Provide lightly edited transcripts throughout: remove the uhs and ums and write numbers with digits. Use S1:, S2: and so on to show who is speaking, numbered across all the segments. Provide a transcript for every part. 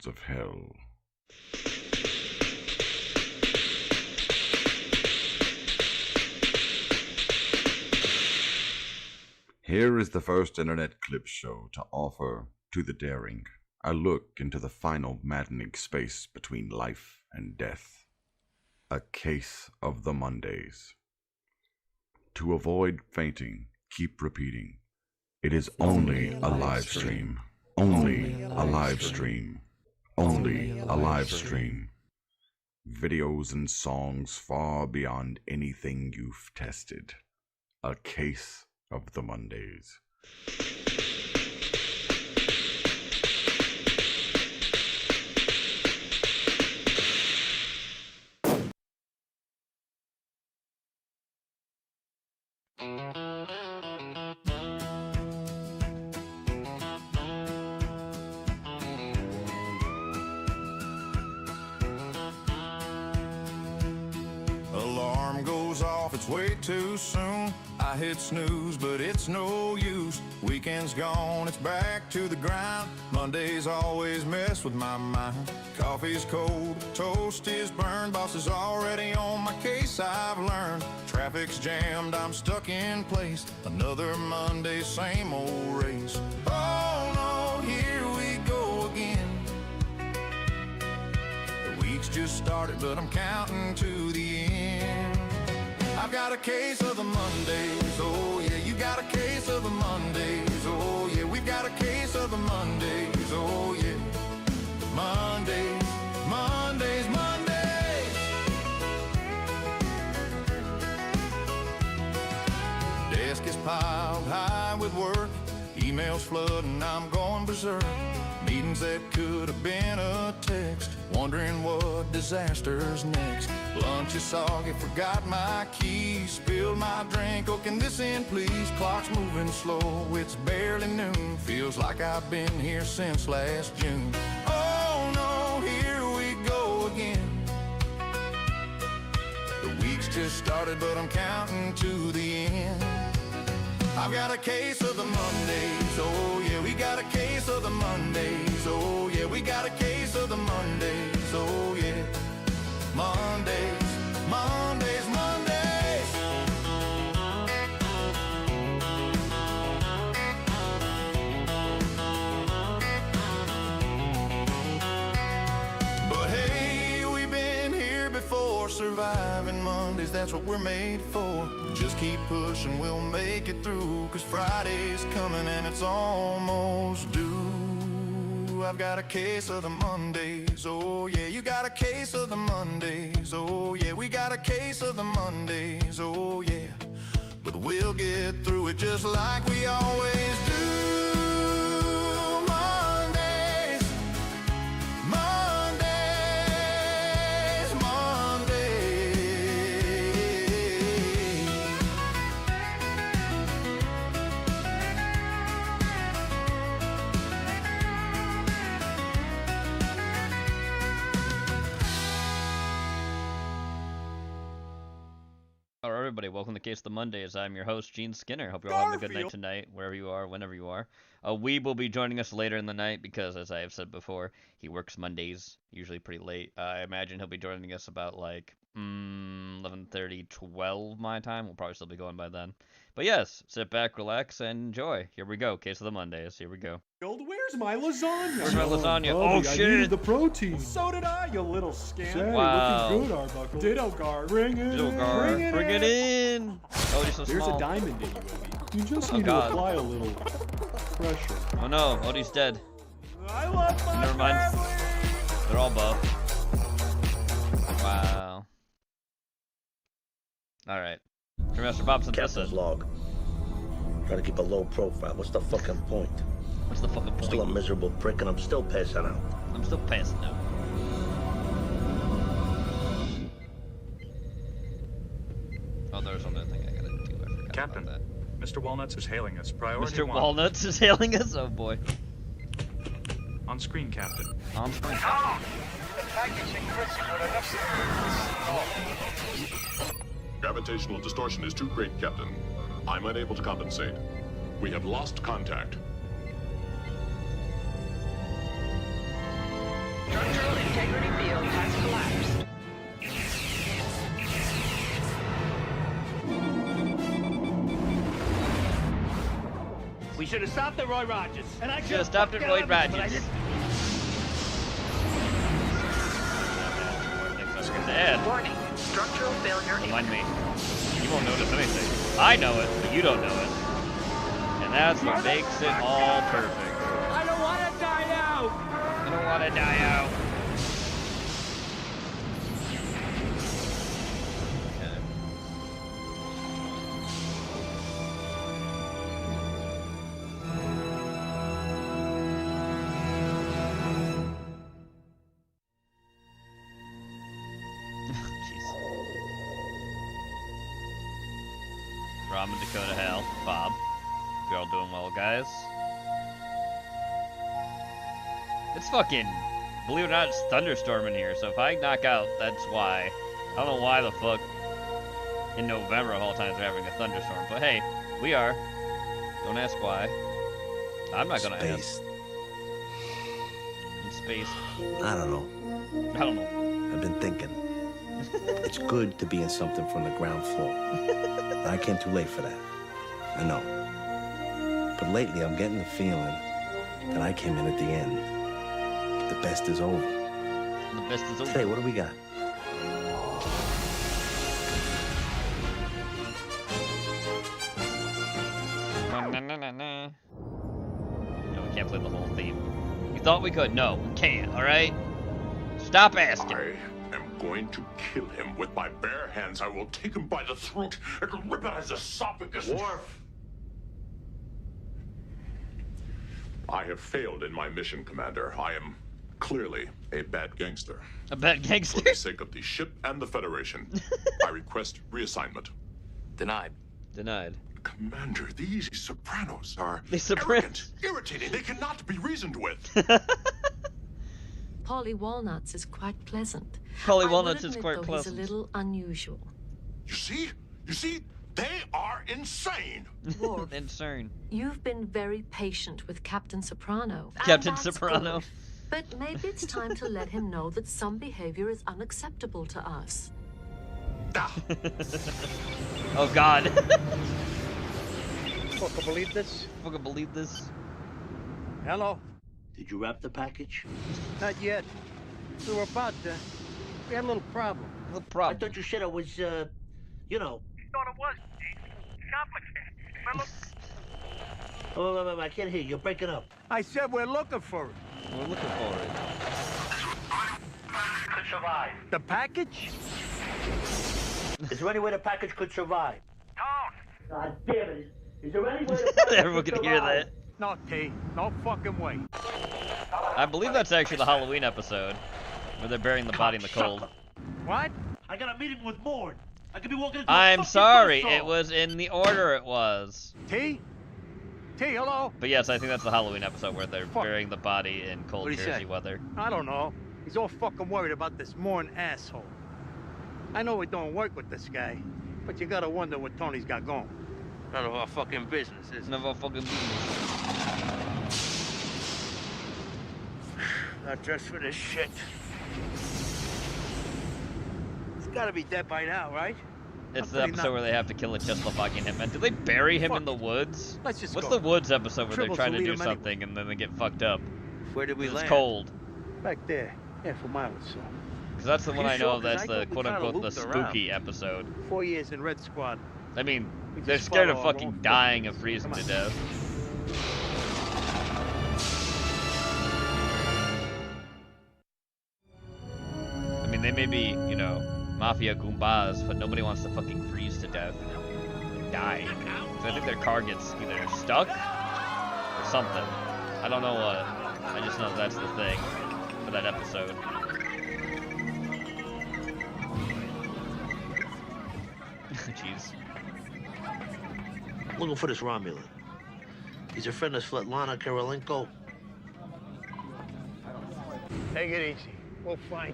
S1: clouds of hell. Here is the first internet clip show to offer to the daring a look into the final maddening space between life and death. A case of the Mondays. To avoid fainting, keep repeating. It is only a live stream. Only a live stream. Only a live stream. Videos and songs far beyond anything you've tested. A case of the Mondays.
S2: Alarm goes off, it's way too soon. I hit snooze, but it's no use. Weekend's gone, it's back to the grind. Mondays always mess with my mind. Coffee's cold, toast is burned. Boss is already on my case, I've learned. Traffic's jammed, I'm stuck in place. Another Monday, same old race. Oh no, here we go again. The week's just started, but I'm counting to the end. I've got a case of the Mondays, oh yeah. You got a case of the Mondays, oh yeah. We've got a case of the Mondays, oh yeah. Mondays, Mondays, Mondays. Desk is piled high with work. Emails flooding, I'm going berserk. Meetings that could have been a text. Wondering what disaster's next. Lunch is soggy, forgot my keys. Spilled my drink, oh can this end please? Clock's moving slow, it's barely noon. Feels like I've been here since last June. Oh no, here we go again. The week's just started, but I'm counting to the end. I've got a case of the Mondays, oh yeah. We got a case of the Mondays, oh yeah. We got a case of the Mondays, oh yeah. Mondays, Mondays, Mondays. But hey, we've been here before. Surviving Mondays, that's what we're made for. Just keep pushing, we'll make it through. Cause Friday's coming and it's almost due. I've got a case of the Mondays, oh yeah. You got a case of the Mondays, oh yeah. We got a case of the Mondays, oh yeah. But we'll get through it just like we always do. Mondays, Mondays, Mondays.
S3: Hello everybody, welcome to Case of the Mondays. I'm your host, Gene Skinner. Hope you're all having a good night tonight, wherever you are, whenever you are. Weeb will be joining us later in the night because, as I have said before, he works Mondays, usually pretty late. I imagine he'll be joining us about like 11:30, 12 my time. We'll probably still be going by then. But yes, sit back, relax, and enjoy. Here we go, Case of the Mondays. Here we go.
S4: Where's my lasagna?
S3: Where's my lasagna?
S4: Bubby,
S3: Oh
S4: I
S3: shit!
S4: needed the protein. So did I, you little scamp. Say,
S3: Wow.
S4: looking good, Arbuckle. Ditto guard. Bring it
S3: Little
S4: in.
S3: guard, bring it in! Oh, he's so
S4: There's
S3: small.
S4: a diamond in you, Eddie. You just
S3: Oh,
S4: need
S3: God.
S4: to apply a little pressure.
S3: Oh no, Odie's dead.
S4: I love my
S3: Never mind.
S4: family.
S3: They're all buff. Wow. Alright. Master Bobson,
S5: Captain's
S3: listen.
S5: log. Try to keep a low profile. What's the fucking point?
S3: What's the fucking
S5: I'm still a
S3: point?
S5: miserable prick and I'm still passing out.
S3: I'm still passing out. Oh, there's another thing I gotta do. I forgot
S6: Captain,
S3: about that.
S6: Mr. Walnuts is hailing us. Priority
S3: Mr.
S6: 1.
S3: Walnuts is hailing us? Oh boy.
S6: On screen, Captain.
S3: On screen.
S7: Gravitational distortion is too great, Captain. I'm unable to compensate. We have lost contact.
S8: integrity field has collapsed.
S9: We should have stopped at Roy Rogers. And I
S3: Should have stopped at Roy Rogers. Dad,
S8: Warning. Structural failure.
S3: remind me. You won't notice anything. I know it, but you don't know it. And that's what makes it all perfect.
S9: I don't want to die out.
S3: I don't want to die out. Okay. Jeez. Rom and Dakota Hale, Bob. You're all doing well, guys. It's fucking, believe it or not, it's thunderstorming here, so if I knock out, that's why. I don't know why the fuck in November of all times we're having a thunderstorm, but hey, we are. Don't ask why. I'm not gonna ask. In space.
S5: I don't know.
S3: I don't know.
S5: I've been thinking. It's good to be in something from the ground floor. I came too late for that. I know. But lately, I'm getting the feeling that I came in at the end. The best is over.
S3: The best is over.
S5: Hey, what do we got?
S3: No, we can't play the whole theme. You thought we could? No, we can't, alright? Stop asking.
S7: I am going to kill him with my bare hands. I will take him by the throat and rip out his esophagus.
S5: Worf!
S7: I have failed in my mission, Commander. I am clearly a bad gangster.
S3: A bad
S7: For
S3: gangster?
S7: the sake of the ship and the Federation, I request reassignment.
S9: Denied.
S3: Denied.
S7: Commander, these Sopranos are
S3: The Sopranos.
S7: arrogant, irritating. They cannot be reasoned with.
S10: Polly Walnuts is quite pleasant.
S3: Polly
S10: I would
S3: Walnuts is
S10: admit,
S3: quite
S10: though,
S3: pleasant.
S10: He's a little unusual.
S7: You see? They are insane.
S10: Worf,
S3: Insane.
S10: you've been very patient with Captain Soprano. and
S3: Captain
S10: that's
S3: Soprano.
S10: good. But maybe it's time to let him know that some behavior is unacceptable to us.
S7: Ah,
S3: Oh god.
S9: Fucker believe this?
S3: Fucking believe this?
S9: Hello?
S5: Did you wrap the package?
S9: Not yet. We were about to. We had a little problem.
S3: No
S5: I
S3: problem.
S5: thought you said it was, you know.
S9: Thought it was, complicated.
S5: Oh, wait, I can't hear you. You're breaking up.
S9: I said we're looking for it.
S3: We're looking for it.
S5: Could survive.
S9: The package?
S5: Is there any way the package could survive? God damn it. Is there any way the package
S3: Everyone
S5: could
S3: can hear
S5: survive?
S3: that.
S9: No, T. No fucking way.
S3: I believe that's actually the Halloween episode where they're burying the body in the cold.
S9: What?
S5: I got a meeting with Mord. I could be walking into a
S3: I'm
S5: fucking
S3: sorry,
S5: buzzsaw.
S3: it was in the order it was.
S9: T? T, hello?
S3: But yes, I think that's the Halloween episode where they're
S9: Fuck.
S3: burying the body in cold
S9: What'd he
S3: Jersey
S9: say?
S3: weather.
S9: I don't know. He's all fucking worried about this Morn asshole. I know we don't work with this guy, but you gotta wonder what Tony's got going. None of our fucking business, is it?
S3: None of our fucking business.
S9: Not dressed for this shit. He's gotta be dead by now, right?
S3: It's
S9: I'm
S3: the
S9: pretty
S3: episode
S9: not-
S3: where they have to kill a Czechoslovakian hitman. Do they bury him in the woods?
S9: Let's just
S3: What's
S9: go.
S3: the woods episode where
S9: Tribbles
S3: they're trying
S9: will
S3: to
S9: lead
S3: do
S9: him anyway.
S3: something and then they get fucked up?
S9: Where did we
S3: It's
S9: land?
S3: cold.
S9: Back there. Half a mile or so.
S3: Because that's the one
S9: You
S3: I know
S9: sure?
S3: of, that's
S9: 'Cause I
S3: the
S9: thought we
S3: quote
S9: kinda
S3: unquote the
S9: looped around.
S3: spooky episode.
S9: 4 years in Red Squad.
S3: I mean,
S9: We
S3: they're
S9: just
S3: scared of
S9: follow our
S3: fucking
S9: own
S3: dying of
S9: fucking-
S3: freezing
S9: Come
S3: to
S9: on.
S3: death. I mean, they may be, you know, mafia goombas, but nobody wants to fucking freeze to death and die. So I think their car gets either stuck or something. I don't know what. I just know that's the thing for that episode. Jeez.
S5: Looking for this Romulan. He's a friend of Svetlana Kirilenko.
S9: Take it easy. We'll find.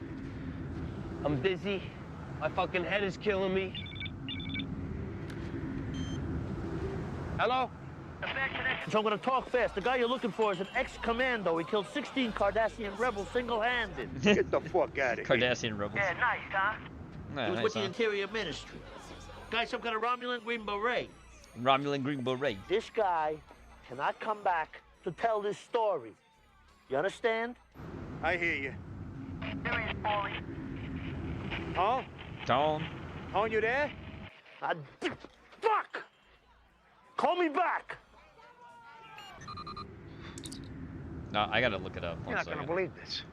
S9: I'm dizzy. My fucking head is killing me. Hello? So I'm gonna talk fast. The guy you're looking for is an ex-commando. He killed 16 Cardassian rebels single-handed. Get the fuck out of here.
S3: Cardassian rebels.
S9: Yeah, nice, huh?
S3: Yeah,
S9: He was
S3: nice,
S9: with the
S3: huh?
S9: Interior Ministry. Guy, some kind of Romulan Green Beret.
S3: Romulan Green Beret.
S9: This guy cannot come back to tell this story. You understand? I hear you.
S8: Serious, Paulie.
S9: Huh?
S3: Tom.
S9: Hon, you there? Fuck! Call me back!
S3: No, I gotta look it up.
S9: You're not
S3: One
S9: gonna
S3: second.
S9: believe this.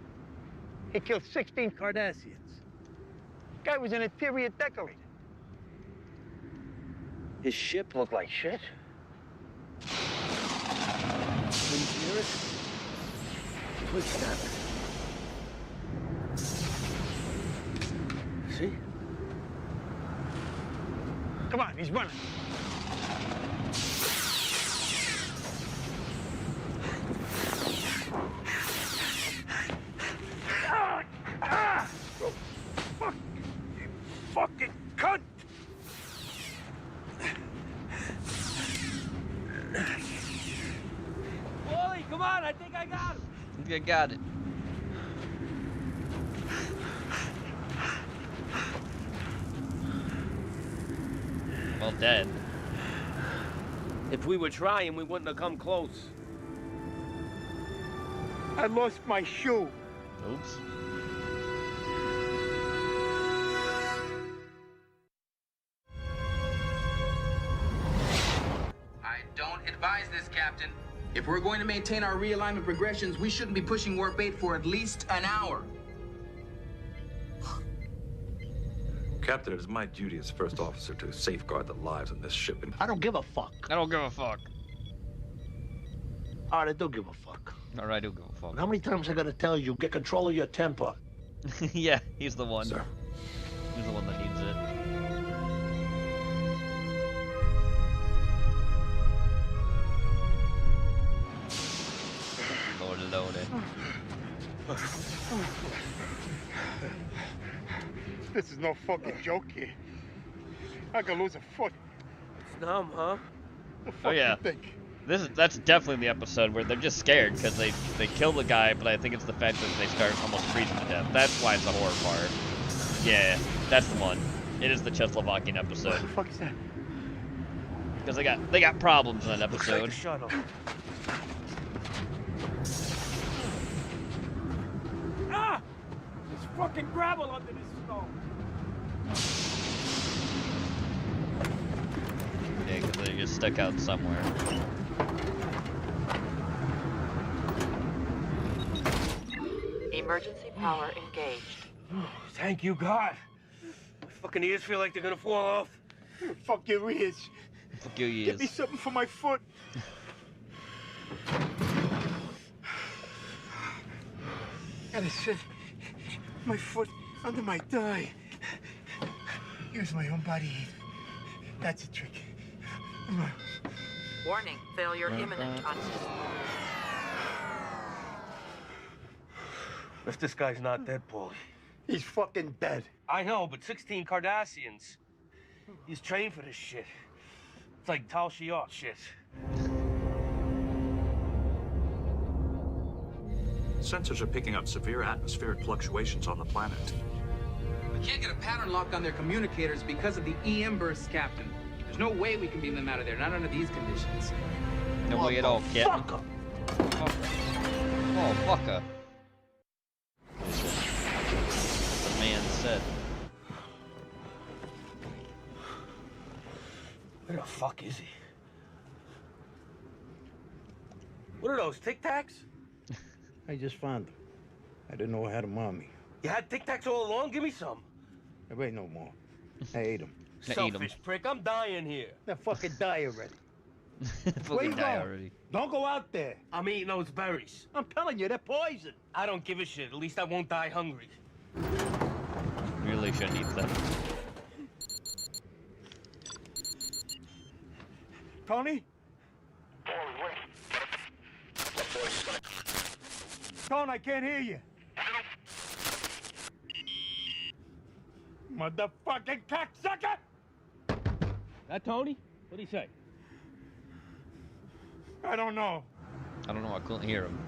S9: He killed 16 Cardassians. Guy was an interior decorator. His ship looked like shit. When you hear it, please stop it. See? Come on, he's running. Fuck! You fucking cunt!
S4: Wally, come on, I think I got him.
S3: I think I got it. Well, dead.
S4: If we were trying, we wouldn't have come close.
S9: I lost my shoe.
S3: Oops.
S11: I don't advise this, Captain. If we're going to maintain our realignment progressions, we shouldn't be pushing warp 8 for at least an hour.
S6: Captain, it is my duty as first officer to safeguard the lives on this ship. And
S9: I don't give a fuck.
S3: I don't give a fuck.
S9: All right, I do give a fuck.
S3: All right, I do give a fuck.
S9: How many times I gotta tell you, get control of your temper?
S3: Yeah, he's the one.
S6: Sir.
S3: He's the one that needs it. Lordy, lordy.
S9: This is no fucking joke here. I could lose a foot.
S4: It's numb, huh?
S9: The fuck
S3: Oh yeah.
S9: you think?
S3: That's definitely the episode where they're just scared because they kill the guy, but I think it's the fact that they start almost freezing to death. That's why it's a horror part. Yeah, that's the one. It is the Czechoslovakian episode
S9: What the fuck is that?
S3: because they got problems in that
S9: Looks like
S3: episode.
S9: a shuttle.
S4: Ah! There's fucking gravel under this snow.
S3: Yeah, because they just stuck out somewhere.
S8: Emergency power engaged.
S4: Thank you, God. My fucking ears feel like they're gonna fall off.
S9: Fuck your ears.
S3: Fuck you,
S9: Get me
S3: years.
S9: something for my foot. Gotta sit my foot under my thigh. Use my own body heat. That's a trick.
S8: Warning, failure imminent on system.
S4: If this guy's not dead, Paulie.
S9: He's fucking dead.
S4: I know, but 16 Cardassians. He's trained for this shit. It's like Tal Shiar shit.
S6: sensors are picking up severe atmospheric fluctuations on the planet.
S11: We can't get a pattern lock on their communicators because of the EM bursts, Captain. There's no way we can beam them out of there, not under these conditions.
S3: No way at all, Captain.
S9: Fuck 'em.
S3: Oh, fucker. The man said.
S4: Where the fuck is he? What are those, Tic Tacs?
S9: I just found them. I didn't know I had them on me.
S4: You had Tic Tacs all along? Give me some.
S9: There ain't no more. I ate them.
S3: I ate 'em.
S4: Selfish prick, I'm dying here.
S9: They're fucking die already. Where
S3: Fucking
S9: you
S3: die
S9: going?
S3: already.
S9: Don't go out there.
S4: I'm eating those berries.
S9: I'm telling you, they're poison.
S4: I don't give a shit. At least I won't die hungry.
S3: Really shouldn't eat them.
S9: Tony? Tony, I can't hear you. Motherfucking cocksucker!
S4: That Tony? What'd he say?
S9: I don't know.
S3: I don't know. I couldn't hear him.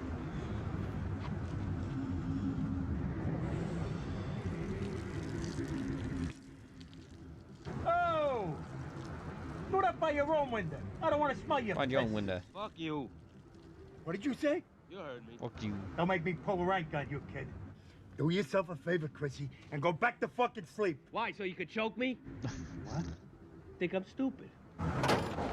S9: Oh! Put up by your own window. I don't want to smell your
S3: Find your own
S9: piss.
S3: window.
S12: Fuck you.
S9: What did you say?
S12: You heard me.
S3: Fuck you.
S9: Don't make me pull a rank on you, kid. Do yourself a favor, Chrissy, and go back to fucking sleep.
S4: Why, so you could choke me? What? Think I'm stupid?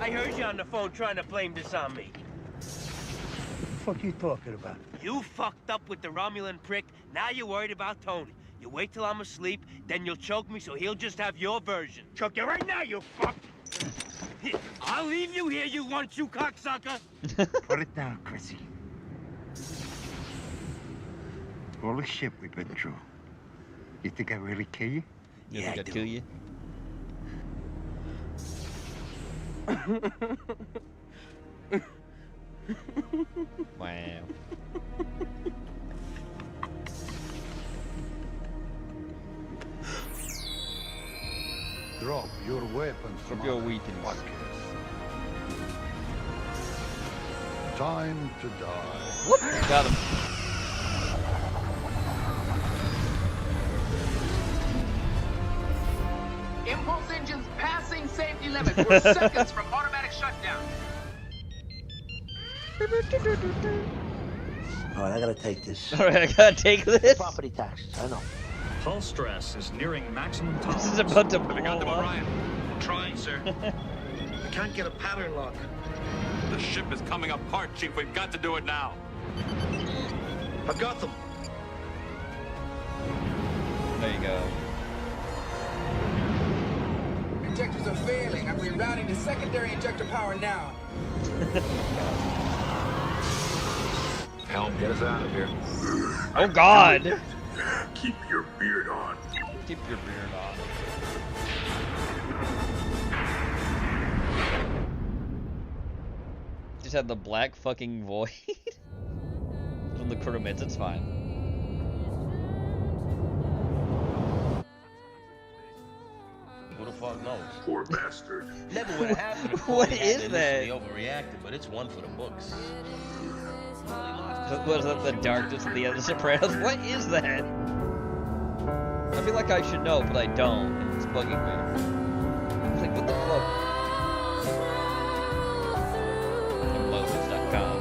S4: I heard you on the phone trying to blame this on me.
S9: What the fuck you talking about?
S4: You fucked up with the Romulan prick, now you're worried about Tony. You wait till I'm asleep, then you'll choke me so he'll just have your version.
S9: Choke you right now, you fuck!
S4: I'll leave you here, you one-shoe cocksucker!
S9: Put it down, Chrissy. All the shit we've been through. You think I really kill you?
S3: You
S4: Yeah,
S3: think
S4: I
S3: I'd
S4: do.
S3: kill you? Wow.
S13: Drop your weapons.
S3: Drop your weapons.
S13: Podcast. Time to die.
S3: Whoop! Got him.
S11: Impulse engines passing safety limit. We're seconds from automatic shutdown.
S5: All right, I gotta take this.
S3: Alright, I gotta take this.
S5: Property taxes, I know.
S6: Hull stress is nearing maximum
S3: This
S6: tolerance.
S3: is about to blow
S6: Living on to
S3: up.
S6: Orion. Trying, sir.
S5: I can't get a pattern lock.
S6: The ship is coming apart, Chief. We've got to do it now.
S5: I got them.
S3: There you go.
S11: Injectors are failing. I'm rerouting to secondary injector power now.
S6: Helm, get us out of here.
S3: Oh God!
S7: Keep your beard on.
S3: Keep your beard on. Just had the black fucking void. From the crew admits it's fine.
S4: Who the fuck knows?
S7: Poor bastard.
S4: Never would have happened if
S3: What
S4: Tony
S3: is
S4: hadn't
S3: that?
S4: initially overreacted, but it's one for the books.
S3: Was that the darkness at the end of The Sopranos? What is that? I feel like I should know, but I don't, and it's bugging me. It's like, what the fuck? Moses.com.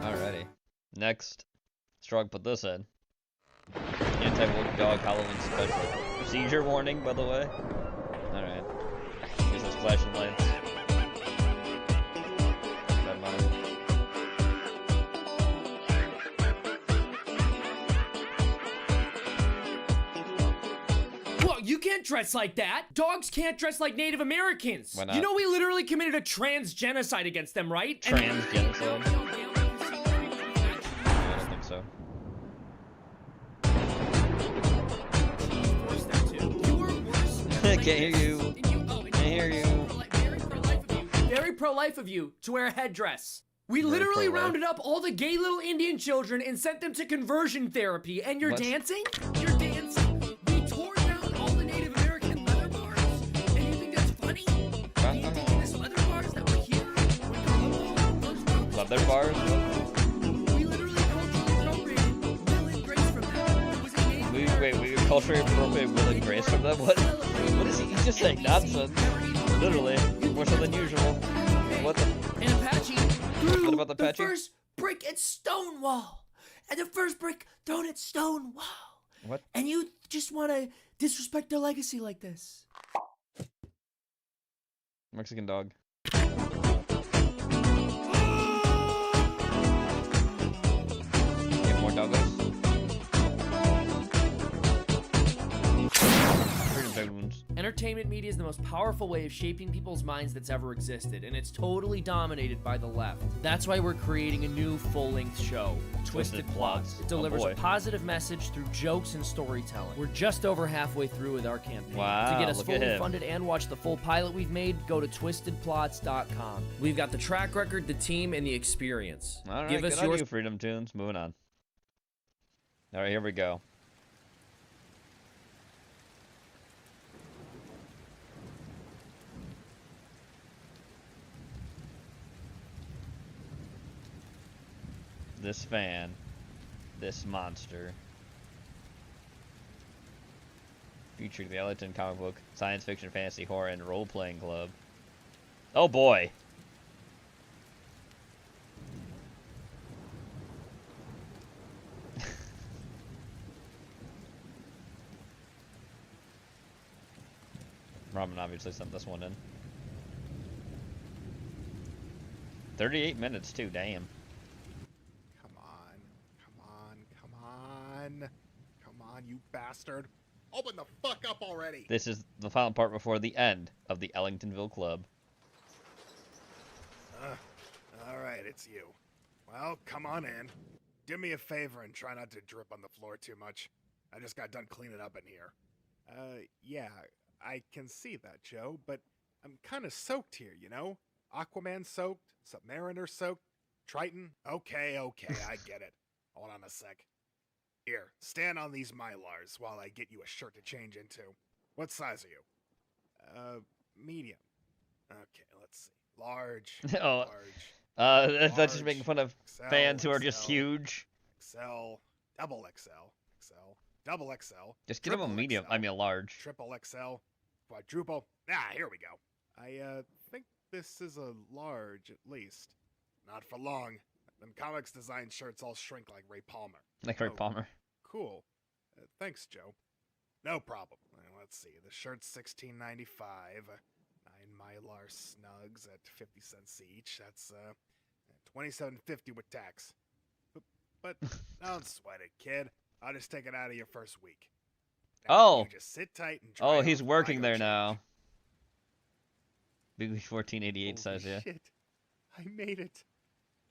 S3: Alrighty. Next. Strong put this in. Anti-woke dog Halloween special. Seizure warning, by the way. Alright. Here's those flashing lights. Bad mind.
S14: Whoa, you can't dress like that. Dogs can't dress like Native Americans.
S3: Why not?
S14: You know we literally committed a trans genocide against them, right?
S3: Trans genocide. I don't think so. I can't hear you. Can't hear you.
S14: Very pro-life of you to wear a headdress. We literally
S3: pro-life.
S14: rounded up all the gay little Indian children and sent them to conversion therapy. And you're
S3: What?
S14: dancing? You're dancing. We tore down all the Native American leather bars. And you think that's funny? You think these leather bars that were here?
S3: Leather bars?
S14: We literally culturally appropriated Will and Grace from them. It was a gay
S3: Wait, we culturally appropriate Will and Grace from them? What is he? He's just saying nonsense. Literally. More so than usual. What the?
S14: And Apache threw
S3: What about the
S14: the
S3: Apache?
S14: first brick at Stonewall. And the first brick thrown at Stonewall.
S3: What?
S14: And you just want to disrespect their legacy like this.
S3: Mexican dog. Get more doggos. Freedom wounds.
S14: Entertain
S12: Entertainment media is the most powerful way of shaping people's minds that's ever existed, and it's totally dominated by the left. That's why we're creating a new full-length show, Twisted Plots. It delivers a positive message through jokes and storytelling. We're just over halfway through with our campaign.
S3: Wow,
S12: to get us
S3: look at
S12: fully
S3: him.
S12: funded and watch the full pilot we've made, go to twistedplots.com. We've got the track record, the team, and the experience.
S3: All right,
S12: Give us
S3: good on
S12: yours.
S3: you, Freedom Tunes. Moving on. All right, here we go. This fan, this monster, featuring the Ellington comic book, science fiction, fantasy, horror, and role-playing club. Oh boy! Robin obviously sent this one in. 38 minutes too, damn.
S15: Come on, you bastard. Open the fuck up already.
S3: This is the final part before the end of the Ellingtonville Club.
S15: Alright, it's you. Well, come on in. Do me a favor and try not to drip on the floor too much. I just got done cleaning up in here. Yeah, I can see that, Joe, but I'm kind of soaked here, you know? Aquaman soaked, Submariner soaked, Triton. Okay, I get it. Hold on a sec. Here, stand on these Mylars while I get you a shirt to change into. What size are you? Medium. Okay, let's see. Large.
S3: Oh,
S15: large.
S3: that's just making fun of
S15: XL,
S3: fans who are just
S15: XL,
S3: huge.
S15: XL, double XL, double XL.
S3: Just get him a medium. I mean, a large.
S15: Triple XL, quadruple. Ah, here we go. I think this is a large at least. Not for long. Them comics design shirts all shrink like Ray Palmer.
S3: Like Ray Palmer.
S15: Cool. Thanks, Joe. No problem. Let's see. The shirt's $16.95. 9 Mylar snugs at 50 cents each. That's $27.50 with tax. But don't sweat it, kid. I'll just take it out of your first week. Now, you just sit tight and dry
S3: he's
S15: off
S3: working
S15: while I
S3: there
S15: go
S3: now. Big 1488 size, yeah.
S15: Shit. I made it.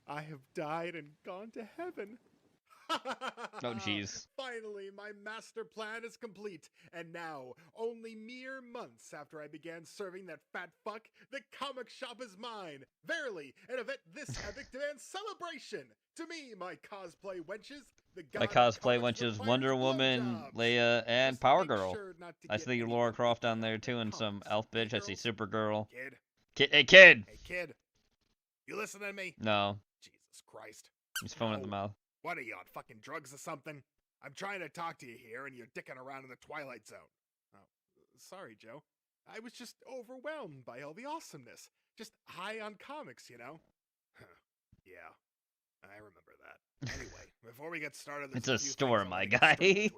S15: I have died and gone to heaven.
S3: Oh, jeez.
S15: Finally, my master plan is complete. And now, only mere months after I began serving that fat fuck, the comic shop is mine. Verily, an event this epic demands celebration. To me, my cosplay wenches, the
S3: My cosplay wenches, Wonder Woman, Leia, and Power Girl. I see Laura Croft down there too, and some elf bitch. I see Supergirl. Hey, kid!
S15: Hey, kid. You listen to me?
S3: No.
S15: Jesus Christ.
S3: He's foaming at the mouth.
S15: What are you, on fucking drugs or something? I'm trying to talk to you here, and you're dicking around in the Twilight Zone. Oh, sorry, Joe. I was just overwhelmed by all the awesomeness. Just high on comics, you know? Yeah, I remember that. Anyway, before we get started...
S3: It's a store, my guy.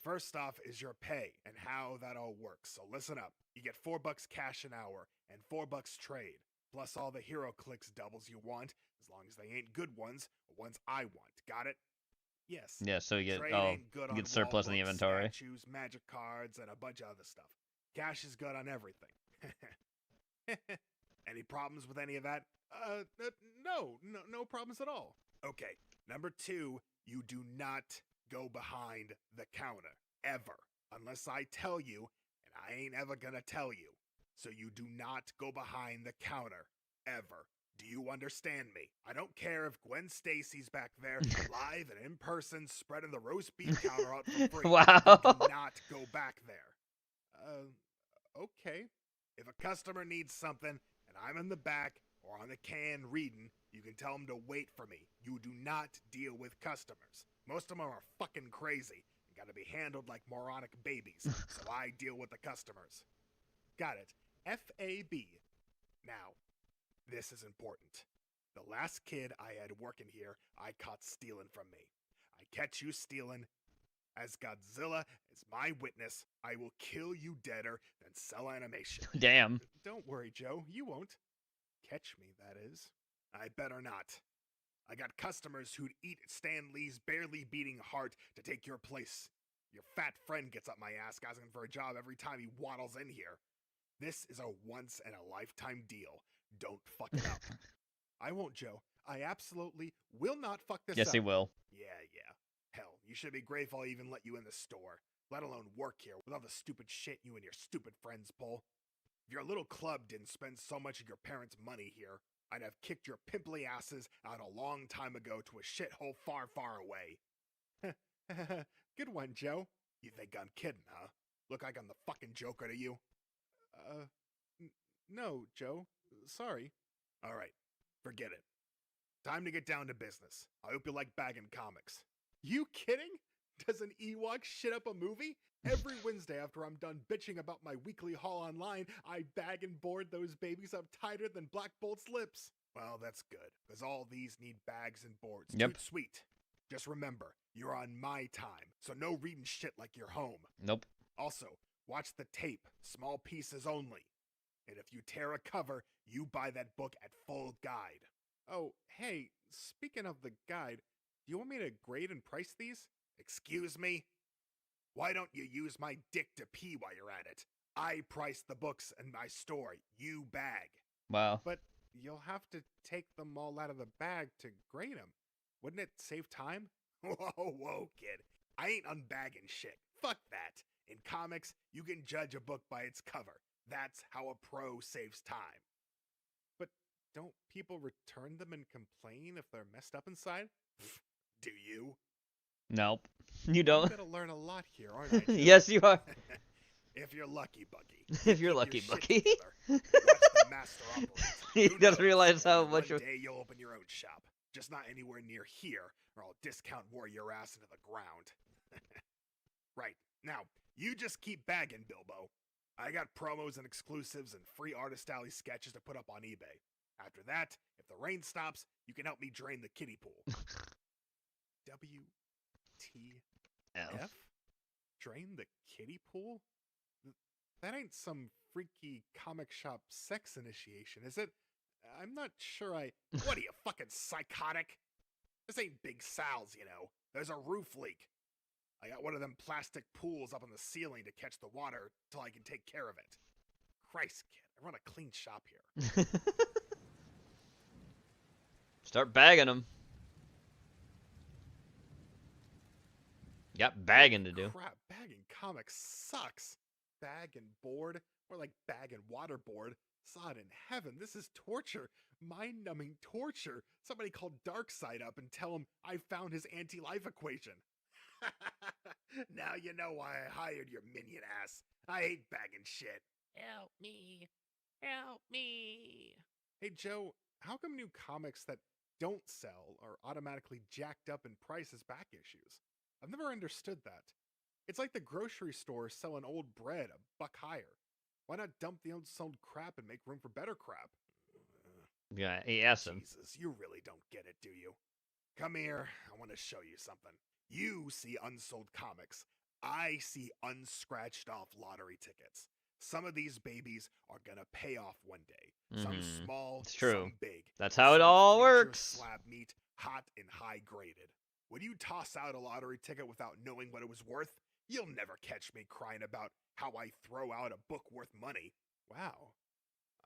S15: First off is your pay and how that all works. So listen up. You get $4 cash an hour and $4 trade. Plus all the hero clicks doubles you want, as long as they ain't good ones, or ones I want. Got it? Yes.
S3: Yeah, so you get
S15: Trade
S3: you
S15: ain't
S3: get surplus in the
S15: books,
S3: inventory.
S15: Statues, magic cards, and a bunch of other stuff. Cash is good on everything. Any problems with any of that? No problems at all. Okay, number 2, you do not go behind the counter, ever. Unless I tell you, and I ain't ever gonna tell you. So you do not go behind the counter, ever. Do you understand me? I don't care if Gwen Stacy's back there, live and in person, spreading the roast beef counter out for free.
S3: Wow.
S15: You do not go back there. Okay. If a customer needs something, and I'm in the back, or on the can reading, you can tell them to wait for me. You do not deal with customers. Most of them are fucking crazy, and gotta be handled like moronic babies, so I deal with the customers. Got it. FAB. Now, this is important. The last kid I had working here, I caught stealing from me. I catch you stealing. As Godzilla is my witness, I will kill you deader than cell animation.
S3: Damn.
S15: Don't worry, Joe. You won't. Catch me, that is. I better not. I got customers who'd eat Stan Lee's barely beating heart to take your place. Your fat friend gets up my ass asking for a job every time he waddles in here. This is a once-in-a-lifetime deal. Don't fuck it up. I won't, Joe. I absolutely will not fuck this up.
S3: Yes, he will.
S15: Yeah. Hell, you should be grateful I even let you in the store, let alone work here with all the stupid shit you and your stupid friends pull. If your little club didn't spend so much of your parents' money here, I'd have kicked your pimply asses out a long time ago to a shithole far, far away. Good one, Joe. You think I'm kidding, huh? Look like I'm the fucking Joker to you? No, Joe. Sorry. All right. Forget it. Time to get down to business. I hope you like bagging comics. You kidding? Does an Ewok shit up a movie? Every Wednesday after I'm done bitching about my weekly haul online, I bag and board those babies up tighter than Black Bolt's lips. Well, that's good, because all these need bags and boards.
S3: Yep.
S15: Dude, sweet. Just remember, you're on my time, so no reading shit like you're home.
S3: Nope.
S15: Also, watch the tape, small pieces only. And if you tear a cover, you buy that book at full guide. Oh, hey, speaking of the guide, do you want me to grade and price these? Excuse me? Why don't you use my dick to pee while you're at it? I price the books in my store, you bag.
S3: Wow.
S15: But you'll have to take them all out of the bag to grade them. Wouldn't it save time? Whoa, kid. I ain't unbagging shit. Fuck that. In comics, you can judge a book by its cover. That's how a pro saves time. But don't people return them and complain if they're messed up inside? Do you?
S3: Nope. You don't.
S15: I'm gonna learn a lot here, aren't I?
S3: Yes, you are.
S15: If you're lucky, Bucky.
S3: If you're lucky, Bucky.
S15: Watch the master operate.
S3: He doesn't realize how
S15: One
S3: much.
S15: day you'll open your own shop. Just not anywhere near here, or I'll discount war your ass into the ground. Right. Now, you just keep bagging, Bilbo. I got promos and exclusives and free artist alley sketches to put up on eBay. After that, if the rain stops, you can help me drain the kiddie pool. WTF? Drain the kiddie pool? That ain't some freaky comic shop sex initiation, is it? I'm not sure I... What are you, fucking psychotic? This ain't Big Sal's, you know. There's a roof leak. I got one of them plastic pools up on the ceiling to catch the water till I can take care of it. Christ, kid, I run a clean shop here.
S3: Start bagging them. Got bagging to do.
S15: Crap, bagging comics sucks. Bag and board, or like bag and waterboard. Sod in heaven, this is torture. Mind-numbing torture. Somebody call Darkseid up and tell him I found his anti-life equation. Now you know why I hired your minion ass. I hate bagging shit.
S14: Help me. Help me.
S15: Hey Joe, how come new comics that don't sell are automatically jacked up in price as back issues? I've never understood that. It's like the grocery store selling old bread $1 higher. Why not dump the unsold crap and make room for better crap?
S3: Yeah, he asked him.
S15: Jesus, you really don't get it, do you? Come here, I want to show you something. You see unsold comics. I see unscratched off lottery tickets. Some of these babies are gonna pay off one day. Some small,
S3: it's true.
S15: some big.
S3: That's how it all works.
S15: Slab meat, hot and high graded. Would you toss out a lottery ticket without knowing what it was worth? You'll never catch me crying about how I throw out a book worth money. Wow,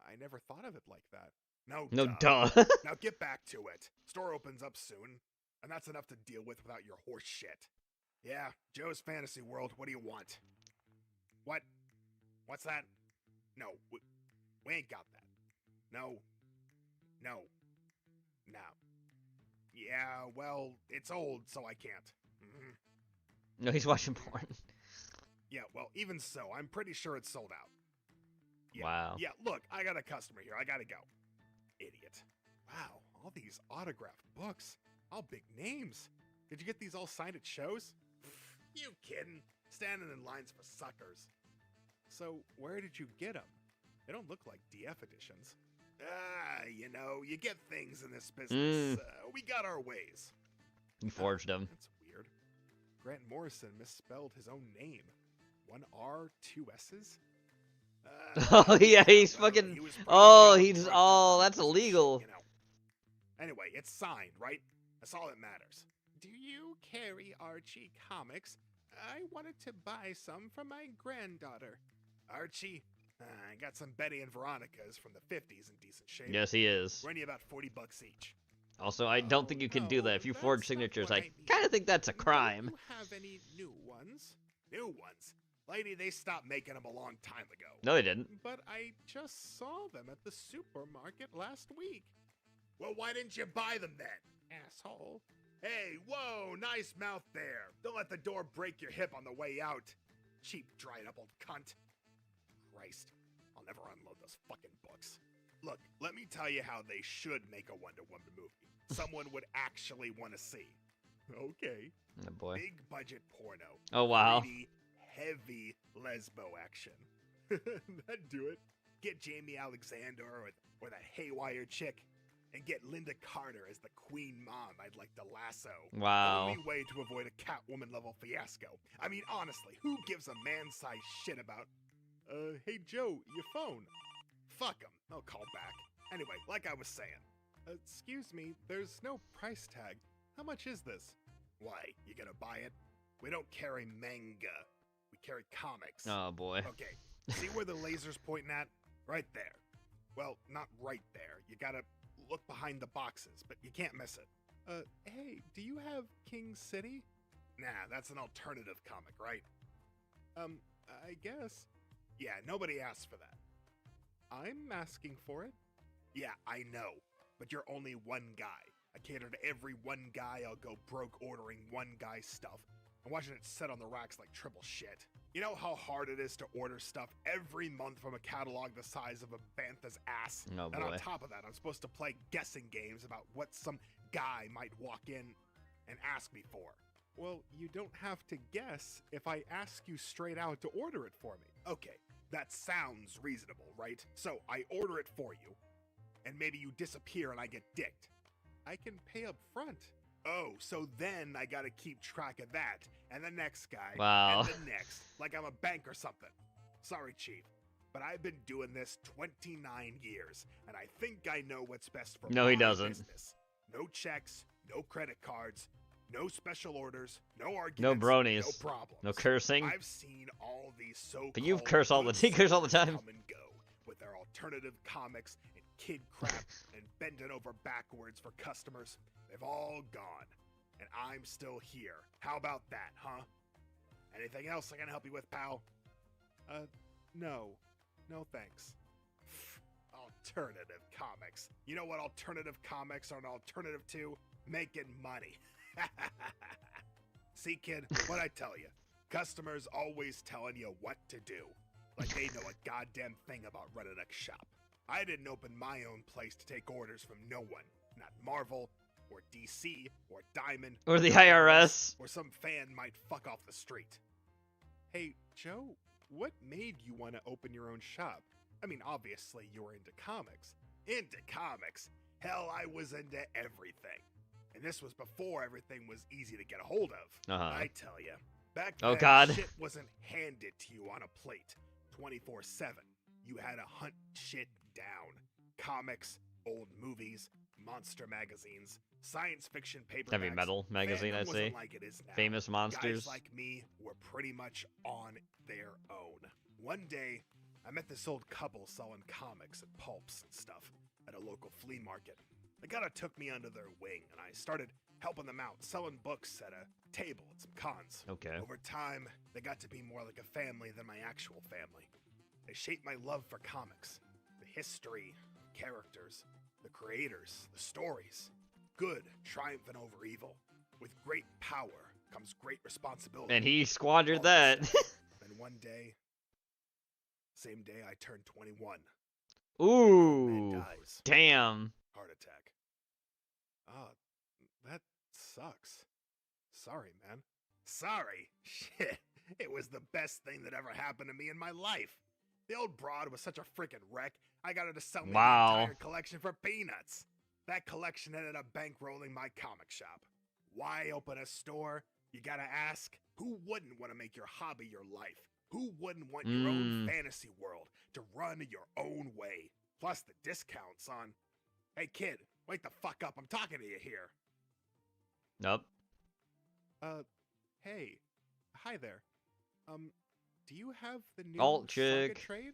S15: I never thought of it like that. No duh. Now get back to it. Store opens up soon, and that's enough to deal with without your horse shit. Yeah, Joe's Fantasy World, what do you want? What? What's that? No, we ain't got that. No. Yeah, well, it's old, so I can't.
S3: No, he's watching porn.
S15: Yeah, well, even so, I'm pretty sure it's sold out. Yeah,
S3: Wow.
S15: Yeah, look, I got a customer here. I gotta go. Idiot. Wow, all these autographed books. All big names. Did you get these all signed at shows? You kidding? Standing in lines for suckers. So, where did you get them? They don't look like DF editions. You know, you get things in this business. We got our ways.
S3: He forged them.
S15: That's weird. Grant Morrison misspelled his own name. 1 R, 2 S's?
S3: Oh, yeah, he's fucking... that's illegal.
S15: You know. Anyway, it's signed, right? That's all that matters. Do you carry Archie comics? I wanted to buy some for my granddaughter. Archie, I got some Betty and Veronica's from the 50s in decent shape.
S3: Yes, he is.
S15: Run you about $40 each.
S3: Also, I don't think you can do that. If you forge signatures, I kind of think that's a crime.
S15: Do you have any new ones? New ones? Lady, they stopped making them a long time ago.
S3: No, they didn't.
S15: But I just saw them at the supermarket last week. Well, why didn't you buy them then, asshole? Hey, whoa, nice mouth there. Don't let the door break your hip on the way out. Cheap, dried up old cunt. Christ, I'll never unload those fucking books. Look, let me tell you how they should make a Wonder Woman movie. Someone would actually want to see. Okay.
S3: Oh boy.
S15: Big budget porno.
S3: Oh wow.
S15: Gritty, heavy lesbo action. That'd do it. Get Jamie Alexander or that haywire chick, and get Linda Carter as the queen mom I'd like to lasso.
S3: Wow.
S15: Only way to avoid a Catwoman level fiasco. I mean, honestly, who gives a man-sized shit about, hey Joe, your phone? Fuck him. I'll call back. Anyway, like I was saying. Excuse me, there's no price tag. How much is this? Why, you gonna buy it? We don't carry manga. We carry comics.
S3: Oh boy.
S15: Okay, see where the laser's pointing at? Right there. Well, not right there. You gotta look behind the boxes, but you can't miss it. Hey, do you have King City? Nah, that's an alternative comic, right? I guess. Yeah, nobody asked for that. I'm asking for it. Yeah, I know, but you're only one guy. I cater to every one guy. I'll go broke ordering one guy's stuff and watching it set on the racks like triple shit. You know how hard it is to order stuff every month from a catalog the size of a bantha's ass?
S3: Oh
S15: And on
S3: boy.
S15: top of that, I'm supposed to play guessing games about what some guy might walk in and ask me for. Well, you don't have to guess if I ask you straight out to order it for me. Okay, that sounds reasonable, right? So I order it for you, and maybe you disappear and I get dicked. I can pay up front. Oh, so then I gotta keep track of that, and the next guy,
S3: Wow.
S15: and the next, like I'm a bank or something. Sorry, Chief, but I've been doing this 29 years, and I think I know what's best for
S3: No,
S15: my
S3: he doesn't.
S15: business. No checks, no credit cards, no special orders, no
S3: No
S15: arguments,
S3: bronies.
S15: no problems.
S3: No cursing.
S15: I've seen all these so-called
S3: But you curse all the he curse all the time.
S15: come and go with their alternative comics and kid crap and bending over backwards for customers. They've all gone, and I'm still here. How about that, huh? Anything else I can help you with, pal? No. No thanks. Alternative comics. You know what alternative comics are an alternative to? Making money. See, kid, what I tell you. Customers always telling you what to do. Like they know a goddamn thing about running a shop. I didn't open my own place to take orders from no one. Not Marvel, or DC, or Diamond,
S3: Or the IRS.
S15: or some fan might fuck off the street. Hey, Joe, what made you want to open your own shop? I mean, obviously you were into comics. Into comics? Hell, I was into everything. And this was before everything was easy to get a hold of.
S3: Uh-huh.
S15: I tell ya. Back
S3: Oh,
S15: then,
S3: God.
S15: shit wasn't handed to you on a plate 24/7. You had to hunt shit down. Comics, old movies, monster magazines, science fiction paperbacks.
S3: Heavy Metal magazine, I
S15: Fandom wasn't
S3: see.
S15: like it is now.
S3: Famous monsters.
S15: Guys like me were pretty much on their own. One day, I met this old couple selling comics and pulps and stuff at a local flea market. They kinda took me under their wing, and I started helping them out, selling books at a table and some cons.
S3: Okay.
S15: Over time, they got to be more like a family than my actual family. They shaped my love for comics, the history, characters, the creators, the stories. Good triumphing over evil. With great power comes great responsibility.
S3: And he squandered that.
S15: Then one day, same day I turned 21.
S3: Ooh.
S15: dies.
S3: Damn.
S15: Heart attack. That sucks. Sorry, man. Sorry? Shit. It was the best thing that ever happened to me in my life. The old broad was such a freaking wreck, I got her to sell me
S3: Wow.
S15: the entire collection for peanuts. That collection ended up bankrolling my comic shop. Why open a store? You gotta ask, who wouldn't want to make your hobby your life? Who wouldn't want your own fantasy world to run your own way? Plus the discounts on... Hey kid, wake the fuck up, I'm talking to you here.
S3: Nope.
S15: Hey, hi there. Do you have the new
S3: Alt
S15: Saga
S3: chick.
S15: trade?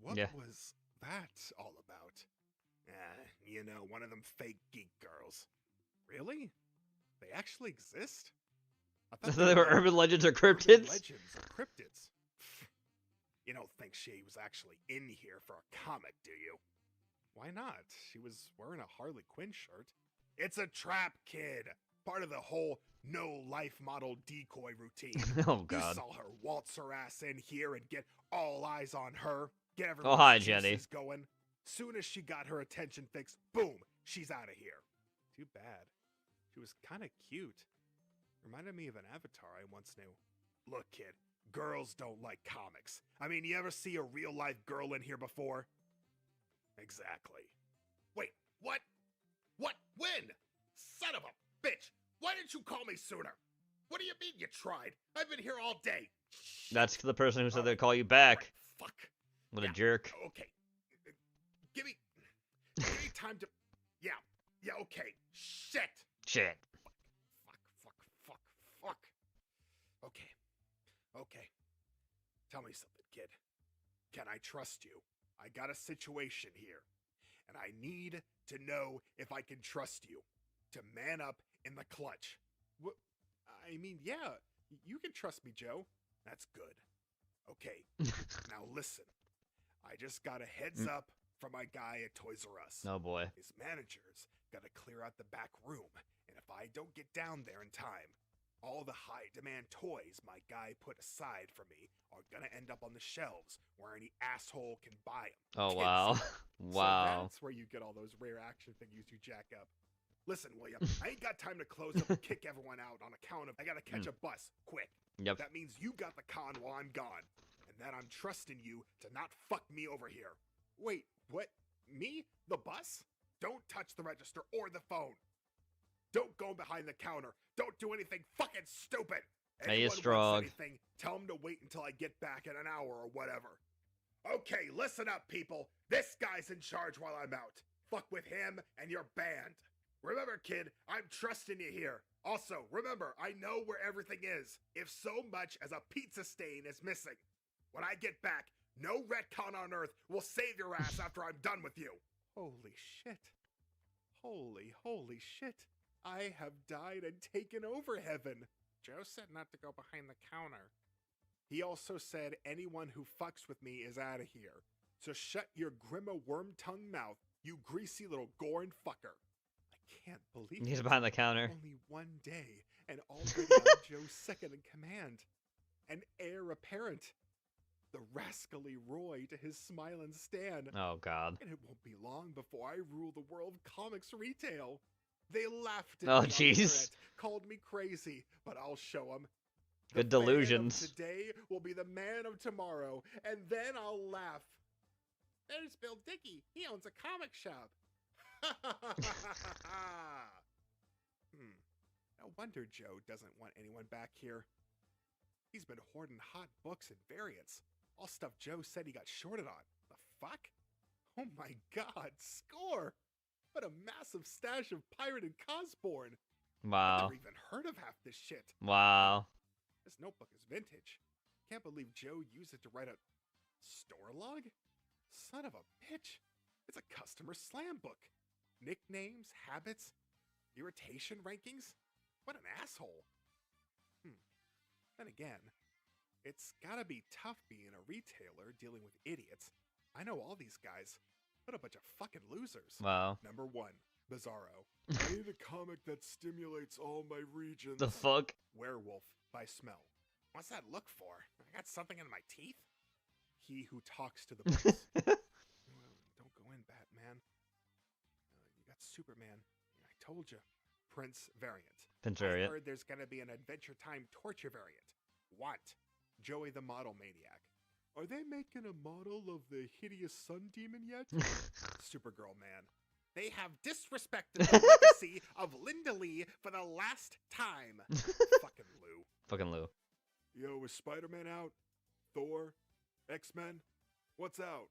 S15: What was that all about? You know, one of them fake geek girls. Really? They actually exist? I thought
S3: They were
S15: like
S3: urban legends or
S15: urban
S3: cryptids?
S15: legends or cryptids. You don't think she was actually in here for a comic, do you? Why not? She was wearing a Harley Quinn shirt. It's a trap, kid. Part of the whole no-life model decoy routine.
S3: Oh, God.
S15: You saw her waltz her ass in here and get all eyes on her. Get
S3: Oh,
S15: everyone's
S3: hi,
S15: juices
S3: Jenny.
S15: going. Soon as she got her attention fixed, boom, she's out of here. Too bad. She was kind of cute. Reminded me of an avatar I once knew. Look, kid, girls don't like comics. I mean, you ever see a real-life girl in here before? Exactly. Wait, what? What? When? Son of a bitch! Why didn't you call me sooner? What do you mean you tried? I've been here all day.
S3: That's the person who said they'd call you back.
S15: Fuck.
S3: What a jerk.
S15: Okay. Give me time to... Yeah, okay. Shit.
S3: Shit.
S15: Fuck. Okay. Tell me something, kid. Can I trust you? I got a situation here, and I need to know if I can trust you to man up in the clutch. What? I mean, yeah, you can trust me, Joe. That's good. Okay, now listen. I just got a heads up from my guy at Toys R Us.
S3: Oh, boy.
S15: His manager's got to clear out the back room, and if I don't get down there in time, all the high-demand toys my guy put aside for me are gonna end up on the shelves where any asshole can buy them.
S3: Oh, wow. Wow.
S15: So that's where you get all those rare action figures you jack up. Listen, William, I ain't got time to close up and kick everyone out on account of I gotta catch a bus, quick.
S3: Yep.
S15: That means you got the con while I'm gone, and that I'm trusting you to not fuck me over here. Wait, what? Me? The bus? Don't touch the register or the phone. Don't go behind the counter. Don't do anything fucking stupid.
S3: Hey,
S15: Anyone
S3: Strog.
S15: wants anything, tell them to wait until I get back in an hour or whatever. Okay, listen up, people. This guy's in charge while I'm out. Fuck with him and you're banned. Remember, kid, I'm trusting you here. Also, remember, I know where everything is, if so much as a pizza stain is missing. When I get back, no retcon on Earth will save your ass after I'm done with you. Holy shit. Holy shit. I have died and taken over heaven. Joe said not to go behind the counter. He also said anyone who fucks with me is out of here. So shut your grima worm-tongue mouth, you greasy little Gorin fucker. I can't believe
S3: He's
S15: it.
S3: behind the counter.
S15: Only one day, and already I'm Joe's second in command. An heir apparent. The rascally Roy to his smiling Stan.
S3: Oh, God.
S15: And it won't be long before I rule the world of comics retail. They laughed at
S3: Oh,
S15: me on the
S3: jeez.
S15: internet, called me crazy, but I'll show them.
S3: Good delusions.
S15: The man of today will be the man of tomorrow, and then I'll laugh. There's Bill Dickey. He owns a comic shop. No wonder Joe doesn't want anyone back here. He's been hoarding hot books and variants. All stuff Joe said he got shorted on. The fuck? Oh my god, score! What a massive stash of pirate and Cosborn.
S3: Wow.
S15: I've never even heard of half this shit.
S3: Wow.
S15: This notebook is vintage. Can't believe Joe used it to write a store log? Son of a bitch. It's a customer slam book. Nicknames, habits, irritation rankings. What an asshole. Then again, it's gotta be tough being a retailer dealing with idiots. I know all these guys. What a bunch of fucking losers.
S3: Wow.
S15: Number 1, Bizarro. I need a comic that stimulates all my regions.
S3: The fuck?
S15: Werewolf by smell. What's that look for? I got something in my teeth? He who talks to the books. Don't go in, Batman. You got Superman. I told you. Prince variant.
S3: Prince
S15: I
S3: variant.
S15: heard there's gonna be an Adventure Time torture variant. What? Joey the Model Maniac. Are they making a model of the hideous sun demon yet? Supergirl man. They have disrespected the legacy of Linda Lee for the last time. Fucking Lou.
S3: Fucking Lou.
S15: Yo, is Spider-Man out? Thor? X-Men? What's out?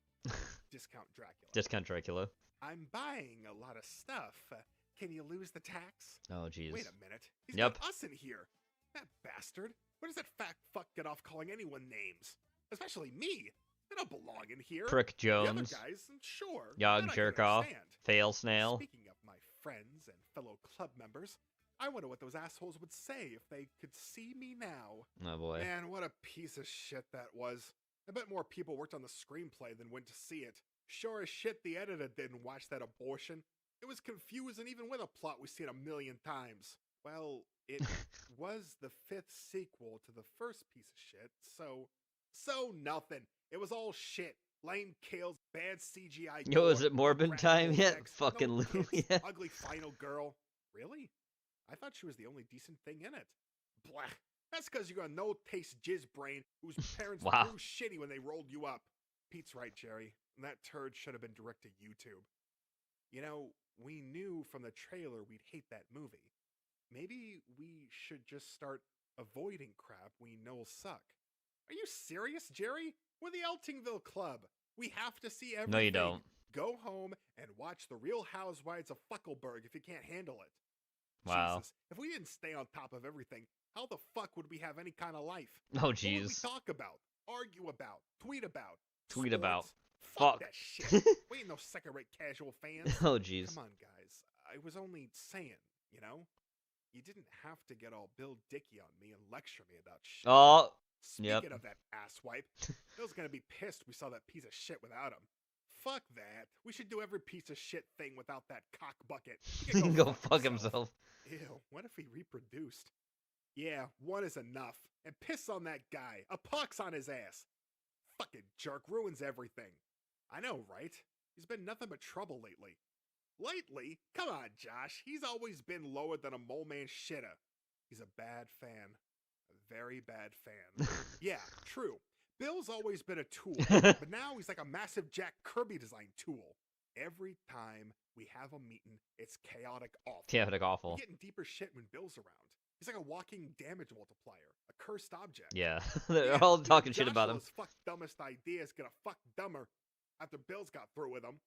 S15: Discount Dracula.
S3: Discount Dracula.
S15: I'm buying a lot of stuff. Can you lose the tax?
S3: Oh, jeez.
S15: Wait a minute. He's
S3: Yep.
S15: got us in here. That bastard. Where does that fat fuck get off calling anyone names? Especially me. I don't belong in here.
S3: Prick
S15: The other
S3: Jones.
S15: guys, sure.
S3: Yog
S15: that I can
S3: Jerkoff.
S15: understand.
S3: Fail Snail.
S15: Speaking of my friends and fellow club members, I wonder what those assholes would say if they could see me now.
S3: Oh, boy.
S15: Man, what a piece of shit that was. I bet more people worked on the screenplay than went to see it. Sure as shit the editor didn't watch that abortion. It was confusing even with a plot we've seen a million times. Well, it was the 5th sequel to the first piece of shit, so nothing. It was all shit. Lame kills, bad CGI.
S3: Yo, is
S15: gore,
S3: it Morbin
S15: crap
S3: time yet?
S15: effects,
S3: Fucking
S15: no
S3: Lou,
S15: tits,
S3: yeah.
S15: ugly final girl. Really? I thought she was the only decent thing in it. Blah. That's because you got no taste jizz brain whose parents
S3: Wow.
S15: threw shitty when they rolled you up. Pete's right, Jerry. That turd should have been direct to YouTube. You know, we knew from the trailer we'd hate that movie. Maybe we should just start avoiding crap we know suck. Are you serious, Jerry? We're the Eltingville Club. We have to see everything.
S3: No, you don't.
S15: Go home and watch The Real Housewives of Fuckleberg if you can't handle it.
S3: Wow.
S15: Jesus, if we didn't stay on top of everything, how the fuck would we have any kind of life?
S3: Oh,
S15: What would we
S3: jeez.
S15: talk about? Argue about? Tweet about?
S3: Tweet about.
S15: Sports?
S3: Fuck.
S15: That shit. We ain't no second-rate casual fans.
S3: Oh, jeez.
S15: Come on, guys. I was only saying, you know? You didn't have to get all Bill Dickey on me and lecture me about shit.
S3: Oh,
S15: Speaking
S3: yep.
S15: of that asswipe, Bill's gonna be pissed we saw that piece of shit without him. Fuck that. We should do every piece of shit thing without that cock bucket. He
S3: He
S15: can
S3: can go fuck himself.
S15: Ew, what if he reproduced? Yeah, one is enough. And piss on that guy. A pox on his ass. Fucking jerk ruins everything. I know, right? He's been nothing but trouble lately. Lately? Come on, Josh. He's always been lower than a mole man shitter. He's a bad fan. A very bad fan. Yeah, true. Bill's always been a tool, but now he's like a massive Jack Kirby design tool. Every time we have a meeting, it's chaotic awful.
S3: Chaotic awful.
S15: We're getting deeper shit when Bill's around. He's like a walking damage multiplier, a cursed object.
S3: Yeah, they're all talking shit about him.
S15: Joshua's fuck dumbest idea is gonna fuck dumber after Bill's got through with him.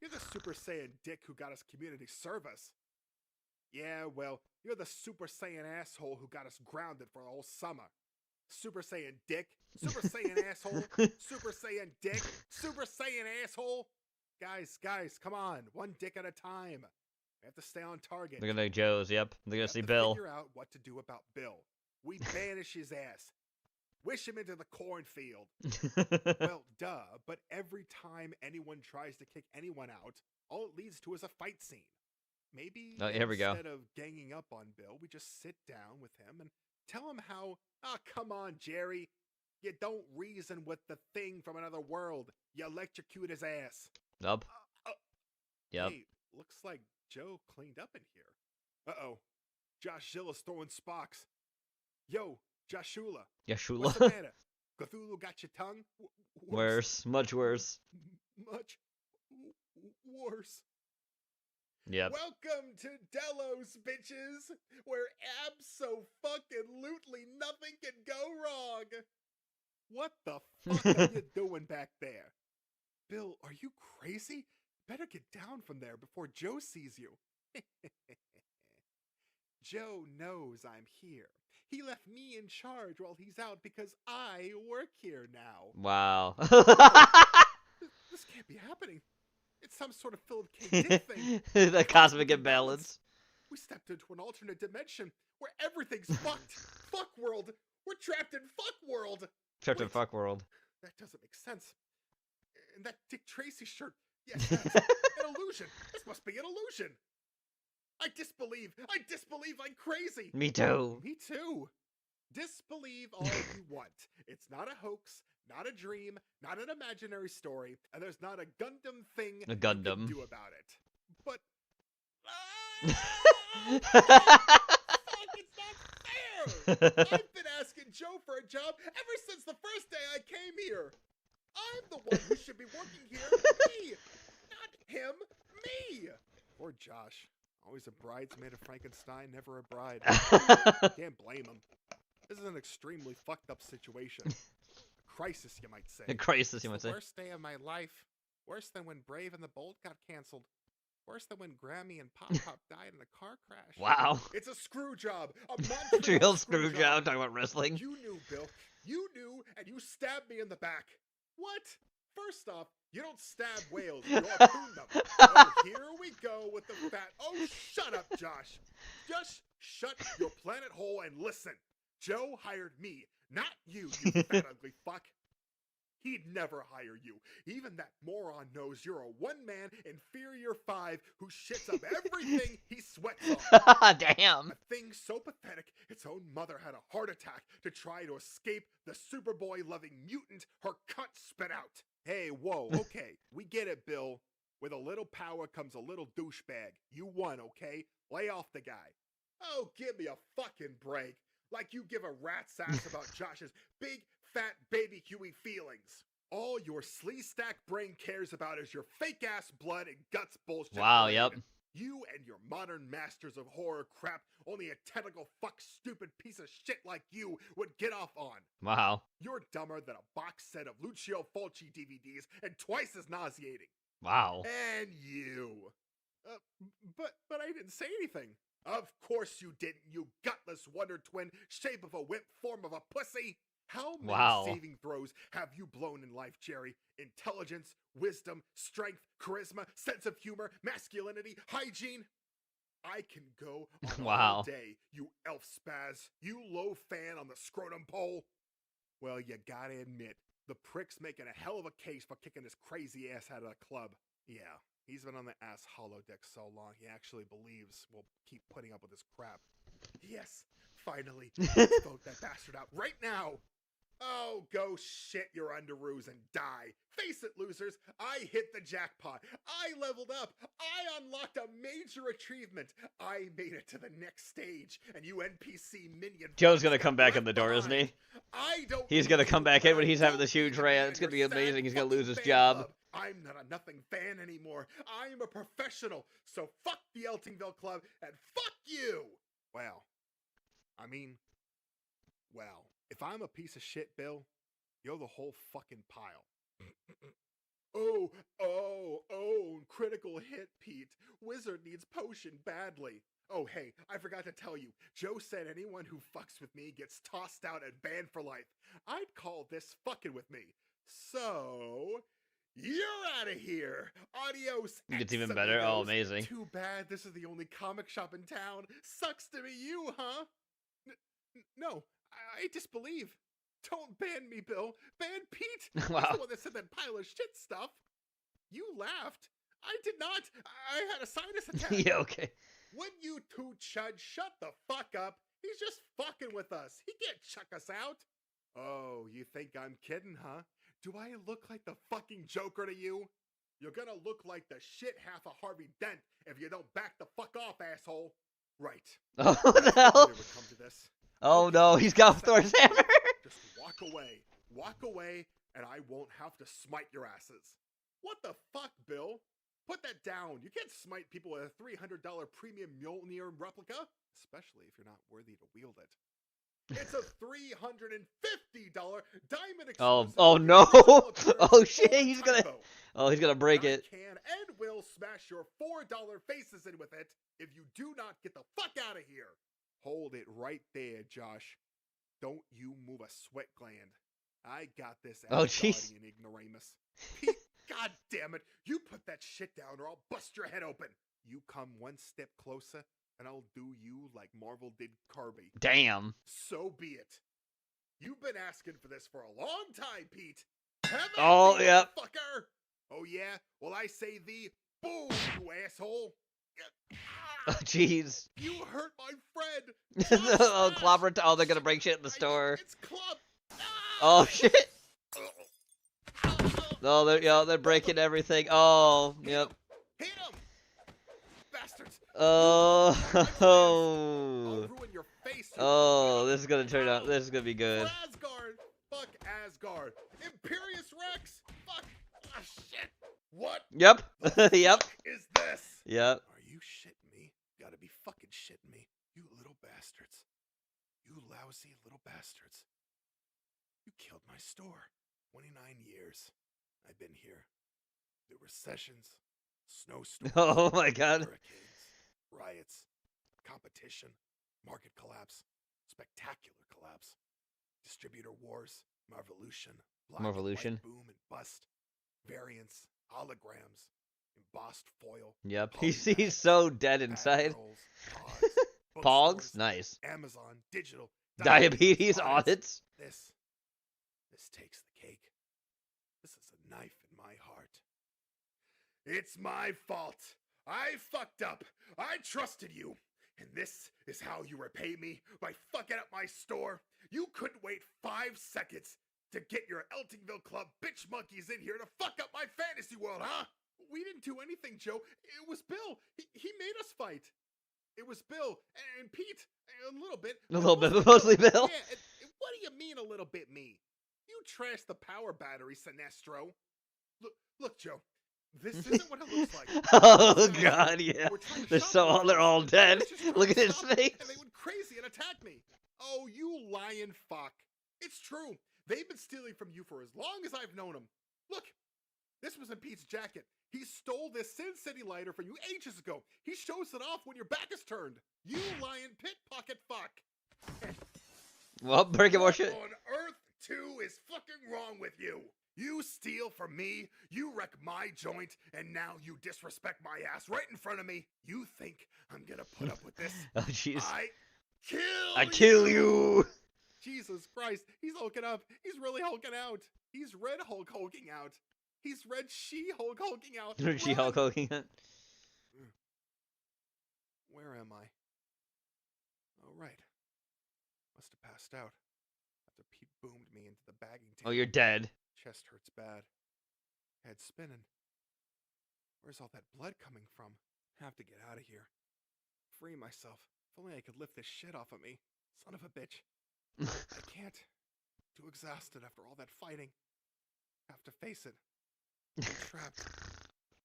S15: You're the Super Saiyan dick who got us community service. Yeah, well, you're the Super Saiyan asshole who got us grounded for a whole summer. Super Saiyan dick, Super Saiyan asshole, Super Saiyan dick, Super Saiyan asshole. Guys, come on, one dick at a time. We have to stay on target.
S3: They're gonna Joe's, yep. They're gonna see
S15: to
S3: Bill.
S15: Figure out what to do about Bill. We banish his ass. Wish him into the cornfield. Well, duh, but every time anyone tries to kick anyone out, all it leads to is a fight scene. Maybe
S3: here we go.
S15: instead of ganging up on Bill, we just sit down with him and tell him how, come on, Jerry. You don't reason with the thing from another world. You electrocute his ass.
S3: Yup. Yep.
S15: Hey, looks like Joe cleaned up in here. Uh-oh. Josh Zilla's throwing sparks. Yo, Joshula.
S3: Yashula.
S15: What's the matter? Cthulhu got your tongue?
S3: Worse. Much worse.
S15: Much worse.
S3: Yep.
S15: Welcome to Delos, bitches, where abso-fucking-lutely nothing can go wrong. What the fuck are you doing back there? Bill, are you crazy? Better get down from there before Joe sees you. Joe knows I'm here. He left me in charge while he's out because I work here now.
S3: Wow.
S15: This can't be happening. It's some sort of Philip K. Dick thing.
S3: The cosmic imbalance.
S15: We stepped into an alternate dimension where everything's fucked. Fuck world. We're trapped in fuck world.
S3: Trapped in fuck world.
S15: That doesn't make sense. And that Dick Tracy shirt. Yes, that's an illusion. This must be an illusion. I disbelieve. I'm crazy.
S3: Me too.
S15: Me too. Disbelieve all you want. It's not a hoax, not a dream, not an imaginary story, and there's not a Gundam thing
S3: A
S15: you
S3: Gundam.
S15: can do about it. But fuck, it's not fair. I've been asking Joe for a job ever since the first day I came here. I'm the one who should be working here. Me, not him. Me. Poor Josh. Always a bridesmaid of Frankenstein, never a bride. Can't blame him. This is an extremely fucked up situation. A crisis, you might say.
S3: A crisis, you might
S15: It's the
S3: say.
S15: worst day of my life. Worse than when Brave and the Bold got canceled. Worse than when Grammy and Pop Pop died in a car crash.
S3: Wow.
S15: It's a screw job. A
S3: Real
S15: Montreal
S3: screw job talking about wrestling.
S15: You knew, Bill. You knew, and you stabbed me in the back. What? First off, you don't stab whales. You harpoon them. Oh, here we go with the fat. Oh, shut up, Josh. Just shut your planet hole and listen. Joe hired me, not you, you fat ugly fuck. He'd never hire you. Even that moron knows you're a one-man inferior 5 who shits up everything he sweats on.
S3: Damn.
S15: A thing so pathetic, its own mother had a heart attack to try to escape the Superboy-loving mutant her cunt spit out. Hey, whoa, okay, we get it, Bill. With a little power comes a little douchebag. You won, okay? Lay off the guy. Oh, give me a fucking break. Like you give a rat's ass about Josh's big, fat, baby Huey feelings. All your sleestack brain cares about is your fake-ass blood and guts bullshit.
S3: Wow,
S15: brain.
S3: yep.
S15: You and your modern masters of horror crap only a tentacle fuck stupid piece of shit like you would get off on.
S3: Wow.
S15: You're dumber than a box set of Lucio Fulci DVDs and twice as nauseating.
S3: Wow.
S15: And you. But I didn't say anything. Of course you didn't, you gutless wonder twin, shape of a wimp, form of a pussy. How many saving throws have you blown in life, Jerry? Intelligence, wisdom, strength, charisma, sense of humor, masculinity, hygiene? I can go on all day, you elf spaz, you low fan on the scrotum pole. Well, you gotta admit, the prick's making a hell of a case for kicking his crazy ass out of the club. Yeah, he's been on the ass holodeck so long, he actually believes we'll keep putting up with this crap. Yes, finally, let's vote that bastard out right now. Oh, go shit your underoos and die. Face it, losers, I hit the jackpot. I leveled up. I unlocked a major achievement. I made it to the next stage, and you NPC minion...
S3: Joe's gonna come back in the door, isn't he?
S15: I don't...
S3: He's gonna come back in when he's having this huge rant. It's gonna be amazing. He's gonna lose his job.
S15: I'm not a nothing fan anymore. I'm a professional. So fuck the Eltingville Club, and fuck you! Well, if I'm a piece of shit, Bill, you're the whole fucking pile. Oh, critical hit, Pete. Wizard needs potion badly. Oh, hey, I forgot to tell you. Joe said anyone who fucks with me gets tossed out and banned for life. I'd call this fucking with me. So, you're out of here. Adios.
S3: It gets even better. Oh, amazing.
S15: Too bad this is the only comic shop in town. Sucks to be you, huh? No, I disbelieve. Don't ban me, Bill. Ban Pete.
S3: Wow.
S15: He's the one that said that pile of shit stuff. You laughed. I did not. I had a sinus attack.
S3: Yeah, okay.
S15: Would you two chuds shut the fuck up? He's just fucking with us. He can't chuck us out. Oh, you think I'm kidding, huh? Do I look like the fucking Joker to you? You're gonna look like the shit half of Harvey Dent if you don't back the fuck off, asshole. Right.
S3: Oh, what the hell?
S15: Would come to this.
S3: Oh no, he's got Thor's hammer.
S15: Just walk away, and I won't have to smite your asses. What the fuck, Bill? Put that down. You can't smite people with a $300 premium Mjolnir replica, especially if you're not worthy to wield it. It's a $350 diamond exclusive.
S3: Oh no. Oh shit, he's gonna break it.
S15: Can and will smash your $4 faces in with it if you do not get the fuck out of here. Hold it right there, Josh. Don't you move a sweat gland. I got this.
S3: Oh jeez.
S15: Ignoramus. Pete, God damn it! You put that shit down, or I'll bust your head open. You come one step closer, and I'll do you like Marvel did Kirby.
S3: Damn.
S15: So be it. You've been asking for this for a long time, Pete.
S3: Oh, yep.
S15: Fucker. Oh yeah. Well, I say the boom, you asshole.
S3: Oh jeez.
S15: You hurt my friend.
S3: Oh, clobber. Oh, they're gonna break shit in the store.
S15: It's club.
S3: Oh shit. Oh, they're breaking everything. Oh, yep.
S15: Hit him, bastards.
S3: Oh.
S15: I'll ruin your face.
S3: Oh, this is gonna turn out. This is gonna be good.
S15: Asgard. Fuck Asgard. Imperious Rex. Fuck. Ah, shit. What?
S3: Yep.
S15: The
S3: Yep.
S15: fuck is this?
S3: Yep.
S15: Are you shitting me? You gotta be fucking shitting me. You little bastards. You lousy little bastards. You killed my store. 29 years I've been here. The recessions, snowstorms,
S3: Oh my god.
S15: hurricanes, riots, competition, market collapse, spectacular collapse, distributor wars, Marvolution, black and
S3: Marvolution.
S15: white boom and bust, variants, holograms, embossed foil.
S3: Yep.
S15: poly
S3: He's
S15: bags,
S3: so dead
S15: bad
S3: inside.
S15: girls, pods,
S3: Pogs?
S15: bookstores,
S3: Nice.
S15: Amazon, digital,
S3: Diabetes audits?
S15: This takes the cake. This is a knife in my heart. It's my fault. I fucked up. I trusted you. And this is how you repay me by fucking up my store. You couldn't wait 5 seconds to get your Eltingville Club bitch monkeys in here to fuck up my fantasy world, huh? We didn't do anything, Joe. It was Bill. He made us fight. It was Bill and Pete a little bit.
S3: A little bit, but mostly Bill.
S15: Yeah, what do you mean a little bit me? You trashed the power battery, Sinestro. Look, Joe. This isn't what it looks like.
S3: Oh god, yeah. They're all dead. Look at his face.
S15: And they went crazy and attacked me. Oh, you lying fuck. It's true. They've been stealing from you for as long as I've known them. Look, this was in Pete's jacket. He stole this Sin City lighter from you ages ago. He shows it off when your back is turned. You lying pickpocket fuck.
S3: Well, breaking more shit.
S15: What on earth, too, is fucking wrong with you? You steal from me, you wreck my joint, and now you disrespect my ass right in front of me. You think I'm gonna put up with this?
S3: Oh, jeez.
S15: I
S3: kill you!
S15: Jesus Christ, he's hulking up. He's really hulking out. He's Red Hulk hulking out. He's Red She-Hulk hulking out.
S3: Red She-Hulk hulking out.
S15: Where am I? Oh, right. Must have passed out after Pete boomed me into the bagging table.
S3: Oh, you're dead.
S15: Chest hurts bad. Head spinning. Where's all that blood coming from? Have to get out of here. Free myself. If only I could lift this shit off of me. Son of a bitch. I can't. Too exhausted after all that fighting. Have to face it. I'm trapped.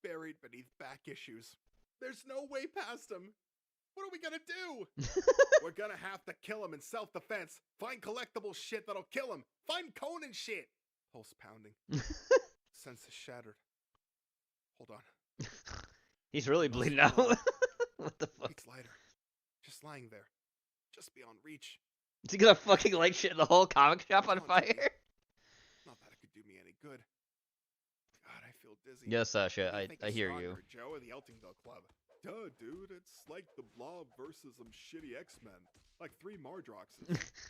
S15: Buried beneath back issues. There's no way past him. What are we gonna do? We're gonna have to kill him in self-defense. Find collectible shit that'll kill him. Find Conan shit. Pulse pounding. Senses shattered. Hold on.
S3: He's really bleeding out. What the fuck?
S15: Pete's lighter. Just lying there. Just beyond reach.
S3: Is he gonna fucking light shit in the whole comic shop on fire?
S15: Not that it could do me any good. God, I feel dizzy.
S3: Yes, Sasha,
S15: What do you think
S3: I
S15: is
S3: hear
S15: stronger,
S3: you.
S15: Joe or the Eltingville Club? Duh, dude, it's like the Blob versus some shitty X-Men. Like 3 Mardroxes.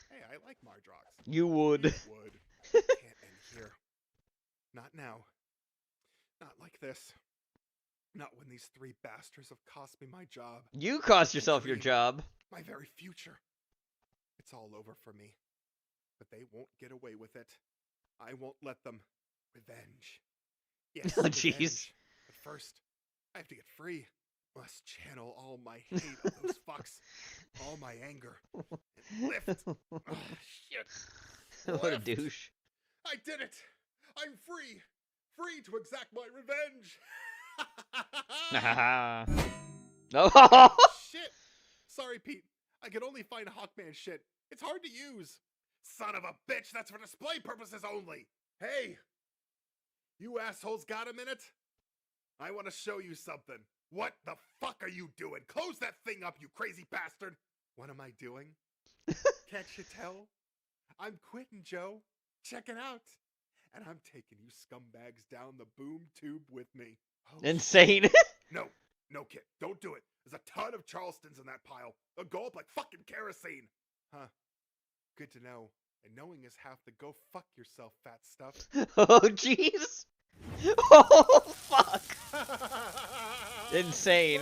S15: Hey, I like Mardrox.
S3: You would.
S15: You would. Can't end here. Not now. Not like this. Not when these 3 bastards have cost me my job.
S3: You cost yourself
S15: My
S3: your
S15: dream,
S3: job.
S15: My very future. It's all over for me. But they won't get away with it. I won't let them. Revenge. Yes,
S3: Oh,
S15: revenge.
S3: jeez.
S15: But first, I have to get free. Must channel all my hate of those fucks. All my anger. And lift. Oh, shit.
S3: What a
S15: Lift.
S3: douche.
S15: I did it. I'm free. Free to exact my revenge.
S3: Oh.
S15: Shit. Sorry, Pete. I could only find Hawkman shit. It's hard to use. Son of a bitch, that's for display purposes only. Hey, you assholes got a minute? I want to show you something. What the fuck are you doing? Close that thing up, you crazy bastard. What am I doing? Can't you tell? I'm quitting, Joe. Check it out. And I'm taking you scumbags down the boom tube with me. Oh,
S3: Insane.
S15: No, kid. Don't do it. There's a ton of Charlestons in that pile. They'll go up like fucking kerosene. Huh. Good to know. And knowing is half the go fuck yourself, fat stuff.
S3: Oh, jeez. Oh, fuck. Insane.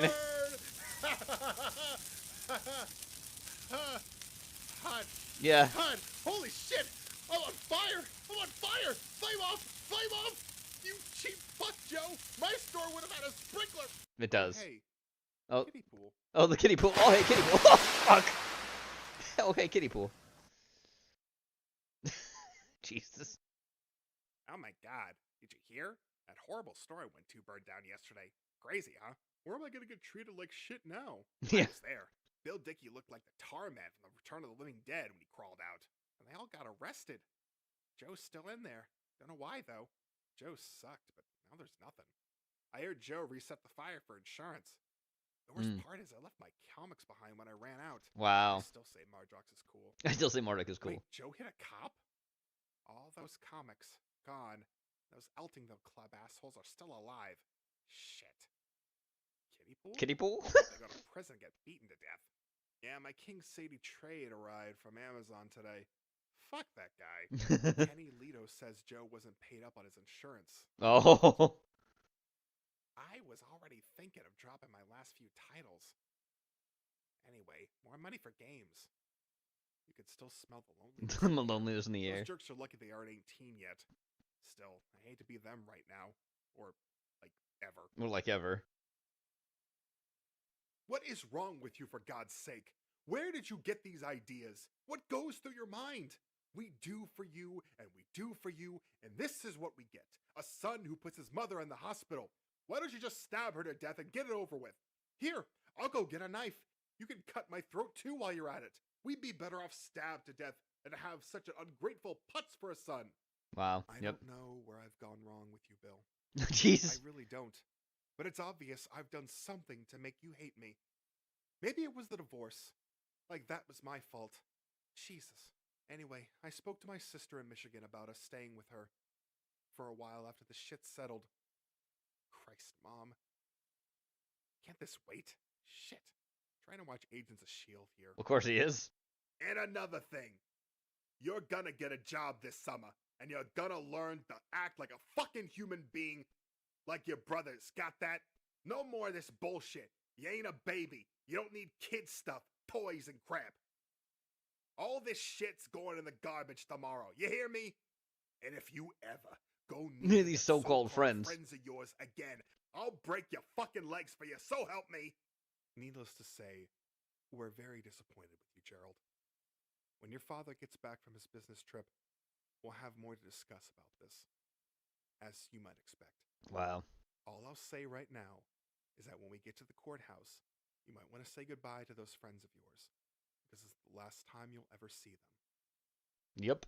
S15: Hot.
S3: Yeah.
S15: Hot. Holy shit. I'm on fire. I'm on fire. Flame off. Flame off. You cheap fuck, Joe. My store would have had a sprinkler.
S3: It does.
S15: Hey.
S3: Oh.
S15: Kiddie pool.
S3: Oh, the kiddie pool. Oh, hey, kiddie pool. Oh, fuck. Okay, kiddie pool. Jesus.
S15: Oh my god. Did you hear? That horrible store I went to burned down yesterday. Crazy, huh? Where am I gonna get treated like shit now?
S3: Yeah.
S15: I was there. Bill Dickey looked like the tar man from the Return of the Living Dead when he crawled out. And they all got arrested. Joe's still in there. Don't know why, though. Joe sucked, but now there's nothing. I heard Joe reset the fire for insurance. The worst part is I left my comics behind when I ran out.
S3: Wow.
S15: I still say Mardrox is cool.
S3: I still say Marduk is cool.
S15: Wait, Joe hit a cop? All those comics, gone. Those Eltingville Club assholes are still alive. Shit. Kiddie pool?
S3: Kiddie pool?
S15: They go to prison and get beaten to death. Yeah, my King Sadie trade arrived from Amazon today. Fuck that guy. Kenny Lito says Joe wasn't paid up on his insurance.
S3: Oh.
S15: I was already thinking of dropping my last few titles. Anyway, more money for games. You could still smell the loneliness.
S3: The loneliness in the air.
S15: Those jerks are lucky they aren't 18 yet. Still, I hate to be them right now. Or, like, ever.
S3: Or like ever.
S15: What is wrong with you, for God's sake? Where did you get these ideas? What goes through your mind? We do for you, and we do for you, and this is what we get. A son who puts his mother in the hospital. Why don't you just stab her to death and get it over with? Here, I'll go get a knife. You can cut my throat too while you're at it. We'd be better off stabbed to death than to have such an ungrateful putz for a son.
S3: Wow.
S15: I don't know where I've gone wrong with you, Bill.
S3: Jesus.
S15: I really don't. But it's obvious I've done something to make you hate me. Maybe it was the divorce. Like that was my fault. Jesus. Anyway, I spoke to my sister in Michigan about us staying with her for a while after the shit settled. Christ, Mom. Can't this wait? Shit. Trying to watch Agents of S.H.I.E.L.D. here.
S3: Of course he is.
S15: And another thing. You're gonna get a job this summer, and you're gonna learn to act like a fucking human being like your brothers. Got that? No more of this bullshit. You ain't a baby. You don't need kid stuff, toys, and crap. All this shit's going in the garbage tomorrow. You hear me? And if you ever go near
S3: these so-called friends
S15: of yours again, I'll break your fucking legs for you, so help me. Needless to say, we're very disappointed with you, Gerald. When your father gets back from his business trip, we'll have more to discuss about this, as you might expect.
S3: Wow.
S15: All I'll say right now is that when we get to the courthouse, you might want to say goodbye to those friends of yours, because it's the last time you'll ever see them.
S3: Yep.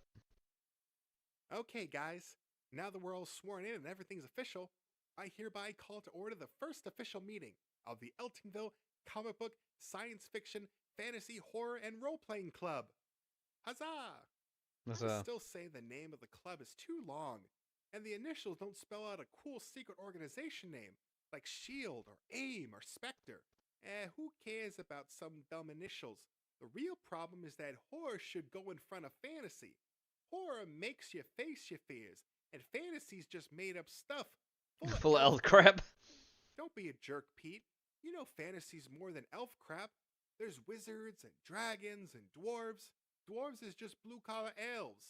S15: Okay, guys. Now that we're all sworn in and everything's official, I hereby call to order the first official meeting of the Eltingville Comic Book, Science Fiction, Fantasy, Horror, and Role-Playing Club. Huzzah! I still say the name of the club is too long, and the initials don't spell out a cool secret organization name, like S.H.I.E.L.D. or AIM or Spectre. Who cares about some dumb initials? The real problem is that horror should go in front of fantasy. Horror makes you face your fears, and fantasy's just made up stuff.
S3: Full of elf crap.
S15: Don't be a jerk, Pete. You know fantasy's more than elf crap. There's wizards and dragons and dwarves. Dwarves is just blue-collar elves.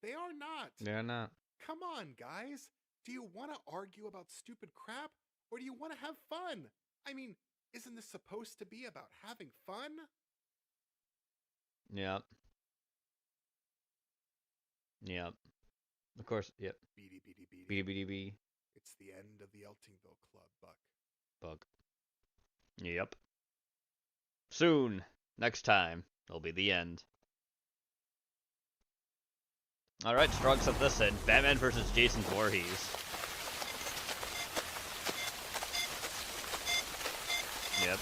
S15: They are not.
S3: They're not.
S15: Come on, guys. Do you want to argue about stupid crap, or do you want to have fun? I mean, isn't this supposed to be about having fun?
S3: Yep. Yep. Of course, yep.
S15: Beady, beady, beady.
S3: Beady, beady, beady.
S15: It's the end of the Eltingville Club, Buck.
S3: Buck. Yep. Soon, next time, it'll be the end. Alright, Strong set this in. Batman versus Jason Voorhees. Yep.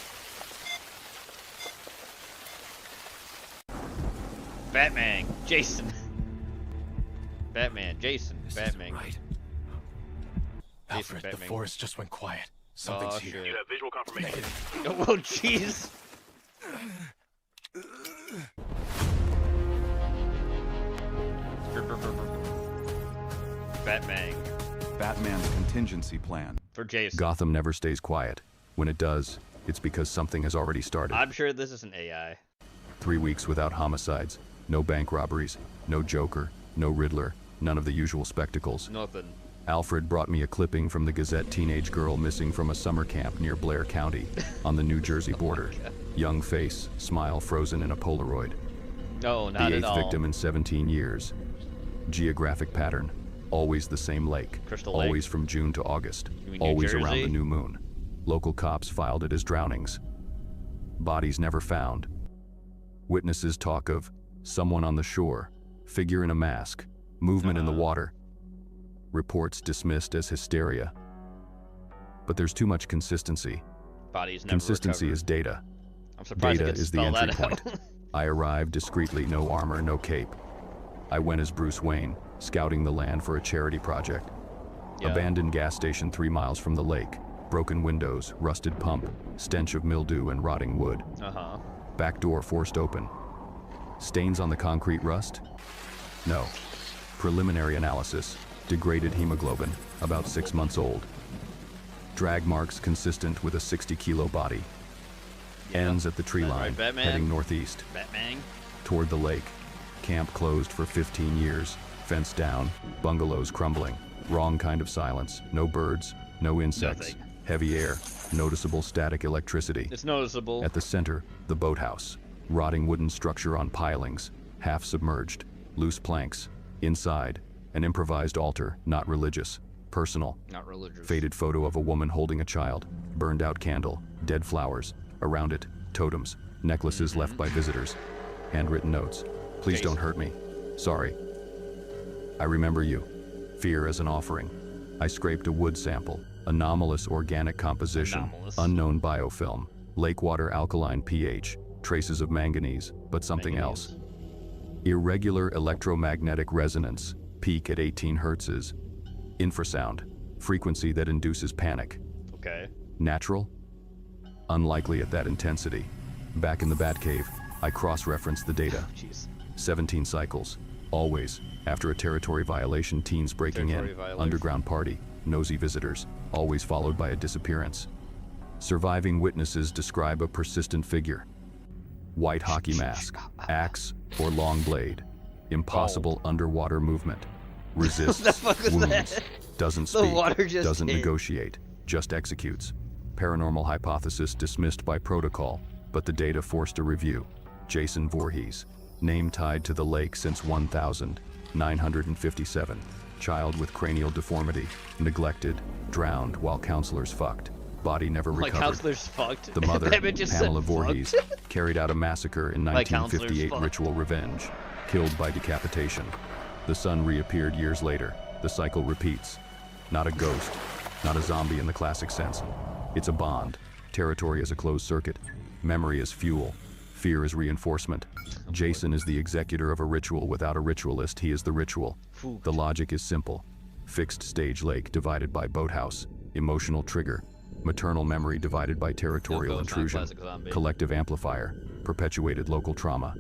S3: Batman, Jason. Batman, Jason, Batman.
S16: Right. Alfred,
S3: Batman.
S16: the forest just went quiet. Something's here.
S3: Shit.
S7: You have visual confirmation.
S3: Oh, jeez. Batman.
S17: Batman's contingency plan.
S3: For Jason.
S17: Gotham never stays quiet. When it does, it's because something has already started.
S3: I'm sure this is an AI.
S17: 3 weeks without homicides, no bank robberies, no Joker, no Riddler, none of the usual spectacles.
S3: Nothing.
S17: Alfred brought me a clipping from the Gazette teenage girl missing from a summer camp near Blair County on the New Jersey border. Young face, smile frozen in a Polaroid.
S3: No, not
S17: the
S3: at all.
S17: eighth victim in 17 years. Geographic pattern. Always the same lake.
S3: Crystal Lake?
S17: Always from June to August.
S3: You mean New
S17: Always around
S3: Jersey?
S17: the new moon. Local cops filed it as drownings. Bodies never found. Witnesses talk of someone on the shore, figure in a mask, movement in the water. reports dismissed as hysteria. But there's too much consistency.
S3: Body's never
S17: Consistency
S3: recovered.
S17: is data.
S3: I'm surprised
S17: Data
S3: I could
S17: is the
S3: spell
S17: entry
S3: that
S17: point.
S3: out.
S17: I arrived discreetly, no armor, no cape. I went as Bruce Wayne, scouting the land for a charity project.
S3: Yeah.
S17: Abandoned gas station 3 miles from the lake. Broken windows, rusted pump, stench of mildew and rotting wood.
S3: Uh-huh.
S17: Back door forced open. Stains on the concrete rust? No. Preliminary analysis. Degraded hemoglobin, about 6 months old. Drag marks consistent with a 60-kilo body. Ends at the tree
S3: That's
S17: line,
S3: right, Batman.
S17: heading northeast.
S3: Batman.
S17: Toward the lake. Camp closed for 15 years. Fence down. Bungalows crumbling. Wrong kind of silence. No birds. No insects.
S3: Nothing.
S17: Heavy air. Noticeable static electricity.
S3: It's noticeable.
S17: At the center, the boathouse. Rotting wooden structure on pilings. Half submerged. Loose planks. Inside, an improvised altar, not religious. Personal.
S3: Not religious.
S17: Faded photo of a woman holding a child. Burned out candle. Dead flowers. Around it, totems. Necklaces left by visitors. Handwritten notes. Please don't hurt me. Sorry. I remember you. Fear as an offering. I scraped a wood sample. Anomalous organic composition.
S3: Anomalous.
S17: Unknown biofilm. Lake water alkaline pH. Traces of manganese, but something else. Irregular electromagnetic resonance. Peak at 18 hertzes. Infrasound. Frequency that induces panic.
S3: Okay.
S17: Natural? Unlikely at that intensity. Back in the Batcave, I cross-referenced the data.
S3: Jeez.
S17: 17 cycles. Always. After a territory violation, teens breaking
S3: Territory
S17: in.
S3: violation.
S17: Underground party. Nosy visitors. Always followed by a disappearance. Surviving witnesses describe a persistent figure. White hockey mask. Axe or long blade. Impossible underwater movement. Resists
S3: the fuck was
S17: wounds.
S3: that?
S17: Doesn't
S3: The
S17: speak.
S3: water just
S17: Doesn't
S3: hit.
S17: negotiate. Just executes. Paranormal hypothesis dismissed by protocol, but the data forced a review. Jason Voorhees. Name tied to the lake since 1957. Child with cranial deformity. Neglected. Drowned while counselors fucked. Body never
S3: My
S17: recovered.
S3: counselor's fucked.
S17: The mother,
S3: That bitch just said
S17: Pamela Voorhees,
S3: fucked.
S17: carried out a massacre in
S3: My counselor's
S17: 1958
S3: fucked.
S17: ritual revenge. Killed by decapitation. The son reappeared years later. The cycle repeats. Not a ghost. Not a zombie in the classic sense. It's a bond. Territory is a closed circuit. Memory is fuel. Fear is reinforcement. Jason is the executor of a ritual. Without a ritualist, he is the ritual. The logic is simple. Fixed stage lake divided by boathouse. Emotional trigger. Maternal memory divided by territorial intrusion.
S3: classic zombie.
S17: Collective amplifier. Perpetuated local trauma.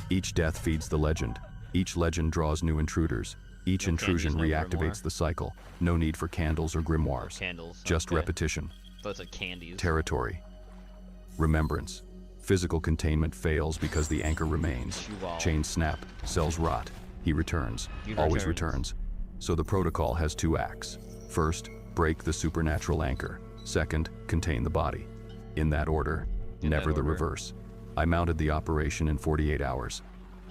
S17: Each death feeds the legend. Each legend draws new intruders. Each intrusion
S3: candies, no
S17: reactivates
S3: grimoire.
S17: the cycle. No need for candles or grimoires.
S3: Candles.
S17: Just
S3: okay.
S17: repetition.
S3: Those are candies.
S17: Territory. Remembrance. Physical containment fails because the anchor remains.
S3: Chihuahua.
S17: Chains snap. Cells rot. He returns.
S3: He
S17: Always
S3: returns.
S17: returns. So the protocol has 2 acts. First, break the supernatural anchor. Second, contain the body. In that order, never the reverse. I mounted the operation in 48 hours.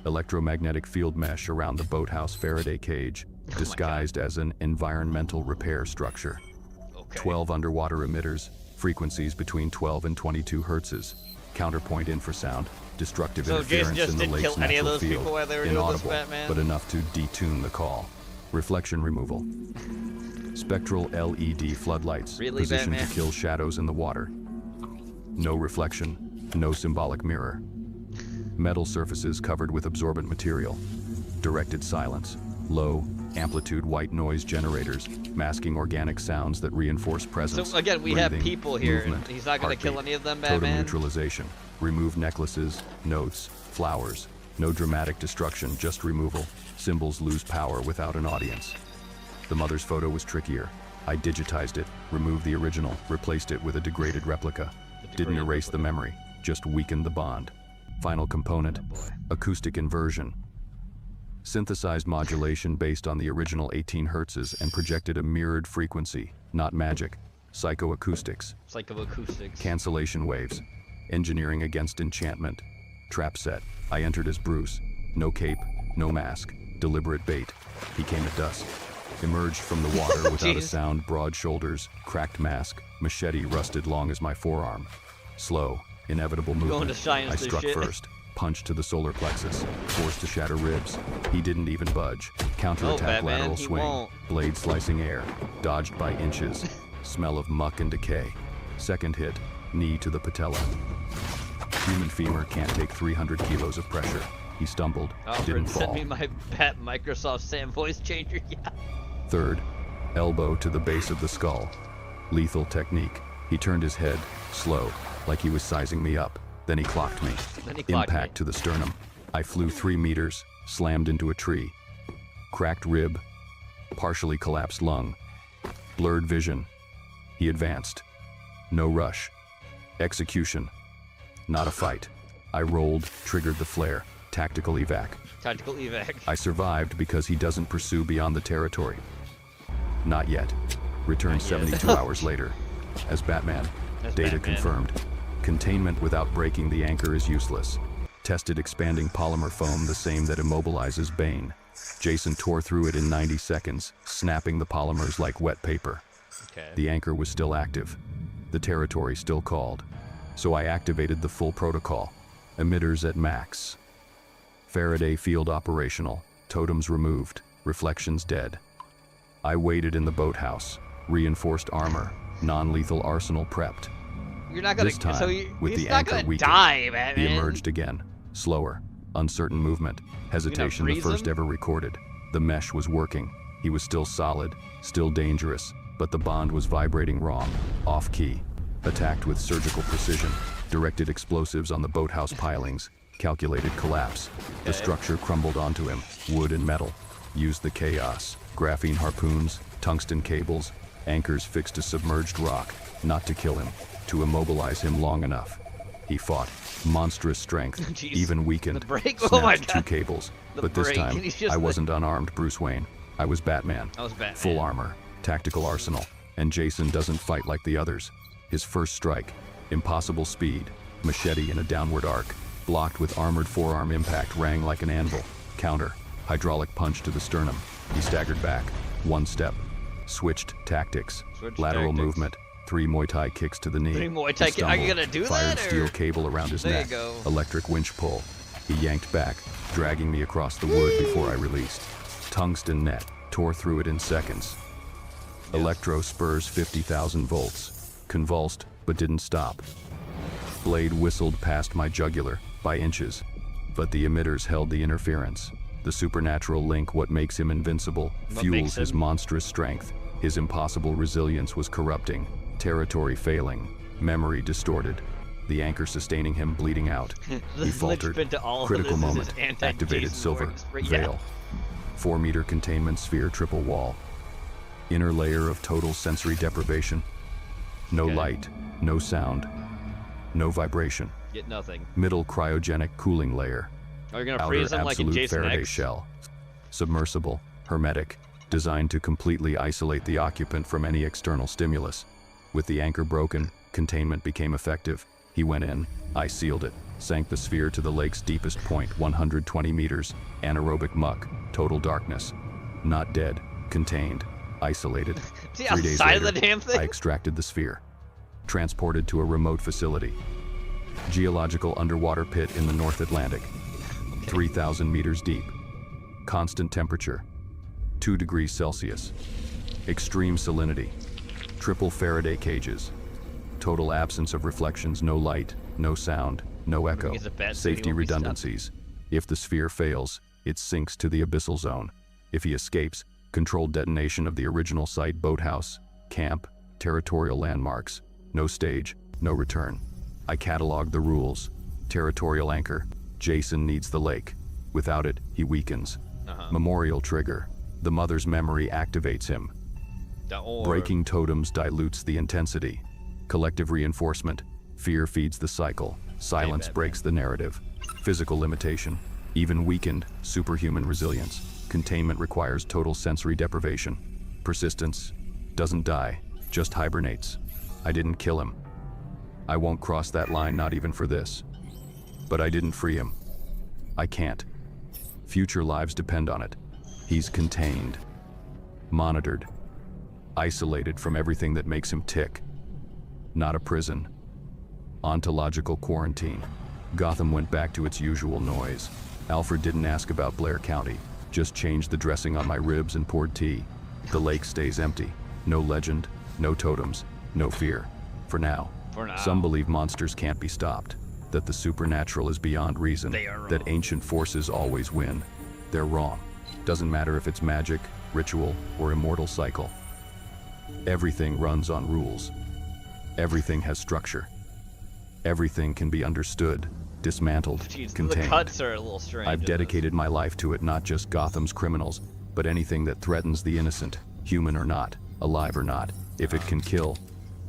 S17: Electromagnetic field mesh around the boathouse Faraday cage, disguised as an environmental repair structure. 12 underwater emitters, frequencies between 12 and 22 hertzes. Counterpoint infrasound, destructive
S3: So Jason
S17: interference
S3: just
S17: in the
S3: didn't
S17: lake's
S3: kill any of
S17: natural
S3: those
S17: field.
S3: people while they were doing this,
S17: Inaudible,
S3: Batman?
S17: but enough to detune the call. Reflection removal. Spectral LED floodlights,
S3: Really,
S17: positioned
S3: Batman?
S17: to kill shadows in the water. No reflection, no symbolic mirror. Metal surfaces covered with absorbent material. Directed silence. Low, amplitude white noise generators, masking organic sounds that reinforce presence.
S3: So again, we have
S17: breathing,
S3: people here, and
S17: movement,
S3: he's not going to kill
S17: heartbeat.
S3: any of them,
S17: Totem
S3: Batman.
S17: neutralization. Remove necklaces, notes, flowers. No dramatic destruction, just removal. Symbols lose power without an audience. The mother's photo was trickier. I digitized it, removed the original, replaced it with a degraded replica. Didn't erase the memory, just weakened the bond. Final component, acoustic inversion. Synthesized modulation based on the original 18 hertzes and projected a mirrored frequency, not magic. Psychoacoustics.
S3: Psychoacoustics.
S17: Cancellation waves. Engineering against enchantment. Trap set. I entered as Bruce. No cape, no mask. Deliberate bait. He came at dusk. Emerged from the water without a
S3: Jeez.
S17: sound, broad shoulders, cracked mask, machete rusted long as my forearm. Slow, inevitable
S3: Going
S17: movement.
S3: to science
S17: I
S3: this
S17: struck
S3: shit.
S17: first. Punch to the solar plexus, forced to shatter ribs. He didn't even budge. Counterattack
S3: Batman,
S17: lateral
S3: he
S17: swing.
S3: won't.
S17: Blade slicing air. Dodged by inches. Smell of muck and decay. Second hit. Knee to the patella. Human femur can't take 300 kilos of pressure. He stumbled. Didn't
S3: Send
S17: fall.
S3: me my Microsoft Sam voice changer. Yeah.
S17: Third. Elbow to the base of the skull. Lethal technique. He turned his head. Slow. Like he was sizing me up. Then he clocked me. Impact to the sternum. I flew 3 meters. Slammed into a tree. Cracked rib. Partially collapsed lung. Blurred vision. He advanced. No rush. Execution. Not a fight. I rolled, triggered the flare. Tactical evac.
S3: Tactical evac.
S17: I survived because he doesn't pursue beyond the territory. Not yet. Returned 72 hours later. As Batman. Data confirmed. Containment without breaking the anchor is useless. Tested expanding polymer foam, the same that immobilizes Bane. Jason tore through it in 90 seconds, snapping the polymers like wet paper. The anchor was still active. The territory still called. So I activated the full protocol. Emitters at max. Faraday field operational. Totems removed. Reflections dead. I waited in the boathouse. Reinforced armor. Non-lethal arsenal prepped.
S3: You're not gonna.
S17: This time,
S3: So
S17: with
S3: he's
S17: the
S3: not
S17: anchor
S3: gonna
S17: weakened,
S3: die, Batman.
S17: he emerged again. Slower. Uncertain movement. Hesitation the
S3: freeze
S17: first
S3: him?
S17: ever recorded. The mesh was working. He was still solid. Still dangerous. But the bond was vibrating wrong. Off key. Attacked with surgical precision. Directed explosives on the boathouse pilings. Calculated collapse. The structure crumbled onto him. Wood and metal. Used the chaos. Graphene harpoons. Tungsten cables. Anchors fixed to submerged rock. Not to kill him. To immobilize him long enough. He fought. Monstrous strength.
S3: Jeez.
S17: Even weakened.
S3: The break?
S17: Snapped
S3: Oh my
S17: 2
S3: God.
S17: cables.
S3: The
S17: But this
S3: break.
S17: time,
S3: He's just
S17: I
S3: like-
S17: wasn't unarmed Bruce Wayne. I was Batman.
S3: I was Batman.
S17: Full armor. Tactical arsenal. And Jason doesn't fight like the others. His first strike. Impossible speed. Machete in a downward arc. Blocked with armored forearm impact rang like an anvil. Counter. Hydraulic punch to the sternum. He staggered back. 1 step. Switched tactics. Lateral
S3: tactics.
S17: movement. 3 Muay Thai kicks to the knee.
S3: 3 Muay
S17: He
S3: Thai ki- Are you
S17: stumbled.
S3: gonna do
S17: Fired
S3: that, or-
S17: steel cable around his
S3: There you
S17: neck.
S3: go.
S17: Electric winch pull. He yanked back, dragging me across the wood before I released. Tungsten net. Tore through it in seconds. Electro spurs 50,000 volts. Convulsed, but didn't stop. Blade whistled past my jugular, by inches. But the emitters held the interference. The supernatural link, what makes him invincible,
S3: What
S17: fuels
S3: makes
S17: his
S3: him-
S17: monstrous strength. His impossible resilience was corrupting. Territory failing. Memory distorted. The anchor sustaining him bleeding out.
S3: The
S17: He faltered.
S3: linchpin to all of
S17: Critical
S3: this is
S17: moment.
S3: his anti-Jason
S17: Activated silver.
S3: works, right? Yeah.
S17: Veil. 4-meter containment sphere triple wall. Inner layer of total sensory deprivation. No light. No sound. No vibration.
S3: Get nothing.
S17: Middle cryogenic cooling layer.
S3: Are you gonna
S17: Outer
S3: freeze him like in
S17: absolute
S3: Jason
S17: Faraday
S3: X?
S17: shell. Submersible. Hermetic. Designed to completely isolate the occupant from any external stimulus. With the anchor broken, containment became effective. He went in. I sealed it. Sank the sphere to the lake's deepest point, 120 meters. Anaerobic muck. Total darkness. Not dead. Contained. Isolated.
S3: See how
S17: 3 days
S3: silent
S17: later,
S3: the damn thing?
S17: I extracted the sphere. Transported to a remote facility. Geological underwater pit in the North Atlantic. 3,000 meters deep. Constant temperature. 2 degrees Celsius. Extreme salinity. Triple Faraday cages. Total absence of reflections, no light, no sound, no echo.
S3: He's a bat, so he
S17: Safety
S3: won't be stopped.
S17: redundancies. If the sphere fails, it sinks to the abyssal zone. If he escapes, controlled detonation of the original site, boathouse, camp, territorial landmarks. No stage, no return. I cataloged the rules. Territorial anchor. Jason needs the lake. Without it, he weakens. Memorial trigger. The mother's memory activates him.
S3: The orb.
S17: Breaking totems dilutes the intensity. Collective reinforcement. Fear feeds the cycle. Silence breaks the narrative. Physical limitation. Even weakened, superhuman resilience. Containment requires total sensory deprivation. Persistence. Doesn't die, just hibernates. I didn't kill him. I won't cross that line, not even for this. But I didn't free him. I can't. Future lives depend on it. He's contained. Monitored. Isolated from everything that makes him tick. Not a prison. Ontological quarantine. Gotham went back to its usual noise. Alfred didn't ask about Blair County. Just changed the dressing on my ribs and poured tea. The lake stays empty. No legend, no totems, no fear. For now. Some believe monsters can't be stopped, that the supernatural is beyond reason, that ancient forces always win. They're wrong. Doesn't matter if it's magic, ritual, or immortal cycle. Everything runs on rules. Everything has structure. Everything can be understood, dismantled, contained.
S3: The cuts are a little strange.
S17: I've dedicated my life to it, not just Gotham's criminals, but anything that threatens the innocent, human or not, alive or not. If it can kill,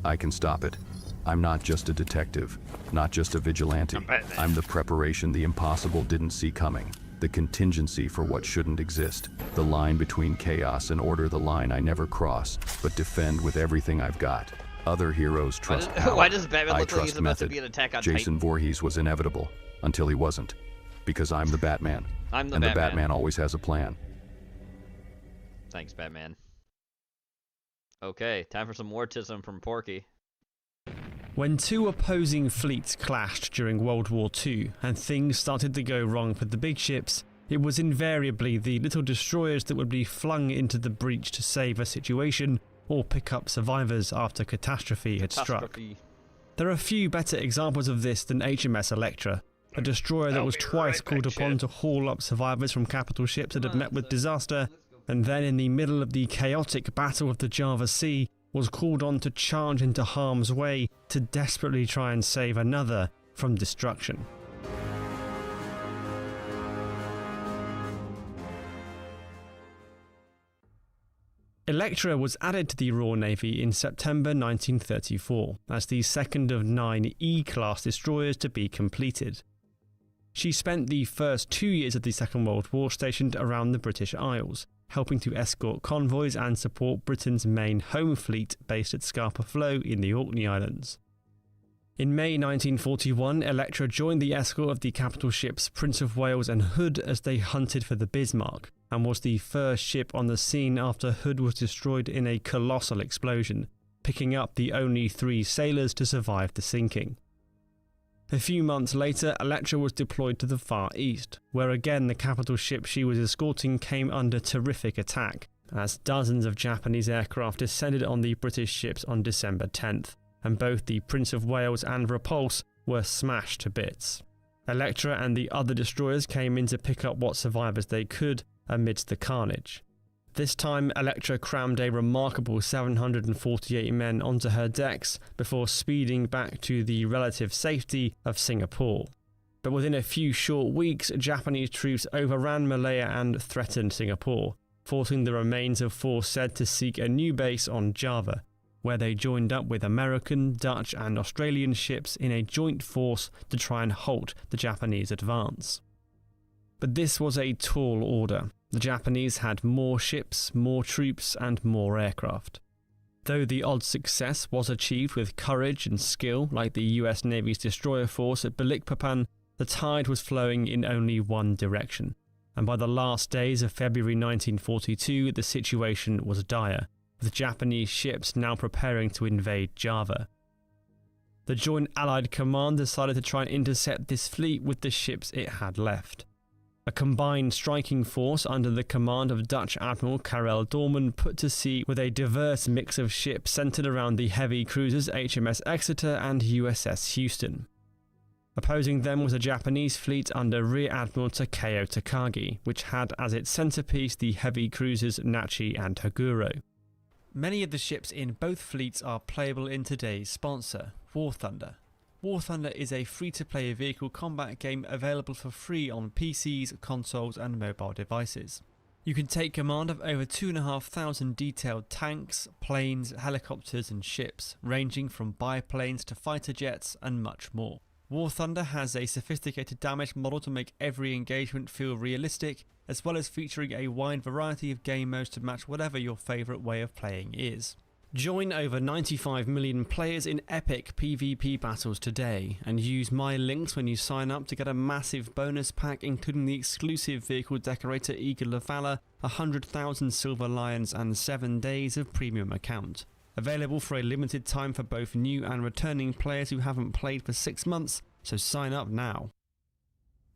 S17: I can stop it. I'm not just a detective, not just a vigilante. I'm the preparation the impossible didn't see coming. The contingency for what shouldn't exist. The line between chaos and order, the line I never cross, but defend with everything I've got. Other heroes trust power.
S3: Why does Batman
S17: I
S3: look like he's
S17: trust
S3: about to
S17: method.
S3: be an attack on
S17: Jason
S3: Titan?
S17: Voorhees was inevitable, until he wasn't. Because I'm the Batman.
S3: I'm the
S17: and
S3: Batman.
S17: the Batman always has a plan.
S3: Thanks, Batman. Okay, time for some wartism from Porky.
S18: When two opposing fleets clashed during World War II and things started to go wrong for the big ships, it was invariably the little destroyers that would be flung into the breach to save a situation or pick up survivors after catastrophe had struck. There are few better examples of this than HMS Electra, a destroyer that was twice called upon to haul up survivors from capital ships that had met with disaster, and then in the middle of the chaotic Battle of the Java Sea was called on to charge into harm's way to desperately try and save another from destruction. Electra was added to the Royal Navy in September 1934 as the second of 9 E-class destroyers to be completed. She spent the first 2 years of the Second World War stationed around the British Isles, helping to escort convoys and support Britain's main home fleet based at Scapa Flow in the Orkney Islands. In May 1941, Electra joined the escort of the capital ships Prince of Wales and Hood as they hunted for the Bismarck, and was the first ship on the scene after Hood was destroyed in a colossal explosion, picking up the only 3 sailors to survive the sinking. A few months later, Electra was deployed to the Far East, where again the capital ship she was escorting came under terrific attack, as dozens of Japanese aircraft descended on the British ships on December 10th, and both the Prince of Wales and Repulse were smashed to bits. Electra and the other destroyers came in to pick up what survivors they could amidst the carnage. This time, Electra crammed a remarkable 748 men onto her decks before speeding back to the relative safety of Singapore. But within a few short weeks, Japanese troops overran Malaya and threatened Singapore, forcing the remains of force said to seek a new base on Java, where they joined up with American, Dutch and Australian ships in a joint force to try and halt the Japanese advance. But this was a tall order. The Japanese had more ships, more troops and more aircraft. Though the odd success was achieved with courage and skill like the US Navy's destroyer force at Balikpapan, the tide was flowing in only one direction, and by the last days of February 1942 the situation was dire, with Japanese ships now preparing to invade Java. The Joint Allied Command decided to try and intercept this fleet with the ships it had left. A combined striking force under the command of Dutch Admiral Karel Doorman put to sea with a diverse mix of ships centered around the heavy cruisers HMS Exeter and USS Houston. Opposing them was a Japanese fleet under Rear Admiral Takeo Takagi, which had as its centerpiece the heavy cruisers Nachi and Haguro. Many of the ships in both fleets are playable in today's sponsor, War Thunder. War Thunder is a free-to-play vehicle combat game available for free on PCs, consoles and mobile devices. You can take command of over 2,500 detailed tanks, planes, helicopters and ships, ranging from biplanes to fighter jets and much more. War Thunder has a sophisticated damage model to make every engagement feel realistic, as well as featuring a wide variety of game modes to match whatever your favourite way of playing is. Join over 95 million players in epic PvP battles today, and use my links when you sign up to get a massive bonus pack including the exclusive vehicle decorator Eagle of Valor, 100,000 Silver Lions and 7 days of premium account. Available for a limited time for both new and returning players who haven't played for 6 months, so sign up now.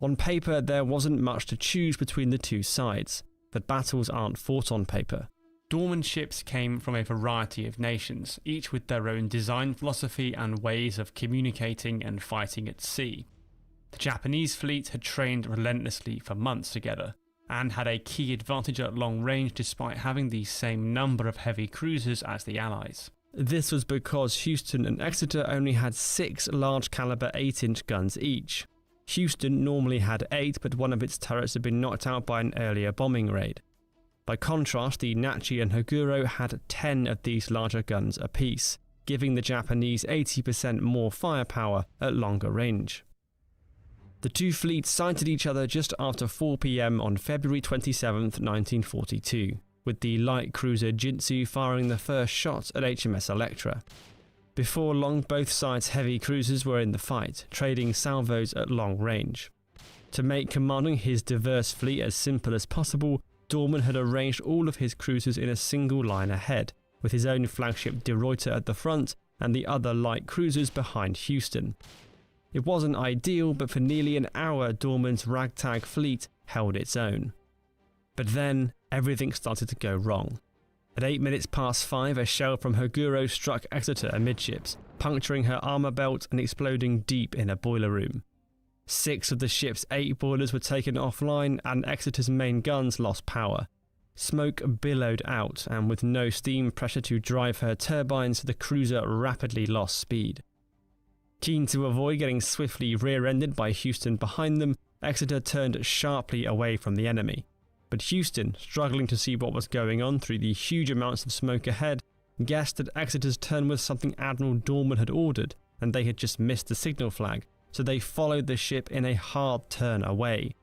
S18: On paper, there wasn't much to choose between the two sides. that battles aren't fought on paper. Dorman ships came from a variety of nations, each with their own design philosophy and ways of communicating and fighting at sea. The Japanese fleet had trained relentlessly for months together, and had a key advantage at long range despite having the same number of heavy cruisers as the Allies. This was because Houston and Exeter only had 6 large caliber 8-inch guns each. Houston normally had 8, but one of its turrets had been knocked out by an earlier bombing raid. By contrast, the Nachi and Haguro had 10 of these larger guns apiece, giving the Japanese 80% more firepower at longer range. The two fleets sighted each other just after 4 PM on February 27, 1942, with the light cruiser Jintsu firing the first shot at HMS Electra. Before long, both sides' heavy cruisers were in the fight, trading salvos at long range. To make commanding his diverse fleet as simple as possible, Dorman had arranged all of his cruisers in a single line ahead, with his own flagship De Ruyter at the front and the other light cruisers behind Houston. It wasn't ideal, but for nearly an hour Dorman's ragtag fleet held its own. But then, everything started to go wrong. At 8 minutes past 5, a shell from Haguro struck Exeter amidships, puncturing her armour belt and exploding deep in a boiler room. 6 of the ship's 8 boilers were taken offline and Exeter's main guns lost power. Smoke billowed out, and with no steam pressure to drive her turbines, the cruiser rapidly lost speed. Keen to avoid getting swiftly rear-ended by Houston behind them, Exeter turned sharply away from the enemy. But Houston, struggling to see what was going on through the huge amounts of smoke ahead, guessed that Exeter's turn was something Admiral Dorman had ordered, and they had just missed the signal flag, so they followed the ship in a hard turn away.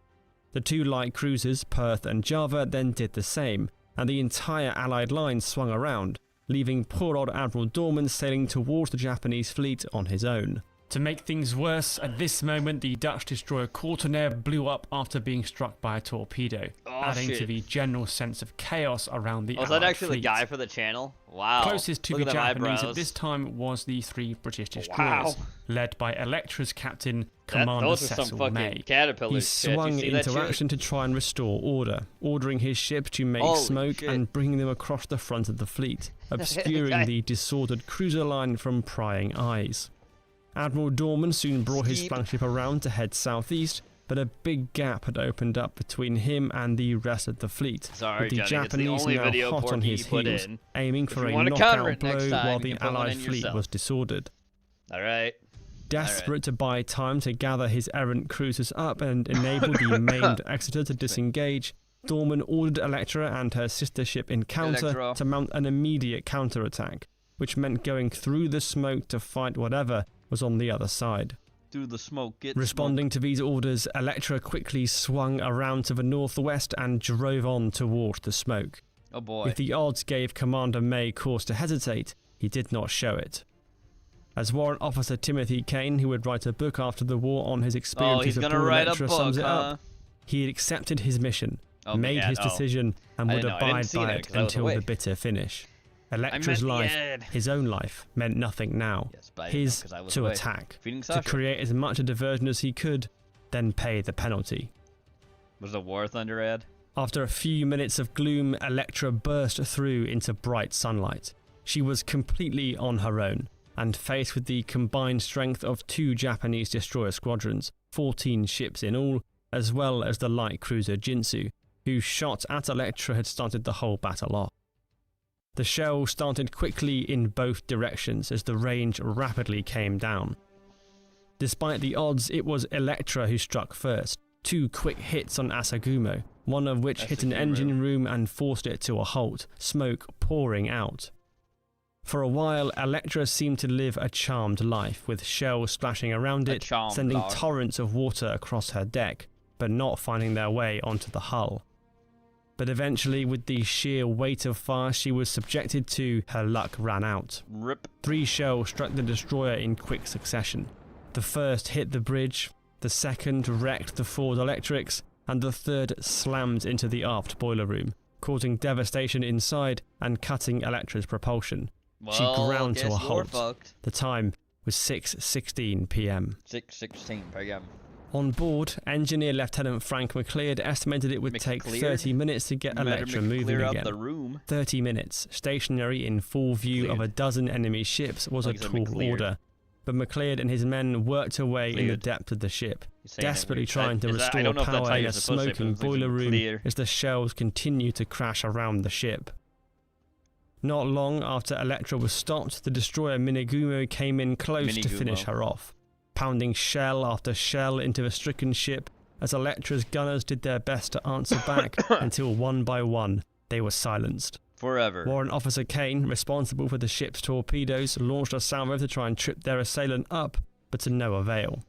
S18: The 2 light cruisers, Perth and Java, then did the same, and the entire Allied line swung around, leaving poor old Admiral Dorman sailing towards the Japanese fleet on his own. To make things worse, at this moment the Dutch destroyer Kortenaer blew up after being struck by a torpedo, adding to the general sense of chaos around the Allied
S3: Was that actually
S18: fleet.
S3: the guy for the channel? Wow.
S18: Closest to
S3: Look
S18: the
S3: at them
S18: Japanese
S3: eyebrows.
S18: at this time was the 3 British destroyers,
S3: Wow.
S18: led by Electra's captain, Commander
S3: those are some
S18: Cecil
S3: fucking
S18: May.
S3: caterpillars,
S18: He
S3: shit.
S18: swung
S3: You see that
S18: into
S3: shit?
S18: action to try and restore order, ordering his ships to make
S3: Holy
S18: smoke
S3: shit.
S18: and bringing them across the front of the fleet, obscuring the disordered cruiser line from prying eyes. Admiral Dorman soon brought his flagship around to head southeast, but a big gap had opened up between him and the rest of the fleet,
S3: Sorry,
S18: with the
S3: Johnny, it's the
S18: Japanese
S3: only
S18: now
S3: video
S18: hot on
S3: Porky
S18: his
S3: put
S18: heels,
S3: in.
S18: aiming
S3: If
S18: for
S3: you
S18: a
S3: wanna counter
S18: knockout
S3: it next
S18: blow
S3: time,
S18: while
S3: you
S18: the
S3: can put one
S18: Allied
S3: in
S18: fleet
S3: yourself.
S18: was disordered.
S3: Alright.
S18: Desperate to buy time to gather his errant cruisers up and enable the maimed Exeter to disengage, Dorman ordered Electra and her sister ship Encounter
S3: Electra.
S18: to mount an immediate counterattack, which meant going through the smoke to fight whatever was on the other side.
S3: Through the smoke, get
S18: Responding to these orders, Electra quickly swung around to the northwest and drove on towards the smoke.
S3: Oh boy.
S18: If the odds gave Commander May cause to hesitate, he did not show it. As Warrant Officer Timothy Kane, who would write a book after the war on his experiences
S3: gonna
S18: aboard
S3: write a
S18: Electra,
S3: book,
S18: sums it
S3: huh?
S18: up, he had accepted his mission,
S3: Oh,
S18: made
S3: man,
S18: his
S3: oh.
S18: decision, and
S3: I
S18: would
S3: didn't know. I didn't
S18: abide
S3: see
S18: by
S3: that
S18: it
S3: 'cause I was
S18: until the
S3: awake.
S18: bitter finish. Electra's
S3: meant the
S18: life,
S3: end.
S18: his own life, meant nothing now.
S3: but I didn't know
S18: His
S3: 'cause I was
S18: to
S3: awake.
S18: attack,
S3: Feeding
S18: to
S3: Sasha.
S18: create as much a diversion as he could, then pay the penalty.
S3: Was the War Thunder ad?
S18: After a few minutes of gloom, Electra burst through into bright sunlight. She was completely on her own, and faced with the combined strength of 2 Japanese destroyer squadrons, 14 ships in all, as well as the light cruiser Jintsu, whose shot at Electra had started the whole battle off. The shell started quickly in both directions as the range rapidly came down. Despite the odds, it was Electra who struck first. 2 quick hits on Asagumo, one of which hit an engine room and forced it to a halt, smoke pouring out. For a while, Electra seemed to live a charmed life, with shells splashing around it, sending
S3: life.
S18: torrents of water across her deck, but not finding their way onto the hull. But eventually, with the sheer weight of fire she was subjected to, her luck ran out.
S3: Rip.
S18: 3 shells struck the destroyer in quick succession. The first hit the bridge, the second wrecked the forward electrics, and the third slammed into the aft boiler room, causing devastation inside and cutting Electra's propulsion. She
S3: Well,
S18: ground to a
S3: guess you're
S18: halt.
S3: fucked.
S18: The time was 6:16 p.m.
S3: 6:16 p.m.
S18: On board, engineer Lieutenant Frank McLeod estimated it would take 30 minutes to get Electra moving again.
S3: The room.
S18: 30 minutes, stationary in full view of a dozen enemy ships, was a tall order. But McLeod and his men worked away in the depth of the ship, desperately trying to restore power in a smoking boiler room as the shells continued to crash around the ship. Not long after Electra was stopped, the destroyer Minigumo came in close to finish her off, pounding shell after shell into the stricken ship as Electra's gunners did their best to answer back until one by one they were silenced.
S3: Forever.
S18: Warrant Officer Kane, responsible for the ship's torpedoes, launched a salvo to try and trip their assailant up, but to no avail.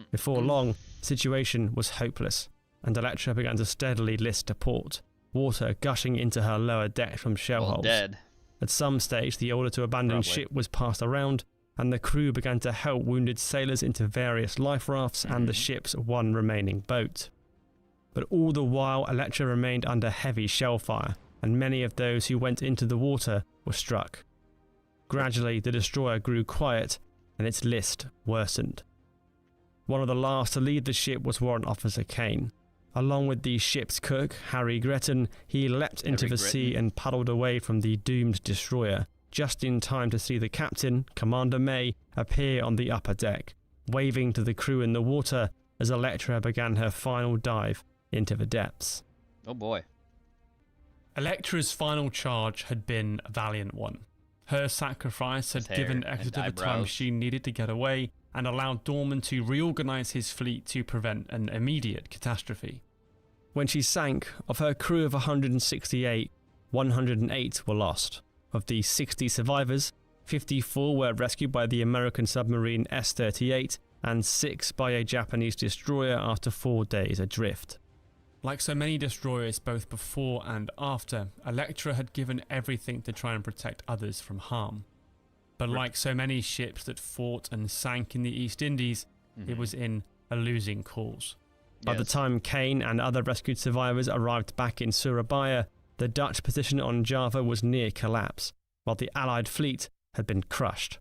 S18: Before long, the situation was hopeless, and Electra began to steadily list to port, water gushing into her lower deck from shell holes.
S3: Dead.
S18: At some stage, the order to abandon ship was passed around, and the crew began to help wounded sailors into various life rafts and the ship's one remaining boat. But all the while, Electra remained under heavy shell fire, and many of those who went into the water were struck. Gradually, the destroyer grew quiet, and its list worsened. One of the last to leave the ship was Warrant Officer Kane. Along with the ship's cook, Harry Gretton, he leapt into the sea and paddled away from the doomed destroyer, just in time to see the captain, Commander May, appear on the upper deck, waving to the crew in the water as Electra began her final dive into the depths.
S3: Oh boy.
S18: Electra's final charge had been a valiant one. Her sacrifice had given Exeter the time she needed to get away and allowed Dorman to reorganize his fleet to prevent an immediate catastrophe. When she sank, of her crew of 168, 108 were lost. Of the 60 survivors, 54 were rescued by the American submarine S-38 and 6 by a Japanese destroyer after 4 days adrift. Like so many destroyers both before and after, Electra had given everything to try and protect others from harm. But like so many ships that fought and sank in the East Indies, it was in a losing cause. By the time Kane and other rescued survivors arrived back in Surabaya, the Dutch position on Java was near collapse, while the Allied fleet had been crushed.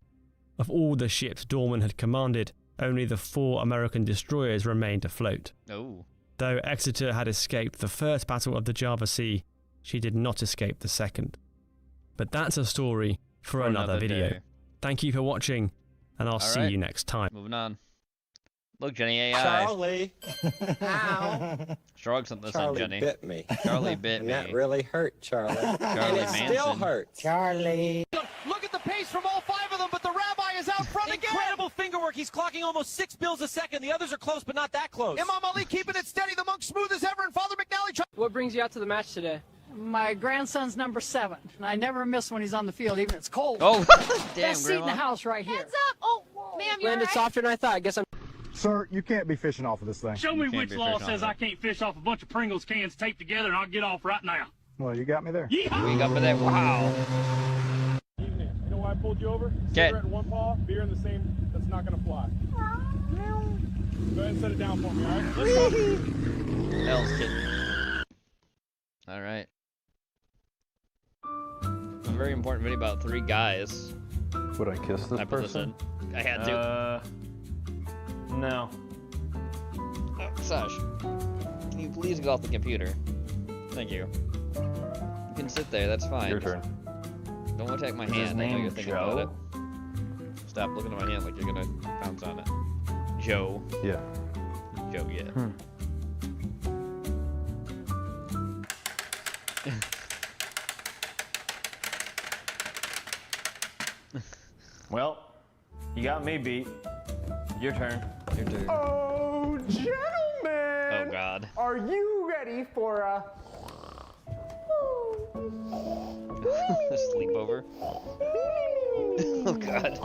S18: Of all the ships Dorman had commanded, only the 4 American destroyers remained afloat. Though Exeter had escaped the first battle of the Java Sea, she did not escape the second. But that's a story for another video.
S3: Day.
S18: Thank you for watching, and I'll see you next time.
S3: Moving on. Look, Jenny AI.
S19: Charlie. Ow.
S3: Shrug something,
S19: Charlie
S3: Jenny.
S19: bit me.
S3: Charlie bit me.
S19: That really hurt, Charlie.
S3: Charlie
S19: and it
S3: Manson.
S19: still hurts. Charlie.
S20: Look at the pace from all 5 of them, but the rabbi is out front again. Incredible fingerwork. He's clocking almost 6 bills a second. The others are close, but not that close. Imam Ali keeping it steady. The monk smooth as ever, and Father McNally.
S21: What brings you out to the match today?
S22: My grandson's number 7, and I never miss when he's on the field, even if it's cold.
S3: Oh, damn,
S22: Best seat in the house right here.
S21: Hands up! Oh, ma'am, you're landed softer than I thought. I guess I'm...
S23: Sir, you can't be fishing off of this thing.
S24: Show me which law says I can't fish off a bunch of Pringles cans taped together, and I'll get off right now.
S23: Well, you got me there.
S3: Yeehaw! We got me there. Wow.
S23: You know why I pulled you over? Cigarette in one paw, beer in the same. That's not gonna fly. Go ahead and set it down for me, all right? Let's go.
S3: Hell's kidding. All right. A very important video about 3 guys.
S17: Would I kiss this person?
S3: I had to.
S17: No.
S3: Oh, Sash, can you please go off the computer? Thank you. You can sit there, that's fine.
S17: Your turn.
S3: Don't attack my hand, I know you're thinking about it. Stop looking at my hand like you're gonna pounce on it. Joe.
S17: Yeah.
S3: Joe, yeah.
S25: Well, you got me beat. Your turn.
S3: Your turn.
S26: Oh, gentlemen!
S3: Oh, God.
S26: Are you ready for a...
S3: A sleepover? Oh, God.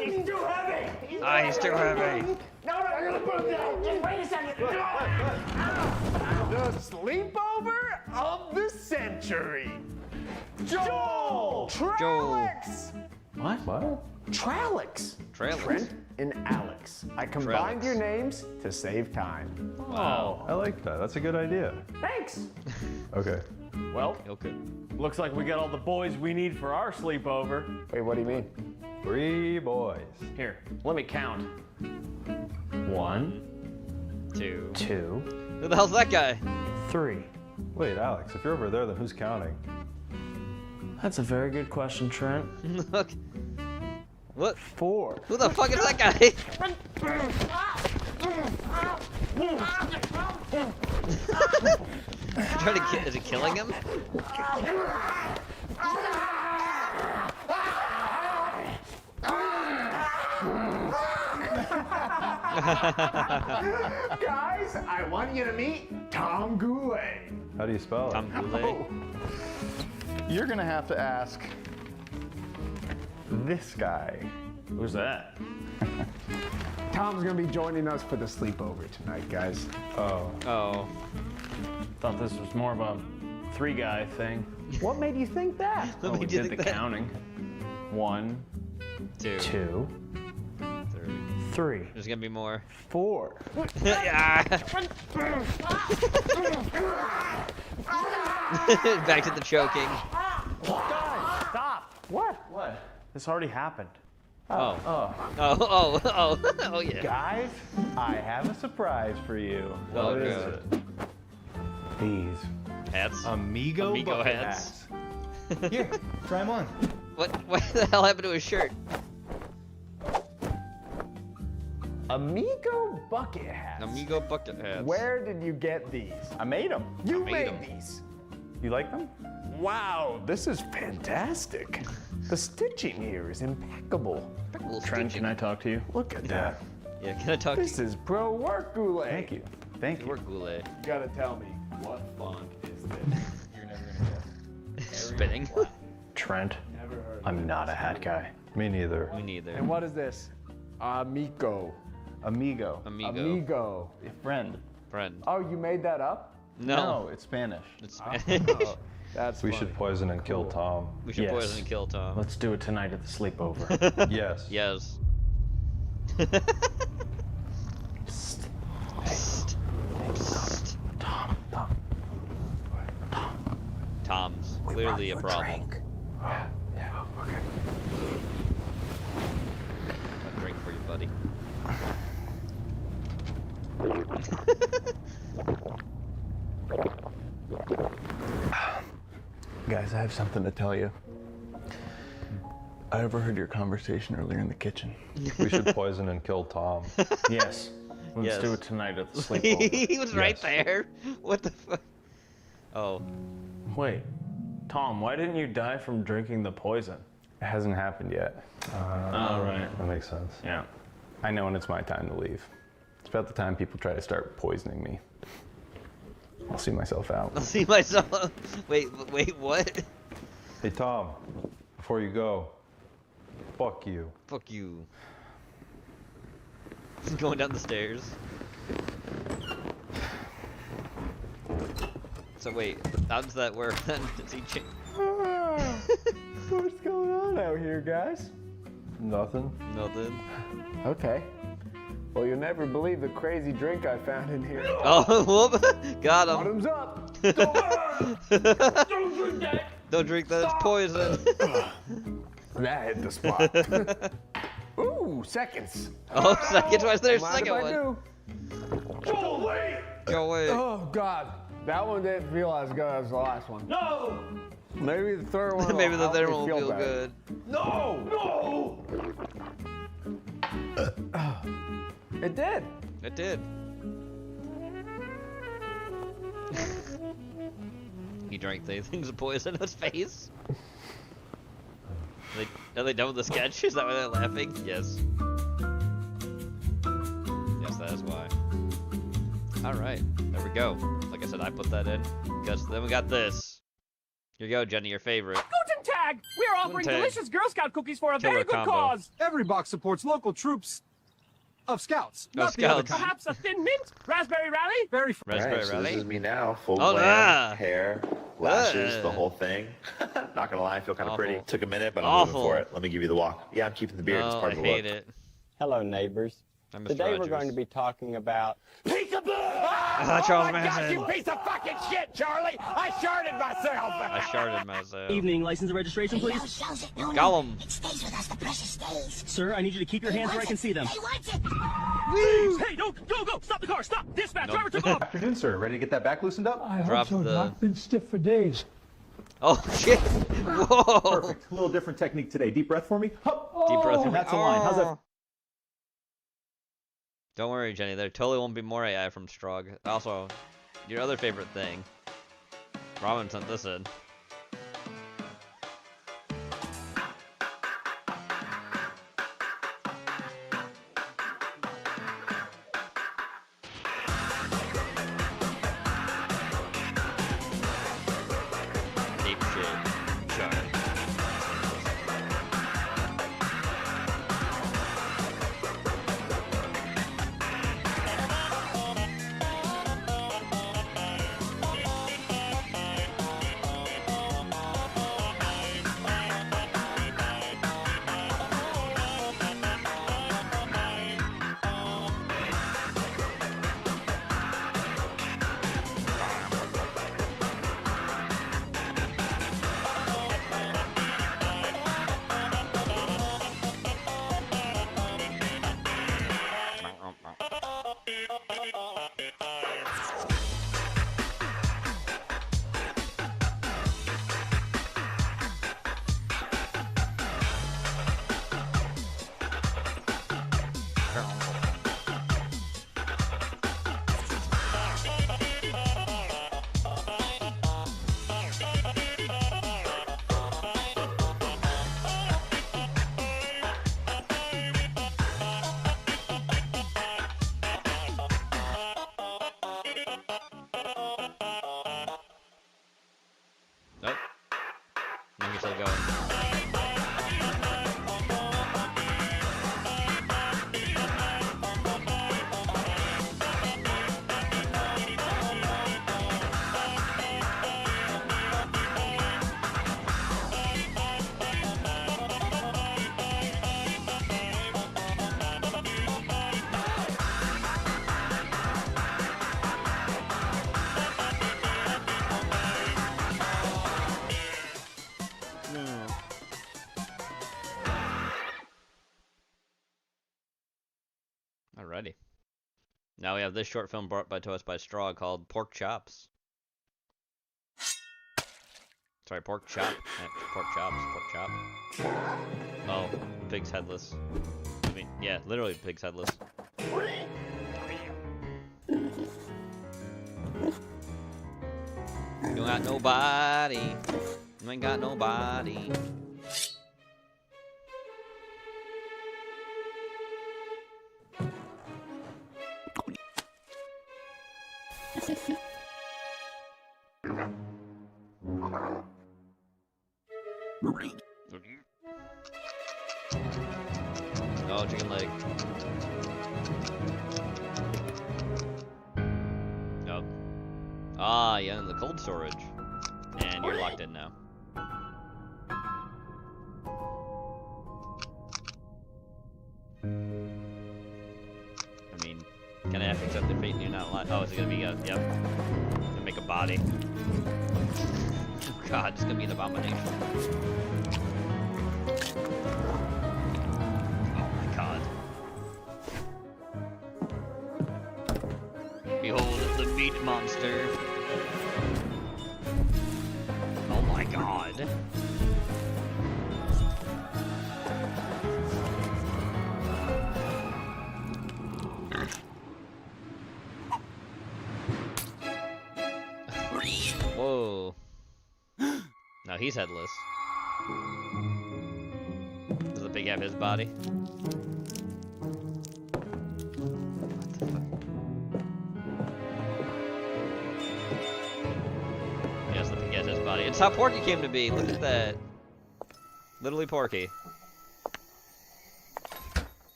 S26: He's too heavy!
S3: He's too heavy!
S26: No, I'm gonna put him down! Just wait a second! The sleepover of the century! Joel! Trellix!
S17: What?
S26: Trellix!
S3: Trellix?
S26: Trent and Alex. I combined your names to save time.
S17: Wow. I like that. That's a good idea.
S26: Thanks.
S17: Okay.
S25: Well,
S3: okay.
S25: Looks like we got all the boys we need for our sleepover.
S26: Wait, what do you mean?
S25: 3 boys. Here, let me count. 1,
S3: 2.
S25: 2.
S3: Who the hell's that guy?
S25: 3.
S1: Wait, Alex, if you're over there, then who's counting?
S25: That's a very good question, Trent.
S3: Look. What?
S25: 4.
S3: Who the fuck is that guy? Is he killing him?
S26: Guys, I want you to meet Tom Goulet.
S1: How do you spell it?
S3: Tom Goulet.
S26: You're gonna have to ask this guy.
S25: Who's that?
S26: Tom's gonna be joining us for the sleepover tonight, guys.
S3: Oh.
S25: Thought this was more of a 3-guy thing.
S26: What made you think that?
S25: Oh, we did the counting. 1,
S3: 2.
S25: 2, 3.
S3: There's gonna be more.
S26: 4.
S3: Yeah. Back to the choking.
S25: Guys, stop!
S26: What?
S25: What? This already happened.
S3: Oh yeah.
S26: Guys, I have a surprise for you.
S3: Oh,
S26: What is
S3: God.
S26: it? These
S3: Hats?
S26: Amigo bucket
S3: hats.
S26: Here, try them on.
S3: What the hell happened to his shirt?
S26: Amigo bucket hats.
S3: Amigo bucket hats.
S26: Where did you get these?
S1: I made them.
S26: You
S3: made
S26: made
S3: 'em.
S26: these.
S1: You like them?
S26: Wow, this is fantastic. The stitching here is impeccable.
S25: Trent, can I talk to you?
S26: Look at that.
S3: Yeah, can I talk to you?
S26: This is pro work, Goulet.
S1: Thank you. Thank you.
S3: Work Goulet.
S26: You gotta tell me, what font is this? You're never gonna guess.
S3: Spitting.
S25: Trent,
S26: Never heard of
S25: I'm not a hat guy.
S1: Me neither.
S3: Me neither.
S26: And what is this? Amigo.
S1: Amigo.
S26: Amigo.
S1: A friend.
S3: Friend.
S26: Oh, you made that up?
S3: No.
S1: It's Spanish.
S3: It's Spanish.
S26: Oh, that's
S1: We
S26: funny.
S1: should poison and kill Tom.
S3: We should
S25: Yes.
S3: poison and kill Tom.
S25: Let's do it tonight at the sleepover.
S1: Yes.
S3: Yes. Tom's clearly a problem.
S26: Yeah, okay.
S3: A drink for you, buddy.
S26: Guys, I have something to tell you. I overheard your conversation earlier in the kitchen.
S1: We should poison and kill Tom.
S25: Yes. Let's
S3: Yes.
S25: do it tonight at the sleepover.
S3: He was right
S1: Yes.
S3: there. What the fuck? Oh.
S25: Wait, Tom, why didn't you die from drinking the poison?
S1: It hasn't happened yet.
S25: All right.
S1: That makes sense.
S25: Yeah.
S1: I know when it's my time to leave. It's about the time people try to start poisoning me. I'll see myself out.
S3: I'll see myself. Wait, what?
S1: Hey, Tom, before you go, fuck you.
S3: Fuck you. He's going down the stairs. So wait, how does that work then? Does he change?
S26: What's going on out here, guys?
S1: Nothing.
S3: Nothing.
S26: Okay. Well, you'll never believe the crazy drink I found in here.
S3: Oh, whoop. Got him.
S26: Bottoms up.
S24: Don't drink that.
S3: Don't drink that, it's poison.
S26: That hit the spot. Ooh, seconds.
S3: Oh, seconds. Why is there a
S26: Mind
S3: second
S26: if I
S3: one?
S26: do?
S24: Go away.
S3: Go away.
S26: Oh, God. That one didn't feel as good as the last one.
S24: No.
S26: Maybe the third one will
S3: Maybe the
S26: help
S3: third
S26: me
S3: one will feel
S26: better.
S3: good.
S24: No.
S26: It did.
S3: It did. He drank things of poison in his face. Are they done with the sketch? Is that why they're laughing? Yes. Yes, that is why. Alright, there we go. Like I said, I put that in. Because then we got this. Here you go, Jenny, your favorite.
S24: Guten Tag. We are offering
S3: Guten Tag.
S24: delicious Girl Scout cookies for a
S3: Killer
S24: very good
S3: combo.
S24: cause.
S2: Every box supports local troops of scouts.
S3: Of
S2: not the other
S3: Scouts.
S2: kind.
S24: Perhaps a thin mint raspberry rally.
S2: Very
S3: Raspberry
S8: Alright, so
S3: Rally.
S8: this is me now, full
S3: Oh,
S8: glam,
S3: yeah.
S8: hair, lashes,
S3: Yeah.
S8: the whole thing. Not gonna lie, I feel kind of pretty.
S3: Awful.
S8: Took a minute, but I'm
S3: Awful.
S8: moving for it. Let me give you the walk. Yeah, I'm keeping the beard. it's
S3: No,
S8: part
S3: I
S8: of the
S3: hate
S8: look.
S3: it.
S19: Hello, neighbors.
S3: I'm Mr.
S19: Today we're
S3: Rogers.
S19: going to be talking about
S24: Peekaboo!
S3: Charles
S20: my gosh,
S3: Manson.
S20: you piece of fucking shit, Charlie! I sharded myself!
S3: I sharded myself.
S5: Evening, license and registration, please.
S3: Gollum.
S5: It stays with us, the precious stays. Sir, I need you to keep your hands where I can see them.
S4: He wants it.
S24: Hey, no, go! Stop the car! Stop! Dispatch, driver took off!
S2: Afternoon, sir. Ready to get that back loosened up?
S24: I
S3: Drop the...
S22: I've been stiff for days.
S3: Oh, shit. Whoa.
S2: Perfect. A little different technique today. Deep breath for me. Hup.
S3: Deep breath.
S2: And that's a line. How's that?
S3: Don't worry, Jenny. There totally won't be more AI from Strog. Also, your other favorite thing. Robin sent this in. Deep shit. Chart. Nope. Maybe still going. Alrighty. Now we have this short film brought to us by Straw called Pork Chops. Sorry, Pork Chop. Pork Chops. Pork Chop. Oh, pig's headless. I mean, yeah, literally pig's headless. You got nobody. You ain't got nobody. Oh, chicken leg. Nope. Ah, yeah, in the cold storage. And you're locked in now. I mean, kinda have to accept the fate and you're not alive. Oh, is it gonna be a, yep. Gonna make a body. Oh god, it's gonna be an abomination. Oh my god. Behold the meat monster. Oh my god. Whoa. Now he's headless. Does the pig have his body? What the fuck? Yes, the pig has his body. It's how Porky came to be. Look at that. Literally Porky.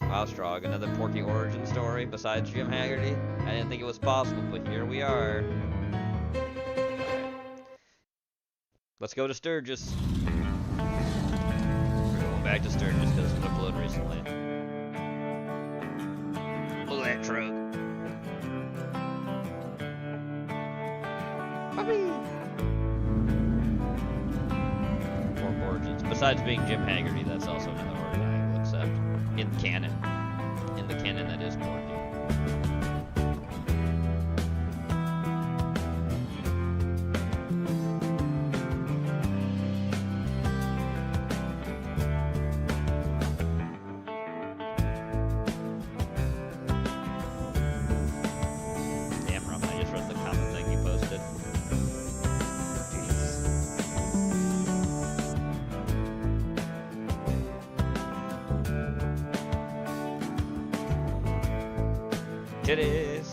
S3: Wow, Strog, another Porky origin story besides Jim Haggerty. I didn't think it was possible, but here we are. Let's go to Sturgis. We're going back to Sturgis because it's uploaded recently. Look at that truck. Fork Origins. Besides being Jim Haggerty, that's also another origin I will accept. In canon. In the canon that is Porgy. Damn, Rum, I just read the comment thing you posted. Titties.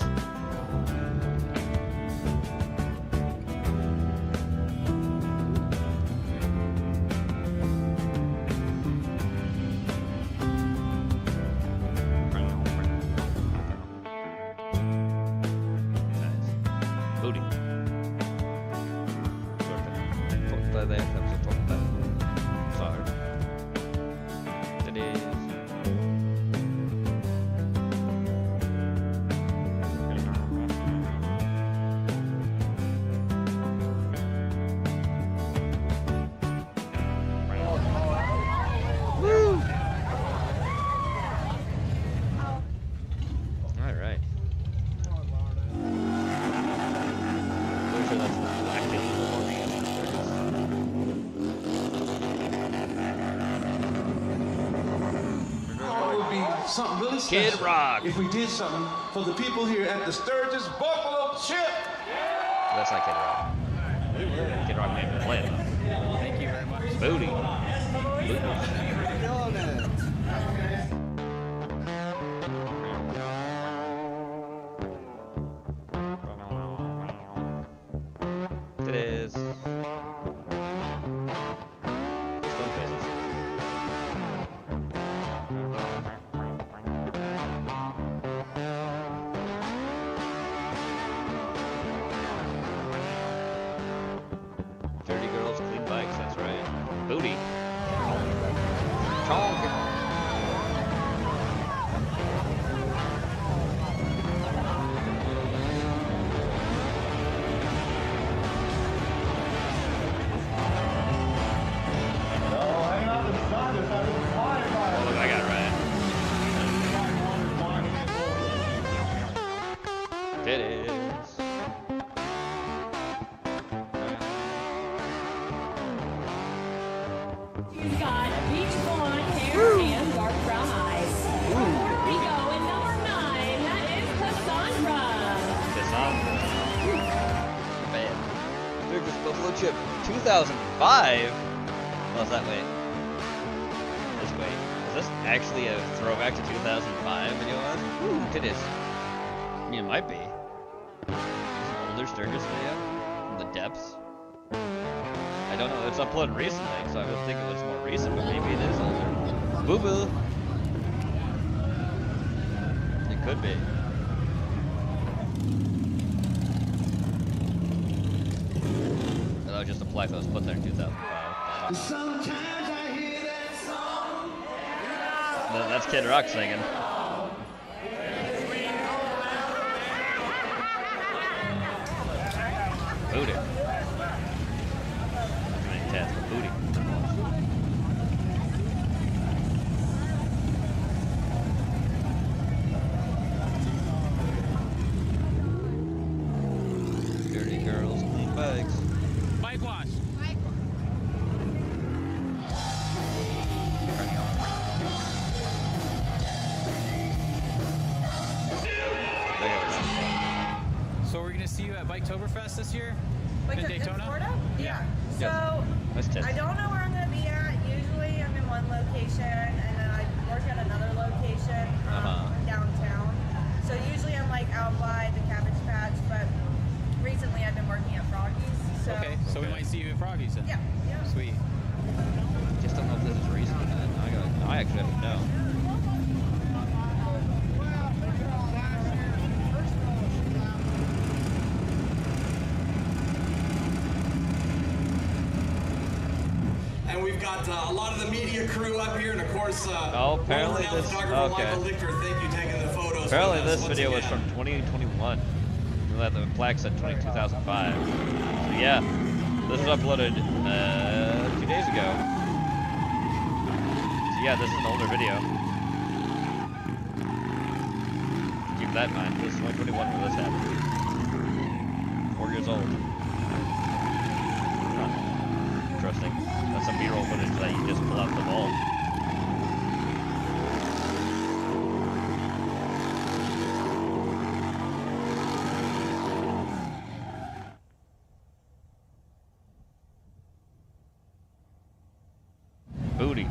S3: Booty. Torque by there comes a torque by. Sorry. Titties. Alright. Pretty sure that's exactly
S6: It would be something really
S3: Kid
S6: special
S3: Rock.
S6: if we did something for the people here at the Sturgis Buffalo Chip.
S3: That's not Kid Rock. Kid Rock made me play it though. Thank you very much. Booty. It is. Stone faces. Dirty girls, clean bikes, that's right. Booty. Chonk. Oh, look, I got it right. It is.
S9: She's got peach blonde hair and dark brown eyes. Here we go in number 9. That is Cassandra.
S3: Man. Sturgis Buffalo Chip. 2005? What's that way? This way. Is this actually a throwback to 2005 video? Ooh, it is. I mean, it might be. It's an older Sturgis video from the depths. I don't know. It's uploaded recently, so I would think it was more recent, but maybe it is older. Boo boo. It could be. That was just a flag that was put there in 2005.
S6: Sometimes I hear that song.
S3: That's Kid Rock singing. Booty. Fantastic booty. Dirty girls, clean bikes.
S24: Bike wash.
S10: So we're gonna see you at Biketoberfest this year in Daytona.
S11: Florida? Yeah. So
S3: Let's test.
S11: I don't know where I'm gonna be at. Usually I'm in one location and then I work at another location downtown. So usually I'm like out by the Cabbage Patch, but recently I've been working at Froggy's. So
S10: Okay, so we might see you at Froggy's then.
S11: Yeah.
S10: Sweet.
S3: Just don't know if this is recent. I actually have to know.
S12: And we've got a lot of the media crew up here, and of course,
S3: apparently this.
S12: photographer Michael Lichter, thank you, taking the photos.
S3: Apparently
S12: with us
S3: this
S12: once
S3: video was
S12: again.
S3: from 2021. The plaque said 2005. Yeah, this was uploaded 2 days ago. So yeah, this is an older video. Keep that in mind. This is 2021 when this happened. 4 years old. Huh. Interesting. That's some B-roll footage that you just pull out the vault. Booty.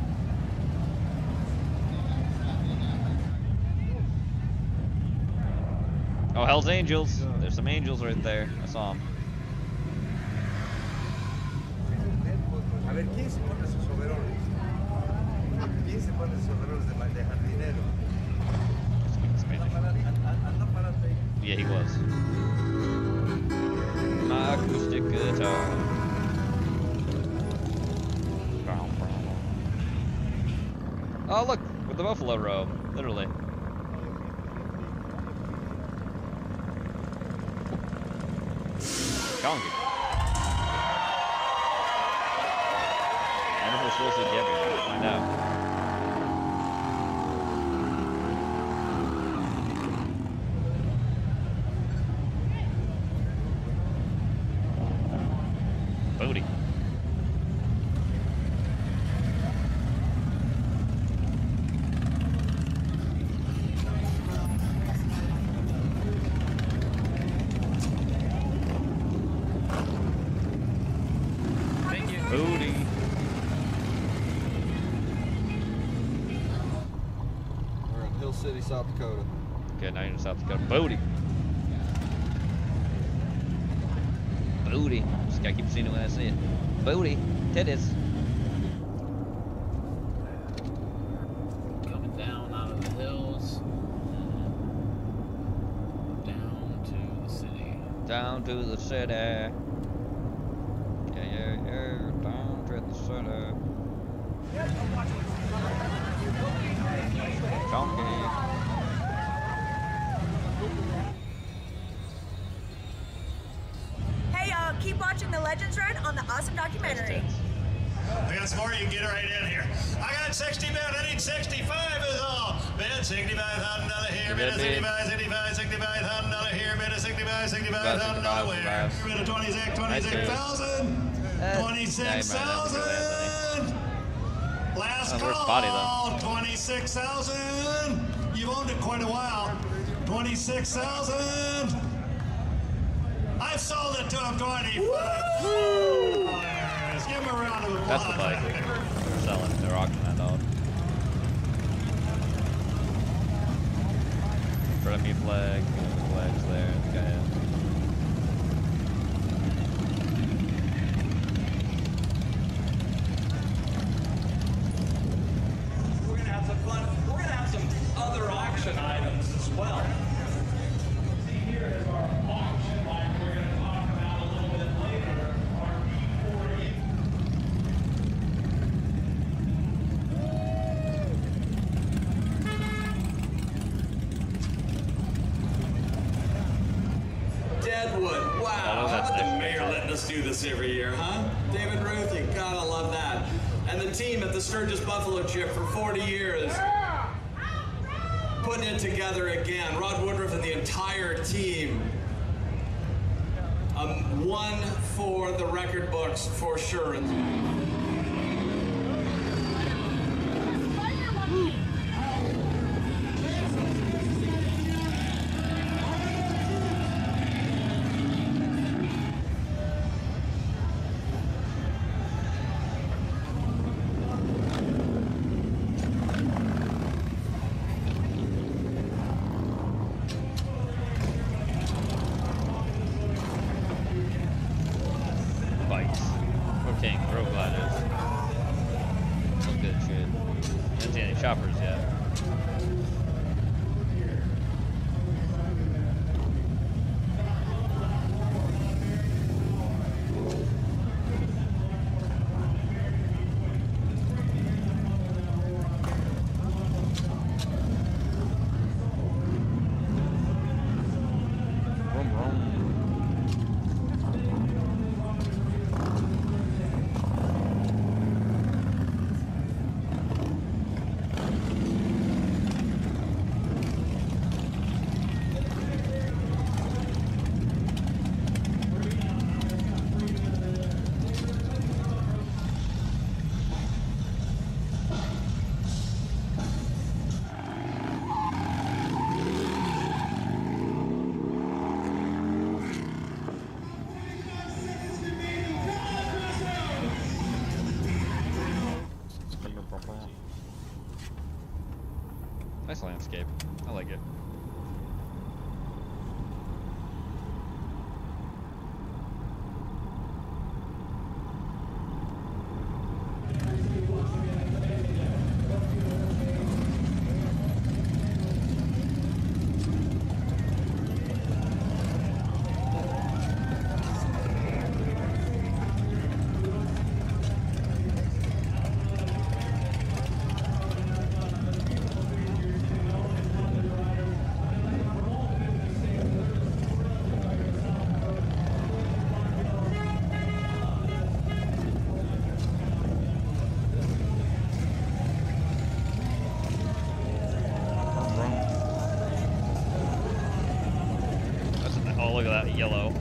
S3: Oh, Hell's Angels. There's some angels right there. I saw them.
S7: A ver, ¿quién se pone esos overoles? ¿Quién se pone esos overoles de jardinero?
S3: Yeah, he was. My acoustic guitar. Oh, look, with the buffalo robe, literally. Donkey. I wonder if we're supposed to get me. We'll find out. Booty. Booty.
S7: We're in Hill City, South Dakota.
S3: Okay, now you're in South Dakota. Booty. Booty. Just gotta keep seeing it when I see it. Booty. Titties.
S10: Coming down out of the hills. Down to the city.
S3: Down to the city. Yeah. Down to the city. Donkey.
S11: Hey, keep watching the Legends Run on the awesome documentary.
S13: I got some more, you can get it right in here. I got 60 men, I need 65 is all. Bid $65,000 here, bid $65,000 here, bid $65,000 where? Bid 26,000. 26,000. Last call, 26,000. You've owned it quite a while. 26,000. I've sold it to him 25. Yes, give him a round of applause.
S3: That's the bike. They're selling. They're auctioning that out. Friendly flag. Flags there. The guy is.
S12: We're gonna have some fun. We're gonna have some other auction items as well. See, here is our auction line. We're gonna talk about a little bit later. Our B40. Deadwood. Wow. How's the mayor letting us do this every year, huh? David Ruth, you gotta love that. And the team at the Sturgis Buffalo Chip for 40 years. Putting it together again. Rod Woodruff and the entire team. One for the record books for sure.
S3: Bikes. Okay, road gliders. Some good shit. Didn't see any choppers yet. Vroom, vroom. Nice landscape. I like it. Oh, look at that yellow.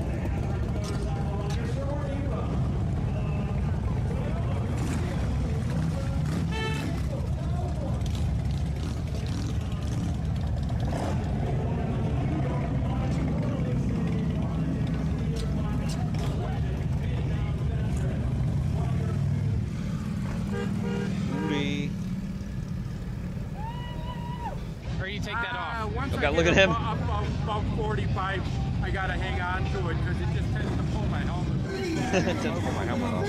S10: Or you take that off.
S24: Once
S3: Okay,
S24: I
S3: look
S24: get
S3: at him.
S24: About 45, I gotta hang on to it because it just tends to pull my helmet.
S3: It tends to pull my helmet off.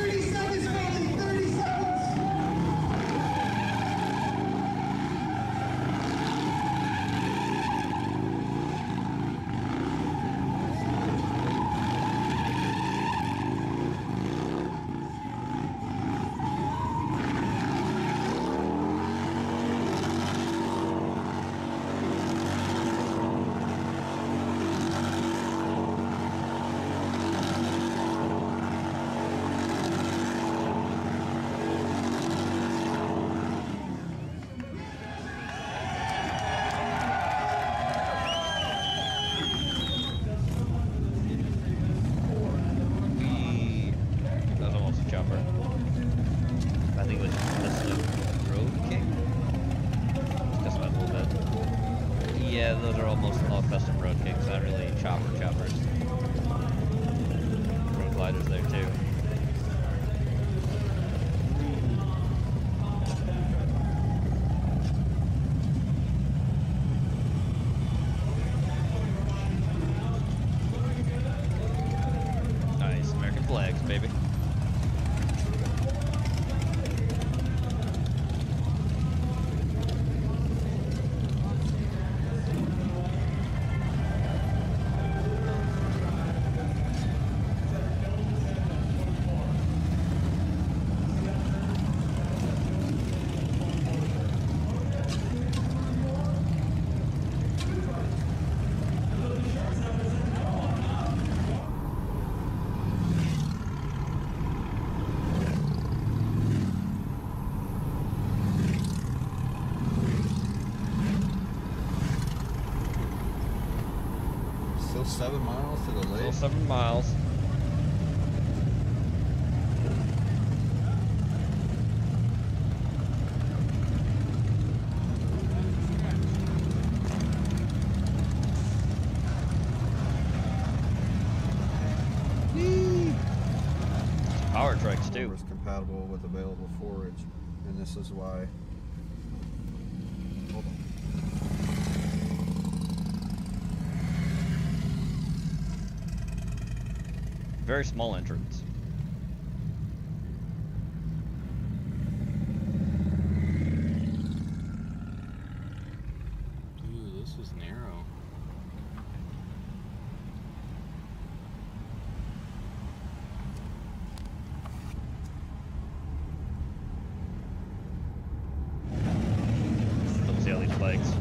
S3: That was almost a chopper. I think it was just a road kick. Custom a little bit. Yeah, those are almost all custom road kicks, not really choppers. Road gliders there too. Nice, American flags, baby.
S7: Still 7 miles to the lake.
S3: Still 7 miles. Power trikes too.
S7: It's compatible with available forage, and this is why. Hold on.
S3: Very small entrance.
S25: Ooh, this is narrow.
S3: Let's see all these flags.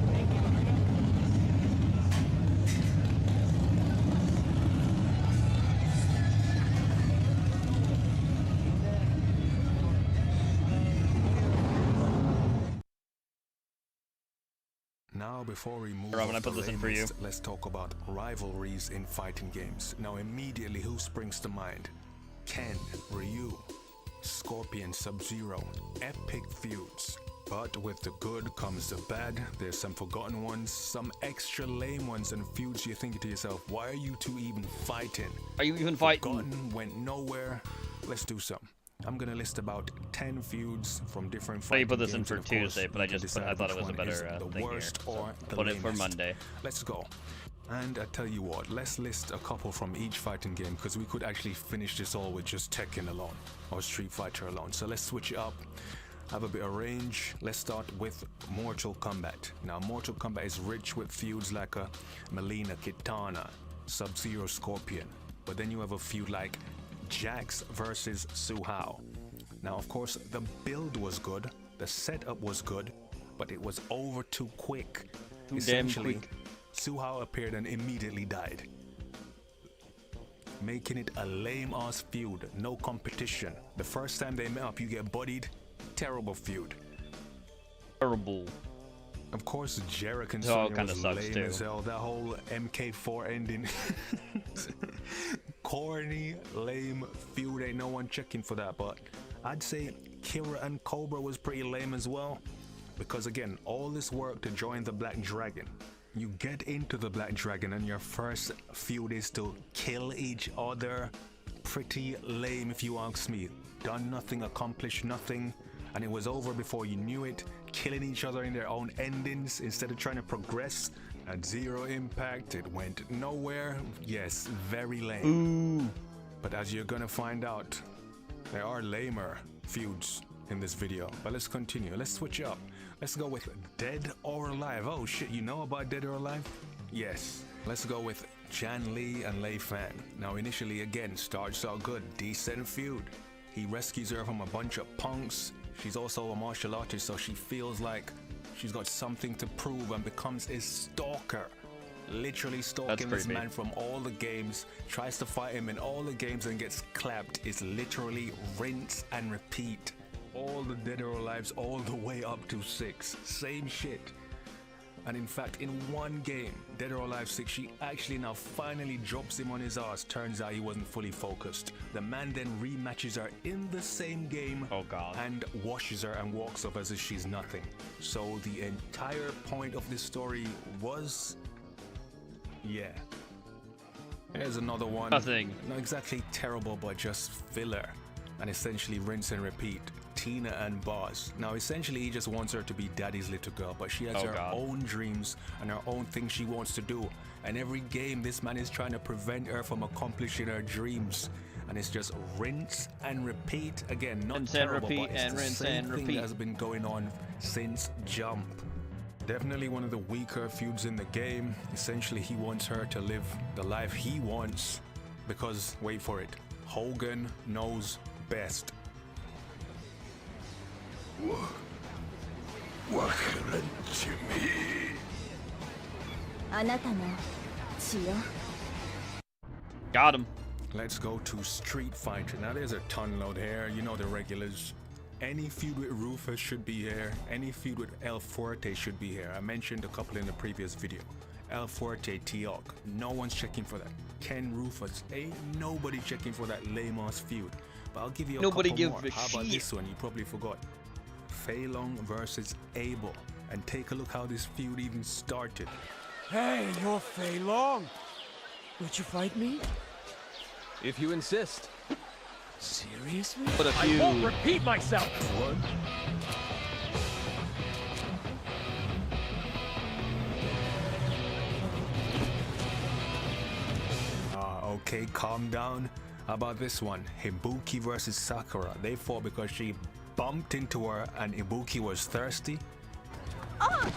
S14: Now, before we move
S3: Rob,
S14: on
S3: I put
S14: to
S3: this in for you.
S14: let's talk about rivalries in fighting games. Now, immediately, who springs to mind? Ken, Ryu, Scorpion, Sub-Zero, epic feuds. But with the good comes the bad. There's some forgotten ones, some extra lame ones, and feuds you're thinking to yourself, why are you two even fighting?
S3: Are you even fighting?
S14: Forgotten, went nowhere. Let's do some. I'm gonna list about 10 feuds from different
S3: Well, you
S14: fighting
S3: put this in
S14: games,
S3: for
S14: and of course,
S3: Tuesday, but I
S14: you can
S3: just put, I
S14: decide
S3: thought it
S14: which
S3: was a
S14: one is
S3: better
S14: the
S3: thing
S14: worst
S3: here.
S14: or the
S3: Put it for
S14: lamest.
S3: Monday.
S14: Let's go. And I tell you what, let's list a couple from each fighting game, because we could actually finish this all with just Tekken alone or Street Fighter alone. So let's switch it up, have a bit of range. Let's start with Mortal Kombat. Now Mortal Kombat is rich with feuds like a Melina Kitana, Sub-Zero Scorpion, but then you have a feud like Jax versus Suhao. Now of course the build was good, the setup was good, but it was over too quick. Essentially,
S3: damn quick.
S14: Suhao appeared and immediately died, making it a lame-ass feud, no competition. The first time they met up, you get bodied. Terrible feud.
S3: Terrible.
S14: Of course, Jarek and
S3: It all
S14: Sonya
S3: kinda
S14: was
S3: sucks,
S14: lame
S3: too.
S14: as hell. That whole MK4 ending. Corny, lame feud. Ain't no one checking for that. But I'd say Kira and Cobra was pretty lame as well. Because again, all this work to join the Black Dragon. You get into the Black Dragon and your first feud is to kill each other. Pretty lame if you ask me. Done nothing, accomplished nothing, and it was over before you knew it. Killing each other in their own endings instead of trying to progress. At zero impact, it went nowhere. Yes, very lame.
S3: Ooh.
S14: But as you're gonna find out, there are lamer feuds in this video. But let's continue. Let's switch up. Let's go with Dead or Alive. Oh shit, you know about Dead or Alive? Yes. Let's go with Jan Lee and Lei Fan. Now initially again, starts out good, decent feud. He rescues her from a bunch of punks. She's also a martial artist, so she feels like she's got something to prove and becomes a stalker. Literally stalking this man from all the games, tries to fight him in all the games and gets clapped. It's literally rinse and repeat. All the Dead or Alives all the way up to 6. Same shit. And in fact, in one game, Dead or Alive 6, she actually now finally drops him on his ass. Turns out he wasn't fully focused. The man then rematches her in the same game.
S3: Oh god.
S14: And washes her and walks off as if she's nothing. So the entire point of this story was... yeah. Here's another one.
S3: Nothing.
S14: Not exactly terrible, but just filler. And essentially rinse and repeat. Tina and Boz. Now essentially he just wants her to be daddy's little girl, but she has her own dreams and her own things she wants to do, and every game this man is trying to prevent her from accomplishing her dreams, and it's just rinse and repeat. Again, not terrible, but it's the same thing that has been going on since Jump. Definitely one of the weaker feuds in the game. Essentially he wants her to live the life he wants because, wait for it, Hogan knows best.
S15: わからんちめあなたの血よ
S3: Got him.
S14: Let's go to Street Fighter. Now there's a ton load here. You know the regulars. Any feud with Rufus should be here. Any feud with El Fuerte should be here. I mentioned a couple in the previous video. El Fuerte, Teok. No one's checking for that. Ken Rufus. Ain't nobody checking for that lame-ass feud. But I'll give you a couple more. How about this one? You probably forgot. Fei Long versus Abel. And take a look how this feud even started.
S2: Hey, you're Fei Long. Would you fight me?
S16: If you insist.
S2: Seriously?
S16: But a
S2: I
S16: feud.
S2: won't repeat myself.
S16: What?
S14: Okay, calm down. How about this one? Ibuki versus Sakura. They fought because she bumped into her and Ibuki was thirsty.
S15: Oh!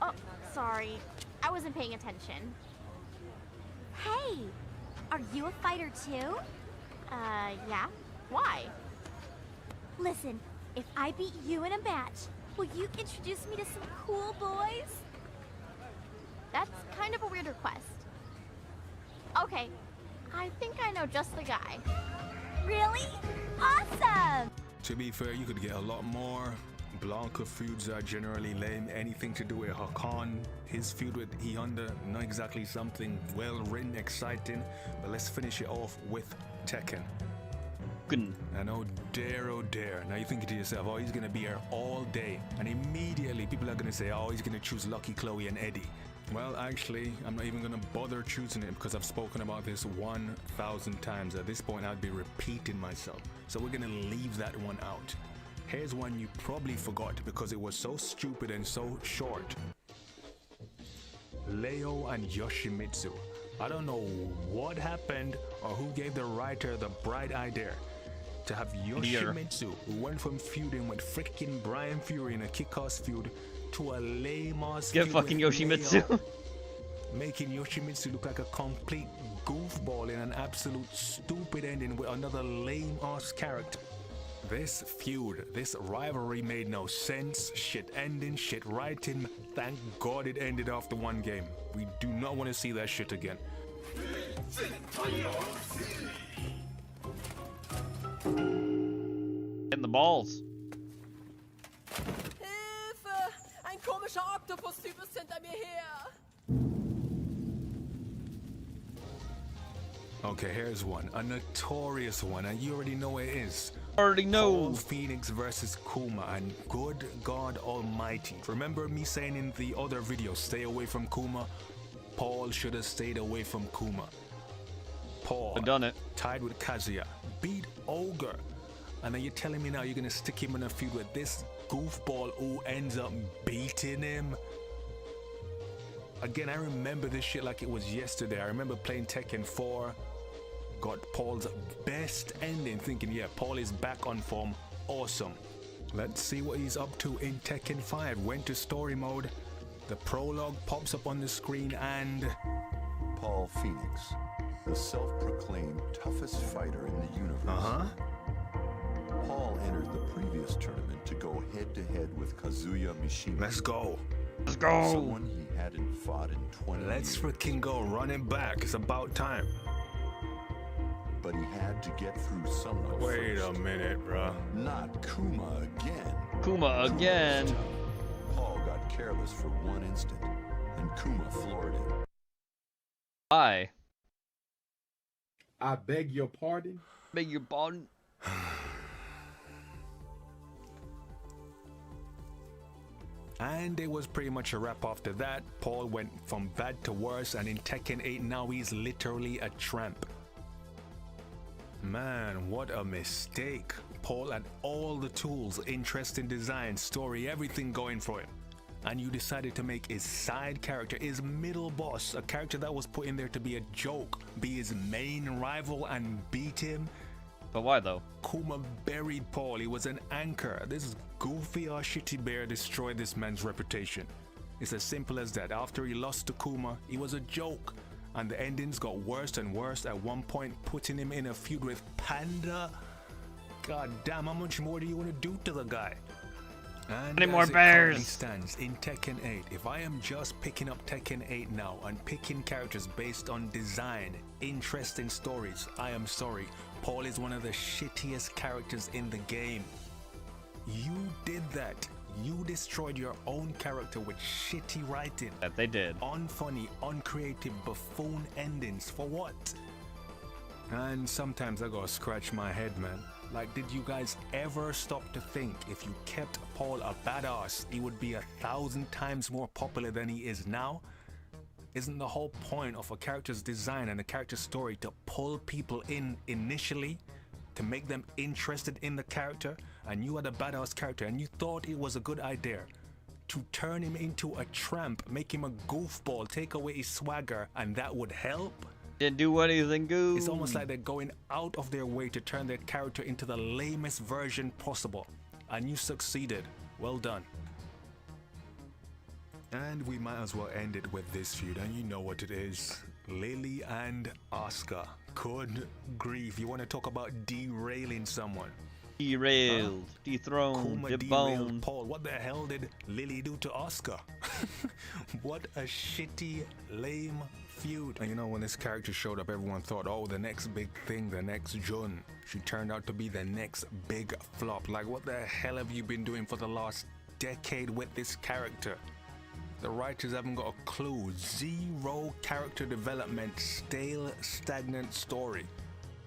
S15: Oh, sorry. I wasn't paying attention. Hey! Are you a fighter too? Yeah. Why? Listen, if I beat you in a match, will you introduce me to some cool boys? That's kind of a weird request. Okay, I think I know just the guy. Really? Awesome!
S14: To be fair, you could get a lot more. Blanca feuds are generally lame. Anything to do with Hakan, his feud with Hyundai, not exactly something well written, exciting. But let's finish it off with Tekken. And oh dare. Now you're thinking to yourself, oh, he's gonna be here all day. And immediately people are gonna say, oh, he's gonna choose Lucky Chloe and Eddie. Well, actually, I'm not even gonna bother choosing it because I've spoken about this 1,000 times. At this point, I'd be repeating myself. So we're gonna leave that one out. Here's one you probably forgot because it was so stupid and so short. Leo and Yoshimitsu. I don't know what happened or who gave the writer the bright idea to have Yoshimitsu, who went from feuding with freaking Brian Fury in a kick-ass feud to a lame-ass
S3: Get fucking Yoshimitsu.
S14: Leo, making Yoshimitsu look like a complete goofball in an absolute stupid ending with another lame-ass character. This feud, this rivalry made no sense. Shit ending, shit writing. Thank God it ended after one game. We do not want to see that shit again.
S3: In the balls.
S1: Hilfe! Ein komischer Oktopus-Typ ist hinter mir her!
S14: Okay, here's one. A notorious one, and you already know what it is.
S3: Already know.
S14: Paul Phoenix versus Kuma, and good God Almighty. Remember me saying in the other video, stay away from Kuma? Paul should have stayed away from Kuma. Paul
S3: done it.
S14: Tied with Kazuya, beat Ogre, and then you're telling me now you're gonna stick him in a feud with this goofball who ends up beating him? Again, I remember this shit like it was yesterday. I remember playing Tekken 4, got Paul's best ending, thinking, yeah, Paul is back on form. Awesome. Let's see what he's up to in Tekken 5. Went to story mode. The prologue pops up on the screen and...
S17: Paul Phoenix, the self-proclaimed toughest fighter in the universe. Paul entered the previous tournament to go head-to-head with Kazuya Mishima.
S14: Let's go.
S3: Let's go.
S17: Someone he hadn't fought in 20
S14: Let's
S17: years.
S14: freaking go. Running back. It's about time.
S17: But he had to get through someone
S14: Wait
S17: first.
S14: a minute, bruh.
S17: Not Kuma again.
S3: Kuma again.
S17: This time, Paul got careless for one instant, and Kuma floored him.
S3: Why?
S6: I beg your pardon?
S3: Beg your pardon?
S14: And it was pretty much a wrap after that. Paul went from bad to worse, and in Tekken 8 now he's literally a tramp. Man, what a mistake. Paul had all the tools, interesting design, story, everything going for him. And you decided to make his side character, his middle boss, a character that was put in there to be a joke, be his main rival and beat him.
S3: But why though?
S14: Kuma buried Paul. He was an anchor. This goofy or shitty bear destroyed this man's reputation. It's as simple as that. After he lost to Kuma, he was a joke. And the endings got worse and worse, at one point putting him in a feud with Panda. God damn, how much more do you want to do to the guy? And
S3: Any more
S14: as it currently
S3: bears?
S14: stands in Tekken 8, if I am just picking up Tekken 8 now and picking characters based on design, interesting stories, I am sorry, Paul is one of the shittiest characters in the game. You did that. You destroyed your own character with shitty writing.
S3: That they did.
S14: Unfunny, uncreative, buffoon endings. For what? And sometimes I gotta scratch my head, man. Like, did you guys ever stop to think if you kept Paul a badass, he would be 1,000 times more popular than he is now? Isn't the whole point of a character's design and a character's story to pull people in initially, to make them interested in the character? And you had a badass character and you thought it was a good idea to turn him into a tramp, make him a goofball, take away his swagger, and that would help?
S3: Didn't do anything good.
S14: It's almost like they're going out of their way to turn their character into the lamest version possible. And you succeeded. Well done. And we might as well end it with this feud, and you know what it is. Lily and Asuka. Good grief. You want to talk about derailing someone?
S3: Derailed, dethroned,
S14: Kuma
S3: deboned.
S14: derailed Paul. What the hell did Lily do to Asuka? What a shitty, lame feud. And you know, when this character showed up, everyone thought, oh, the next big thing, the next Jun. She turned out to be the next big flop. Like, what the hell have you been doing for the last decade with this character? The writers haven't got a clue. Zero character development, stale, stagnant story.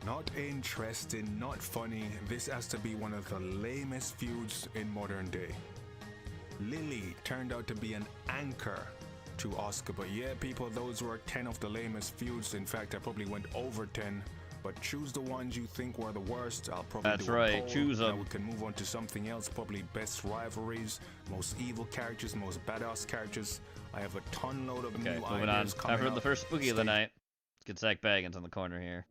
S14: Not interesting, not funny. This has to be one of the lamest feuds in modern day. Lily turned out to be an anchor. to Oscar. But yeah, people, those were 10 of the lamest feuds. In fact, I probably went over 10. But choose the ones you think were the worst. I'll probably do a poll.
S3: Choose them.
S14: Now we can move on to something else. Probably best rivalries, most evil characters, most badass characters. I have a ton load of new ideas coming
S3: I've heard
S14: up.
S3: the first spooky of the night. Let's get Zach Baggins on the corner here.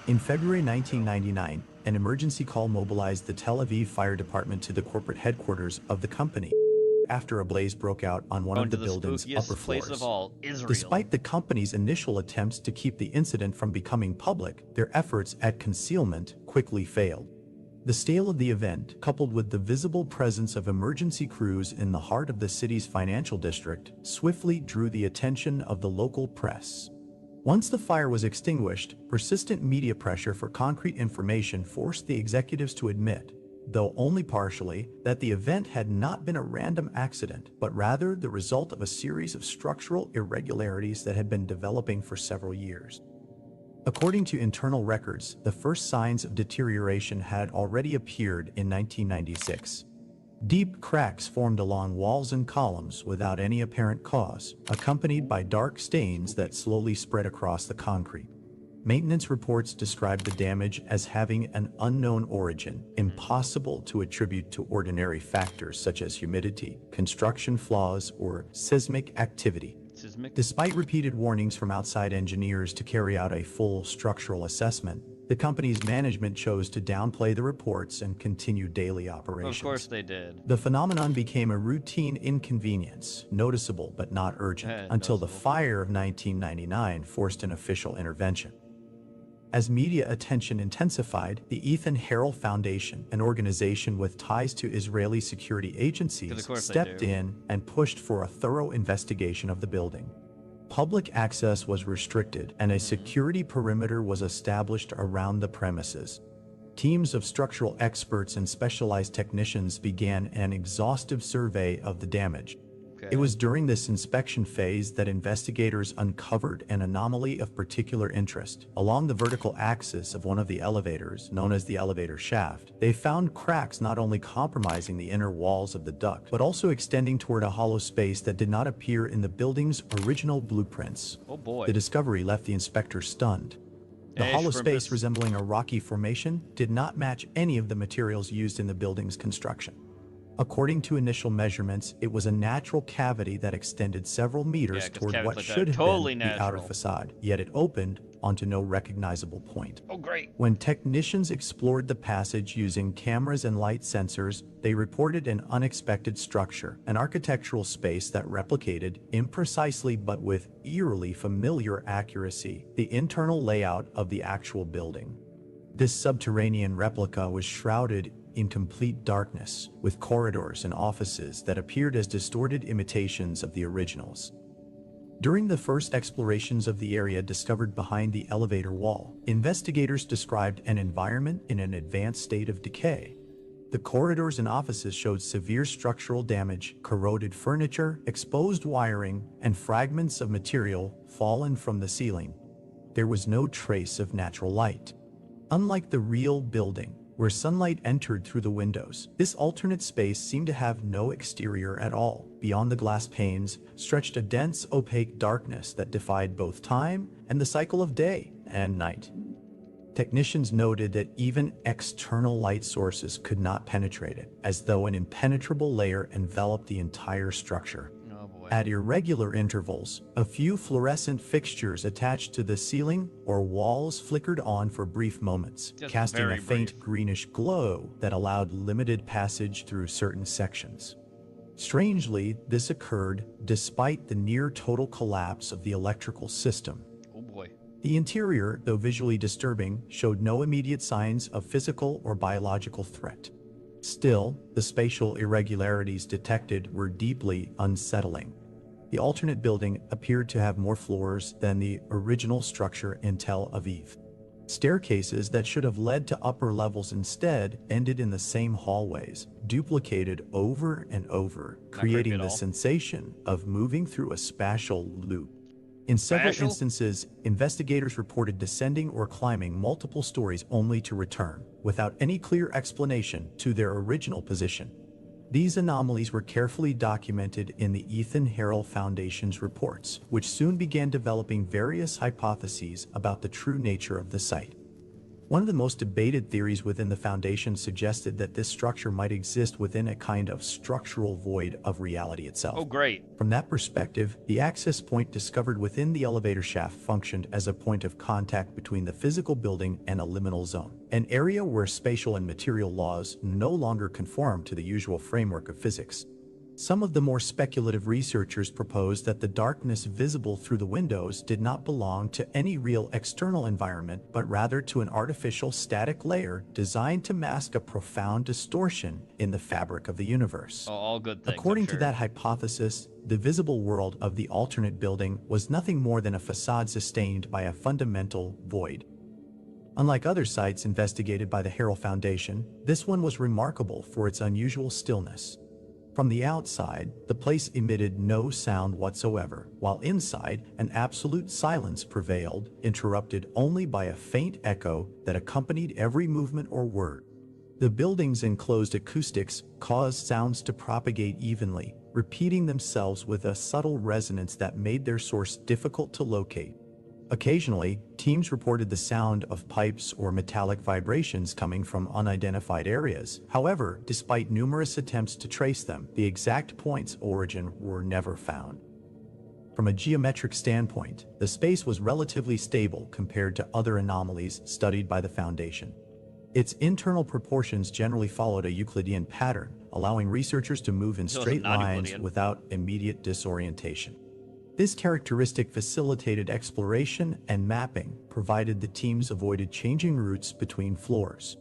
S8: In February 1999, an emergency call mobilized the Tel Aviv Fire Department to the corporate headquarters of the company after a blaze broke out on one of the building's upper floors.
S3: Of all, Israel.
S8: Despite the company's initial attempts to keep the incident from becoming public, their efforts at concealment quickly failed. The scale of the event, coupled with the visible presence of emergency crews in the heart of the city's financial district, swiftly drew the attention of the local press. Once the fire was extinguished, persistent media pressure for concrete information forced the executives to admit, though only partially, that the event had not been a random accident, but rather the result of a series of structural irregularities that had been developing for several years. According to internal records, the first signs of deterioration had already appeared in 1996. Deep cracks formed along walls and columns without any apparent cause, accompanied by dark stains that slowly spread across the concrete. Maintenance reports described the damage as having an unknown origin, impossible to attribute to ordinary factors such as humidity, construction flaws, or seismic activity. Despite repeated warnings from outside engineers to carry out a full structural assessment, the company's management chose to downplay the reports and continue daily operations.
S3: Of course they did.
S8: The phenomenon became a routine inconvenience, noticeable but not urgent, until the fire of 1999 forced an official intervention. As media attention intensified, the Ethan Harrell Foundation, an organization with ties to Israeli security agencies, stepped in and pushed for a thorough investigation of the building. Public access was restricted, and a security perimeter was established around the premises. Teams of structural experts and specialized technicians began an exhaustive survey of the damage. It was during this inspection phase that investigators uncovered an anomaly of particular interest. Along the vertical axis of one of the elevators, known as the elevator shaft, they found cracks not only compromising the inner walls of the duct, but also extending toward a hollow space that did not appear in the building's original blueprints.
S3: Oh boy.
S8: The discovery left the inspector stunned. The hollow space, resembling a rocky formation, did not match any of the materials used in the building's construction. According to initial measurements, it was a natural cavity that extended several meters toward what should have been the outer facade, yet it opened onto no recognizable point.
S3: Oh, great.
S8: When technicians explored the passage using cameras and light sensors, they reported an unexpected structure, an architectural space that replicated, imprecisely but with eerily familiar accuracy, the internal layout of the actual building. This subterranean replica was shrouded in complete darkness, with corridors and offices that appeared as distorted imitations of the originals. During the first explorations of the area discovered behind the elevator wall, investigators described an environment in an advanced state of decay. The corridors and offices showed severe structural damage, corroded furniture, exposed wiring, and fragments of material fallen from the ceiling. There was no trace of natural light. Unlike the real building, where sunlight entered through the windows, this alternate space seemed to have no exterior at all. Beyond the glass panes stretched a dense, opaque darkness that defied both time and the cycle of day and night. Technicians noted that even external light sources could not penetrate it, as though an impenetrable layer enveloped the entire structure. At irregular intervals, a few fluorescent fixtures attached to the ceiling or walls flickered on for brief moments, casting a faint greenish glow that allowed limited passage through certain sections. Strangely, this occurred despite the near-total collapse of the electrical system.
S3: Oh boy.
S8: The interior, though visually disturbing, showed no immediate signs of physical or biological threat. Still, the spatial irregularities detected were deeply unsettling. The alternate building appeared to have more floors than the original structure in Tel Aviv. Staircases that should have led to upper levels instead ended in the same hallways, duplicated over and over, creating the sensation of moving through a spatial loop. In several instances, investigators reported descending or climbing multiple stories only to return, without any clear explanation, to their original position. These anomalies were carefully documented in the Ethan Harrell Foundation's reports, which soon began developing various hypotheses about the true nature of the site. One of the most debated theories within the Foundation suggested that this structure might exist within a kind of structural void of reality itself.
S3: Oh, great.
S8: From that perspective, the access point discovered within the elevator shaft functioned as a point of contact between the physical building and a liminal zone, an area where spatial and material laws no longer conform to the usual framework of physics. Some of the more speculative researchers proposed that the darkness visible through the windows did not belong to any real external environment, but rather to an artificial static layer designed to mask a profound distortion in the fabric of the universe.
S3: Oh, all good things.
S8: According to that hypothesis, the visible world of the alternate building was nothing more than a facade sustained by a fundamental void. Unlike other sites investigated by the Harrell Foundation, this one was remarkable for its unusual stillness. From the outside, the place emitted no sound whatsoever, while inside, an absolute silence prevailed, interrupted only by a faint echo that accompanied every movement or word. The building's enclosed acoustics caused sounds to propagate evenly, repeating themselves with a subtle resonance that made their source difficult to locate. Occasionally, teams reported the sound of pipes or metallic vibrations coming from unidentified areas. However, despite numerous attempts to trace them, the exact points of origin were never found. From a geometric standpoint, the space was relatively stable compared to other anomalies studied by the Foundation. Its internal proportions generally followed a Euclidean pattern, allowing researchers to move in straight lines without immediate disorientation. This characteristic facilitated exploration and mapping, provided the teams avoided changing routes between floors.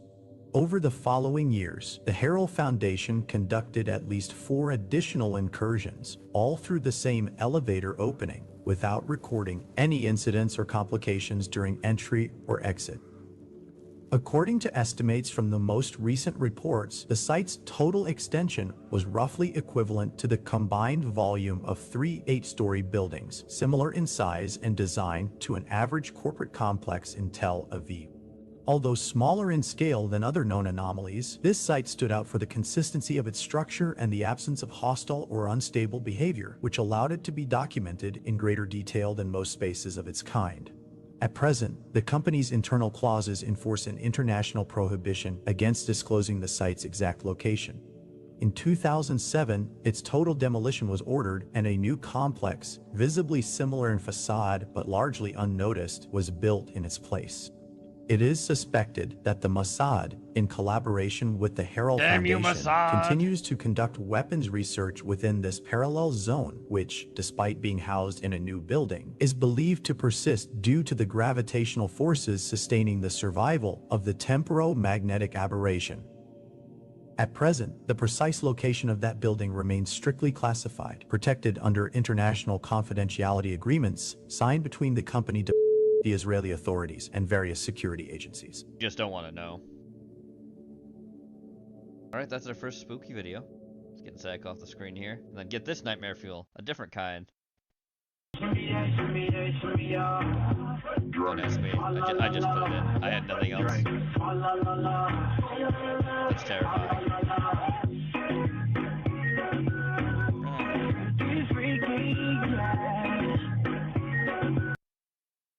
S8: Over the following years, the Harrell Foundation conducted at least 4 additional incursions, all through the same elevator opening, without recording any incidents or complications during entry or exit. According to estimates from the most recent reports, the site's total extension was roughly equivalent to the combined volume of 3 8-story buildings, similar in size and design to an average corporate complex in Tel Aviv. Although smaller in scale than other known anomalies, this site stood out for the consistency of its structure and the absence of hostile or unstable behavior, which allowed it to be documented in greater detail than most spaces of its kind. At present, the company's internal clauses enforce an international prohibition against disclosing the site's exact location. In 2007, its total demolition was ordered and a new complex, visibly similar in facade but largely unnoticed, was built in its place. It is suspected that the Mossad, in collaboration with the Harrell Foundation, continues to conduct weapons research within this parallel zone, which, despite being housed in a new building, is believed to persist due to the gravitational forces sustaining the survival of the temporomagnetic aberration. At present, the precise location of that building remains strictly classified, protected under international confidentiality agreements signed between the company, the Israeli authorities, and various security agencies.
S3: Just don't want to know. Alright, that's our first spooky video. Let's get Zach off the screen here, and then get this nightmare fuel, a different kind. Don't ask me, I just put it in. I had nothing else. That's terrifying.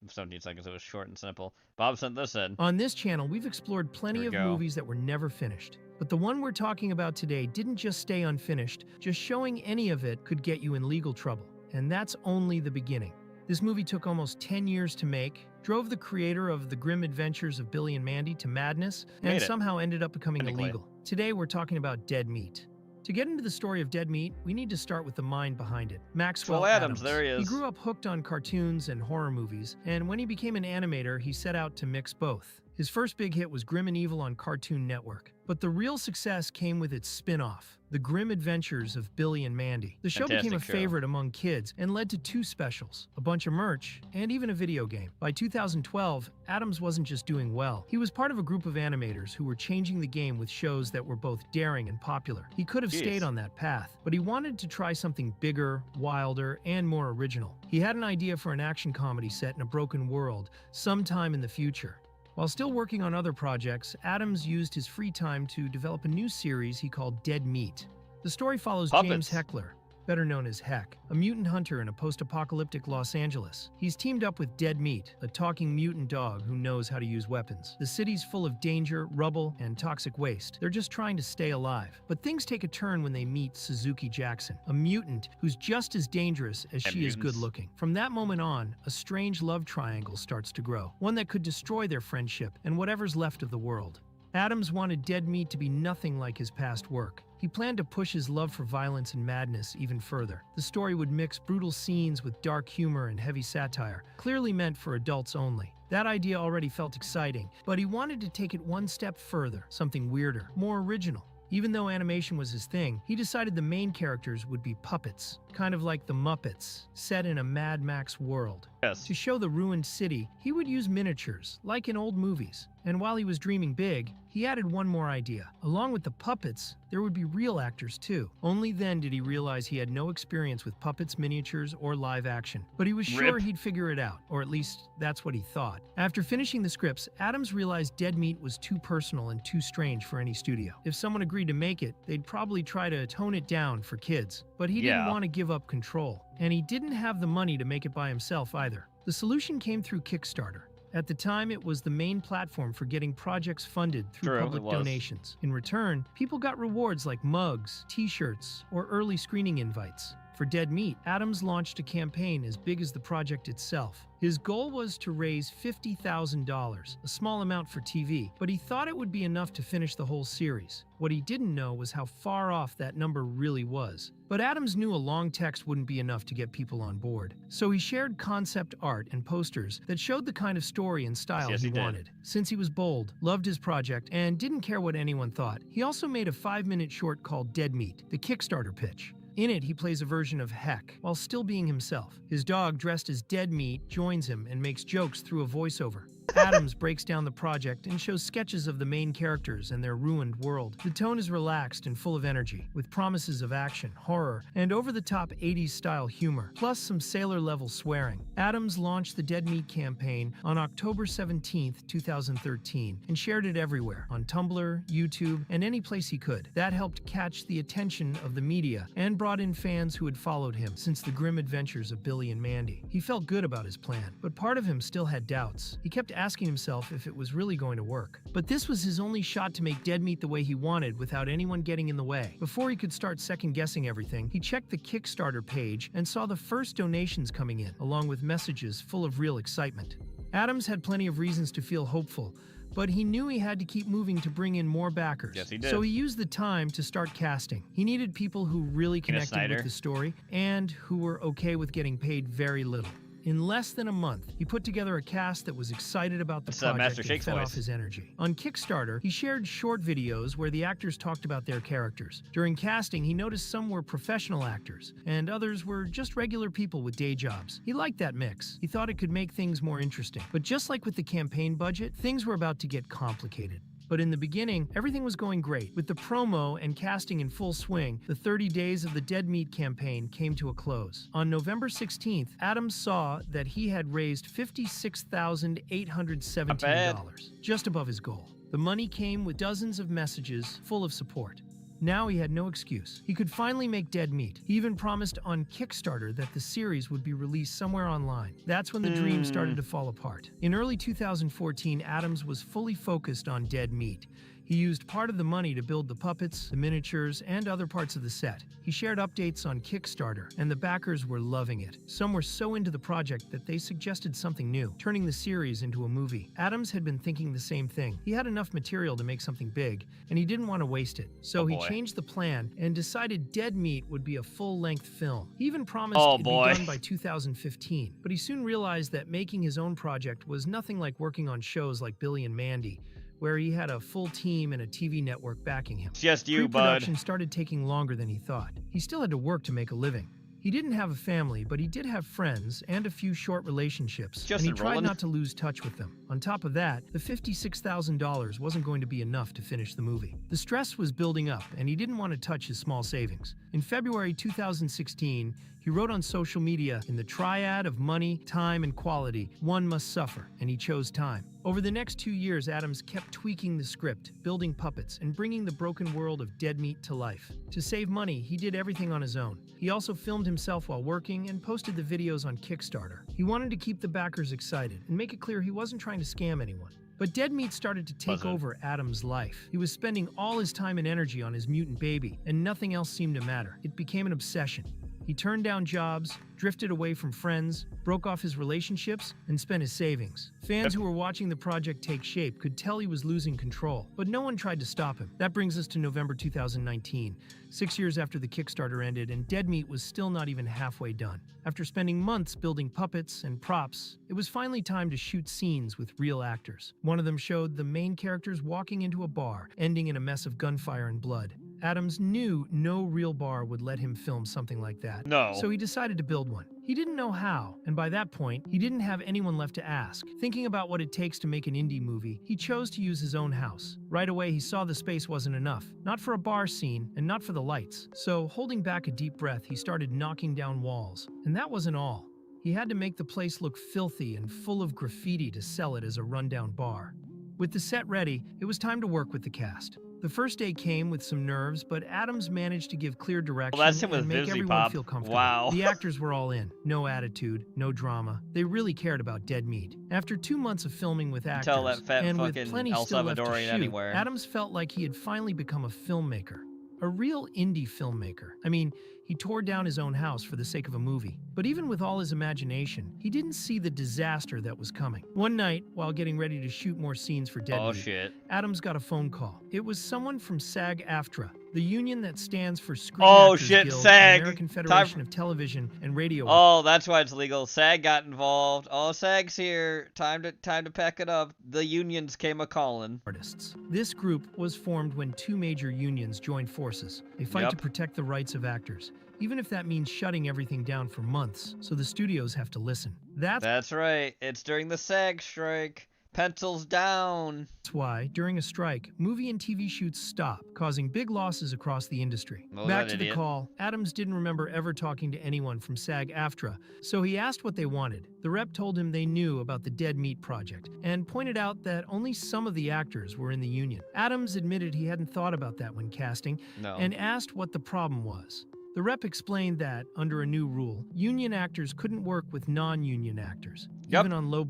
S3: 17 seconds, it was short and simple. Bob sent this in.
S18: On this channel, we've explored plenty of movies that were never finished. But the one we're talking about today didn't just stay unfinished. Just showing any of it could get you in legal trouble. And that's only the beginning. This movie took almost 10 years to make, drove the creator of The Grim Adventures of Billy and Mandy to madness, and somehow ended up becoming illegal. Today, we're talking about Dead Meat. To get into the story of Dead Meat, we need to start with the mind behind it, Maxwell Adams.
S3: There he is.
S18: He grew up hooked on cartoons and horror movies, and when he became an animator, he set out to mix both. His first big hit was Grim and Evil on Cartoon Network, but the real success came with its spin-off, The Grim Adventures of Billy and Mandy. The show became a favorite among kids and led to 2 specials, a bunch of merch, and even a video game. By 2012, Adams wasn't just doing well. He was part of a group of animators who were changing the game with shows that were both daring and popular. He could have stayed on that path, but he wanted to try something bigger, wilder, and more original. He had an idea for an action comedy set in a broken world sometime in the future. While still working on other projects, Adams used his free time to develop a new series he called Dead Meat. The story follows
S3: Puppets.
S18: James Heckler, better known as Heck, a mutant hunter in a post-apocalyptic Los Angeles. He's teamed up with Dead Meat, a talking mutant dog who knows how to use weapons. The city's full of danger, rubble, and toxic waste. They're just trying to stay alive. But things take a turn when they meet Suzuki Jackson, a mutant who's just as dangerous as she is good-looking. From that moment on, a strange love triangle starts to grow, one that could destroy their friendship and whatever's left of the world. Adams wanted Dead Meat to be nothing like his past work. He planned to push his love for violence and madness even further. The story would mix brutal scenes with dark humor and heavy satire, clearly meant for adults only. That idea already felt exciting, but he wanted to take it one step further, something weirder, more original. Even though animation was his thing, he decided the main characters would be puppets, kind of like the Muppets, set in a Mad Max world.
S3: Yes.
S18: To show the ruined city, he would use miniatures, like in old movies. And while he was dreaming big, he added one more idea. Along with the puppets, there would be real actors too. Only then did he realize he had no experience with puppets, miniatures, or live action. But he was sure he'd figure it out, or at least that's what he thought. After finishing the scripts, Adams realized Dead Meat was too personal and too strange for any studio. If someone agreed to make it, they'd probably try to tone it down for kids. But he didn't want to give up control. And he didn't have the money to make it by himself either. The solution came through Kickstarter. At the time, it was the main platform for getting projects funded through public donations. In return, people got rewards like mugs, t-shirts, or early screening invites. For Dead Meat, Adams launched a campaign as big as the project itself. His goal was to raise $50,000, a small amount for TV, but he thought it would be enough to finish the whole series. What he didn't know was how far off that number really was. But Adams knew a long text wouldn't be enough to get people on board. So he shared concept art and posters that showed the kind of story and style he wanted. Since he was bold, loved his project, and didn't care what anyone thought, he also made a 5-minute short called Dead Meat, the Kickstarter pitch. In it, he plays a version of Heck, while still being himself. His dog, dressed as Dead Meat, joins him and makes jokes through a voiceover. Adams breaks down the project and shows sketches of the main characters and their ruined world. The tone is relaxed and full of energy, with promises of action, horror, and over-the-top 80s-style humor, plus some sailor-level swearing. Adams launched the Dead Meat campaign on October 17, 2013, and shared it everywhere, on Tumblr, YouTube, and any place he could. That helped catch the attention of the media and brought in fans who had followed him since the grim adventures of Billy and Mandy. He felt good about his plan, but part of him still had doubts. He kept asking himself if it was really going to work. But this was his only shot to make Dead Meat the way he wanted without anyone getting in the way. Before he could start second-guessing everything, he checked the Kickstarter page and saw the first donations coming in, along with messages full of real excitement. Adams had plenty of reasons to feel hopeful, but he knew he had to keep moving to bring in more backers.
S3: Yes, he did.
S18: So he used the time to start casting. He needed people who really connected with the story and who were okay with getting paid very little. In less than a month, he put together a cast that was excited about the project and fed off his energy. On Kickstarter, he shared short videos where the actors talked about their characters. During casting, he noticed some were professional actors, and others were just regular people with day jobs. He liked that mix. He thought it could make things more interesting. But just like with the campaign budget, things were about to get complicated. But in the beginning, everything was going great. With the promo and casting in full swing, the 30 days of the Dead Meat campaign came to a close. On November 16th, Adams saw that he had raised $56,817, just above his goal. The money came with dozens of messages full of support. Now he had no excuse. He could finally make Dead Meat. He even promised on Kickstarter that the series would be released somewhere online. That's when the dream started to fall apart. In early 2014, Adams was fully focused on Dead Meat. He used part of the money to build the puppets, the miniatures, and other parts of the set. He shared updates on Kickstarter, and the backers were loving it. Some were so into the project that they suggested something new, turning the series into a movie. Adams had been thinking the same thing. He had enough material to make something big, and he didn't want to waste it. So he changed the plan and decided Dead Meat would be a full-length film. He even promised it'd be done by 2015, but he soon realized that making his own project was nothing like working on shows like Billy and Mandy, where he had a full team and a TV network backing him.
S3: Just you, bud.
S18: Pre-production started taking longer than he thought. He still had to work to make a living. He didn't have a family, but he did have friends and a few short relationships, and he tried not to lose touch with them. On top of that, the $56,000 wasn't going to be enough to finish the movie. The stress was building up, and he didn't want to touch his small savings. In February 2016, He wrote on social media, "In the triad of money, time, and quality, one must suffer," and he chose time. Over the next 2 years, Adams kept tweaking the script, building puppets, and bringing the broken world of dead meat to life. To save money, he did everything on his own. He also filmed himself while working and posted the videos on Kickstarter. He wanted to keep the backers excited and make it clear he wasn't trying to scam anyone. But dead meat started to take over Adams' life. He was spending all his time and energy on his mutant baby, and nothing else seemed to matter. It became an obsession. He turned down jobs, drifted away from friends, broke off his relationships, and spent his savings. Fans who were watching the project take shape could tell he was losing control, but no one tried to stop him. That brings us to November 2019, 6 years after the Kickstarter ended, and Dead Meat was still not even halfway done. After spending months building puppets and props, it was finally time to shoot scenes with real actors. One of them showed the main characters walking into a bar, ending in a mess of gunfire and blood. Adams knew no real bar would let him film something like that.
S3: No.
S18: So he decided to build one. He didn't know how, and by that point, he didn't have anyone left to ask. Thinking about what it takes to make an indie movie, he chose to use his own house. Right away, he saw the space wasn't enough. Not for a bar scene, and not for the lights. So, holding back a deep breath, he started knocking down walls. And that wasn't all. He had to make the place look filthy and full of graffiti to sell it as a rundown bar. With the set ready, it was time to work with the cast. The first day came with some nerves, but Adams managed to give clear direction and make everyone feel comfortable.
S3: Wow.
S18: The actors were all in. No attitude, no drama. They really cared about Dead Meat. After 2 months of filming with actors,
S3: Tell that fat
S18: and with
S3: fucking
S18: plenty
S3: El
S18: still left to
S3: Salvadorian
S18: shoot,
S3: anywhere.
S18: Adams felt like he had finally become a filmmaker. A real indie filmmaker. I mean, he tore down his own house for the sake of a movie. But even with all his imagination, he didn't see the disaster that was coming. One night, while getting ready to shoot more scenes for Dead Meat, Adams got a phone call. It was someone from SAG-AFTRA, the union that stands for Screen Actors Guild,
S3: SAG.
S18: American Federation of Television and Radio.
S3: Oh, that's why it's legal. SAG got involved. Oh, SAG's here. Time to pack it up. The unions came a-calling.
S18: Artists. This group was formed when 2 major unions joined forces. They fight to protect the rights of actors, even if that means shutting everything down for months, so the studios have to listen.
S3: That's right. It's during the SAG strike. Pencils down.
S18: That's why, during a strike, movie and TV shoots stop, causing big losses across the industry.
S3: Oh,
S18: Back to the call, Adams didn't remember ever talking to anyone from SAG-AFTRA, so he asked what they wanted. The rep told him they knew about the Dead Meat project, and pointed out that only some of the actors were in the union. Adams admitted he hadn't thought about that when casting, and asked what the problem was. The rep explained that, under a new rule, union actors couldn't work with non-union actors, even on low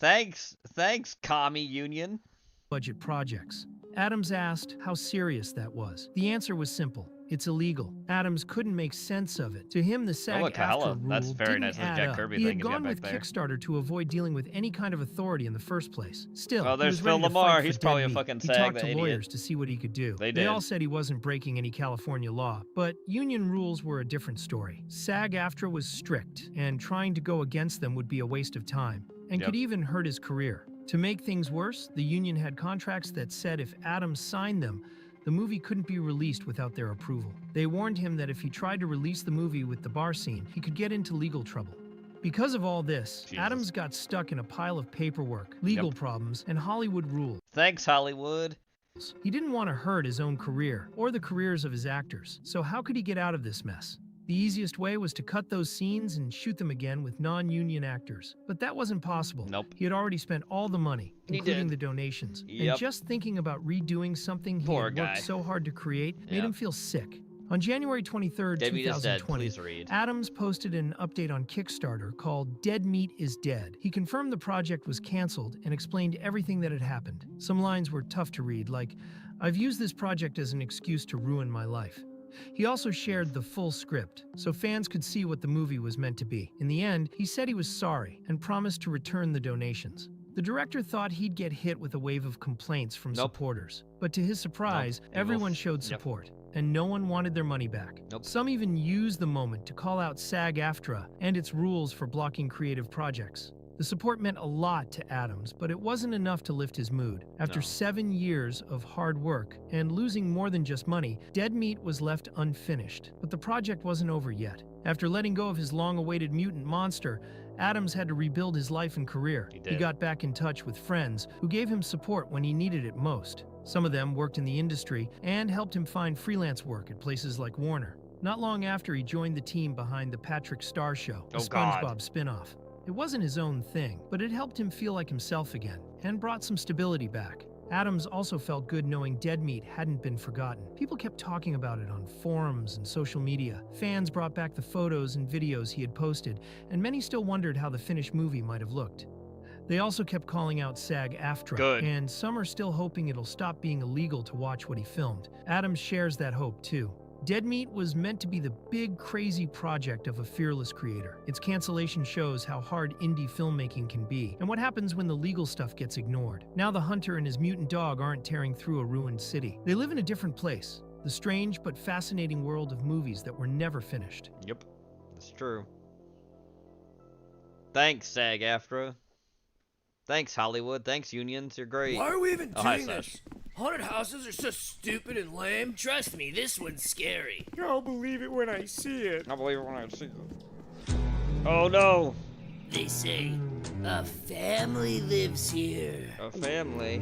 S3: Thanks, commie union.
S18: budget projects. Adams asked how serious that was. The answer was simple. It's illegal. Adams couldn't make sense of it. To him, the SAG-AFTRA rule
S3: That's very
S18: didn't
S3: nice.
S18: add
S3: Jack
S18: up.
S3: Kirby
S18: He
S3: thing
S18: had
S3: he's got
S18: gone
S3: back
S18: with
S3: there.
S18: Kickstarter to avoid dealing with any kind of authority in the first place. Still,
S3: Oh,
S18: he
S3: there's
S18: was
S3: Phil
S18: ready to
S3: Lamar.
S18: fight for
S3: He's
S18: Dead
S3: probably a
S18: Meat.
S3: fucking
S18: He
S3: SAG,
S18: talked
S3: the
S18: to
S3: idiot.
S18: lawyers to see what he could do.
S3: They
S18: They
S3: did.
S18: all said he wasn't breaking any California law, but union rules were a different story. SAG-AFTRA was strict, and trying to go against them would be a waste of time, and could even hurt his career. To make things worse, the union had contracts that said if Adams signed them, the movie couldn't be released without their approval. They warned him that if he tried to release the movie with the bar scene, he could get into legal trouble. Because of all this, Adams got stuck in a pile of paperwork, legal problems, and Hollywood rules.
S3: Thanks, Hollywood.
S18: He didn't want to hurt his own career, or the careers of his actors. So how could he get out of this mess? The easiest way was to cut those scenes and shoot them again with non-union actors. But that wasn't possible. He had already spent all the money, including the donations. And just thinking about redoing something he had worked so hard to create made him feel sick. On January 23rd,
S3: Dead Meat is dead.
S18: 2020,
S3: Please read.
S18: Adams posted an update on Kickstarter called Dead Meat is Dead. He confirmed the project was canceled and explained everything that had happened. Some lines were tough to read, like, "I've used this project as an excuse to ruin my life." He also shared the full script, so fans could see what the movie was meant to be. In the end, he said he was sorry and promised to return the donations. The director thought he'd get hit with a wave of complaints from supporters, but to his surprise, everyone showed support, and no one wanted their money back. Some even used the moment to call out SAG-AFTRA and its rules for blocking creative projects. The support meant a lot to Adams, but it wasn't enough to lift his mood. After 7 years of hard work and losing more than just money, Dead Meat was left unfinished. But the project wasn't over yet. After letting go of his long-awaited mutant monster, Adams had to rebuild his life and career. He got back in touch with friends who gave him support when he needed it most. Some of them worked in the industry and helped him find freelance work at places like Warner. Not long after, he joined the team behind the Patrick Star Show, a
S3: Oh, God.
S18: SpongeBob spin-off. It wasn't his own thing, but it helped him feel like himself again and brought some stability back. Adams also felt good knowing Dead Meat hadn't been forgotten. People kept talking about it on forums and social media. Fans brought back the photos and videos he had posted, and many still wondered how the finished movie might have looked. They also kept calling out SAG-AFTRA, and some are still hoping it'll stop being illegal to watch what he filmed. Adams shares that hope too. Dead Meat was meant to be the big, crazy project of a fearless creator. Its cancellation shows how hard indie filmmaking can be, and what happens when the legal stuff gets ignored. Now the hunter and his mutant dog aren't tearing through a ruined city. They live in a different place, the strange but fascinating world of movies that were never finished.
S3: Yep, that's true. Thanks, SAG-AFTRA. Thanks, Hollywood. Thanks, unions. You're great.
S5: Why are we even
S3: hi,
S5: doing
S3: Sash.
S5: this? Haunted houses are so stupid and lame. Trust me, this one's scary.
S2: I'll believe it when I see it.
S3: I'll believe it when I see it. Oh no!
S5: They say a family lives here.
S3: A family?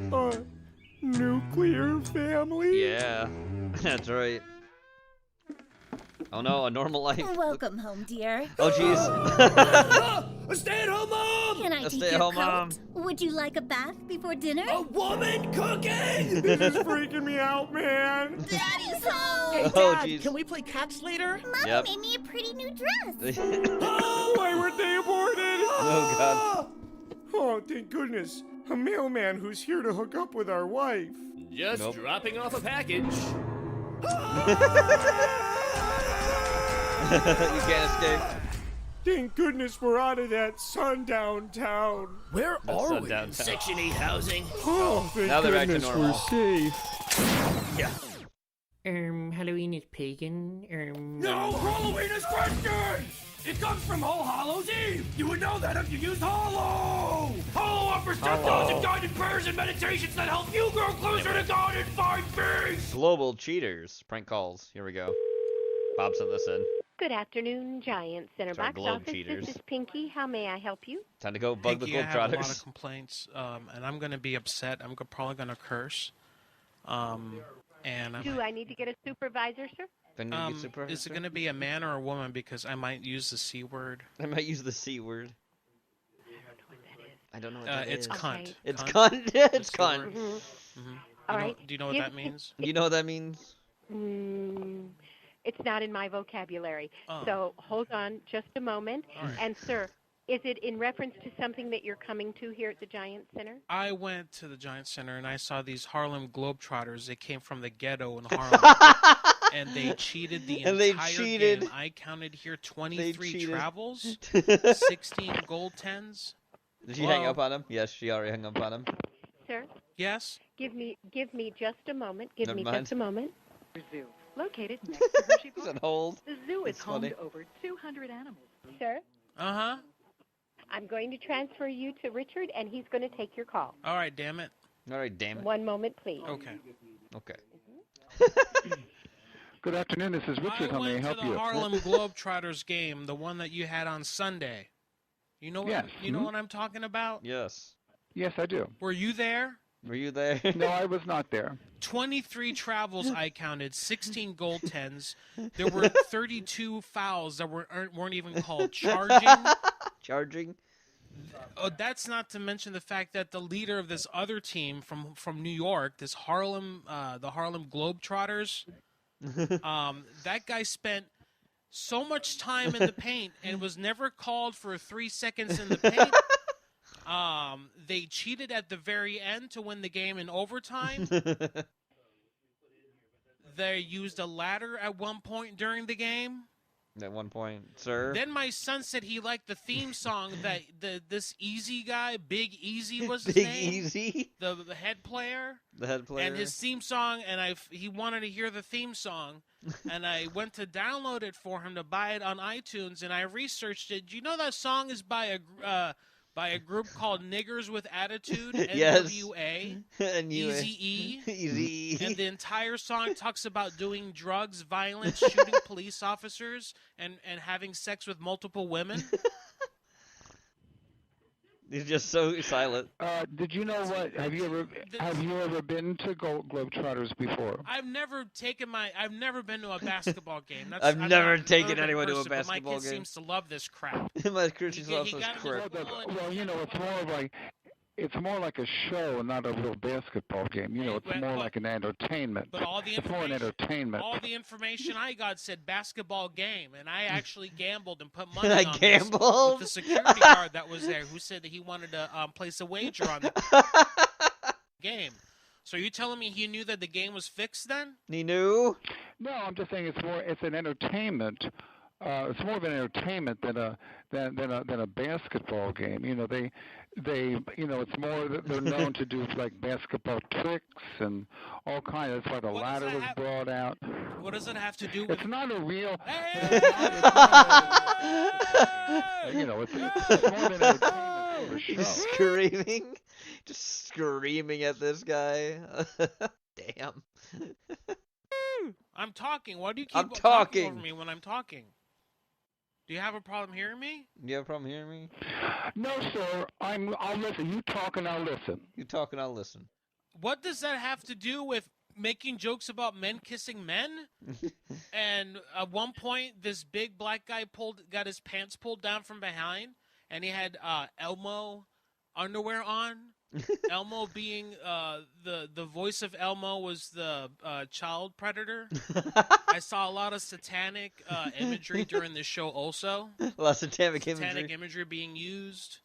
S2: Nuclear family?
S3: Yeah, that's right. Oh no, a normal life.
S19: Welcome home, dear.
S3: Oh jeez.
S5: A stay-at-home mom!
S19: Can I take your
S3: stay-at-home
S19: coat?
S3: mom.
S19: Would you like a bath before dinner?
S5: A woman cooking!
S2: This is freaking me out, man.
S19: Daddy's home!
S5: Hey,
S3: Oh,
S5: Dad,
S3: jeez.
S5: can we play catch later?
S19: Mommy
S3: Yep.
S19: made me a pretty new dress.
S2: Oh, why weren't they aborted?
S3: Oh god.
S2: Oh, thank goodness. A mailman who's here to hook up with our wife.
S5: Just
S3: Nope.
S5: dropping off a package.
S3: You can't escape.
S2: Thank goodness we're out of that sundown town.
S5: Where
S3: That's
S5: are
S3: not
S5: we?
S3: downtown.
S5: Section 8 housing?
S2: Oh, thank
S3: Now they're back to
S2: goodness we're
S3: normal.
S2: safe.
S5: Yeah.
S20: Halloween is pagan.
S5: No, Halloween is Christian! It comes from All Hallows Eve! You would know that if you used Hollow! Hollow offers 10,000 guided prayers and meditations that help you grow closer to God and find peace!
S3: Global cheaters. Prank calls. Here we go. Bob sent this in.
S21: Good afternoon, Giant Center
S3: Sorry,
S21: Box
S3: Globe
S21: Office.
S3: cheaters.
S21: This is Pinky. How may I help you?
S3: Time to go bug the
S23: Pinky, I have a lot of
S3: Globetrotters.
S23: complaints, and I'm going to be upset. I'm probably going to curse. And I'm,
S21: Do I need to get a supervisor, sir?
S23: is it going to be a man or a woman? Because I might use the C word.
S3: I might use the C word. I don't know what that is.
S23: It's cunt.
S3: It's cunt. It's
S21: Mr.
S3: cunt.
S21: Word.
S23: Mm-hmm.
S21: All right.
S23: Do you know what that means?
S3: You know what that means?
S21: It's not in my vocabulary.
S23: Oh.
S21: So hold on just a moment.
S23: All right.
S21: And, sir, is it in reference to something that you're coming to here at the Giant Center?
S23: I went to the Giant Center and I saw these Harlem Globetrotters. They came from the ghetto in Harlem. And they cheated the entire game. I counted here 23 travels, 16 gold 10s.
S3: Did she hang up on him? Yes, she already hung up on him.
S21: Sir?
S23: Yes?
S21: Give me just a moment. Give
S3: Never
S21: me
S3: mind.
S21: just a moment.
S26: Zoo, located next to Hershey
S3: He's
S26: Park.
S3: on hold.
S26: The zoo is
S3: That's
S26: home
S3: funny.
S26: to over 200 animals.
S21: Sir?
S23: Uh-huh.
S21: I'm going to transfer you to Richard, and he's going to take your call.
S23: All right, damn it.
S3: All right, damn it.
S21: One moment, please.
S23: Okay.
S3: Okay.
S27: Good afternoon, this is Richard. How may I help
S23: to the
S27: you?
S23: Harlem Globetrotters game, the one that you had on Sunday. You know what?
S27: Yes.
S23: You know what I'm talking about?
S3: Yes.
S27: Yes, I do.
S23: Were you there?
S3: Were you there?
S27: No, I was not there.
S23: 23 travels I counted, 16 gold 10s. There were 32 fouls that weren't even called charging.
S3: Charging?
S23: Oh, that's not to mention the fact that the leader of this other team from New York, this Harlem, the Harlem Globetrotters, that guy spent so much time in the paint and was never called for 3 seconds in the paint. They cheated at the very end to win the game in overtime. They used a ladder at one point during the game.
S3: At one point, sir.
S23: Then my son said he liked the theme song that this Easy guy, Big Easy was his
S3: Big
S23: name.
S3: Easy?
S23: The head player.
S3: The head player.
S23: And his theme song, and he wanted to hear the theme song, and I went to download it for him to buy it on iTunes, and I researched it. Do you know that song is by a group called Niggers with Attitude,
S3: Yes.
S23: NWA,
S3: NWA.
S23: Eazy-E.
S3: Eazy-E.
S23: And the entire song talks about doing drugs, violence, shooting police officers, and having sex with multiple women.
S3: He's just so silent.
S27: Did you know what? Have you ever been to Globetrotters before?
S23: I've never been to a basketball game.
S3: I've never taken anyone to a
S23: person, but
S3: basketball
S23: my kid
S3: game.
S23: seems to love this crap.
S3: My kid loves this
S27: Well,
S3: crap.
S27: it's more like a show and not a real basketball game. You know, it's more like an entertainment.
S23: But all the
S27: it's more an entertainment.
S23: All the information I got said basketball game, and I actually gambled and put money
S3: I
S23: on
S3: gambled?
S23: this with the security guard that was there, who said that he wanted to place a wager on the game. So you telling me he knew that the game was fixed then?
S3: He knew?
S27: No, I'm just saying it's an entertainment. It's more of an entertainment than a basketball game. You know, they it's more that they're known to do like basketball tricks and all kinds. That's why the ladder was brought out.
S23: What does it have to do with?
S27: It's not a real. It's more than an entertainment sort of show.
S3: He's just screaming at this guy. Damn.
S23: I'm talking. Why do you keep
S3: talking
S23: talking over me when I'm talking? Do you have a problem hearing me?
S3: You have a problem hearing me?
S27: No, sir. I'll listen. You talk and I'll listen.
S3: You talk and I'll listen.
S23: What does that have to do with making jokes about men kissing men? And at one point, this big black guy got his pants pulled down from behind, and he had Elmo underwear on. Elmo being the voice of Elmo was the child predator. I saw a lot of satanic imagery during the show also.
S3: A lot of satanic
S23: imagery being used.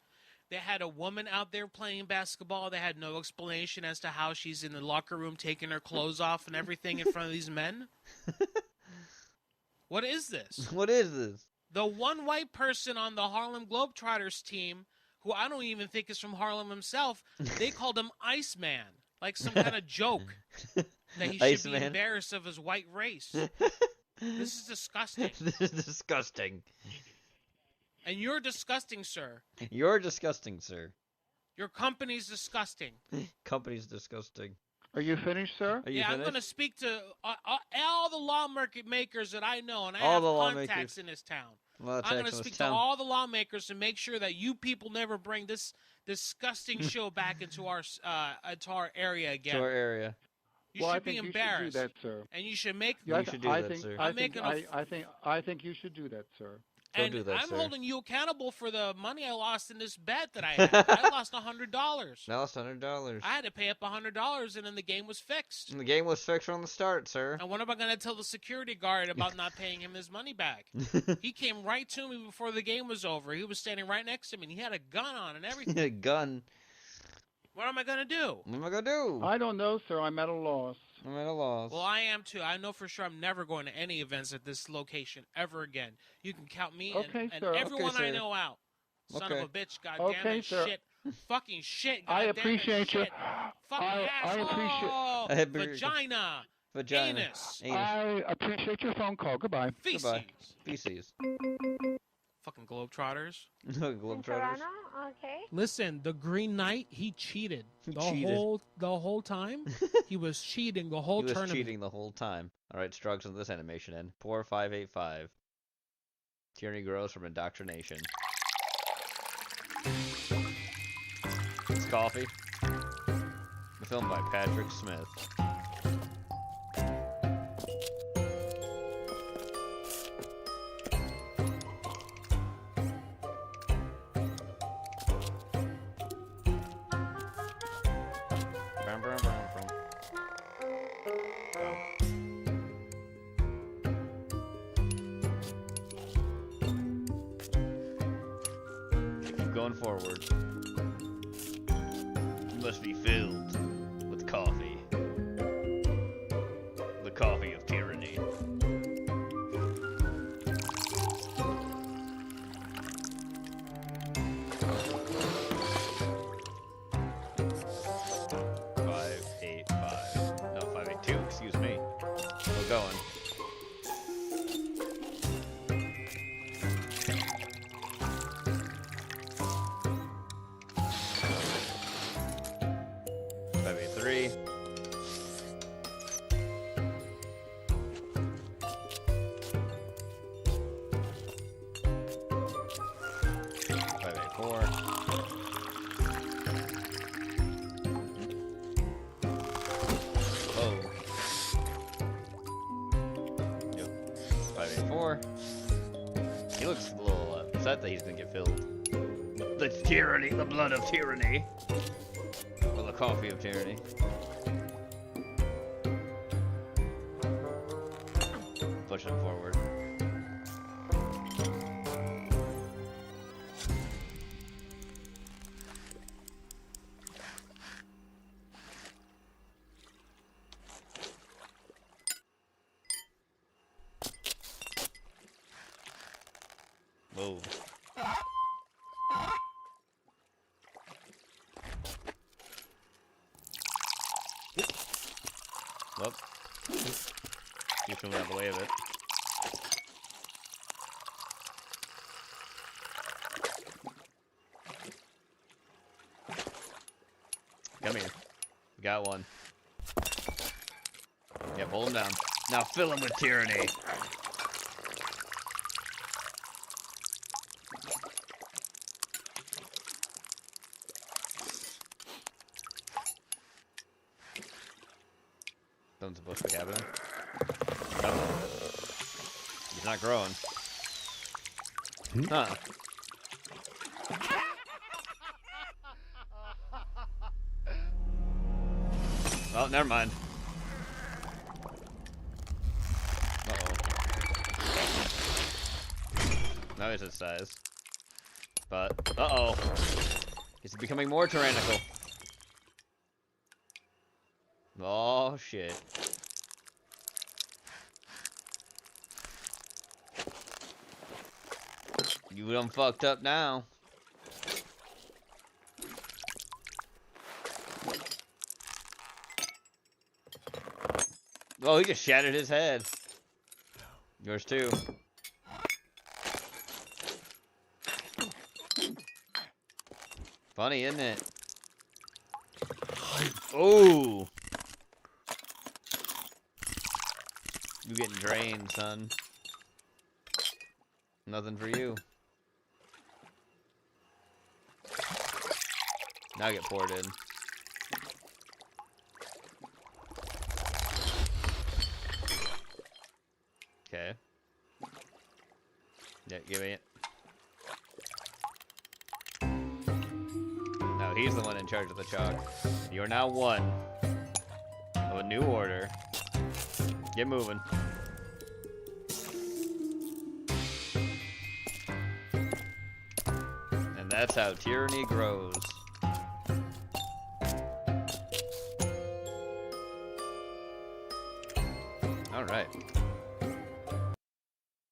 S23: They had a woman out there playing basketball. They had no explanation as to how she's in the locker room taking her clothes off and everything in front of these men. What is this?
S3: What is this?
S23: The one white person on the Harlem Globetrotters team, who I don't even think is from Harlem himself, they called him Iceman, like some kind of joke that he should be embarrassed of his white race. This is disgusting.
S3: This is disgusting.
S23: And you're disgusting, sir.
S3: You're disgusting, sir.
S23: Your company's disgusting.
S3: Company's disgusting.
S27: Are you finished, sir?
S3: Are you finished?
S23: I'm going to speak to all the lawmakers that I know, and I
S3: all
S23: have contacts in this town. I'm going to speak to all the lawmakers to make sure that you people never bring this disgusting show back into our area again.
S3: To our area.
S23: You should be embarrassed.
S27: You should do that, sir.
S23: And you should make.
S27: Yeah,
S3: you should do that, sir.
S27: I think you should do that, sir.
S23: And
S3: do that,
S23: I'm
S3: sir.
S23: holding you accountable for the money I lost in this bet that I had. I lost $100.
S3: I lost $100.
S23: I had to pay up $100, and then the game was fixed.
S3: And the game was fixed from the start, sir.
S23: And what am I going to tell the security guard about not paying him his money back? He came right to me before the game was over. He was standing right next to me, and he had a gun on and everything.
S3: A gun.
S23: What am I going to do?
S3: What am I going to do?
S27: I don't know, sir. I'm at a loss.
S3: I'm at a loss.
S23: Well, I am too. I know for sure I'm never going to any events at this location ever again. You can count me and everyone I know out. Son of a bitch, goddamn it, shit. Fucking shit,
S27: I
S23: goddamn
S27: appreciate you.
S23: Fucking asshole. Vagina. Anus.
S27: I appreciate your phone call. Goodbye.
S23: Feces.
S3: Goodbye. Feces.
S23: Fucking Globetrotters.
S3: Globetrotters.
S21: Okay.
S23: Listen, the Green Knight, he cheated. The whole time. He was cheating the whole tournament.
S3: He was cheating the whole time. All right, Strugs on this animation end. Pour 585. Tyranny grows from indoctrination. It's coffee. The film by Patrick Smith. Going forward. You must be filled with coffee. The coffee of tyranny. No, 582, excuse me. We're going. bet that he's gonna get filled with the tyranny, the blood of tyranny, or the coffee of tyranny. Push him forward. Whoa. Whoop. He's coming out of the way of it. Come here. Got one. Yeah, pull him down. Now fill him with tyranny. Something's supposed to be happening. Oh. He's not growing. Huh. Oh, never mind. Uh-oh. Now he's his size. But, uh-oh. He's becoming more tyrannical. Oh, shit. You done fucked up now. Oh, he just shattered his head. Yours too. Funny, isn't it? Oh. You getting drained, son. Nothing for you. Now get poured in. Okay. Yeah, give me it. Now he's the one in charge of the chalk. You are now one of a new order. Get moving. And that's how tyranny grows. All right.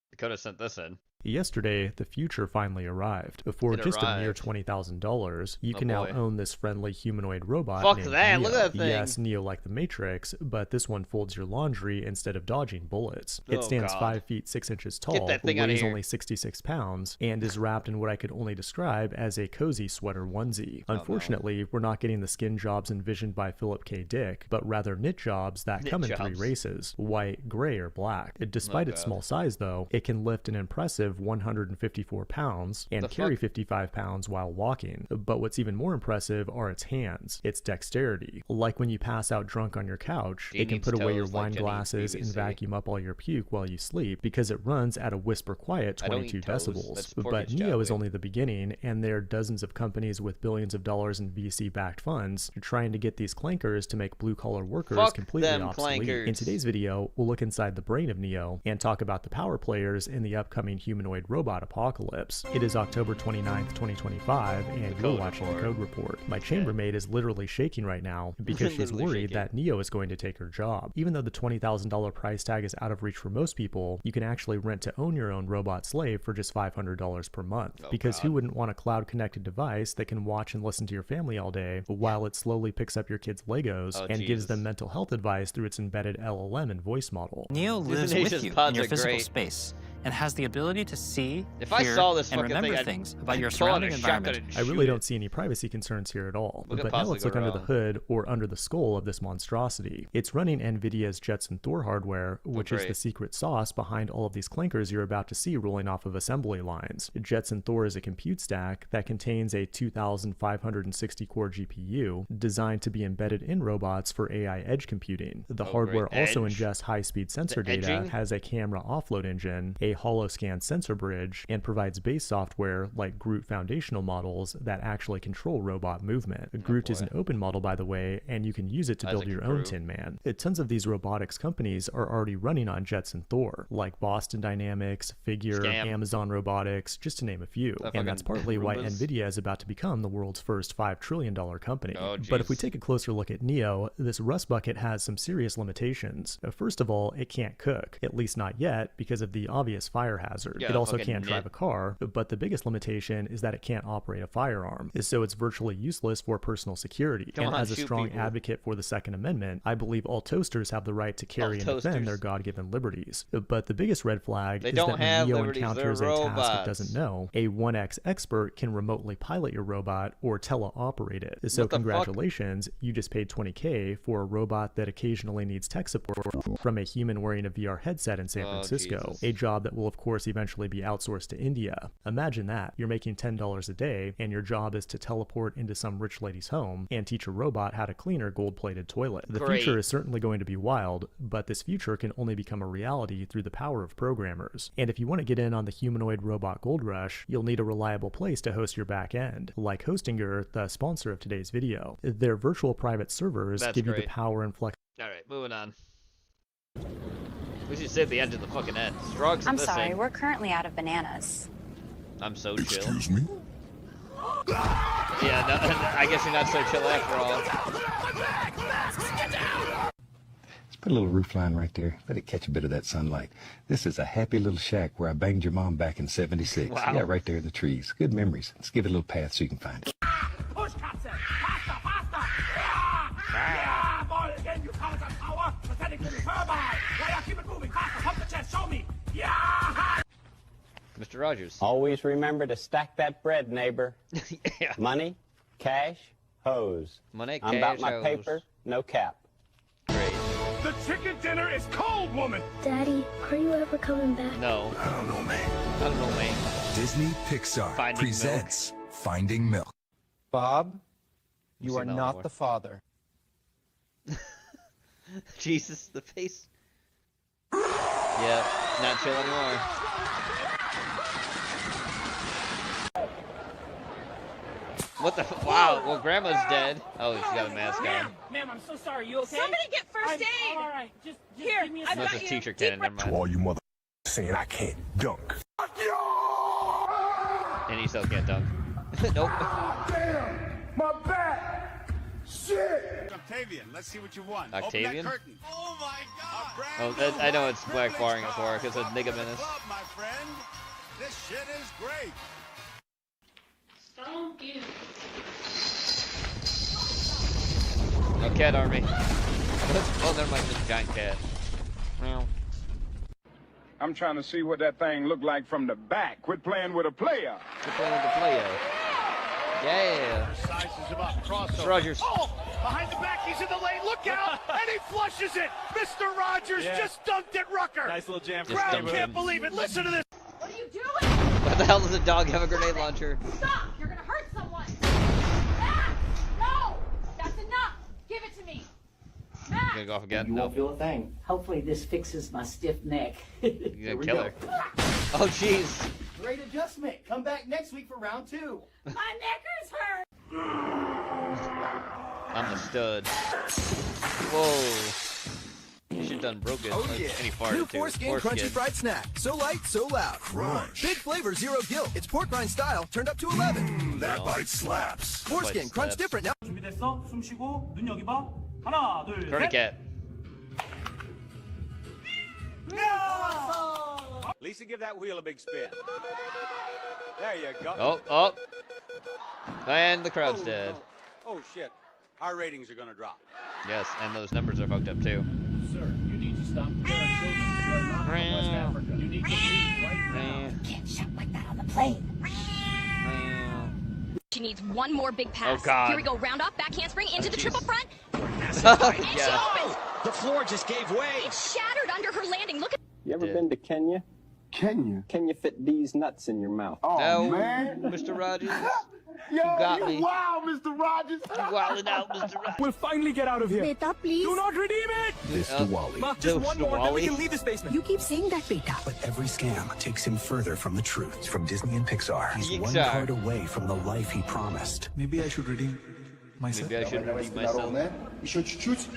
S3: Dakota sent this in.
S4: Yesterday, the future finally arrived. For just a mere $20,000, you can now own this friendly humanoid robot named
S3: that!
S4: Neo.
S3: Look at that thing!
S4: Yes, Neo like the Matrix, but this one folds your laundry instead of dodging bullets. It stands 5 feet 6 inches tall, weighs only 66 pounds, and is wrapped in what I could only describe as a cozy sweater onesie. Unfortunately, we're not getting the skin jobs envisioned by Philip K. Dick, but rather knit jobs that come in 3 races: white, gray, or black. Despite its small size, though, it can lift an impressive 154 pounds and carry 55 pounds while walking. But what's even more impressive are its hands, its dexterity. Like when you pass out drunk on your couch, it can put away your wine glasses and vacuum up all your puke while you sleep because it runs at a whisper quiet 22 decibels. But Neo is only the beginning, and there are dozens of companies with billions of dollars in VC-backed funds trying to get these clankers to make blue-collar workers completely obsolete. In today's video, we'll look inside the brain of Neo and talk about the power players in the upcoming humanoid robot apocalypse. It is October 29th, 2025, and you're watching the Code Report. My chambermaid is literally shaking right now because she's worried that Neo is going to take her job. Even though the $20,000 price tag is out of reach for most people, you can actually rent to own your own robot slave for just $500 per month. Because who wouldn't want a cloud-connected device that can watch and listen to your family all day while it slowly picks up your kids' Legos and gives them mental health advice through its embedded LLM and voice model?
S9: Neo lives with you in your physical space and has the ability to see, hear, and remember things about your surrounding environment.
S4: I really don't see any privacy concerns here at all. But now let's look under the hood, or under the skull, of this monstrosity. It's running NVIDIA's Jetson Thor hardware, which is the secret sauce behind all of these clankers you're about to see rolling off of assembly lines. Jetson Thor is a compute stack that contains a 2,560-core GPU designed to be embedded in robots for AI edge computing. The hardware also ingests high-speed sensor data, has a camera offload engine, a holoscan sensor bridge and provides base software like Groot foundational models that actually control robot movement. Groot is an open model, by the way, and you can use it to build your own Tin Man. Tons of these robotics companies are already running on Jets and Thor, like Boston Dynamics, Figure, Amazon Robotics, just to name a few. And that's partly why NVIDIA is about to become the world's first $5 trillion company. But if we take a closer look at Neo, this rust bucket has some serious limitations. First of all, it can't cook, at least not yet, because of the obvious fire hazard. It also can't drive a car, but the biggest limitation is that it can't operate a firearm, so it's virtually useless for personal security. And as a strong advocate for the Second Amendment, I believe all toasters have the right to carry and defend their God-given liberties. But the biggest red flag is that when Neo encounters a task it doesn't know, a 1X expert can remotely pilot your robot or teleoperate it. So congratulations, you just paid $20K for a robot that occasionally needs tech support from a human wearing a VR headset in San Francisco, a job that will of course eventually be outsourced to India. Imagine that, you're making $10 a day and your job is to teleport into some rich lady's home and teach a robot how to clean her gold-plated toilet. The future is certainly going to be wild, but this future can only become a reality through the power of programmers. And if you want to get in on the humanoid robot gold rush, you'll need a reliable place to host your back end, like Hostinger, the sponsor of today's video. Their virtual private servers give you the power and flexibility.
S3: Alright, moving on. We should save the end to the fucking end.
S7: I'm sorry, we're currently out of bananas.
S3: I'm so chill.
S17: Excuse me?
S3: Yeah, no, I guess you're not so chill after all.
S10: Let's put a little roof line right there. Let it catch a bit of that sunlight. This is a happy little shack where I banged your mom back in '76.
S3: Wow.
S10: Yeah, right there in the trees. Good memories. Let's give it a little path so you can find it.
S5: Push, Katze! Faster, faster! Yeah, boy, again, you college on power. Pathetic little turbine. Yeah, keep it moving. Faster, pump the chest, show me. Yeah!
S3: Mr. Rogers.
S11: Always remember to stack that bread, neighbor.
S3: Yeah.
S11: Money, cash, hose.
S3: Money,
S11: I'm
S3: cash,
S11: about my
S3: hose.
S11: paper, no cap.
S3: Great.
S5: The chicken dinner is cold, woman!
S19: Daddy, are you ever coming back?
S3: No.
S17: I don't know, man.
S3: I don't know, man.
S14: Disney Pixar presents Finding Milk.
S12: Bob, you are not the father.
S3: Jesus, the face. Yeah, not chill anymore. What the? Wow. Well, Grandma's dead. Oh, she got a mask on.
S5: Ma'am, I'm so sorry. You okay?
S1: Somebody get first aid.
S5: All right, just
S1: Here,
S5: give me a
S1: I've
S3: That's
S1: got
S3: his
S1: you.
S3: teacher cannon. Never
S14: To
S3: mind.
S14: all you mother saying I can't dunk.
S3: And he still can't dunk. Nope.
S5: Damn, my back. Shit.
S13: Octavian, let's see what you want.
S3: Octavian?
S13: Open that curtain. Oh my God.
S3: Oh, I know it's Black barring it for because it's Nigga Menace.
S13: Club, my friend. This shit is great.
S1: Thank you.
S3: Oh, cat army. Oh, never mind. This giant cat. Well.
S13: I'm trying to see what that thing looked like from the back. Quit playing with a player.
S3: Quit playing with the player. Yeah.
S13: Sizes him up. Crossover.
S3: Rogers.
S5: Oh, behind the back, he's in the lane. Look out! And he flushes it. Mr. Rogers just dunked it, Rucker.
S12: Nice little jam.
S5: Crowd can't believe it. Listen to this.
S1: What are you doing?
S3: What the hell does a dog have a grenade launcher?
S1: Stop! You're gonna hurt someone. Matt! No! That's enough. Give it to me. Matt!
S3: Gonna go off again?
S22: You
S3: No.
S22: won't feel a thing. Hopefully this fixes my stiff neck.
S3: You're gonna kill her. Oh, jeez.
S22: Great adjustment. Come back next week for round 2.
S1: My neckers hurt.
S3: I'm a stud. Whoa. You should have done broken.
S24: Oh yeah.
S3: And he farted
S24: New
S3: too.
S24: foreskin crunchy fried snack. So light, so loud.
S17: Crunch.
S24: Big flavor, zero guilt. It's pork rind style, turned up to 11.
S17: That bite slaps.
S24: Foreskin, crunch
S3: slaps.
S24: different now.
S5: 준비됐어? 숨 쉬고 눈 여기 봐. 하나, 둘,
S3: Curry
S5: 셋.
S3: cat.
S13: Lisa, give that wheel a big spin. There you go.
S3: Oh, oh. And the crowd's dead.
S13: Oh, shit. Our ratings are going to drop.
S3: Yes, and those numbers are fucked up too.
S5: Sir, you need to stop. There are children who are not from West Africa. You need to leave right now.
S19: Can't shout like that on the plane.
S15: She needs one more big pass.
S3: Oh, God.
S15: Here we go. Round off, back handspring into the triple front. And she
S3: Yeah.
S15: opens.
S13: The floor just gave way.
S15: It's shattered under her landing. Look at.
S11: You ever been to Kenya? Can you fit these nuts in your mouth?
S3: Oh, man. Mr. Rogers.
S11: Yo,
S3: you got me.
S11: Wow, Mr. Rogers.
S3: You wilded out, Mr. Rogers.
S5: We'll finally get out of here.
S19: Beta, please.
S5: Do not redeem it!
S10: This to Wally.
S5: Ma, just one more, then we can leave this basement.
S19: You keep saying that, Beta.
S2: But every scam takes him further from the truth. From Disney and Pixar, he's one card away from the life he promised.
S6: Maybe I should redeem myself.
S3: Maybe I should redeem myself.
S8: Еще чуть-чуть.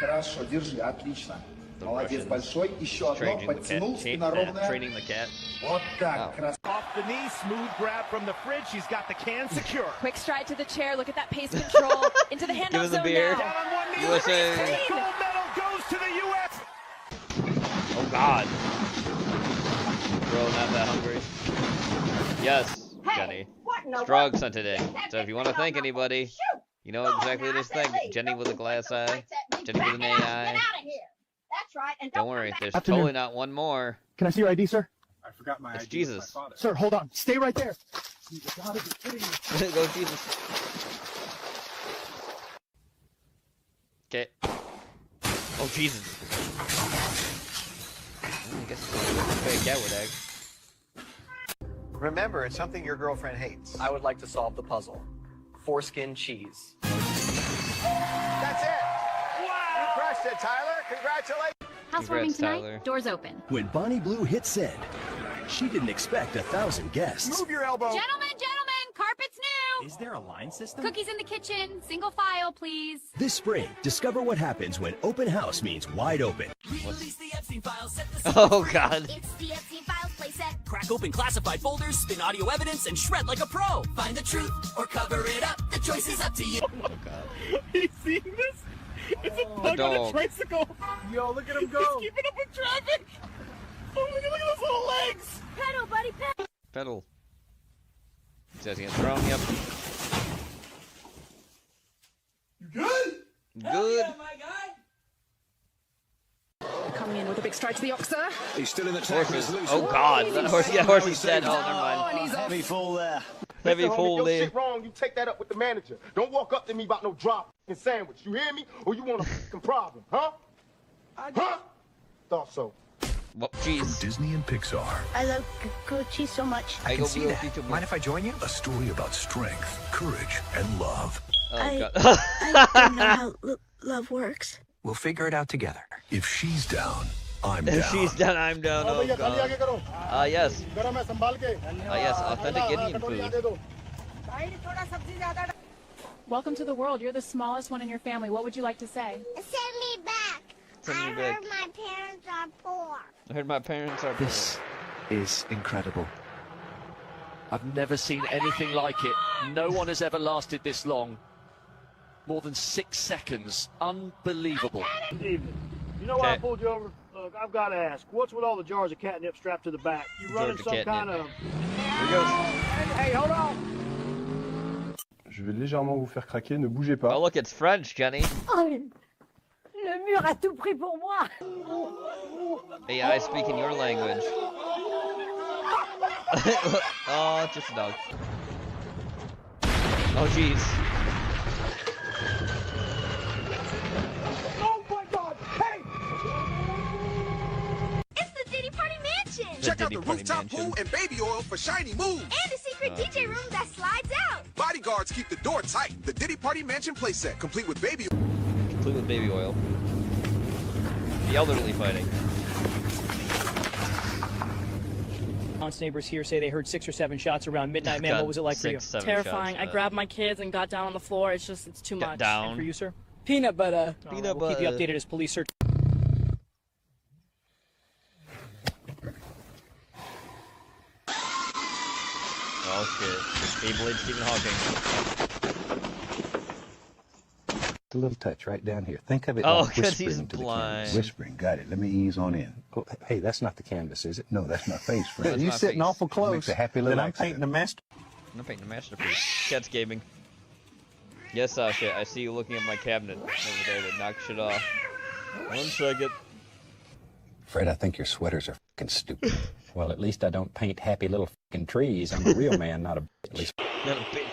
S8: Хорошо, держи, отлично. Молодец, большой. Еще одно, подтянул, спина ровная.
S3: Training the cat.
S8: Вот так, красиво.
S16: Off the knee, smooth grab from the fridge. She's got the can secure.
S1: Quick stride to the chair. Look at that pace control. Into the handoff zone
S3: beer.
S1: now.
S16: Down on one knee.
S3: USA.
S16: Gold medal goes to the U.S.
S3: Oh, God. Bro, not that hungry. Yes, Jenny. Strong son today. So if you want to thank anybody, you know exactly what to thank. Jenny with a glass eye. Jenny with an AI.
S19: That's right. And
S3: Don't worry, there's totally not one more.
S8: Can I see your ID, sir?
S13: I forgot my
S3: It's
S13: ID.
S3: Jesus.
S8: My father. Sir, hold on. Stay right there. You gotta be kidding me.
S3: Go Jesus. Okay. Oh Jesus. I guess it's a cat with egg.
S18: Remember, it's something your girlfriend hates. I would like to solve the puzzle. Foreskin cheese.
S16: That's it. Wow. You crushed it, Tyler. Congratulations.
S20: Housewarming tonight.
S3: Tyler.
S20: Doors open.
S25: When Bonnie Blue hit send, she didn't expect 1,000 guests.
S16: Move your elbow.
S1: Gentlemen, carpet's new.
S9: Is there a line system?
S1: Cookies in the kitchen. Single file, please.
S25: This spring, discover what happens when open house means wide open.
S3: Oh God.
S15: It's the Epstein Files playset.
S28: Crack open classified folders, spin audio evidence, and shred like a pro. Find the truth or cover it up. The choice is up to you.
S3: Oh God.
S16: You seen this? It's a bug on a tricycle.
S8: Yo, look at him go.
S16: He's keeping up with traffic. Oh, look at those little legs.
S15: Pedal, buddy, pedal.
S3: Pedal. Says he's gonna throw me up.
S8: You good?
S3: Good.
S1: Yeah, my guy. Coming in with a big stride to the oxer.
S25: He's still in the
S3: Horses. Oh God. That horse. Yeah, horse is dead. Oh, never mind.
S1: And he's off.
S25: Heavy fall there.
S3: Heavy
S16: Listen, homie,
S3: fall
S16: your
S3: there.
S16: shit wrong, you take that up with the manager. Don't walk up to me about no drop and sandwich. You hear me? Or you want a fucking problem, huh? Huh? Thought so.
S3: Well, jeez.
S25: Disney and Pixar.
S19: I love Gucci so much.
S25: I can see that. Mind if I join you? A story about strength, courage, and love.
S3: Oh God.
S19: I don't know how love works.
S25: We'll figure it out together. If she's down, I'm down.
S3: If she's down, I'm down. Oh God. Yes. Yes, authentic Indian food.
S1: Welcome to the world. You're the smallest one in your family. What would you like to say?
S15: Send me back. I heard my parents are poor.
S3: I heard my parents are poor.
S29: This is incredible. I've never seen anything like it. No one has ever lasted this long. More than 6 seconds. Unbelievable.
S30: Good evening. You know why I pulled you over? Look, I've got to ask. What's with all the jars of catnip strapped to the back? You running some kind of...
S3: Here he goes.
S30: Hey, hold on.
S8: Je vais légèrement vous faire craquer, ne bougez pas.
S3: Oh look, it's French, Jenny.
S19: Oh, le mur a tout pris pour moi.
S3: AI speaking your language. Oh, just a dog. Oh jeez.
S16: Oh my God! Hey!
S15: It's the Diddy Party Mansion.
S3: Check out the rooftop
S31: pool and baby oil for shiny moves.
S15: And a secret DJ room that slides out.
S31: Bodyguards keep the door tight. The Diddy Party Mansion playset, complete with baby
S3: oil. The elderly fighting.
S32: Aunt's neighbors here say they heard 6 or 7 shots around midnight. Man, what was it like for you?
S33: Terrifying. I grabbed my kids and got down on the floor. It's too much.
S3: Down.
S32: And for you, sir?
S33: Peanut butter.
S32: We'll keep you updated as police search.
S3: Oh shit. Beyblade Stephen Hawking.
S10: A little touch right down here. Think of it
S3: Oh,
S10: like
S3: 'cause
S10: whispering
S3: he's
S10: into the
S3: blind.
S10: canvas. Whispering. Got it. Let me ease on in. Oh, hey, that's not the canvas, is it? No, that's my face, friend.
S3: That's
S10: You're
S3: my
S10: sitting
S3: face.
S10: awful close.
S3: Makes
S10: a happy little
S3: Then I'm
S10: accident.
S3: painting
S10: a masterpiece.
S3: I'm painting a masterpiece. Cat's gaming. Yes, Sasha, I see you looking at my cabinet over there that knocked shit off. 1 second.
S10: Fred, I think your sweaters are fucking stupid. Well, at least I don't paint happy little fucking trees. I'm a real man, not a at least.
S3: Not a bitch.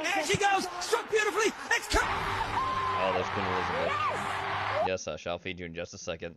S28: There she goes! Struck beautifully! It's come!
S3: Oh, that's Queen Elizabeth. Yes, Sasha, I'll feed you in just a second.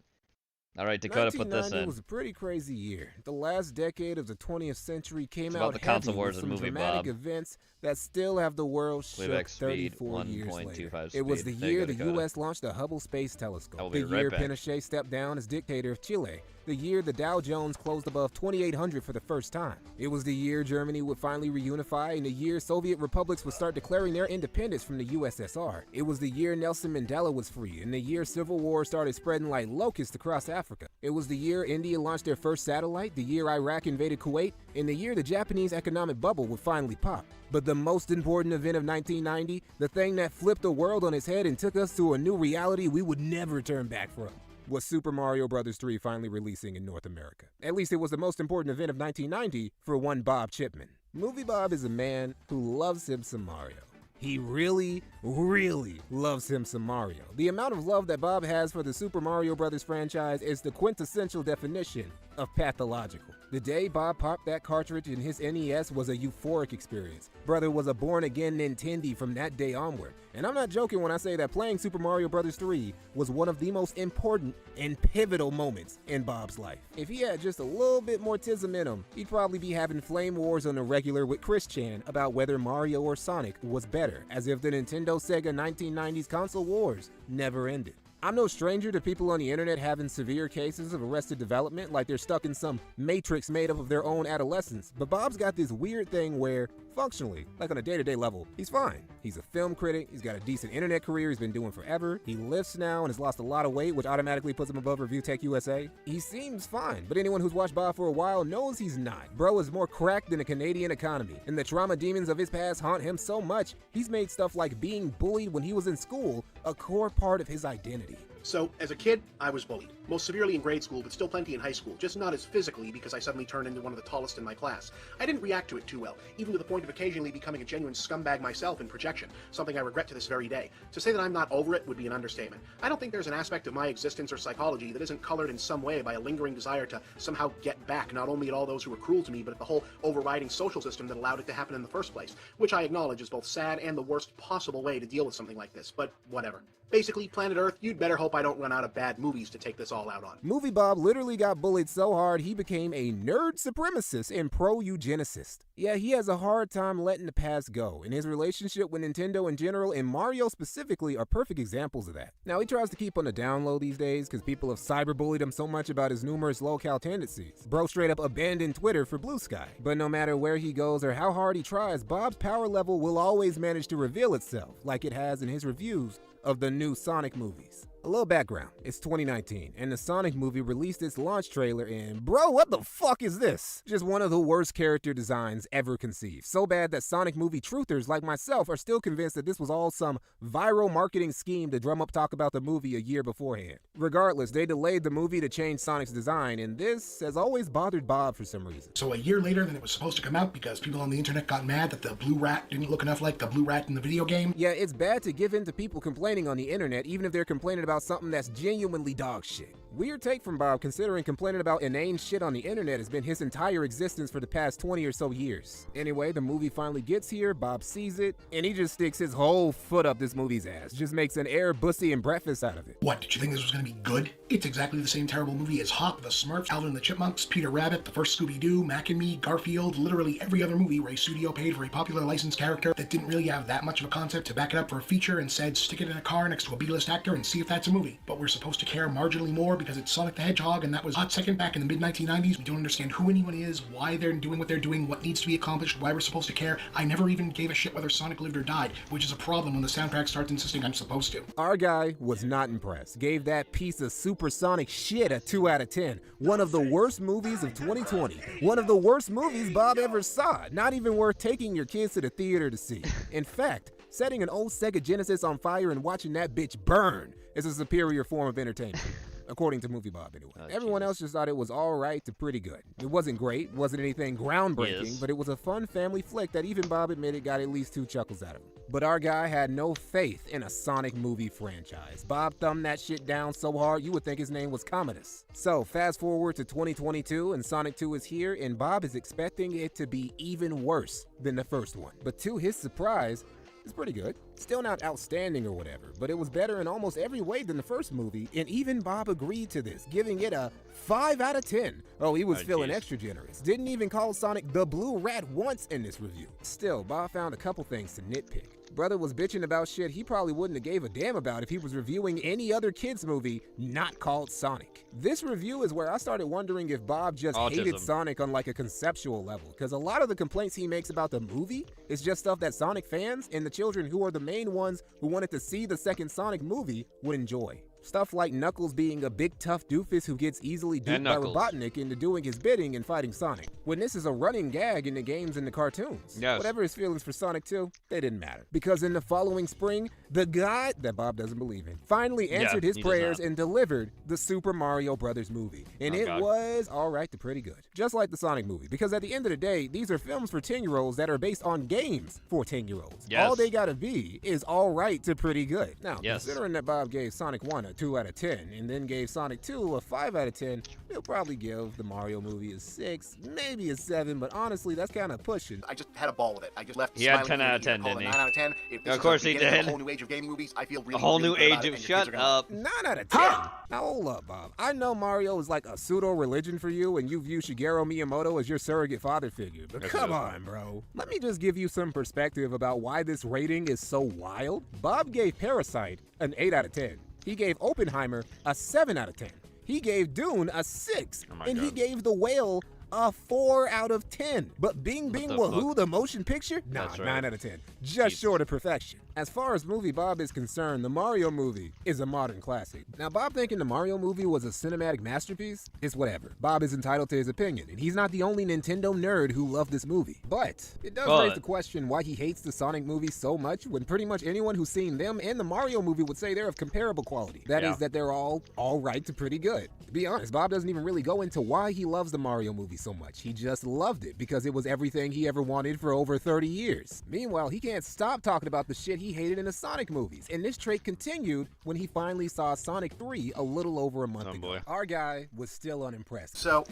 S3: All right, Dakota, put this in.
S4: 1990 was a pretty crazy year. The last decade of the 20th century came
S3: about
S4: out
S3: the
S4: heavy
S3: console wars
S4: with
S3: and
S4: some
S3: movie,
S4: dramatic
S3: Bob.
S4: events that still have the world shook
S3: Playback speed,
S4: 34 years later.
S3: 1.25
S4: It was the
S3: speed. There you
S4: year
S3: go,
S4: the
S3: Dakota.
S4: U.S. launched the Hubble Space Telescope.
S3: I'll
S4: The
S3: be right
S4: year
S3: back.
S4: Pinochet stepped down as dictator of Chile. The year the Dow Jones closed above 2,800 for the first time. It was the year Germany would finally reunify, and the year Soviet republics would start declaring their independence from the USSR. It was the year Nelson Mandela was free, and the year civil war started spreading like locusts across Africa. It was the year India launched their first satellite, the year Iraq invaded Kuwait, and the year the Japanese economic bubble would finally pop. But the most important event of 1990, the thing that flipped the world on its head and took us to a new reality we would never turn back from, was Super Mario Bros. 3 finally releasing in North America. At least it was the most important event of 1990 for one Bob Chipman. Movie Bob is a man who loves him some Mario. He really, really loves him some Mario. The amount of love that Bob has for the Super Mario Bros. Franchise is the quintessential definition of pathological. The day Bob popped that cartridge in his NES was a euphoric experience. Brother was a born-again Nintendo from that day onward. And I'm not joking when I say that playing Super Mario Bros. 3 was one of the most important and pivotal moments in Bob's life. If he had just a little bit more tism in him, he'd probably be having flame wars on the regular with Chris Chan about whether Mario or Sonic was better, as if the Nintendo Sega 1990s console wars never ended. I'm no stranger to people on the internet having severe cases of arrested development, like they're stuck in some matrix made up of their own adolescence, but Bob's got this weird thing where, functionally, like on a day-to-day level, he's fine. He's a film critic, he's got a decent internet career he's been doing forever, he lifts now and has lost a lot of weight, which automatically puts him above Review Tech USA. He seems fine, but anyone who's watched Bob for a while knows he's not. Bro is more cracked than the Canadian economy, and the trauma demons of his past haunt him so much, he's made stuff like being bullied when he was in school a core part of his identity.
S7: So, as a kid, I was bullied. Most severely in grade school, but still plenty in high school, just not as physically because I suddenly turned into one of the tallest in my class. I didn't react to it too well, even to the point of occasionally becoming a genuine scumbag myself in projection, something I regret to this very day. To say that I'm not over it would be an understatement. I don't think there's an aspect of my existence or psychology that isn't colored in some way by a lingering desire to somehow get back, not only at all those who were cruel to me, but at the whole overriding social system that allowed it to happen in the first place, which I acknowledge is both sad and the worst possible way to deal with something like this, but whatever. Basically, Planet Earth, you'd better hope I don't run out of bad movies to take this all out on.
S4: Movie Bob literally got bullied so hard he became a nerd supremacist and pro-eugenicist. Yeah, he has a hard time letting the past go, and his relationship with Nintendo in general and Mario specifically are perfect examples of that. Now, he tries to keep on the down low these days because people have cyberbullied him so much about his numerous low-cal tendencies. Bro straight up abandoned Twitter for Blue Sky. But no matter where he goes or how hard he tries, Bob's power level will always manage to reveal itself, like it has in his reviews of the new Sonic movies. A little background, it's 2019, and the Sonic movie released its launch trailer and bro, what the fuck is this? Just one of the worst character designs ever conceived. So bad that Sonic movie truthers like myself are still convinced that this was all some viral marketing scheme to drum up talk about the movie a year beforehand. Regardless, they delayed the movie to change Sonic's design, and this has always bothered Bob for some reason.
S11: So a year later than it was supposed to come out because people on the internet got mad that the blue rat didn't look enough like the blue rat in the video game?
S4: Yeah, it's bad to give in to people complaining on the internet, even if they're complaining about something that's genuinely dog shit. Weird take from Bob, considering complaining about inane shit on the internet has been his entire existence for the past 20 or so years. Anyway, the movie finally gets here, Bob sees it, and he just sticks his whole foot up this movie's ass. Just makes an air bussy and breakfast out of it.
S11: What, did you think this was going to be good? It's exactly the same terrible movie as Hop, the Smurfs, Alvin and the Chipmunks, Peter Rabbit, the first Scooby-Doo, Mac and Me, Garfield, literally every other movie where a studio paid for a popular licensed character that didn't really have that much of a concept to back it up for a feature and said stick it in a car next to a B-list actor and see if that's a movie. But we're supposed to care marginally more because it's Sonic the Hedgehog, and that was a hot second back in the mid-1990s. We don't understand who anyone is, why they're doing what they're doing, what needs to be accomplished, why we're supposed to care. I never even gave a shit whether Sonic lived or died, which is a problem when the soundtrack starts insisting I'm supposed to.
S4: Our guy was not impressed. Gave that piece of supersonic shit a 2 out of 10. One of the worst movies of 2020. One of the worst movies Bob ever saw. Not even worth taking your kids to the theater to see. In fact, setting an old Sega Genesis on fire and watching that bitch burn is a superior form of entertainment. According to Movie Bob, anyway. Everyone else just thought it was alright to pretty good. It wasn't great, wasn't anything groundbreaking, but it was a fun family flick that even Bob admitted got at least 2 chuckles out of him. But our guy had no faith in a Sonic movie franchise. Bob thumbed that shit down so hard you would think his name was Commodus. So, fast forward to 2022 and Sonic 2 is here, and Bob is expecting it to be even worse than the first one. But to his surprise, It's pretty good. Still not outstanding or whatever, but it was better in almost every way than the first movie, and even Bob agreed to this, giving it a 5 out of 10. Oh, he was feeling extra generous. Didn't even call Sonic the Blue Rat once in this review. Still, Bob found a couple things to nitpick. Brother was bitching about shit he probably wouldn't have gave a damn about if he was reviewing any other kids movie not called Sonic. This review is where I started wondering if Bob just hated Sonic on like a conceptual level, because a lot of the complaints he makes about the movie is just stuff that Sonic fans and the children who are the main ones who wanted to see the second Sonic movie would enjoy. Stuff like Knuckles being a big tough doofus who gets easily duped by Robotnik into doing his bidding and fighting Sonic, when this is a running gag in the games and the cartoons.
S3: Yes.
S4: Whatever his feelings for Sonic 2, they didn't matter. Because in the following spring, the God that Bob doesn't believe in finally answered his prayers and delivered the Super Mario Brothers movie. And it was alright to pretty good. Just like the Sonic movie, because at the end of the day, these are films for 10-year-olds that are based on games for 10-year-olds.
S3: Yes.
S4: All they gotta be is alright to pretty good. Now, considering that Bob gave Sonic 1 a 2 out of 10, and then gave Sonic 2 a 5 out of 10, he'll probably give the Mario movie a 6, maybe a 7, but honestly, that's kind of pushing.
S7: I just had a ball with it. I just left.
S3: He had 10 out of 10, didn't he?
S7: 9 out of 10. If this
S3: Of course
S7: is
S3: he
S7: the beginning
S3: did.
S7: of a whole new age of game movies, I feel really,
S3: A whole
S7: really
S3: new
S7: good about
S3: age
S7: it,
S3: of
S7: and
S3: shut up.
S4: 9 out of 10? Now hold up, Bob. I know Mario is like a pseudo-religion for you, and you view Shigeru Miyamoto as your surrogate father figure, but come on, bro. Let me just give you some perspective about why this rating is so wild. Bob gave Parasite an 8 out of 10. He gave Oppenheimer a 7 out of 10. He gave Dune a 6. And he gave The Whale a 4 out of 10. But Bing Bing Wahoo, the motion picture? Nah, 9 out of 10. Just short of perfection. As far as movie Bob is concerned, the Mario movie is a modern classic. Now, Bob thinking the Mario movie was a cinematic masterpiece is whatever. Bob is entitled to his opinion, and he's not the only Nintendo nerd who loved this movie. But it does raise the question why he hates the Sonic movies so much when pretty much anyone who's seen them and the Mario movie would say they're of comparable quality. That is that they're all right to pretty good. To be honest, Bob doesn't even really go into why he loves the Mario movie so much. He just loved it because it was everything he ever wanted for over 30 years. Meanwhile, he can't stop talking about the shit he hated in the Sonic movies, and this trait continued when he finally saw Sonic 3 a little over a month ago. Our guy was still unimpressed.
S7: So,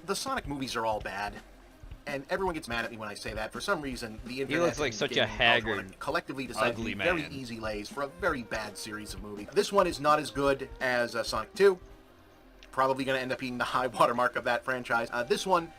S7: the Sonic movies are all bad, and everyone gets mad at me when I say that. For some reason, the internet
S3: he looks like such a haggard,
S7: collectively decided to be
S3: man.
S7: very easy lays for a very bad series of movies. This one is not as good as Sonic 2. Probably going to end up being the high watermark of that franchise. This one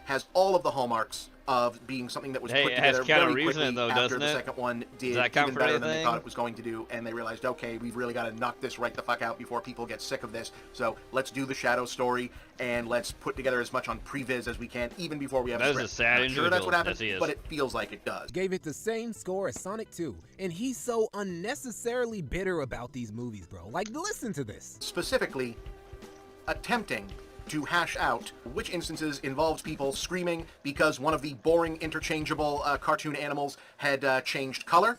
S7: has all of the hallmarks of being something that was put together very quickly after the second one did even better than they thought it was going to do, and they realized, okay, we've really got to knock this right the fuck out before people get sick of this, so let's do the Shadow story, and let's put together as much on previs as we can, even before we have a script. I'm sure that's what happened, but it feels like it does.
S4: Gave it the same score as Sonic 2, and he's so unnecessarily bitter about these movies, bro. Like, listen to this.
S7: Specifically, attempting to hash out which instances involved people screaming because one of the boring interchangeable cartoon animals had changed color,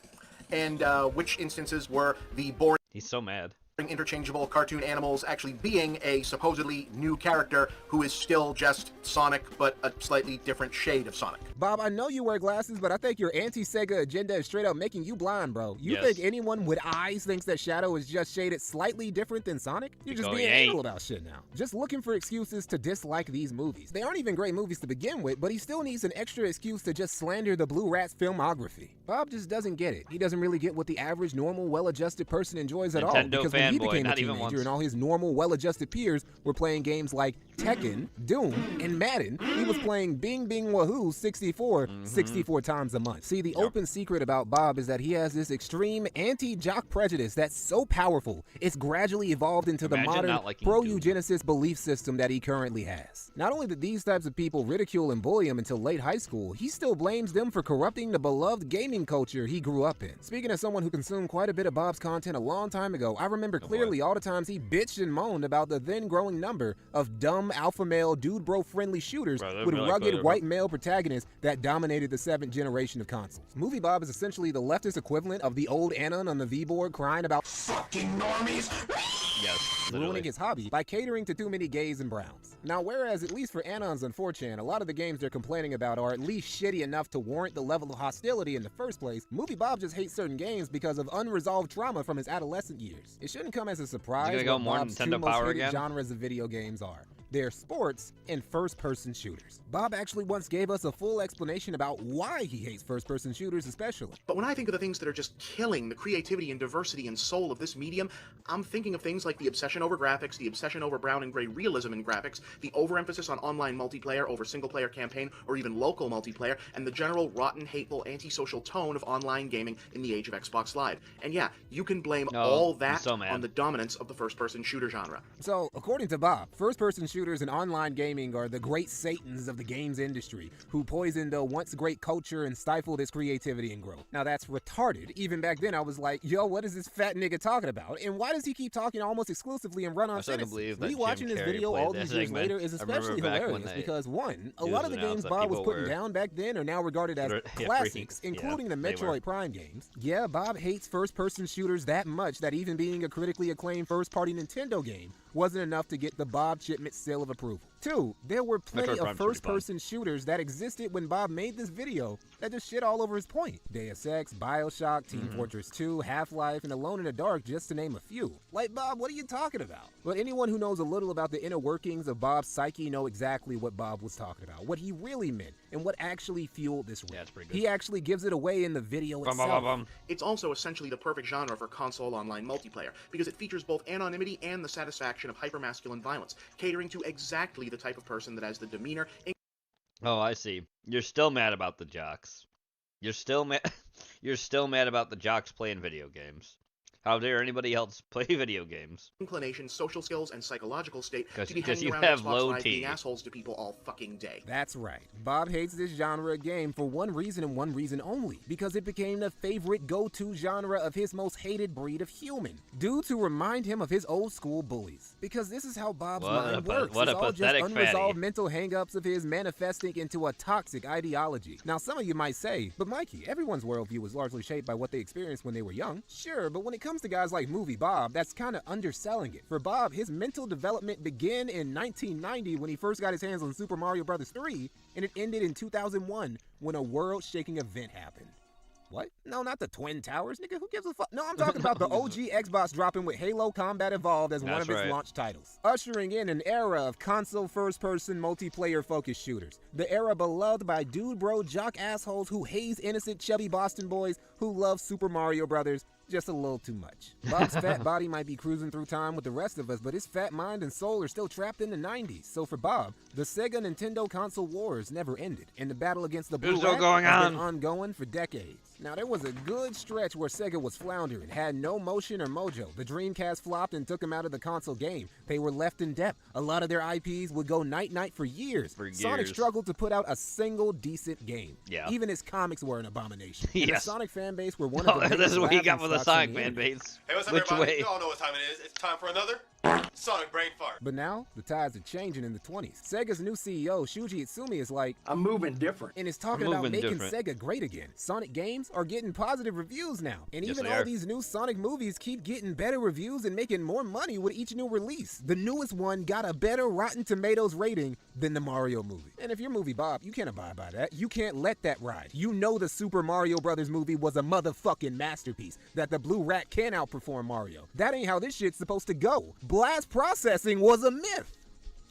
S7: and which instances were the boring...
S3: He's so mad.
S7: Interchangeable cartoon animals actually being a supposedly new character who is still just Sonic, but a slightly different shade of Sonic.
S4: Bob, I know you wear glasses, but I think your anti-Sega agenda is straight up making you blind, bro. You think anyone with eyes thinks that Shadow is just shaded slightly different than Sonic? You're just being anal about shit now. Just looking for excuses to dislike these movies. They aren't even great movies to begin with, but he still needs an extra excuse to just slander the Blue Rat's filmography. Bob just doesn't get it. He doesn't really get what the average, normal, well-adjusted person enjoys at all. Because when he became a teenager and all his normal, well-adjusted peers were playing games like Tekken, Doom, and Madden, he was playing Bing Bing Wahoo 64 times a month. See, the open secret about Bob is that he has this extreme anti-jock prejudice that's so powerful, it's gradually evolved into the modern pro-eugenicist belief system that he currently has. Not only did these types of people ridicule and bully him until late high school, he still blames them for corrupting the beloved gaming culture he grew up in. Speaking as someone who consumed quite a bit of Bob's content a long time ago, I remember clearly all the times he bitched and moaned about the then growing number of dumb alpha male dude bro friendly shooters with rugged white male protagonists that dominated the 7th generation of consoles. Movie Bob is essentially the leftist equivalent of the old Anon on the V-board crying about fucking normies ruining his hobby by catering to too many gays and browns. Now, whereas at least for Anons on 4chan, a lot of the games they're complaining about are at least shitty enough to warrant the level of hostility in the first place, Movie Bob just hates certain games because of unresolved trauma from his adolescent years. It shouldn't come as a surprise what Bob's two most hated genres of video games are. They're sports and first-person shooters. Bob actually once gave us a full explanation about why he hates first-person shooters especially.
S7: But when I think of the things that are just killing the creativity and diversity and soul of this medium, I'm thinking of things like the obsession over graphics, the obsession over brown and gray realism in graphics, the overemphasis on online multiplayer over single-player campaign or even local multiplayer, and the general rotten, hateful, antisocial tone of online gaming in the age of Xbox Live. And yeah, you can blame all that on the dominance of the first-person shooter genre.
S4: So, according to Bob, first-person shooters and online gaming are the great satans of the games industry, who poisoned the once great culture and stifled its creativity and growth. Now that's retarded. Even back then I was like, yo, what is this fat nigga talking about? And why does he keep talking almost exclusively in run-on sentences? Rewatching this video all these years later is especially hilarious because, one, a lot of the games Bob was putting down back then are now regarded as classics, including the Metroid Prime games. Yeah, Bob hates first-person shooters that much that even being a critically acclaimed first-party Nintendo game wasn't enough to get the Bob shipment seal of approval. Two, there were plenty of first-person shooters that existed when Bob made this video that just shit all over his point. Deus Ex, Bioshock, Team Fortress 2, Half-Life, and Alone in the Dark, just to name a few. Like, Bob, what are you talking about? But anyone who knows a little about the inner workings of Bob's psyche know exactly what Bob was talking about, what he really meant, and what actually fueled this rant. He actually gives it away in the video itself.
S7: It's also essentially the perfect genre for console online multiplayer, because it features both anonymity and the satisfaction of hypermasculine violence, catering to exactly the type of person that has the demeanor.
S3: Oh, I see. You're still mad about the jocks. You're still mad. You're still mad about the jocks playing video games. How dare anybody else play video games?
S7: Inclination, social skills, and psychological state to be
S3: because
S7: hanging
S3: you
S7: around
S3: have
S7: Xbox
S3: low
S7: Live
S3: T.
S7: being assholes to people all fucking day.
S4: That's right. Bob hates this genre of game for one reason and one reason only, because it became the favorite go-to genre of his most hated breed of human, due to remind him of his old school bullies. Because this is how Bob's mind works.
S3: What
S4: it's
S3: a
S4: all just
S3: pathetic
S4: unresolved
S3: fatty.
S4: mental hang-ups of his manifesting into a toxic ideology. Now, some of you might say, but Mikey, everyone's worldview was largely shaped by what they experienced when they were young. Sure, but when it comes to guys like Movie Bob, that's kind of underselling it. For Bob, his mental development began in 1990 when he first got his hands on Super Mario Bros. 3, and it ended in 2001 when a world-shaking event happened. What? No, not the Twin Towers, nigga. Who gives a fuck? No, I'm talking about the OG Xbox dropping with Halo Combat Evolved as one of its launch titles, ushering in an era of console first-person multiplayer-focused shooters. The era beloved by dude bro jock assholes who haze innocent chubby Boston boys who love Super Mario Brothers just a little too much. Bob's fat body might be cruising through time with the rest of us, but his fat mind and soul are still trapped in the 90s. So for Bob, the Sega Nintendo console wars never ended, and the battle against the Blue Rat has been ongoing for decades. Now, there was a good stretch where Sega was floundering, had no motion or mojo. The Dreamcast flopped and took them out of the console game. They were left in depth. A lot of their IPs would go night-night for years. Sonic struggled to put out a single decent game.
S3: Yeah.
S4: Even his comics were an abomination.
S3: Yes.
S4: And the Sonic fan base were one of the
S3: This is what he got for the Sonic fan
S4: fan
S3: base.
S2: Hey, what's up,
S3: Which
S2: everybody?
S3: way?
S2: You all know what time it is. It's time for another Sonic Brain Fart.
S4: But now, the tides are changing in the 20s. Sega's new CEO, Shuji Itsumi, is like,
S8: I'm moving different.
S4: and is talking about making Sega great again. Sonic games are getting positive reviews now. And even all these new Sonic movies keep getting better reviews and making more money with each new release. The newest one got a better Rotten Tomatoes rating than the Mario movie. And if you're Movie Bob, you can't abide by that. You can't let that ride. You know the Super Mario Brothers movie was a motherfucking masterpiece, that the Blue Rat can outperform Mario. That ain't how this shit's supposed to go. Blast processing was a myth.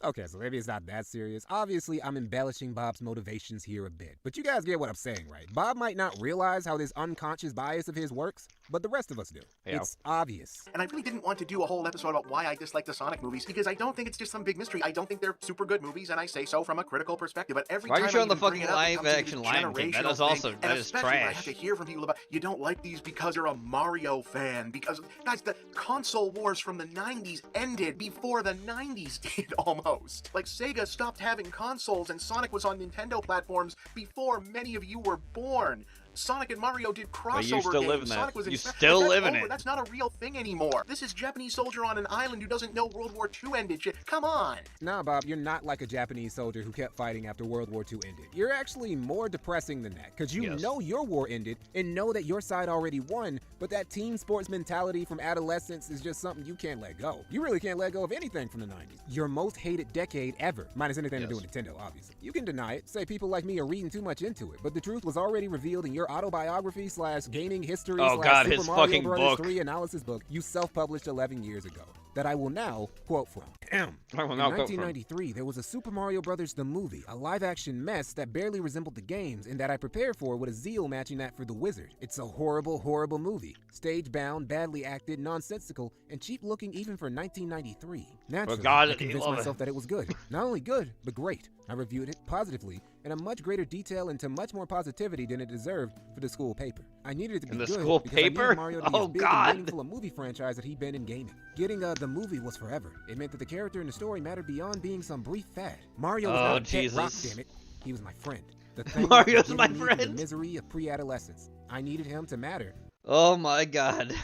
S4: Okay, so maybe it's not that serious. Obviously, I'm embellishing Bob's motivations here a bit, but you guys get what I'm saying, right? Bob might not realize how this unconscious bias of his works, but the rest of us do.
S3: Yeah.
S4: It's obvious.
S7: And I really didn't want to do a whole episode about why I dislike the Sonic movies, because I don't think it's just some big mystery. I don't think they're super good movies, and I say so from a critical perspective. But every
S3: Why are
S7: time
S3: you showing
S7: I
S3: the
S7: even bring
S3: fucking
S7: it up, it comes
S3: live-action
S7: into this
S3: Lion King? That
S7: generational
S3: is also
S7: thing, and
S3: that is
S7: especially when I have
S3: trash.
S7: to hear from people about, you don't like these because you're a Mario fan. Because, guys, the console wars from the 90s ended before the 90s did, almost. Like, Sega stopped having consoles, and Sonic was on Nintendo platforms before many of you were born. Sonic and Mario did crossover
S3: But you still
S7: games.
S3: live in that.
S7: Sonic was
S3: You
S7: in
S3: still
S7: that's
S3: live in
S7: over.
S3: it.
S7: That's not a real thing anymore. This is Japanese soldier on an island who doesn't know World War II ended. Come on.
S4: Nah, Bob, you're not like a Japanese soldier who kept fighting after World War II ended. You're actually more depressing than that, because you know your war ended and know that your side already won, but that team sports mentality from adolescence is just something you can't let go. You really can't let go of anything from the 90s. Your most hated decade ever, minus anything to do with Nintendo, obviously. You can deny it, say people like me are reading too much into it, but the truth was already revealed in your autobiography / gaming history /
S3: Oh God,
S4: Super
S3: his
S4: Mario
S3: fucking
S4: Bros.
S3: book.
S4: 3 analysis book you self-published 11 years ago. that I will now quote from. In 1993, there was a Super Mario Bros. The movie, a live-action mess that barely resembled the games and that I prepared for with a zeal matching that for The Wizard. It's a horrible, horrible movie. Stage-bound, badly acted, nonsensical, and cheap-looking even for 1993. Naturally, I convinced myself that it was good. Not only good, but great. I reviewed it positively in a much greater detail and to much more positivity than it deserved for the school paper. I needed it to be good
S3: school
S4: because
S3: paper?
S4: I needed Mario to be as big and meaningful a movie franchise that he'd been in gaming. Getting the movie was forever. It meant that the character in the story mattered beyond being some brief fad. Mario was not a pet rock, damn it. He was my friend. The thing
S3: Mario's my friend.
S4: The misery of pre-adolescence. I needed him to matter.
S3: Oh my god.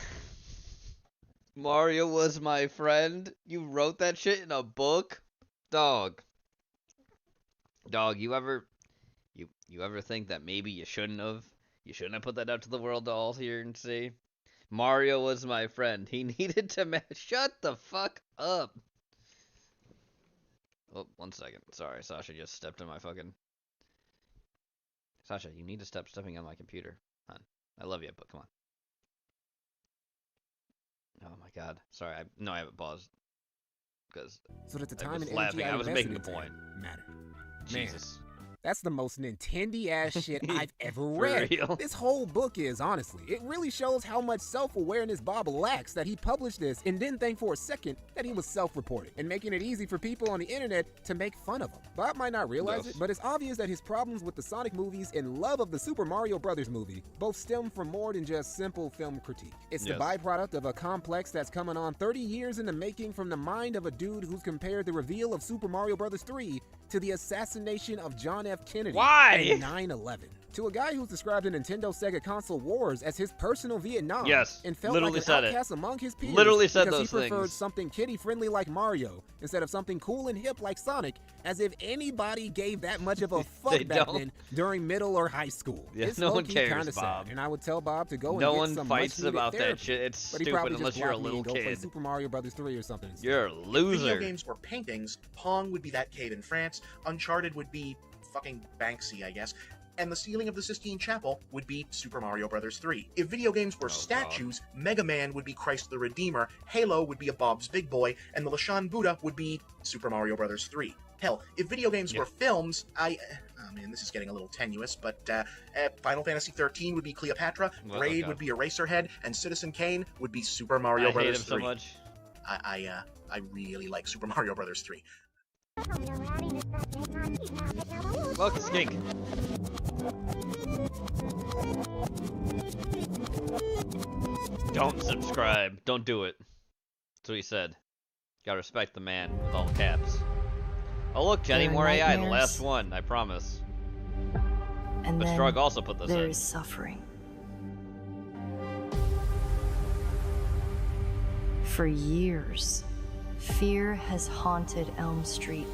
S3: Mario was my friend? You wrote that shit in a book? Dog, you ever think that maybe you shouldn't have put that out to the world to all hear and see? Mario was my friend. He needed to shut the fuck up. Oh, 1 second. Sorry, Sasha just stepped in my fucking... Sasha, you need to stop stepping on my computer. Hon, I love you, but come on. Oh my god. Sorry, I haven't paused. Because
S4: so at the time and
S3: laughing. I was making a point.
S4: Mattered.
S3: Jesus.
S4: That's the most Nintendo-ass shit I've ever read.
S3: Real?
S4: This whole book is, honestly. It really shows how much self-awareness Bob lacks that he published this and didn't think for a second that he was self-reporting and making it easy for people on the internet to make fun of him. Bob might not realize it, but it's obvious that his problems with the Sonic movies and love of the Super Mario Bros. Movie both stem from more than just simple film critique. It's the byproduct of a complex that's coming on 30 years in the making from the mind of a dude who's compared the reveal of Super Mario Bros. 3 to the assassination of John F. Kennedy in 9/11. To a guy who's described the Nintendo Sega console wars as his personal Vietnam and felt like an outcast among his peers because he preferred something kiddie-friendly like Mario instead of something cool and hip like Sonic, as if anybody gave that much of a fuck back then during middle or high school.
S3: Yeah,
S4: it's
S3: no one cares,
S4: kinda
S3: Bob.
S4: sad, and I would tell Bob to go and
S3: no
S4: get
S3: one
S4: some
S3: fights about
S4: therapy,
S3: that shit. It's
S4: but he
S3: stupid
S4: probably
S3: unless
S4: just
S3: you're a
S4: blocked me
S3: little
S4: and go play
S3: kid.
S4: Super Mario Bros. 3 or something instead.
S3: You're a loser.
S7: Video games were paintings. Pong would be that cave in France. Uncharted would be fucking Banksy, I guess. And the ceiling of the Sistine Chapel would be Super Mario Bros. 3. If video games were statues, Mega Man would be Christ the Redeemer, Halo would be a Bob's Big Boy, and the Lashan Buddha would be Super Mario Bros. 3. Hell, if video games were films, oh man, this is getting a little tenuous, but Final Fantasy 13 would be Cleopatra, Braid would be Eraserhead, and Citizen Kane would be Super Mario Bros. 3.
S3: I hate him so much.
S7: I really like Super Mario Bros. 3.
S3: Welcome, Skink. Don't subscribe. Don't do it. That's what he said. Gotta respect the man with all the caps. Oh look, Jenny, more AI, the last one, I promise.
S5: And
S3: but Strug also put this in.
S5: There is suffering. For years, fear has haunted Elm Street.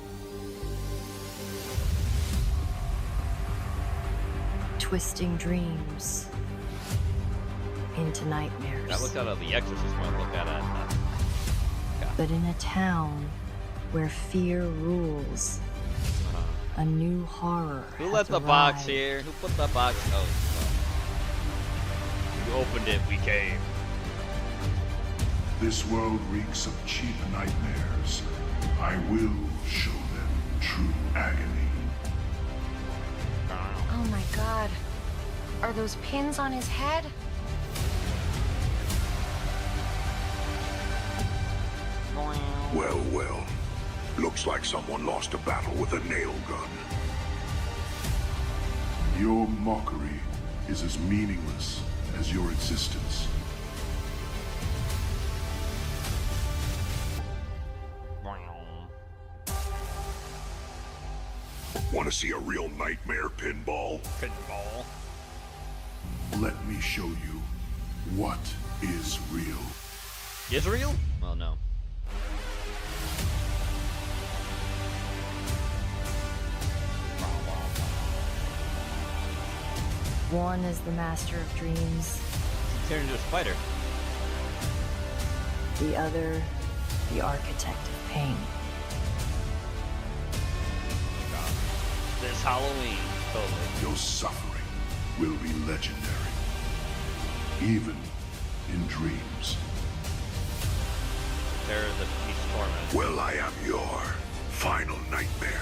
S5: Twisting dreams into nightmares.
S3: I looked at The Exorcist when I looked at it.
S5: But in a town where fear rules, a new horror
S3: Who let the box here? Who put the box? Oh, you opened it, we came.
S6: This world reeks of cheap nightmares. I will show them true agony.
S12: Oh my god. Are those pins on his head?
S31: Well, well. Looks like someone lost a battle with a nail gun.
S6: Your mockery is as meaningless as your existence.
S31: Want to see a real nightmare pinball?
S3: Pinball.
S6: Let me show you what is real.
S3: Is real? Well, no.
S5: One is the master of dreams.
S3: Turned into a spider.
S5: The other, the architect of pain.
S3: This Halloween, totally.
S6: Your suffering will be legendary, even in dreams.
S3: terror that meets torment.
S31: Well, I am your final nightmare.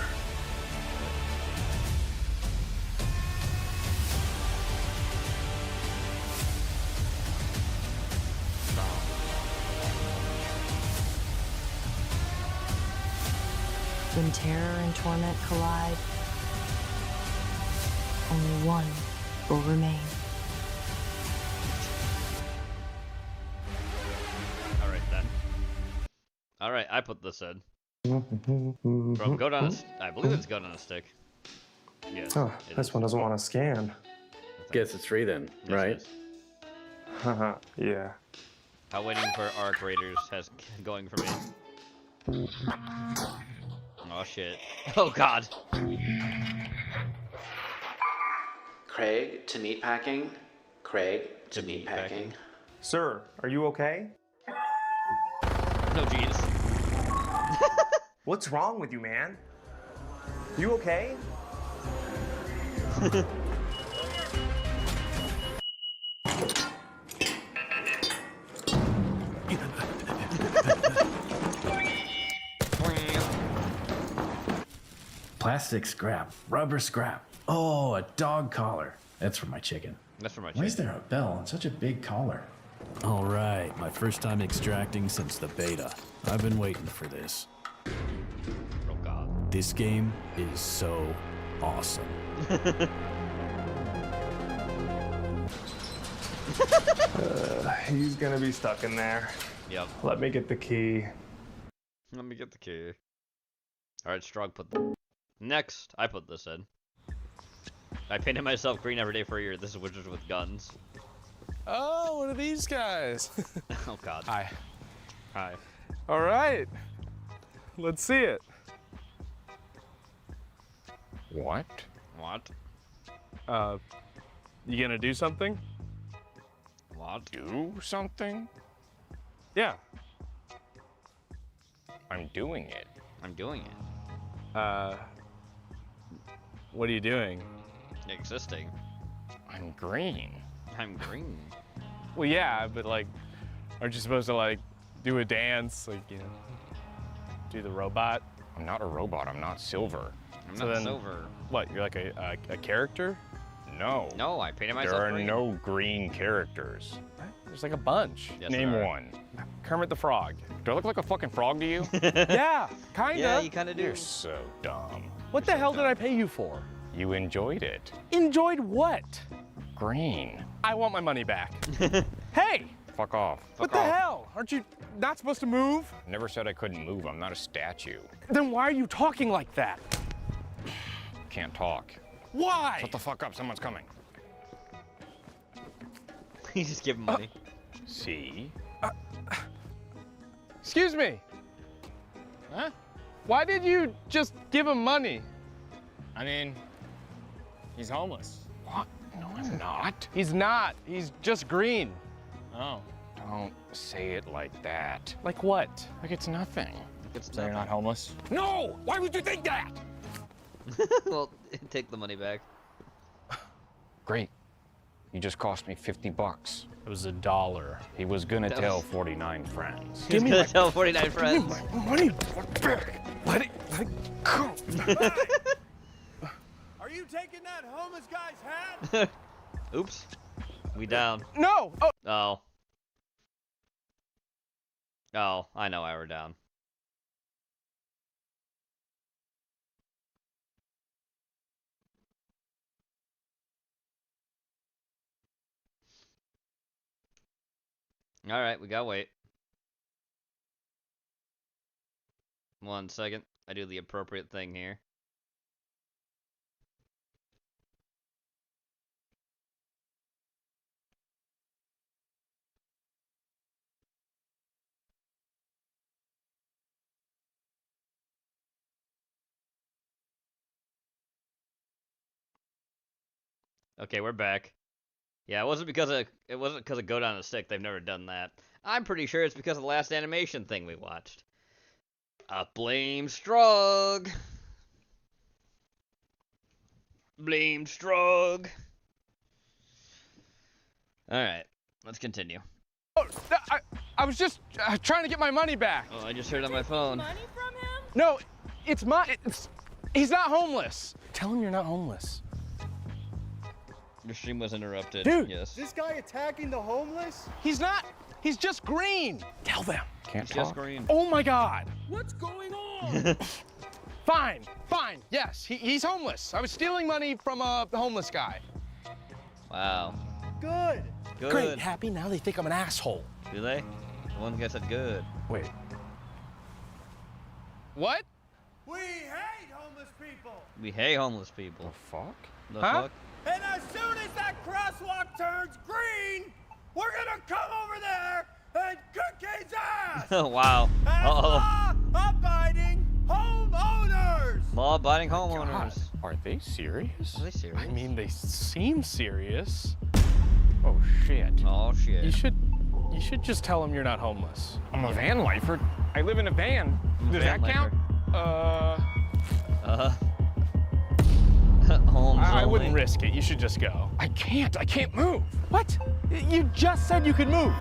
S5: When terror and torment collide, only one will remain.
S3: Alright then. Alright, I put this in. From Goat on a... I believe it's Goat on a Stick. Yes.
S9: Oh, this one doesn't want to scan.
S13: Guess it's free then, right?
S9: Haha, yeah.
S3: How Waiting for Arc Raiders has going for me. Oh shit. Oh god.
S14: Craig to meatpacking. Craig to meatpacking.
S9: Sir, are you okay?
S3: No, jeez.
S9: What's wrong with you, man? You okay?
S13: Plastic scrap, rubber scrap. Oh, a dog collar. That's for my chicken.
S3: That's for my
S13: Why is there a bell on such a big collar?
S17: All right, my first time extracting since the beta. I've been waiting for this.
S3: Oh god.
S17: This game is so awesome.
S9: He's gonna be stuck in there.
S3: Yep.
S9: Let me get the key.
S3: Let me get the key. Alright, Strog put the... Next, I put this in. I painted myself green every day for a year. This is Wizards with Guns.
S18: Oh, what are these guys?
S3: Oh god.
S18: Hi.
S3: Hi.
S18: All right. Let's see it.
S13: What?
S3: What?
S18: You gonna do something?
S3: What?
S13: Do something?
S18: Yeah.
S13: I'm doing it.
S3: I'm doing it.
S18: What are you doing?
S3: Existing.
S13: I'm green.
S3: I'm green.
S18: Well, yeah, but like, aren't you supposed to like do a dance, like, you know, do the robot?
S13: I'm not a robot. I'm not silver.
S3: I'm not silver.
S18: What? You're like a character?
S13: No.
S3: No, I painted myself
S13: There are
S3: green.
S13: no green characters.
S18: There's like a bunch.
S3: Yes,
S13: Name
S3: there are.
S13: one.
S18: Kermit the Frog.
S13: Do I look like a fucking frog to you?
S18: Yeah, kinda.
S3: Yeah, you kinda do.
S13: You're so dumb.
S18: What the hell did I pay you for?
S13: You enjoyed it.
S18: Enjoyed what?
S13: Green.
S18: I want my money back. Hey!
S13: Fuck off.
S18: What the hell? Aren't you not supposed to move?
S13: Never said I couldn't move. I'm not a statue.
S18: Then why are you talking like that?
S13: Can't talk.
S18: Why?
S13: Shut the fuck up. Someone's coming.
S3: You just give him money.
S13: See?
S18: Excuse me.
S13: Huh?
S18: Why did you just give him money?
S13: I mean, he's homeless. What? No, I'm not.
S18: He's not. He's just green.
S13: Oh. Don't say it like that.
S18: Like what?
S13: Like it's nothing.
S3: So
S13: you're not homeless? No! Why would you think that?
S3: Well, take the money back.
S13: Great. You just cost me 50 bucks.
S18: It was $1.
S13: He was gonna tell 49 friends.
S3: He's gonna tell 49 friends.
S18: Money back. Let it go.
S30: Are you taking that homeless guy's hat?
S3: Oops. We down.
S18: No! Oh.
S3: Oh. Oh, I know why we're down. Alright, we gotta wait. 1 second. I do the appropriate thing here. Okay, we're back. Yeah, it wasn't because of Go Down the Stick. They've never done that. I'm pretty sure it's because of the last animation thing we watched. Blame Strug. Blame Strug. All right, let's continue.
S18: I was just trying to get my money back.
S3: Oh, I just heard on my phone.
S33: Money from him?
S18: No, he's not homeless. Tell him you're not homeless.
S3: Your stream was interrupted.
S18: Dude,
S3: yes.
S1: This guy attacking the homeless?
S18: He's not. He's just green. Tell them.
S3: Can't talk. Just green.
S18: Oh my God.
S33: What's going on?
S18: Fine. Yes, he's homeless. I was stealing money from a homeless guy.
S3: Wow.
S1: Good.
S18: Great. Happy now they think I'm an asshole.
S3: Do they? The one guy said good.
S18: Wait. What?
S1: We hate homeless people.
S3: We hate homeless people.
S18: The fuck?
S3: The
S18: huh?
S3: fuck?
S1: And as soon as that crosswalk turns green, we're gonna come over there and kick his ass.
S3: Wow.
S1: As law-abiding homeowners.
S3: Law-abiding homeowners.
S18: God. Are they serious?
S3: Are they serious?
S18: I mean, they seem serious. Oh shit.
S3: Oh shit.
S18: You should just tell them you're not homeless. I'm a van lifer. I live in a van. Does that count?
S3: Homes
S18: I
S3: only.
S18: wouldn't risk it. You should just go. I can't move. What? You just said you could move.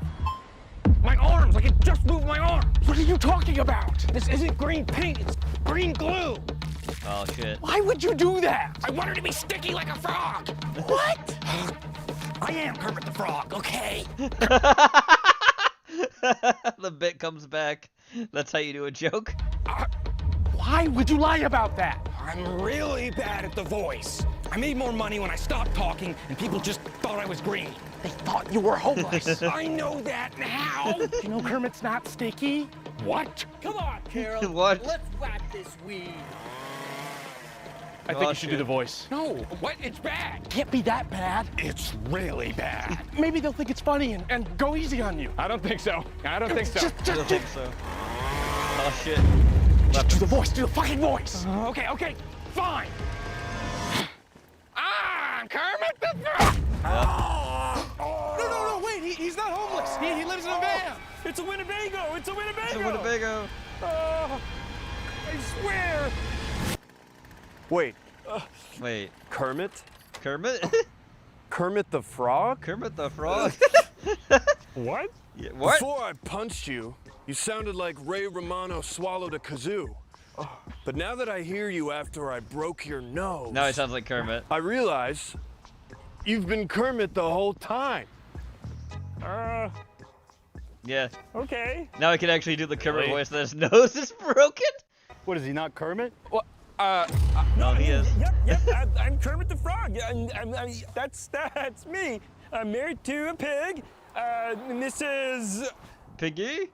S18: My arms, I can just move my arms. What are you talking about? This isn't green paint, it's green glue.
S3: Oh shit.
S18: Why would you do that? I want her to be sticky like a frog. What? I am Kermit the Frog, okay?
S3: The bit comes back. That's how you do a joke?
S18: Why would you lie about that? I'm really bad at the voice. I made more money when I stopped talking and people just thought I was green. They thought you were homeless. I know that now. You know Kermit's not sticky? What?
S1: Come on, Carol.
S3: What?
S1: Let's whack this weed.
S18: I think you should do the voice. No, what? It's bad. Can't be that bad. It's really bad. Maybe they'll think it's funny and go easy on you. I don't think so. I don't think so.
S3: I don't think so. Oh shit.
S18: Just do the voice. Do the fucking voice. Okay. Fine. I'm Kermit the Frog. No, wait. He's not homeless. He lives in a van. It's a Winnebago. It's a Winnebago. I swear.
S1: Wait.
S3: Wait.
S1: Kermit?
S3: Kermit?
S1: Kermit the Frog?
S3: Kermit the Frog?
S1: What?
S3: Yeah, what?
S1: Before I punched you, you sounded like Ray Romano swallowed a kazoo. But now that I hear you after I broke your nose...
S3: Now he sounds like Kermit.
S1: I realize you've been Kermit the whole time.
S3: Yeah.
S1: Okay.
S3: Now he can actually do the Kermit voice that his nose is broken?
S1: What, is he not Kermit?
S3: Well, no, he is.
S1: Yep, I'm Kermit the Frog. That's me. I'm married to a pig. Mrs.
S3: Piggy?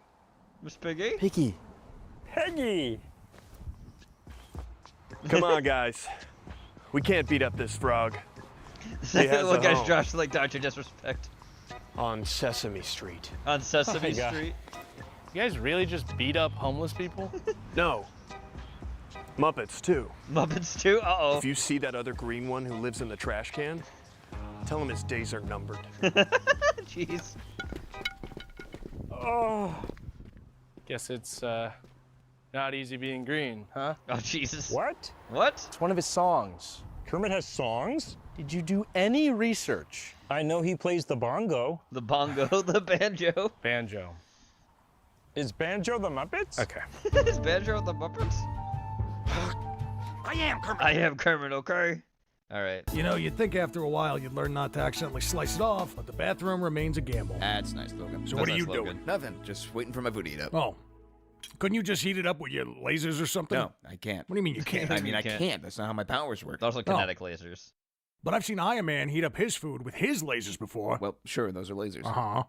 S3: Miss Piggy?
S1: Peggy. Come on, guys. We can't beat up this frog.
S3: Look, guys, Josh like Dr. Disrespect.
S1: On Sesame Street.
S3: On Sesame Street?
S18: You guys really just beat up homeless people?
S1: No. Muppets, too.
S3: Muppets, too? Uh-oh.
S1: If you see that other green one who lives in the trash can, tell him his days are numbered.
S3: Jeez.
S18: Oh. Guess it's, not easy being green, huh?
S3: Oh, Jesus.
S1: What?
S3: What?
S18: It's one of his songs.
S1: Kermit has songs?
S18: Did you do any research?
S1: I know he plays the bongo.
S3: The bongo, the banjo.
S18: Banjo.
S1: Is Banjo the Muppets?
S18: Okay.
S3: Is Banjo the Muppets?
S1: I am Kermit.
S3: I am Kermit, okay? All right.
S15: You know, you'd think after a while you'd learn not to accidentally slice it off, but the bathroom remains a gamble.
S16: That's nice, Logan.
S15: So what are you doing?
S16: Nothing. Just waiting for my food to heat up.
S15: Oh. Couldn't you just heat it up with your lasers or something?
S16: No, I can't.
S15: What do you mean you can't?
S16: I mean, I can't. That's not how my powers work.
S3: Those are kinetic lasers.
S15: But I've seen Iron Man heat up his food with his lasers before.
S16: Well, sure, those are lasers.
S15: Uh-huh.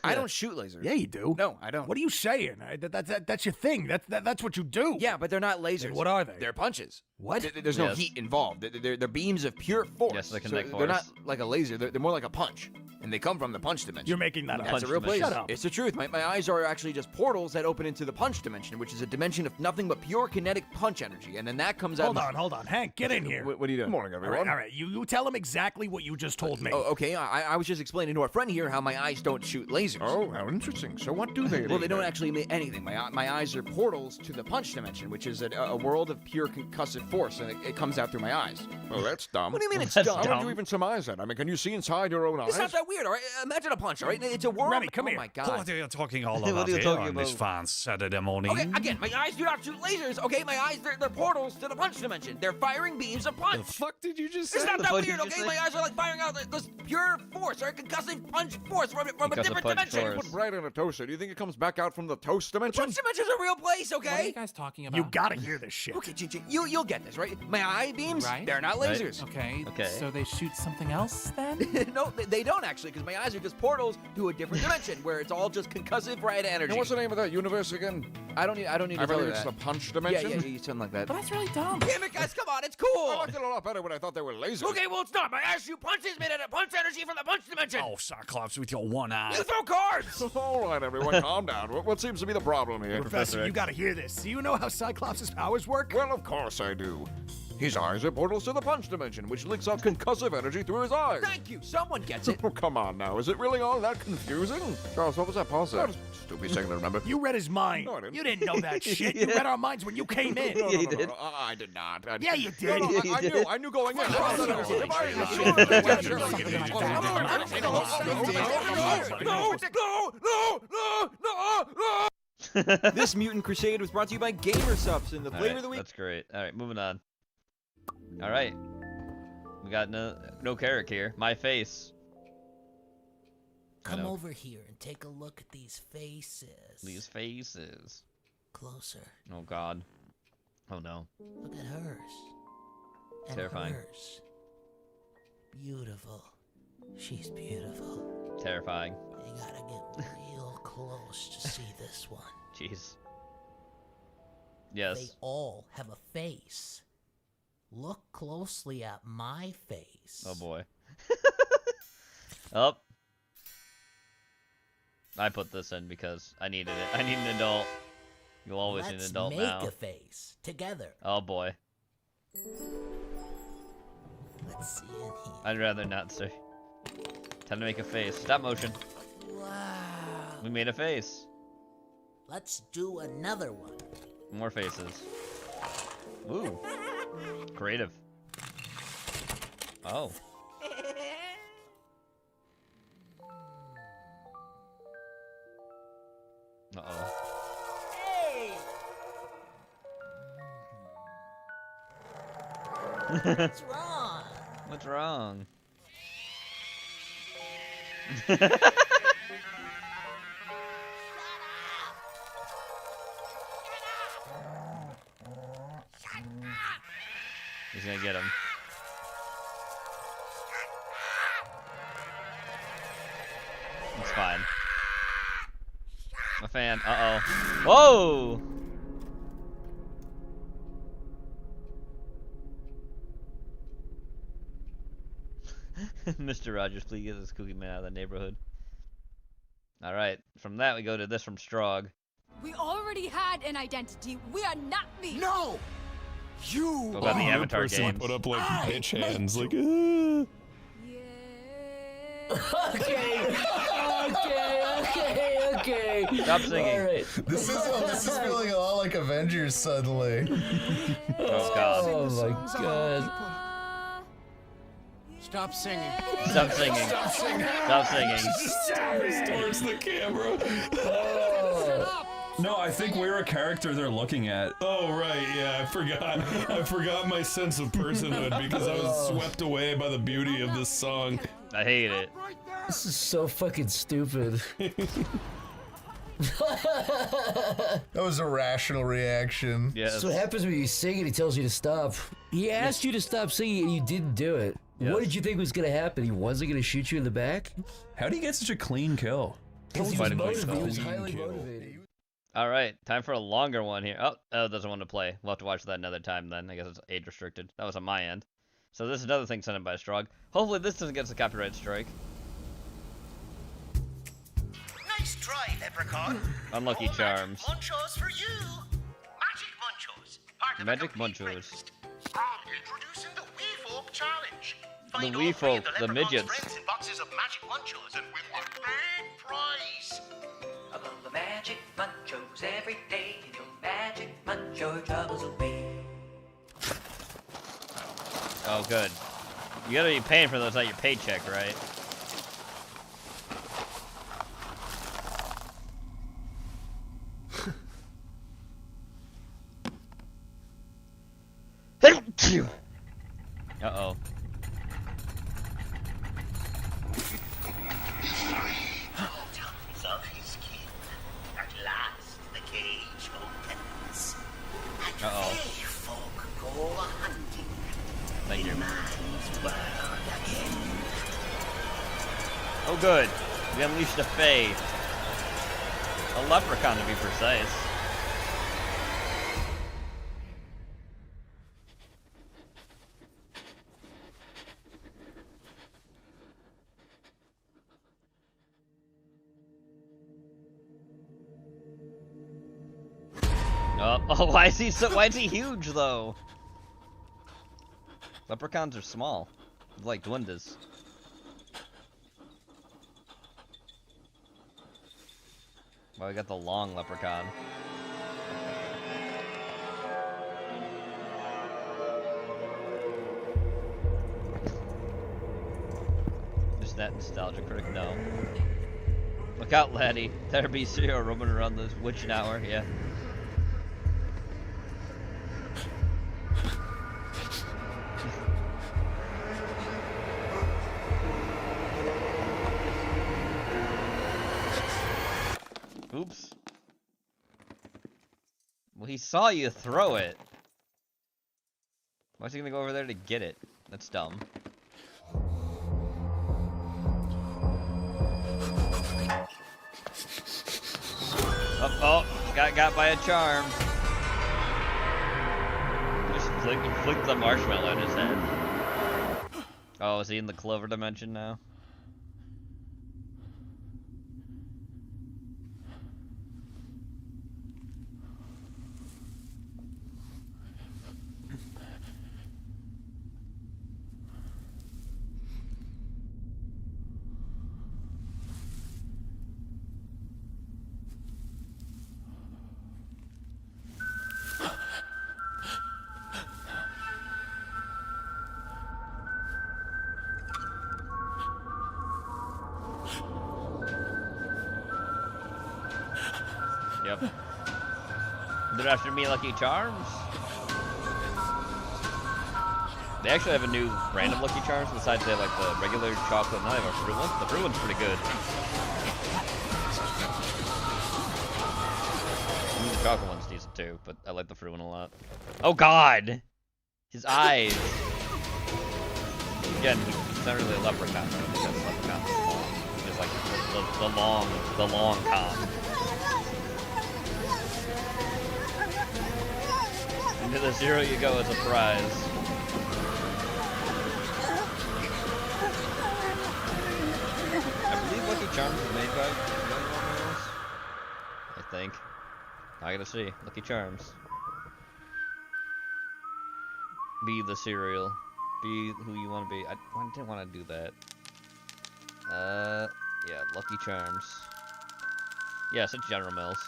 S16: I don't shoot lasers.
S15: Yeah, you do.
S16: No, I don't.
S15: What are you saying? That's your thing. That's what you do.
S16: Yeah, but they're not lasers.
S15: Then what are they?
S16: They're punches.
S15: What?
S16: There's no heat involved. They're beams of pure force.
S3: Yes, they kinetic
S16: so
S3: force.
S16: They're not like a laser. They're more like a punch. And they come from the punch dimension.
S15: You're making that up.
S16: That's a real place.
S15: Shut up.
S16: It's the truth. My eyes are actually just portals that open into the punch dimension, which is a dimension of nothing but pure kinetic punch energy. And then that comes out.
S15: Hold on. Hank, get in here.
S16: What are you doing?
S15: Good morning, everyone. All right. You tell him exactly what you just told me.
S16: Oh, okay. I was just explaining to our friend here how my eyes don't shoot lasers. lasers.
S8: Oh, how interesting. So what do they do?
S16: Well, they don't actually emit anything. My eyes are portals to the punch dimension, which is a world of pure concussive force, and it comes out through my eyes.
S8: Well, that's dumb.
S16: What do you mean it's
S3: That's
S16: dumb?
S8: How
S3: dumb.
S8: would you even surmise that? I mean, can you see inside your own eyes?
S16: It's not that weird, all right? Imagine a punch, all right? It's a world.
S15: Remy, come
S16: oh
S15: here.
S16: my God.
S10: What are you talking all
S3: What
S10: about
S3: are you
S10: here
S3: talking
S10: on this
S3: about?
S10: fine Saturday morning?
S16: Okay, again, my eyes do not shoot lasers, okay? My eyes, they're portals to the punch dimension. They're firing beams of punch.
S10: The fuck did you just
S16: It's
S10: say?
S16: not
S3: The
S16: that
S3: fuck did
S16: weird,
S3: you
S16: okay?
S3: say?
S16: My eyes are like firing out this pure force, right? Concussive punch force from a
S3: Concussive
S16: different
S3: punch
S16: dimension.
S3: force.
S8: Put bread in a toaster. Do you think it comes back out from the toast
S16: The
S8: dimension?
S16: punch dimension's a real place, okay?
S19: What are you guys talking about?
S15: You gotta hear this shit.
S16: Okay, Gigi, you'll get this, right? My eye beams,
S19: Right.
S16: they're not
S3: Right.
S16: lasers.
S19: Okay.
S3: Okay.
S19: So they shoot something else then?
S16: No, they don't actually, because my eyes are just portals to a different dimension where it's all just concussive right energy.
S8: And what's the name of that universe again?
S16: I don't need to
S8: I
S16: tell
S8: believe
S16: you
S8: it's
S16: that.
S8: the punch
S16: Yeah,
S8: dimension.
S16: yeah, something like that.
S19: But that's really dumb.
S16: Damn it, guys, come on, it's
S8: I
S16: cool.
S8: liked it a lot better when I thought they were lasers.
S16: Okay, well, it's not. My eyes shoot punches made out of punch energy from the punch dimension.
S10: Oh, Cyclops with your one eye.
S16: You throw cards.
S8: All right, everyone, calm down. What seems to be the problem here?
S15: Professor, you gotta hear this. Do you know how Cyclops' powers work?
S8: Well, of course I do. His eyes are portals to the punch dimension, which leaks out concussive energy through his eyes.
S16: Thank you. Someone gets it.
S8: Oh, come on now. Is it really all that confusing? Charles, what was that Paul said? Stupid thing to remember.
S15: You read his mind.
S8: No, I didn't.
S15: You didn't know that shit. You read our minds when you came in.
S8: No,
S3: Yeah,
S8: no,
S3: he
S8: no,
S3: did.
S8: no, I did not.
S15: Yeah, you did.
S8: No, no,
S3: You
S8: I
S3: did.
S8: knew. I knew going in.
S16: This Mutant Crusade was brought to you by GamerSupps and the
S3: All
S16: flavor
S3: right,
S16: of the week.
S3: that's great. All right, moving on. All right, we got no Carrick here. My face.
S20: Come over here and take a look at these faces.
S3: These faces.
S20: Closer.
S3: Oh God. Oh no.
S20: Look at hers. And
S3: Terrifying.
S20: hers. Beautiful. She's beautiful.
S3: Terrifying.
S20: You gotta get real close to see this one.
S3: Jeez.
S20: They
S3: Yes.
S20: all have a face. Look closely at my face.
S3: Oh boy. Up. I put this in because I needed it. I need an adult. You'll always need an
S20: Let's
S3: adult
S20: make
S3: now.
S20: a face together.
S3: Oh boy.
S20: Let's see in here.
S3: I'd rather not, sir. Time to make a face. Stop motion.
S20: Wow.
S3: We made a face.
S20: Let's do another one.
S3: More faces. Ooh. Creative. Oh. Uh-oh.
S20: Hey! What's wrong?
S3: What's wrong? He's gonna get him. It's fine. I'm a fan. Uh-oh. Whoa! Mr. Rogers, please get this cookie man out of the neighborhood. Alright, from that we go to this from Strog.
S21: We already had an identity. We are not me.
S11: No! You
S3: Go about the Avatar
S10: person
S3: games.
S10: put up like bitch hands, like.
S20: Okay.
S3: Stop singing.
S20: All right.
S22: This is feeling a lot like Avengers suddenly.
S3: Oh God.
S20: Oh my God.
S18: Stop singing.
S3: Stop singing.
S18: Stop singing.
S3: Stop singing.
S10: Restores the camera. No, I think we're a character they're looking at. Oh right, yeah, I forgot my sense of personhood because I was swept away by the beauty of this song.
S3: I hate it.
S20: This is so fucking stupid.
S22: That was a rational reaction.
S3: Yes.
S20: That's what happens when you sing and he tells you to stop. He asked you to stop singing and you didn't do it.
S10: Yes.
S20: What did you think was gonna happen? He wasn't gonna shoot you in the back?
S10: How do you get such a clean kill?
S20: Because he was
S3: Fighting
S20: motivated. He
S3: myself.
S20: was highly motivated.
S3: Alright, time for a longer one here. Oh, it doesn't want to play. We'll have to watch that another time then. I guess it's age restricted. That was on my end. So this is another thing sent in by Strog. Hopefully this doesn't get us a copyright strike.
S23: Nice try, Leprechaun.
S3: Unlucky charms.
S23: Munchos for you. Magic Munchos. Part of
S3: Magic
S23: a complete
S3: Munchos.
S23: playlist. Strong introducing the Wii Folk Challenge.
S3: The wee folk, the midgets.
S23: Friends in boxes of magic munchos and win a big prize.
S2: Among the magic munchos every day, and your magic munch your troubles away.
S3: Oh, good. You gotta be paying for those at your paycheck, right? Uh-oh.
S23: Tongues of his skin. At last the cage opens. And
S3: Uh-oh.
S23: they folk go hunting.
S3: Thank you.
S23: Man's world again.
S3: Oh, good. We unleashed a fae. A leprechaun, to be precise. Oh, why is he huge though? Leprechauns are small, like Dwindas. Well, we got the long leprechaun. Is that nostalgia critic? No. Look out, laddie. There be serial roaming around this witching hour, yeah. Oops. Well, he saw you throw it. Why is he gonna go over there to get it? That's dumb. Oh, got by a charm. Just flicked the marshmallow in his head. Oh, is he in the clover dimension now? Yep. They're after me, Lucky Charms. They actually have a new brand of Lucky Charms besides they have like the regular chocolate. Now they have a fruit one. The fruit one's pretty good. The chocolate one's decent too, but I like the fruit one a lot. Oh God! His eyes. Again, he's not really a leprechaun though, because leprechauns are long. He's like the long con. Into the zero you go as a prize. I believe Lucky Charms was made by I think. I gotta see. Lucky Charms. Be the cereal. Be who you want to be. I didn't want to do that. Yeah, Lucky Charms. Yes, it's General Mills.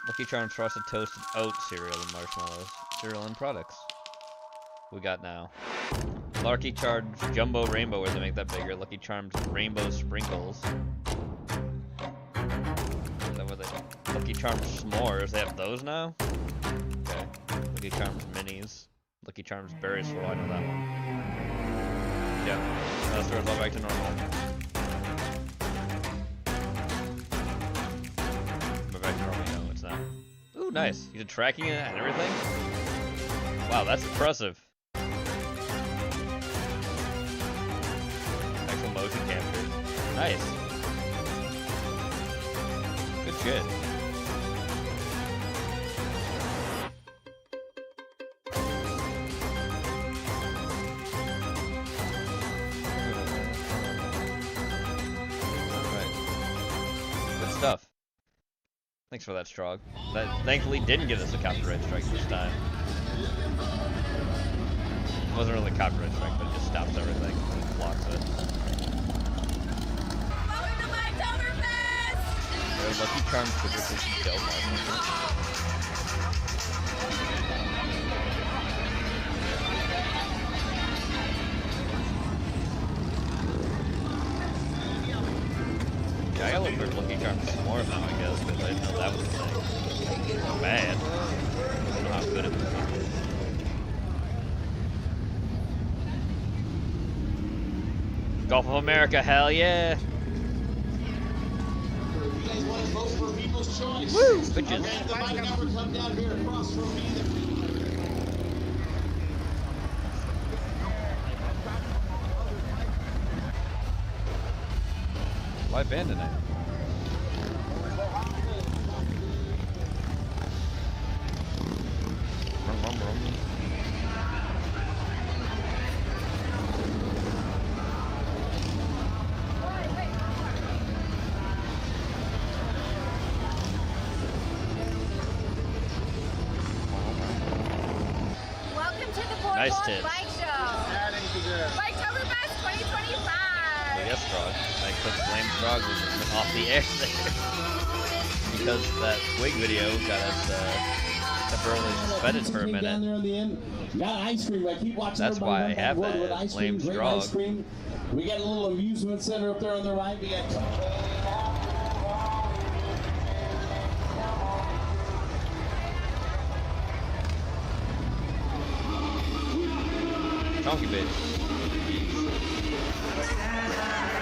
S3: Lucky Charms frosted toasted oat cereal and marshmallows. Cereal and products. We got now. Lucky Charms Jumbo Rainbow, where they make that bigger. Lucky Charms Rainbow Sprinkles. Is that what they... Lucky Charms S'mores, they have those now? Okay. Lucky Charms Minis. Lucky Charms Berry Swirl, I know that one. Yeah. That store's all back to normal. But back to normal, no, it's not. Ooh, nice. You did tracking it and everything? Wow, that's impressive. Actual motion capture. Nice. Good shit. Stuff. Thanks for that, Strog. That thankfully didn't give us a copyright strike this time. It wasn't really copyright strike, but it just stops everything. It blocks it. There's Lucky Charms Sugar Cookie Dough Mark. Yeah, I gotta look for Lucky Charms some more now, I guess, because I didn't know that was a thing. It's not bad. I don't know how good it would be. Gulf of America, hell yeah! Woo! Bitches. Live band tonight. Nice tits.
S21: Bike show. Biketoberfest 2025.
S3: So yes, Frog. I put Flame Frog was off the air there. Because that Wig video got us temporarily suspended for a minute.
S4: Got ice cream. I keep watching.
S3: That's why I have that Flame Frog.
S4: We got a little amusement center up there on the right. We got
S3: Chonky bitch.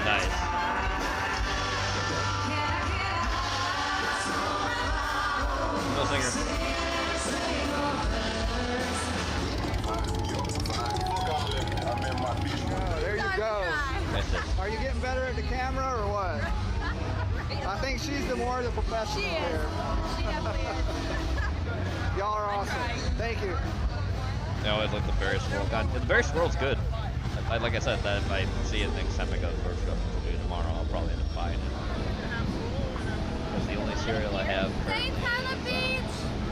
S3: Nice. No singer.
S5: Oh, there you go.
S3: That's it.
S5: Are you getting better at the camera or what? I think she's the more the professional here.
S21: She definitely is.
S5: Y'all are awesome. Thank you.
S3: I always like the Ferris World. God, the Ferris World's good. Like I said, that if I see it next time I go to the first show, which will be tomorrow, I'll probably end up buying it. It's the only cereal I have.
S21: St. Helena Beach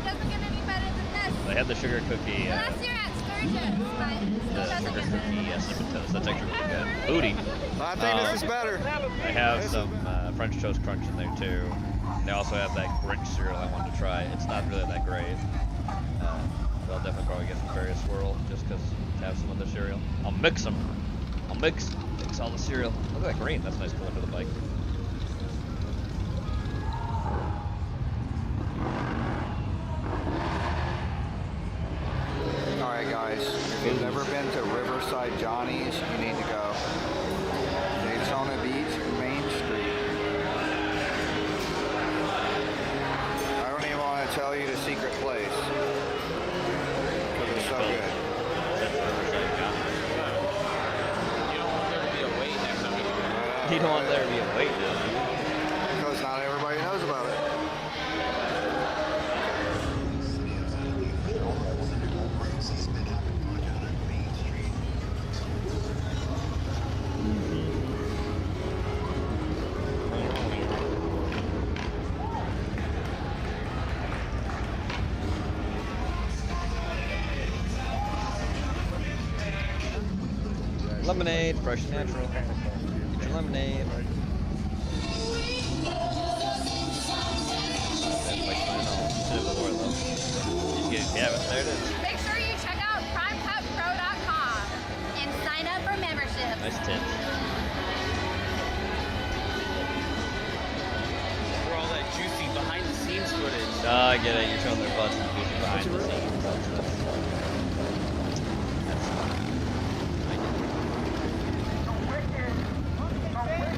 S21: doesn't get any better than this.
S3: I had the sugar cookie.
S21: Last year at Sturgis, but
S3: The sugar cookie cinnamon toast. That's actually really good. Booty.
S5: I think this is better.
S3: I have some French Toast Crunch in there too. They also have that Grinch cereal I wanted to try. It's not really that great. But I'll definitely probably get some Ferris Swirl just because to have some of the cereal. I'll mix them. I'll mix all the cereal. Look at that green. That's nice color for the bike.
S5: Alright guys, if you've never been to Riverside Johnny's, you need to go. Daytona Beach, Main Street. I don't even want to tell you the secret place. Because it's so good.
S3: You don't want there to be a wait now.
S5: Because not everybody knows about it.
S3: Lemonade, fresh and natural. Get your lemonade. Yeah, there it is.
S21: Make sure you check out primecutpro.com and sign up for membership.
S3: Nice tip.
S13: For all that juicy behind the scenes footage.
S3: Oh, I get it. You're showing their butts and goofy behind the scenes.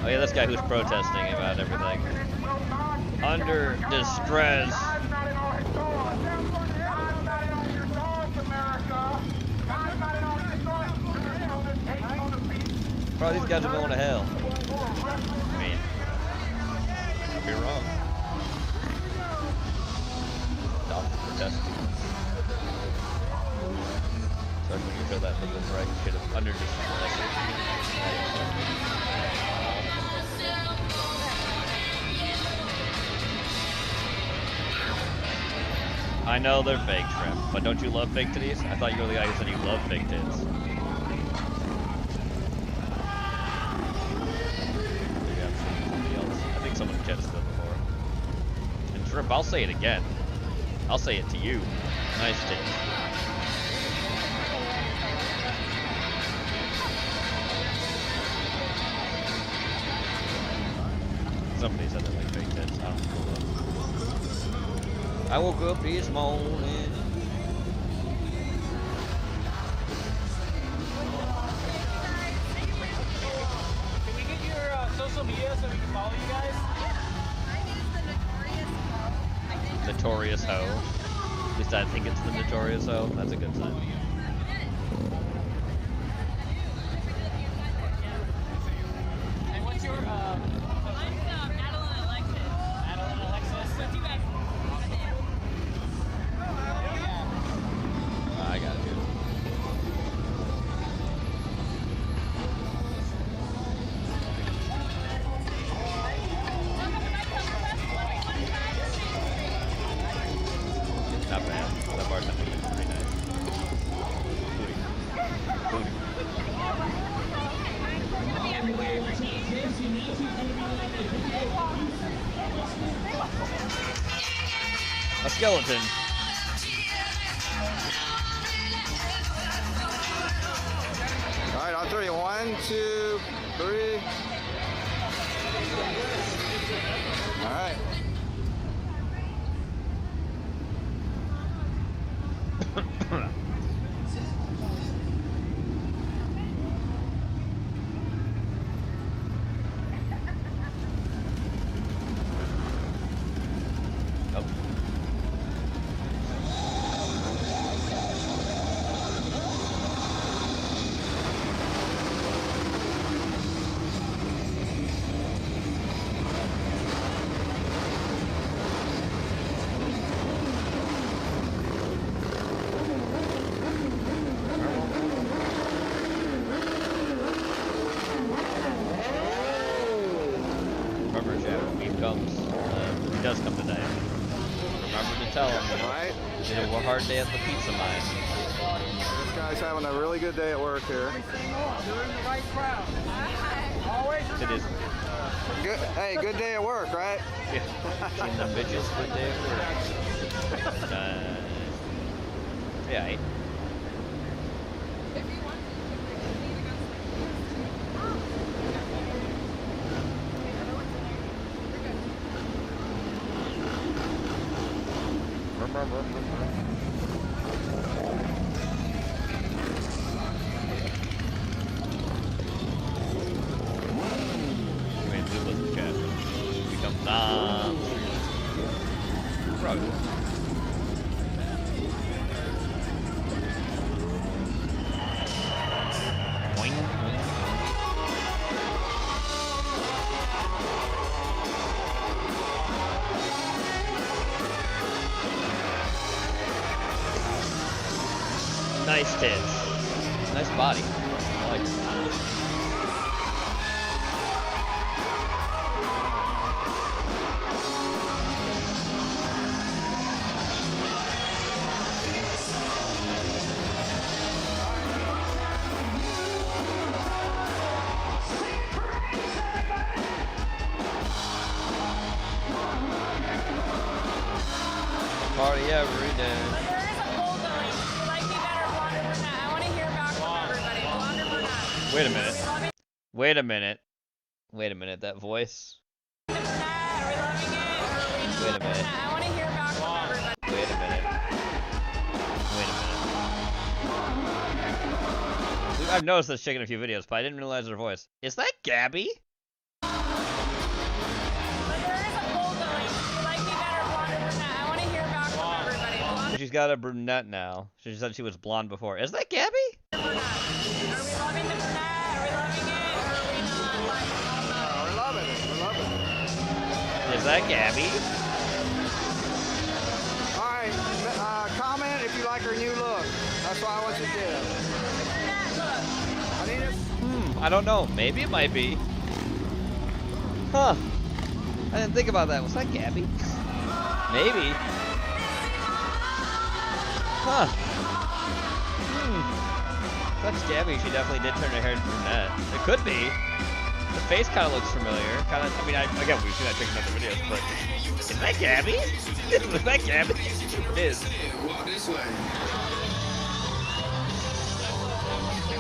S3: Oh yeah, this guy who's protesting about everything. Under distress. Bro, these guys are going to hell. I mean, I'd be wrong. Stop protesting. Sorry, when you show that thing was right, you should have under I know they're fake, Shrimp, but don't you love fake titties? I thought you were the guy who said you love fake tits. but I'll say it again. I'll say it to you. Nice tits. Somebody said they like fake tits. I woke up this morning.
S18: Can we get your social media so we can follow you guys?
S3: Notorious Ho. At least I think it's the Notorious Ho. That's a good sign.
S18: And what's your Madeline Alexis? What do you guys?
S3: I got you. Not bad. That bartender is pretty nice. Booty. A skeleton.
S5: All right, on 3. 1, 2, 3. All right.
S3: Remember, Chad, when Weeb comes, he does come tonight. Remember to tell him,
S5: Right.
S3: You know, we're hard day at the pizza mine.
S5: This guy's having a really good day at work here.
S18: You're in the right crowd. Always
S3: It is.
S5: Good, hey, good day at work, right?
S3: Yeah. Seen them bitches good day at work. Yeah, eh? Nice tits. Nice body. I like it. Party every day. Wait a minute. Wait a minute. Wait a minute. That voice. Wait a minute. Wait a minute. Wait a minute. I've noticed this chick in a few videos, but I didn't realize her voice. Is that Gabby? She's got a brunette now. She said she was blonde before. Is that Gabby? Is that Gabby?
S5: Alright, comment if you like her new look. That's what I want you to do.
S3: I don't know. Maybe it might be. Huh. I didn't think about that. Was that Gabby? Maybe. Huh. If that's Gabby, she definitely did turn her hair brunette. It could be. The face kind of looks familiar. Kind of. I mean, again, we've seen that chick in other videos, but Is that Gabby? Is that Gabby? It is. It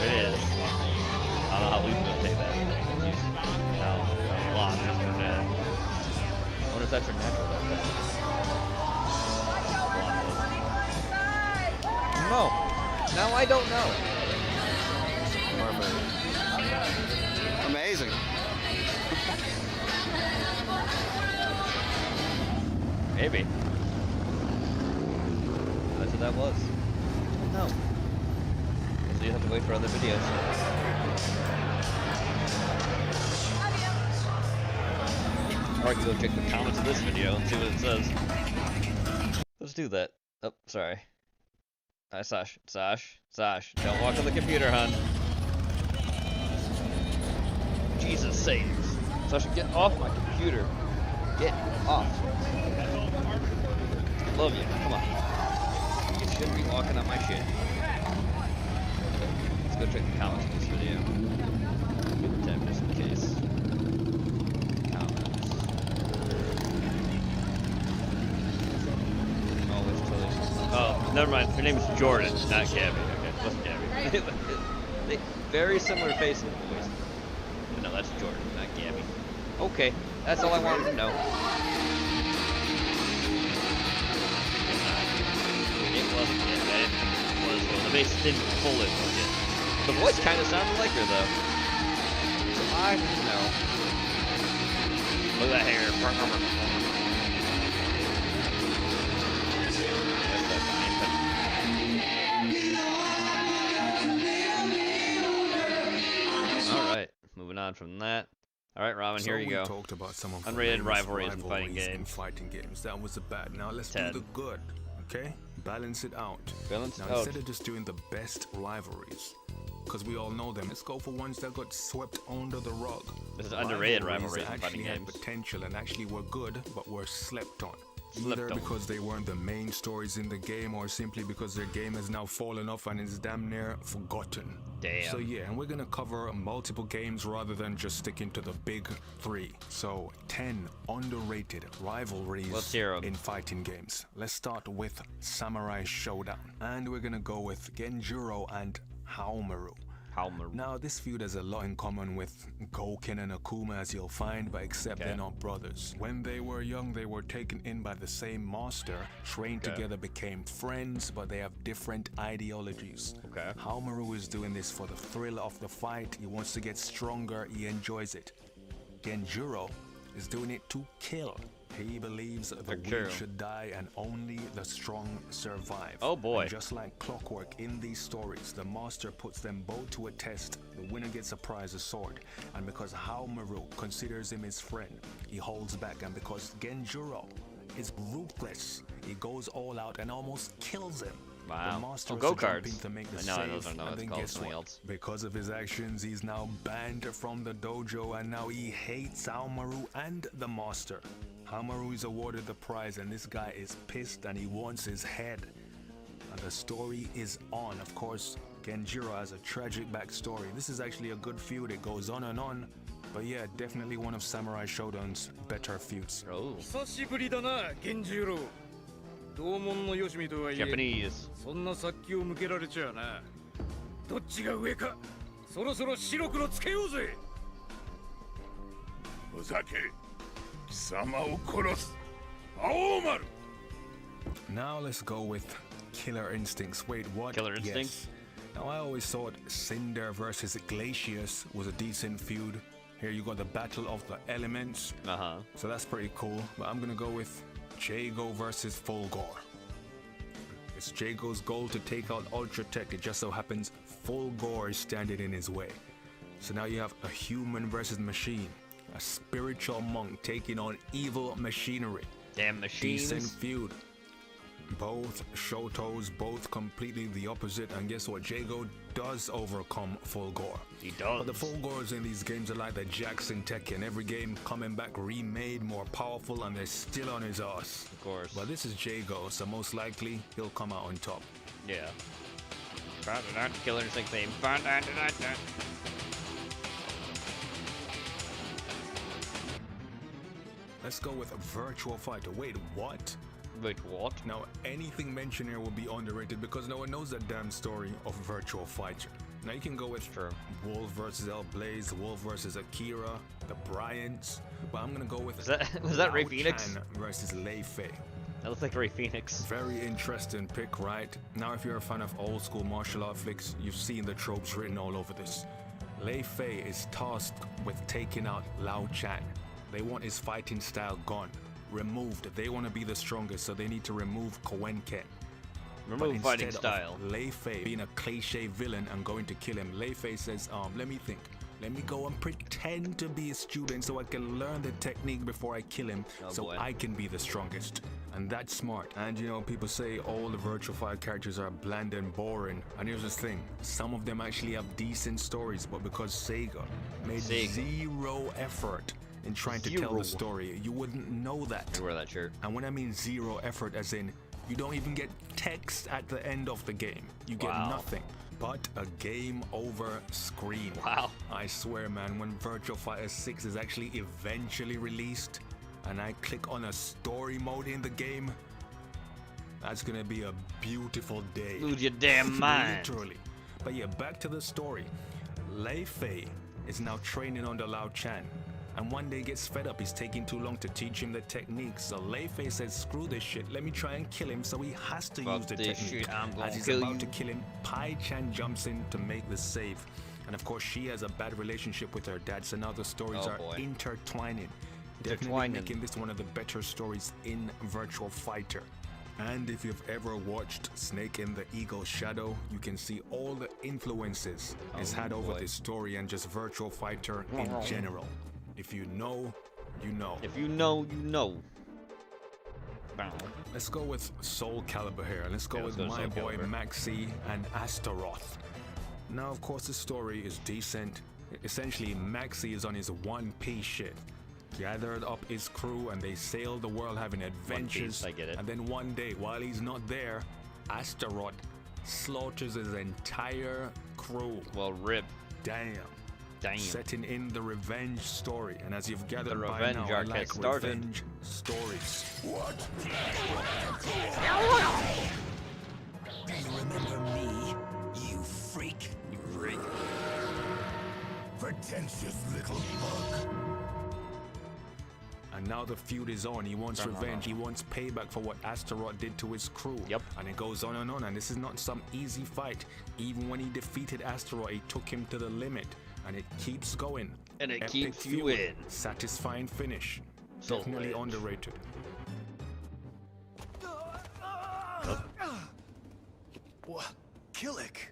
S3: is. I don't know how Weeb's gonna take that. No, a lot. Just for that. I wonder if that's her natural though. No. Now I don't know.
S5: Amazing.
S3: Maybe. That's what that was. No. So you have to wait for other videos. Or I can go check the comments of this video and see what it says. Let's do that. Oh, sorry. Hi, Sash. Sash. Don't walk on the computer, hon. Jesus sakes. Sasha, get off my computer. Get off. I love you. Come on. You shouldn't be walking on my shit. Let's go check the comments of this video. Give it 10 just in case. Comments. Always tell you. Oh, never mind. Her name is Jordan, not Gabby. Okay, it wasn't Gabby. They very similar face and voice. But no, that's Jordan, not Gabby. Okay, that's all I wanted to know. It wasn't Gabby. I didn't think it was. Well, the bass didn't pull it. The voice kind of sounded like her, though. So I don't know. Look at that hair. Alright, moving on from that. Alright, Ramen, here you go.
S6: Talked about some of
S3: Unrated
S6: the
S3: rivalries in fighting games.
S6: That was the bad. Now let's
S3: 10.
S6: do the good, okay? Balance it out.
S3: Balance
S6: now
S3: it out.
S6: Instead of just doing the best rivalries, because we all know them, let's go for ones that got swept under the rug.
S3: This is underrated rivalries in fighting
S6: had
S3: games.
S6: Potential and actually were good, but were slept on. Either because they weren't the main stories in the game, or simply because their game has now fallen off and is damn near forgotten.
S3: Damn.
S6: So yeah, and we're gonna cover multiple games rather than just sticking to the big 3. So 10 underrated rivalries in fighting games. Let's start with Samurai Showdown, and we're gonna go with Genjuro and Haomaru. Now, this feud has a lot in common with Gouken and Akuma, as you'll find, but except they're not brothers. When they were young, they were taken in by the same master, trained together, became friends, but they have different ideologies. Haomaru is doing this for the thrill of the fight. He wants to get stronger, he enjoys it. Genjuro is doing it to kill. He believes the weak should die and only the strong survive.
S3: Oh boy.
S6: And just like clockwork in these stories, the master puts them both to a test. The winner gets a prize, a sword. And because Haomaru considers him his friend, he holds back. And because Genjuro is ruthless, he goes all out and almost kills him.
S3: Wow.
S6: The master
S3: Go
S6: is jumping
S3: cards.
S6: to make the
S3: I know,
S6: save,
S3: those are not
S6: and then
S3: called
S6: guess
S3: something
S6: what?
S3: else.
S6: Because of his actions, he's now banned from the dojo, and now he hates Haomaru and the master. Haomaru is awarded the prize, and this guy is pissed and he wants his head. And the story is on. Of course, Genjuro has a tragic backstory. This is actually a good feud. It goes on and on. But yeah, definitely one of Samurai Shodown's better feuds.
S3: Oh.
S7: 久しぶりだな、源十郎。同門のよしみとはいえ、
S3: Japanese.
S7: そんな殺気を向けられちゃうな。どっちが上か、そろそろ白黒つけようぜ。
S23: お酒、貴様を殺す。Haomaru.
S6: Now let's go with Killer Instincts. Wait, what?
S3: Killer Instincts?
S6: Yes. Now I always thought Cinder versus Glacius was a decent feud. Here you got the Battle of the Elements. So that's pretty cool. But I'm gonna go with Jago versus Fulgore. It's Jago's goal to take out Ultra Tech. It just so happens Fulgore is standing in his way. So now you have a human versus machine. A spiritual monk taking on evil machinery.
S3: Damn machines.
S6: Decent feud. Both Shotos, both completely the opposite, and guess what? Jago does overcome Fulgore.
S3: He does.
S6: But the Fulgores in these games are like the Jackson Tekken. Every game coming back remade, more powerful, and they're still on his ass.
S3: Of course.
S6: But this is Jago, so most likely he'll come out on top.
S3: Yeah. Killer Instinct theme.
S6: Let's go with Virtual Fighter. Wait, what?
S3: Wait, what?
S6: Now, anything mentioned here will be underrated because no one knows the damn story of Virtual Fighter. Now you can go with Wolf versus El Blaze, Wolf versus Akira, the Bryants, but I'm gonna go with
S3: was that Ray Phoenix
S6: versus Lei Fei.
S3: That looks like Ray Phoenix.
S6: Very interesting pick, right? Now, if you're a fan of old school martial art flicks, you've seen the tropes written all over this. Lei Fei is tasked with taking out Lao Chan. They want his fighting style gone, removed. They want to be the strongest, so they need to remove Koen Ken.
S3: Remove fighting style.
S6: Lei Fei being a cliche villain and going to kill him, Lei Fei says, let me think. Let me go and pretend to be a student so I can learn the technique before I kill him, I can be the strongest. And that's smart. And you know, people say all the Virtual Fighter characters are bland and boring. And here's the thing, some of them actually have decent stories, but because Sega made zero effort in trying to tell the story, you wouldn't know that.
S3: I wear that shirt.
S6: And when I mean zero effort, as in you don't even get text at the end of the game. You get nothing but a game over screen.
S3: Wow.
S6: I swear, man, when Virtual Fighter 6 is actually eventually released and I click on a story mode in the game, that's gonna be a beautiful day.
S3: Lose your damn mind.
S6: Literally. But yeah, back to the story. Lei Fei is now training under Lao Chan. And one day gets fed up, he's taking too long to teach him the techniques. So Lei Fei says, screw this shit, let me try and kill him, so he has to use the technique. As he's about to kill him, Pai Chan jumps in to make the save. And of course, she has a bad relationship with her dad, so now the stories are intertwining. Definitely making this one of the better stories in Virtual Fighter. And if you've ever watched Snake in the Eagle's Shadow, you can see all the influences it's had over this story and just Virtual Fighter in general. If you know, you know.
S3: If you know, you know.
S6: Let's go with Soul Calibur here. Let's go with my boy Maxi and Astaroth. Now, of course, the story is decent. Essentially, Maxi is on his one-piece shit. Gathered up his crew and they sail the world having adventures.
S3: I get it.
S6: And then one day, while he's not there, Astaroth slaughters his entire crew.
S3: Well, rip.
S6: Damn. Setting in the revenge story, and as you've gathered
S3: the
S6: by
S3: revenge
S6: now, I
S3: arc
S6: like
S3: started.
S6: Revenge stories.
S23: What? Do you remember me, you freak? You freak. Pretentious little bug.
S6: And now the feud is on. He wants revenge. He wants payback for what Astaroth did to his crew.
S3: Yep.
S6: And it goes on. And this is not some easy fight. Even when he defeated Astaroth, he took him to the limit. And it keeps going.
S3: And it
S6: Epic
S3: keeps
S6: feud.
S3: you in.
S6: Satisfying finish. Definitely underrated.
S23: What? Killick.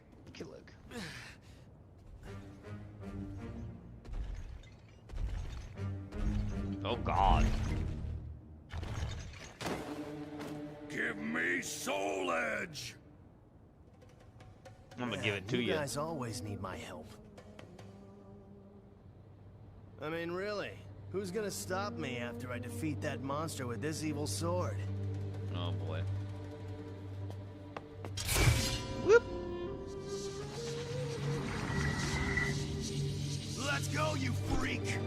S3: Oh God.
S23: Give me Soul Edge.
S3: I'm gonna give it to you.
S9: You guys always need my help. I mean, really, who's gonna stop me after I defeat that monster with this evil sword?
S3: Oh boy.
S9: Whoop! Let's go, you freak!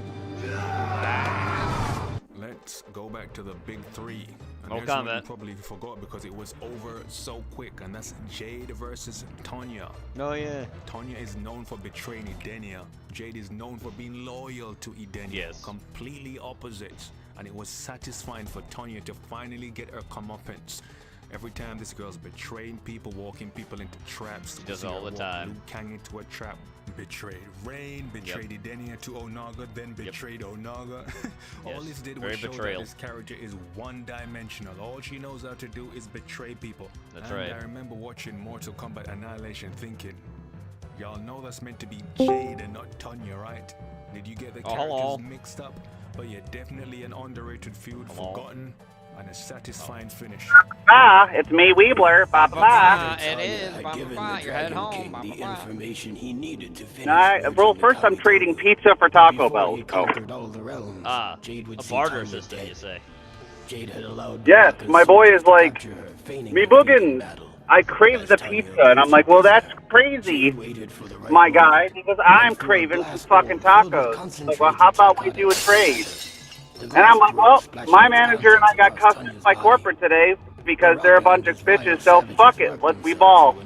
S6: Let's go back to the big three. And
S3: No
S6: there's one
S3: comment.
S6: you probably forgot because it was over so quick, and that's Jade versus Tonya.
S3: Oh yeah.
S6: Tonya is known for betraying Edenia. Jade is known for being loyal to Edenia.
S3: Yes.
S6: Completely opposites. And it was satisfying for Tonya to finally get her comeuppance. Every time this girl's betraying people, walking people into traps.
S3: She does it all the time.
S6: Liu Kang into a trap. Betrayed Rain, betrayed Edenia to Onaga, then betrayed Onaga. All
S3: Yes,
S6: this did
S3: very
S6: was show
S3: betrayal.
S6: that this character is one-dimensional. All she knows how to do is betray people.
S3: That's
S6: and
S3: right.
S6: I remember watching Mortal Kombat Annihilation thinking, y'all know that's meant to be Jade and not Tonya, right? Did you get the characters
S3: hello.
S6: mixed up? But yeah, definitely an underrated feud, forgotten, and a satisfying finish.
S12: It's me, Weebler. Ba ba ba.
S3: It is. You're headed home.
S23: The information he needed to finish.
S12: Well, first I'm trading pizza for Taco Bell.
S3: A barter system, you say?
S23: Jade had allowed
S12: Yes, my boy is like, me boogin'. I crave the pizza, and I'm like, well, that's crazy, my guy, because I'm craving some fucking tacos. Like, well, how about we do a trade? And I'm like, well, my manager and I got cussed by corporate today because they're a bunch of bitches, so fuck it, we ball.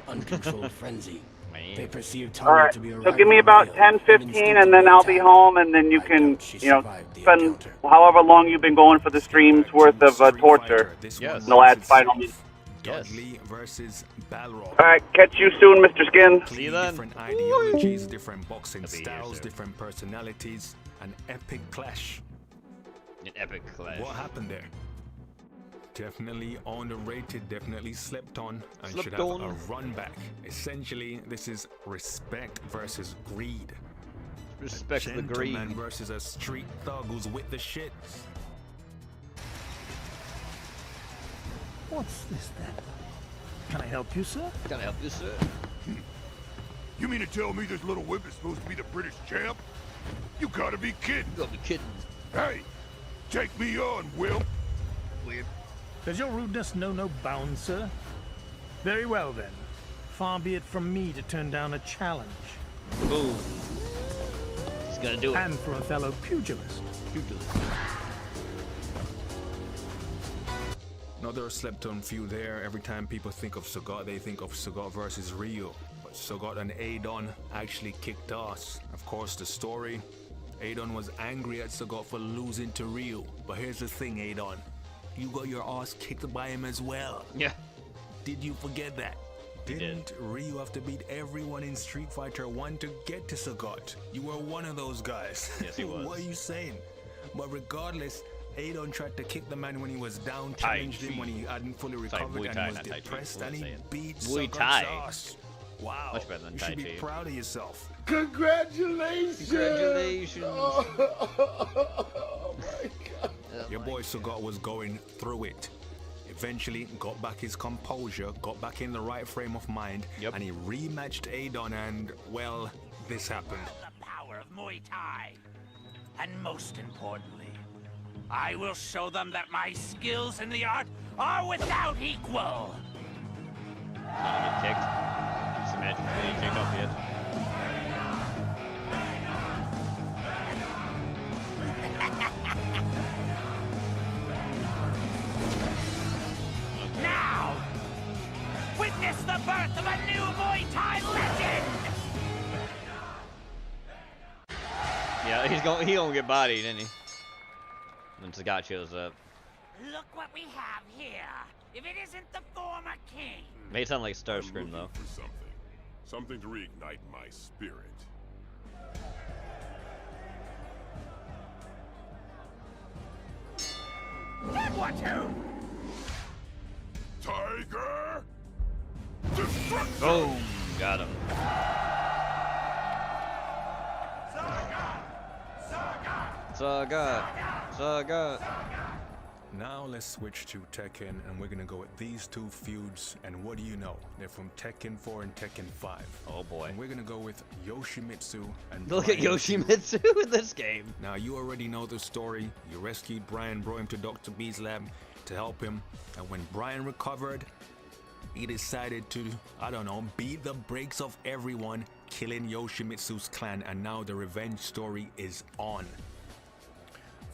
S9: They perceive
S12: All right, so give me about 10, 15, and then I'll be home, and then you can, spend however long you've been going for the stream's worth of torture in the last final minute.
S6: Dudley versus Balrog.
S12: All right, catch you soon, Mr. Skin.
S3: See you then.
S6: Different ideologies, different boxing styles, different personalities, an epic clash.
S3: An epic clash.
S6: What happened there? Definitely underrated, definitely slept on, and should have a run back. Essentially, this is respect versus greed.
S3: Respect the greed.
S6: Gentleman versus a street thug who's with the shits.
S4: What's this then? Can I help you, sir?
S3: Can I help you, sir?
S23: You mean to tell me this little whip is supposed to be the British champ? You gotta be kidding.
S3: You gotta be kidding.
S23: Hey, take me on, Will.
S4: Does your rudeness know no bounds, sir? Very well, then. Far be it from me to turn down a challenge.
S3: Boom. He's gonna do it.
S4: And for a fellow pugilist.
S6: Another slept-on feud there. Every time people think of Sagat, they think of Sagat versus Ryu. But Sagat and Adon actually kicked ass. Of course, the story. Adon was angry at Sagat for losing to Ryu. But here's the thing, Adon. You got your ass kicked by him as well.
S3: Yeah.
S6: Did you forget that? Didn't Ryu have to beat everyone in Street Fighter 1 to get to Sagat? You were one of those guys.
S3: Yes, he was.
S6: What are you saying? But regardless, Adon tried to kick the man when he was down, challenged him when he hadn't fully recovered and was depressed, and he beat Sagat's ass. Wow.
S3: Much better than
S6: you
S3: Tai
S6: should be
S3: Chi.
S6: proud of yourself.
S23: Congratulations!
S3: Congratulations.
S23: Oh my God.
S6: Your boy Sagat was going through it. Eventually got back his composure, got back in the right frame of mind, and he rematched Adon, and, well, this happened.
S18: The power of Muay Thai. And most importantly, I will show them that my skills in the art are without equal.
S3: Get kicked. Just imagine getting kicked off the edge.
S18: Now, witness the birth of a new Muay Thai legend.
S3: Yeah, he gonna get bodied, isn't he? When Sagat shows up.
S18: Look what we have here. If it isn't the former king.
S3: Made it sound like Starscream though.
S23: For something to reignite my spirit.
S18: That one too.
S23: Tiger! Destruction!
S3: Boom! Got him. Sagat.
S6: Now let's switch to Tekken, and we're gonna go with these two feuds, and what do you know? They're from Tekken 4 and Tekken 5.
S3: Oh boy.
S6: And we're gonna go with Yoshimitsu and
S3: Look at
S6: Brian
S3: Yoshimitsu in this game.
S6: Now you already know the story. You rescued Brian, brought him to Dr. B's lab to help him, and when Brian recovered, he decided to, I don't know, beat the brakes off everyone, killing Yoshimitsu's clan, and now the revenge story is on.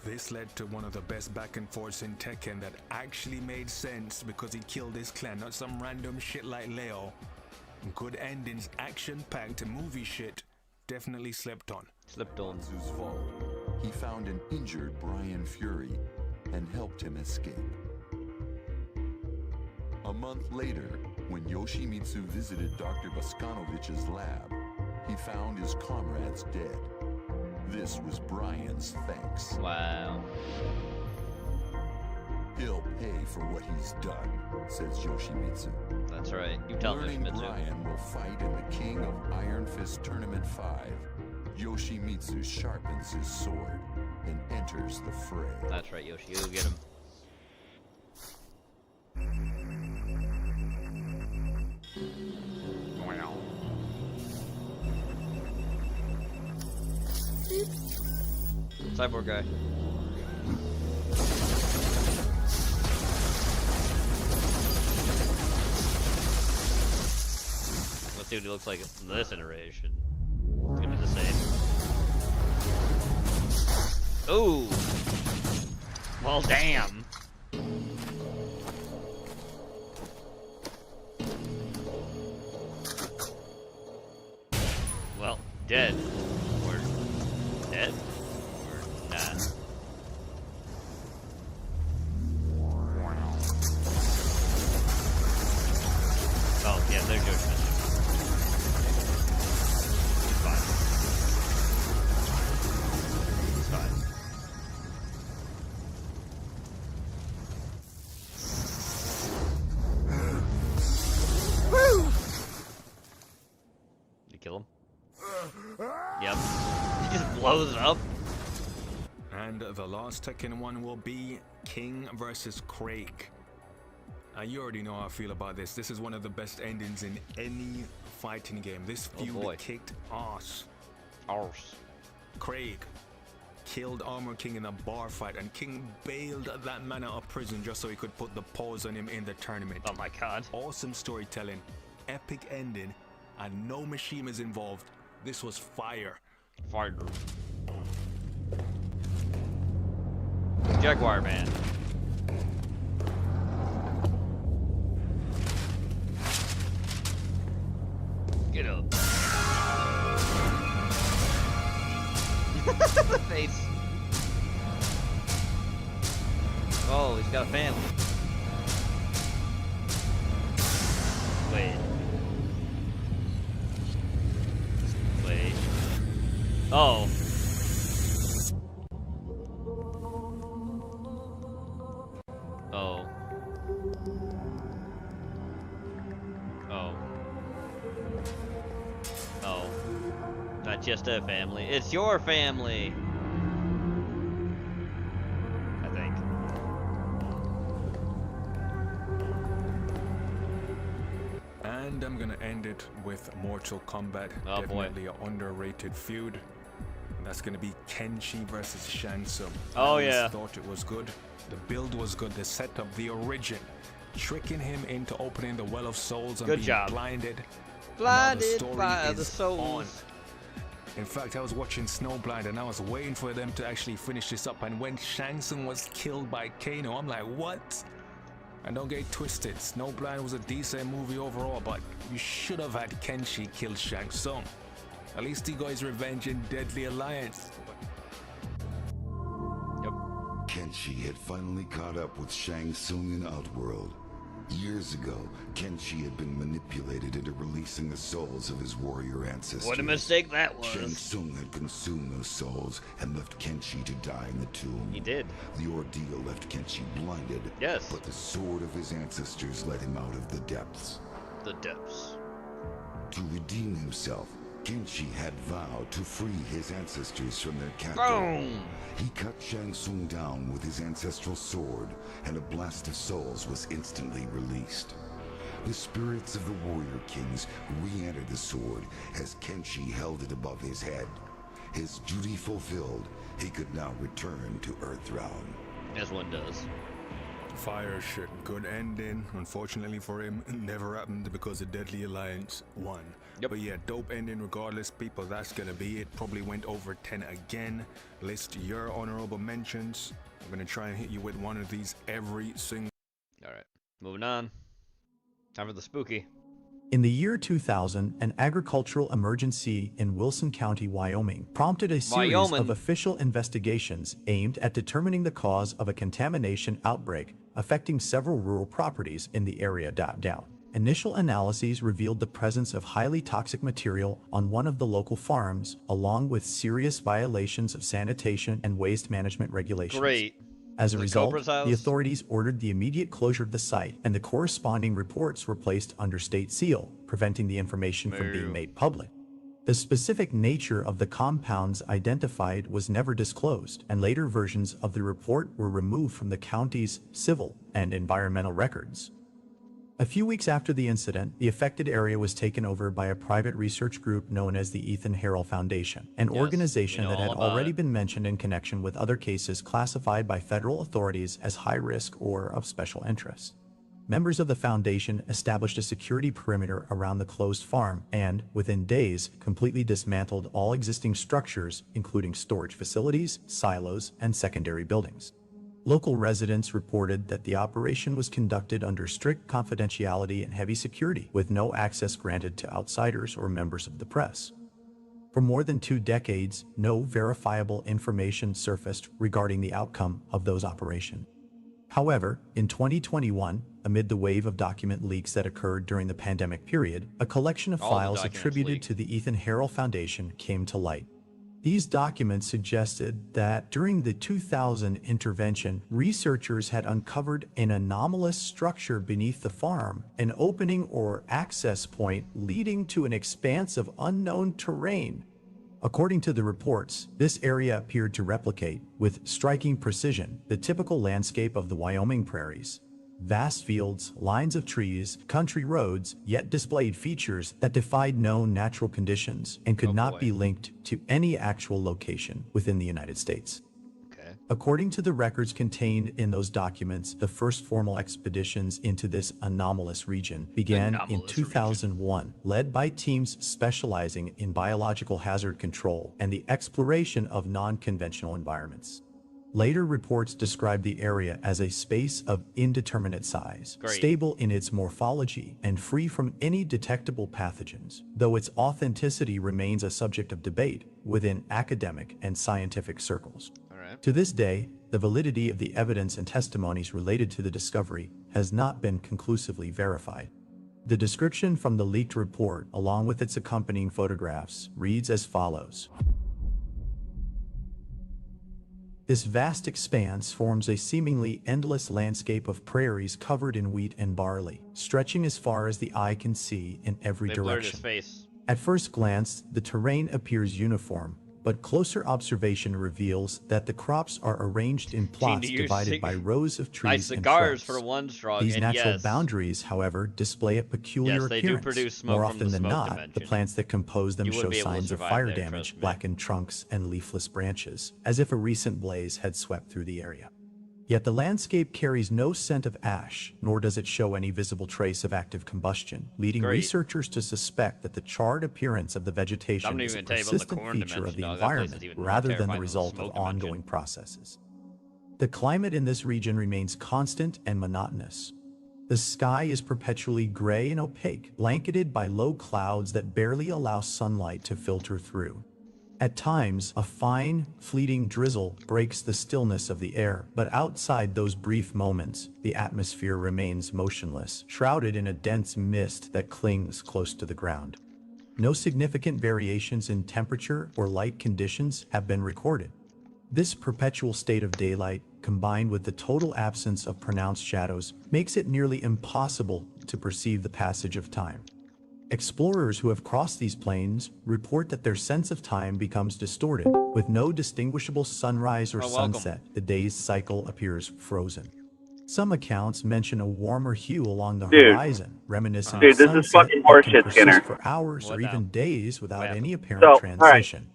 S6: This led to one of the best back and forths in Tekken that actually made sense because he killed his clan, not some random shit like Leo. Good endings, action-packed movie shit. Definitely slept on.
S3: Slept on.
S1: Yoshimitsu's fall, he found an injured Brian Fury and helped him escape. A month later, when Yoshimitsu visited Dr. Voskanovich's lab, he found his comrades dead. This was Brian's thanks.
S3: Wow.
S1: He'll pay for what he's done, says Yoshimitsu.
S3: That's right. You tell
S1: Learning
S3: Yoshimitsu.
S1: Brian will fight in the King of Iron Fist Tournament 5. Yoshimitsu sharpens his sword and enters the fray.
S3: That's right, Yoshi. You'll get him. Cyborg guy. Let's see what he looks like in this iteration. It's gonna be the same. Ooh! Well, damn. Well, dead. Or dead? Or not. Oh, yeah, there's your message. It's fine. It's fine. Woo! You kill him? Yep. He just blows up.
S6: And the last Tekken one will be King versus Craig. You already know how I feel about this. This is one of the best endings in any fighting game. This feud kicked ass.
S3: Arse.
S6: Craig killed Armor King in a bar fight, and King bailed that man out of prison just so he could put the pause on him in the tournament.
S3: Oh my god.
S6: Awesome storytelling, epic ending, and no Mishimas involved. This was fire.
S3: Fire. Jaguar Man. Get up. The face. Oh, he's got a family. Wait. Wait. Oh. Oh. Oh. Oh. Not just a family. It's your family! I think.
S6: And I'm gonna end it with Mortal Kombat.
S3: Oh,
S6: definitely an underrated feud. And that's gonna be Kenshi versus Shang Tsung.
S3: Oh,
S6: I
S3: yeah.
S6: thought it was good. The build was good. The setup, the origin. Tricking him into opening the Well of Souls and
S3: Good
S6: being
S3: job.
S6: blinded.
S3: Blinded
S6: Now the
S3: by
S6: story
S3: the
S6: is
S3: souls.
S6: on. In fact, I was watching Snowblind and I was waiting for them to actually finish this up. And when Shang Tsung was killed by Kano, I'm like, what? And don't get twisted, Snowblind was a decent movie overall, but you should have had Kenshi kill Shang Tsung. At least he got his revenge in Deadly Alliance.
S14: Kenshi had finally caught up with Shang Tsung in Outworld. Years ago, Kenshi had been manipulated into releasing the souls of his warrior ancestors.
S3: What a mistake that
S14: Shang
S3: was.
S14: Tsung had consumed those souls and left Kenshi to die in the tomb.
S3: He did.
S14: The ordeal left Kenshi blinded.
S3: Yes.
S14: But the sword of his ancestors led him out of the depths.
S3: The depths.
S14: To redeem himself, Kenshi had vowed to free his ancestors from their captor.
S3: Boom!
S14: He cut Shang Tsung down with his ancestral sword, and a blast of souls was instantly released. The spirits of the warrior kings re-entered the sword as Kenshi held it above his head. His duty fulfilled, he could now return to Earthrealm.
S3: As one does.
S6: Fire shit, good ending. Unfortunately for him, it never happened because the Deadly Alliance won.
S3: Yep.
S6: But yeah, dope ending regardless, people. That's gonna be it. Probably went over 10 again. List your honorable mentions. I'm gonna try and hit you with one of these every single.
S3: Alright, moving on. Time for the spooky.
S17: In the year 2000, an agricultural emergency in Wilson County, Wyoming, prompted a series of official investigations aimed at determining the cause of a contamination outbreak affecting several rural properties in the area. Initial analyses revealed the presence of highly toxic material on one of the local farms, along with serious violations of sanitation and waste management regulations.
S3: Great.
S17: As a result,
S3: Cobra's house?
S17: the authorities ordered the immediate closure of the site, and the corresponding reports were placed under state seal, preventing the information from being made public. The specific nature of the compounds identified was never disclosed, and later versions of the report were removed from the county's civil and environmental records. A few weeks after the incident, the affected area was taken over by a private research group known as the Ethan Harrell Foundation, an organization that had already been mentioned in connection with other cases classified by federal authorities as high risk or of special interest. Members of the foundation established a security perimeter around the closed farm and, within days, completely dismantled all existing structures, including storage facilities, silos, and secondary buildings. Local residents reported that the operation was conducted under strict confidentiality and heavy security, with no access granted to outsiders or members of the press. For more than 2 decades, no verifiable information surfaced regarding the outcome of those operations. However, in 2021, amid the wave of document leaks that occurred during the pandemic period, a collection of files attributed to the Ethan Harrell Foundation came to light. These documents suggested that during the 2000 intervention, researchers had uncovered an anomalous structure beneath the farm, an opening or access point leading to an expanse of unknown terrain. According to the reports, this area appeared to replicate, with striking precision, the typical landscape of the Wyoming prairies. Vast fields, lines of trees, country roads, yet displayed features that defied known natural conditions and could not be linked to any actual location within the United States. According to the records contained in those documents, the first formal expeditions into this anomalous region began in 2001, led by teams specializing in biological hazard control and the exploration of non-conventional environments. Later reports described the area as a space of indeterminate size, stable in its morphology, and free from any detectable pathogens, though its authenticity remains a subject of debate within academic and scientific circles. To this day, the validity of the evidence and testimonies related to the discovery has not been conclusively verified. The description from the leaked report, along with its accompanying photographs, reads as follows. This vast expanse forms a seemingly endless landscape of prairies covered in wheat and barley, stretching as far as the eye can see in every direction. At first glance, the terrain appears uniform, but closer observation reveals that the crops are arranged in plots divided by rows of trees and shrubs.
S3: For one strong,
S17: These
S3: and
S17: natural boundaries, however, display a peculiar appearance. More often than not, the plants that compose them show signs of fire damage, blackened trunks, and leafless branches, as if a recent blaze had swept through the area. Yet the landscape carries no scent of ash, nor does it show any visible trace of active combustion, leading researchers to suspect that the charred appearance of the vegetation is a persistent feature of the environment rather than the result of ongoing processes. The climate in this region remains constant and monotonous. The sky is perpetually gray and opaque, blanketed by low clouds that barely allow sunlight to filter through. At times, a fine, fleeting drizzle breaks the stillness of the air, but outside those brief moments, the atmosphere remains motionless, shrouded in a dense mist that clings close to the ground. No significant variations in temperature or light conditions have been recorded. This perpetual state of daylight, combined with the total absence of pronounced shadows, makes it nearly impossible to perceive the passage of time. Explorers who have crossed these plains report that their sense of time becomes distorted. With no distinguishable sunrise or sunset, the day's cycle appears frozen. Some accounts mention a warmer hue along the horizon, reminiscent of sunset,
S12: this is fucking horseshit, Skinner.
S17: For hours or even days without any apparent transition.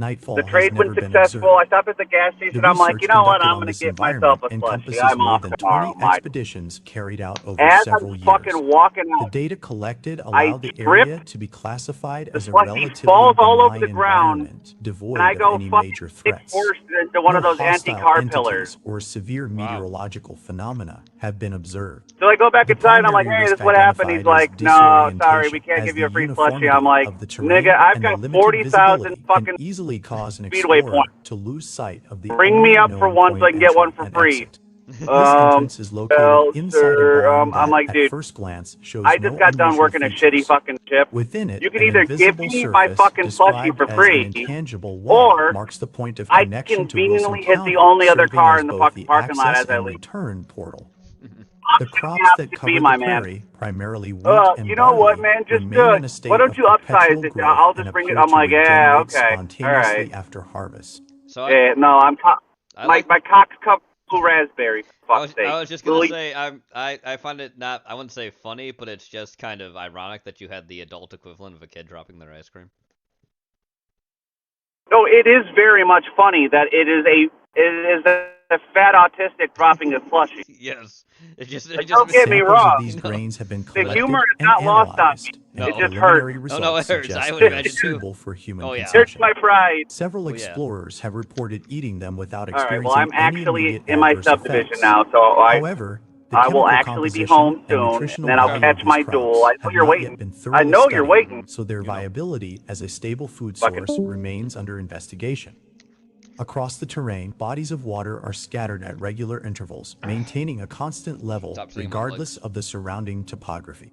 S17: Nightfall
S12: the trade
S17: has
S12: was
S17: never been
S12: successful.
S17: observed.
S12: I stopped at the gas station. I'm like, you know what? I'm going to get myself a slushie. I'm
S17: more
S12: off
S17: than
S12: tomorrow.
S17: 20 expeditions carried out over
S12: As
S17: several
S12: I'm
S17: years.
S12: fucking walking
S17: The
S12: out,
S17: data collected allow the area to be classified as a
S12: slushie
S17: relatively
S12: falls all over
S17: benign
S12: the ground,
S17: environment, devoid
S12: and I
S17: of
S12: go
S17: any
S12: fucking
S17: major
S12: get
S17: threats.
S12: forced into one of
S17: No
S12: those
S17: hostile
S12: anti-car
S17: entities
S12: pillars.
S17: or severe meteorological phenomena have been observed.
S12: So I go back inside and I'm like,
S17: primary
S12: hey, this
S17: risk
S12: is what happened. He's
S17: identified
S12: like,
S17: as
S12: no, sorry, we
S17: disorientation
S12: can't
S17: as
S12: give you a
S17: the
S12: free
S17: uniformity
S12: slushie. I'm like,
S17: of the terrain
S12: nigga, I've
S17: and
S12: got
S17: the limited
S12: 40,000
S17: visibility
S12: fucking
S17: can easily cause an
S12: speedway
S17: explorer
S12: points.
S17: to lose sight of the
S12: Bring me up
S17: unknown
S12: for one so I
S17: point
S12: can get one
S17: entry
S12: for
S17: and
S12: free.
S17: exit. This entrance is located inside a barn
S12: I'm
S17: that,
S12: like,
S17: at
S12: dude,
S17: first glance, shows
S12: I
S17: no
S12: just got done
S17: unusual
S12: working a
S17: features.
S12: shitty fucking shift.
S17: Within it,
S12: You can
S17: an
S12: either give
S17: invisible
S12: me my
S17: surface
S12: fucking slushie
S17: described
S12: for
S17: as
S12: free,
S17: an intangible wall
S12: or
S17: marks the point of
S12: I
S17: connection to Wilson
S12: conveniently hit
S17: County,
S12: the only other
S17: serving
S12: car
S17: as
S12: in the
S17: both
S12: fucking
S17: the
S12: parking lot
S17: access
S12: as I
S17: and
S12: leave.
S17: return portal.
S12: I'm
S17: The
S12: so
S17: crops
S12: happy
S17: that
S12: to
S17: cover
S12: be
S17: the
S12: my man.
S17: prairie, primarily wheat and
S12: You know what,
S17: barley,
S12: man? Just
S17: remain in a state
S12: why don't
S17: of
S12: you upsize
S17: perpetual
S12: it?
S17: growth
S12: I'll just
S17: and
S12: bring it.
S17: appear
S12: I'm
S17: to
S12: like, yeah,
S17: regenerate
S12: okay, all
S17: spontaneously
S12: right.
S17: after harvest.
S12: Yeah, no, my cock's cup full raspberry.
S3: I was just gonna say I find it not, I wouldn't say funny, but it's just kind of ironic that you had the adult equivalent of a kid dropping their ice cream.
S12: No, it is very much funny that it is a fat autistic dropping a slushie.
S3: Yes.
S12: Don't get me wrong.
S17: These grains have been
S12: The
S17: collected
S12: humor is
S17: and
S12: not lost on me.
S17: analyzed, and
S12: It just hurts.
S17: preliminary
S3: No,
S17: results
S3: it hurts.
S17: suggest
S3: I would
S17: they are
S3: imagine too.
S17: suitable for human
S3: Oh, yeah.
S17: consumption.
S12: Here's my pride.
S17: Several
S3: Oh, yeah.
S17: explorers have reported eating them without
S12: All right,
S17: experiencing
S12: well, I'm
S17: any
S12: actually
S17: immediate
S12: in my
S17: adverse
S12: subdivision
S17: effects.
S12: now, so
S17: However, the
S12: I will
S17: chemical
S12: actually be
S17: composition
S12: home
S17: and
S12: soon, and
S17: nutritional
S12: then I'll
S17: value
S12: catch
S17: of
S12: my
S17: these
S12: duel.
S17: crops
S12: I know
S17: have
S12: you're
S17: not
S12: waiting.
S17: yet been
S12: I
S17: thoroughly
S12: know you're
S17: studied,
S12: waiting.
S17: so their viability as a stable food source remains under investigation. Across the terrain, bodies of water are scattered at regular intervals, maintaining a constant level regardless of the surrounding topography.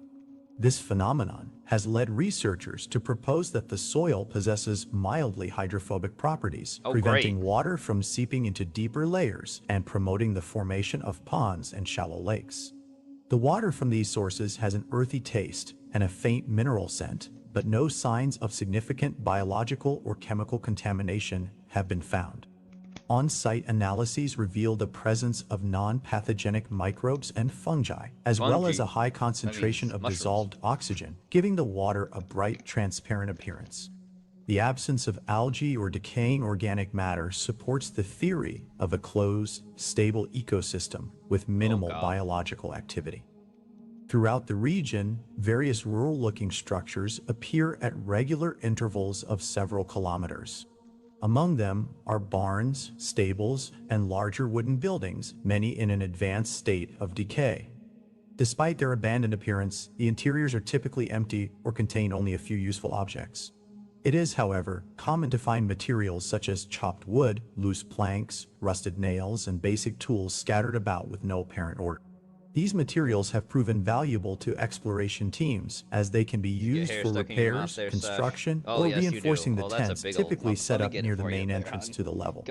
S17: This phenomenon has led researchers to propose that the soil possesses mildly hydrophobic properties, preventing water from seeping into deeper layers and promoting the formation of ponds and shallow lakes. The water from these sources has an earthy taste and a faint mineral scent, but no signs of significant biological or chemical contamination have been found. On-site analyses reveal the presence of non-pathogenic microbes and fungi, as well as a high concentration of dissolved oxygen, giving the water a bright, transparent appearance. The absence of algae or decaying organic matter supports the theory of a closed, stable ecosystem with minimal biological activity. Throughout the region, various rural-looking structures appear at regular intervals of several kilometers. Among them are barns, stables, and larger wooden buildings, many in an advanced state of decay. Despite their abandoned appearance, the interiors are typically empty or contain only a few useful objects. It is, however, common to find materials such as chopped wood, loose planks, rusted nails, and basic tools scattered about with no apparent order. These materials have proven valuable to exploration teams, as they can be used for repairs, construction, or reinforcing the tents typically set up near the main entrance to the level.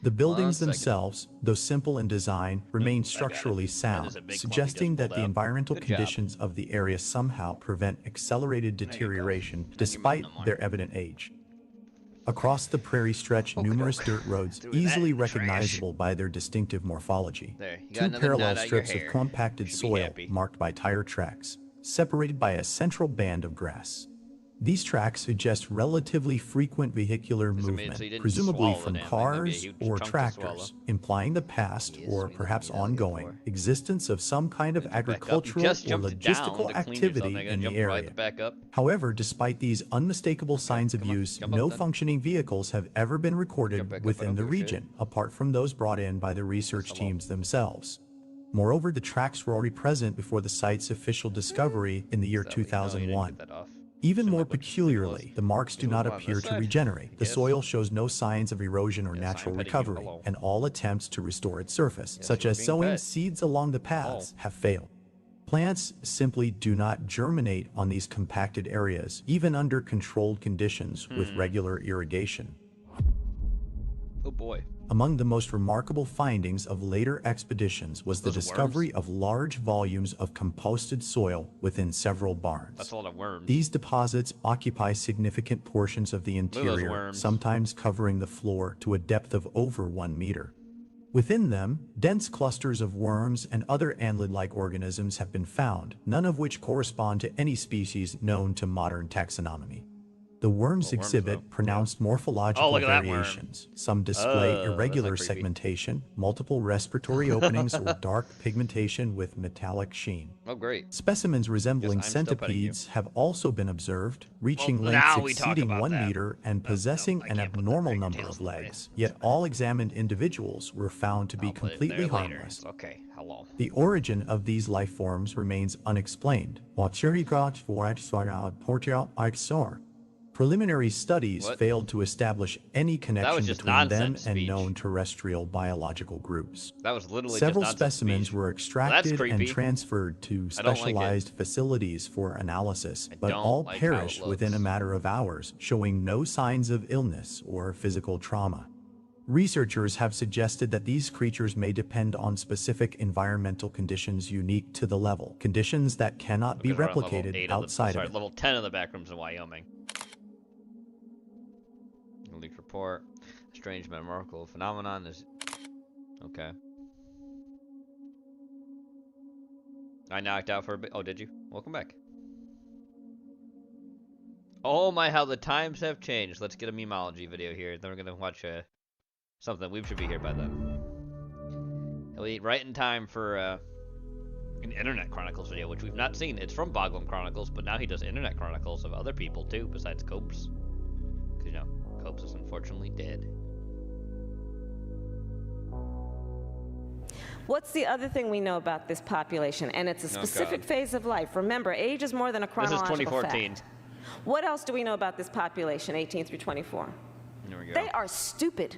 S17: The buildings themselves, though simple in design, remain structurally sound, suggesting that the environmental conditions of the area somehow prevent accelerated deterioration despite their evident age. Across the prairie stretch numerous dirt roads, easily recognizable by their distinctive morphology. Two parallel strips of compacted soil marked by tire tracks, separated by a central band of grass. These tracks suggest relatively frequent vehicular movement, presumably from cars or tractors, implying the past, or perhaps ongoing, existence of some kind of agricultural or logistical activity in the area. However, despite these unmistakable signs of use, no functioning vehicles have ever been recorded within the region, apart from those brought in by the research teams themselves. Moreover, the tracks were already present before the site's official discovery in the year 2001. Even more peculiarly, the marks do not appear to regenerate. The soil shows no signs of erosion or natural recovery, and all attempts to restore its surface, such as sowing seeds along the paths, have failed. Plants simply do not germinate on these compacted areas, even under controlled conditions with regular irrigation.
S3: Oh boy.
S17: Among the most remarkable findings of later expeditions was the discovery of large volumes of composted soil within several barns.
S3: That's a lot of worms.
S17: These deposits occupy significant portions of the interior, sometimes covering the floor to a depth of over 1 meter. Within them, dense clusters of worms and other annelid-like organisms have been found, none of which correspond to any species known to modern taxonomy. The worms exhibit pronounced morphological variations. Some display irregular segmentation, multiple respiratory openings, or dark pigmentation with metallic sheen.
S3: Oh, great.
S17: Specimens resembling centipedes have also been observed, reaching lengths exceeding 1 meter and possessing an abnormal number of legs. Yet all examined individuals were found to be completely harmless.
S3: Okay, hello.
S17: The origin of these life forms remains unexplained. Preliminary studies failed to establish any connection between them and known terrestrial biological groups.
S3: That was literally
S17: Several
S3: just
S17: specimens were extracted and transferred to specialized facilities for analysis, but all perished within a matter of hours, showing no signs of illness or physical trauma. Researchers have suggested that these creatures may depend on specific environmental conditions unique to the level, conditions that cannot be replicated outside of it.
S3: Level 10 of the backrooms in Wyoming. Leaked report. Strange metamorphical phenomenon is... Okay. I knocked out for a bit. Oh, did you? Welcome back. Oh my, how the times have changed. Let's get a memeology video here. Then we're gonna watch something. We should be here by then. He'll eat right in time for an Internet Chronicles video, which we've not seen. It's from Boglum Chronicles, but now he does Internet Chronicles of other people too, besides Copes. Because, you know, Copes is unfortunately dead.
S8: What's the other thing we know about this population? And it's a specific phase of life. Remember, age is more than a chronological
S3: This is 2014.
S8: fact. What else do we know about this population, 18 through 24?
S3: There we go.
S8: They are stupid.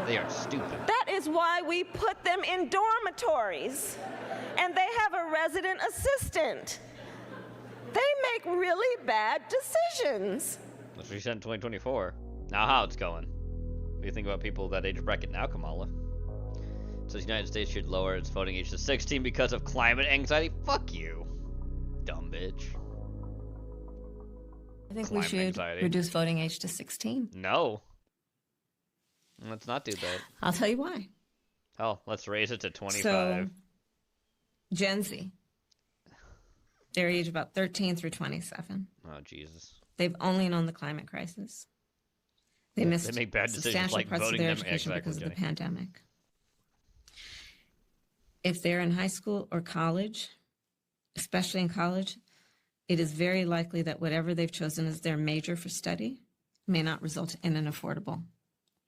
S3: They are stupid.
S8: That is why we put them in dormitories. And they have a resident assistant. They make really bad decisions.
S3: That's what you said in 2024. Now how it's going. What do you think about people that age bracket now, Kamala? It says the United States should lower its voting age to 16 because of climate anxiety. Fuck you, dumb bitch.
S15: I think we should reduce voting age to 16.
S3: No. Let's not do that.
S15: I'll tell you why.
S3: Hell, let's raise it to 25.
S15: So, Gen Z. Their age about 13 through 27.
S3: Oh, Jesus.
S15: They've only known the climate crisis. They missed
S3: they make bad
S15: substantial
S3: like
S15: parts of
S3: voting
S15: their
S3: them
S15: education
S3: exactly,
S15: because of the
S3: Jenny.
S15: pandemic. If they're in high school or college, especially in college, it is very likely that whatever they've chosen as their major for study may not result in an affordable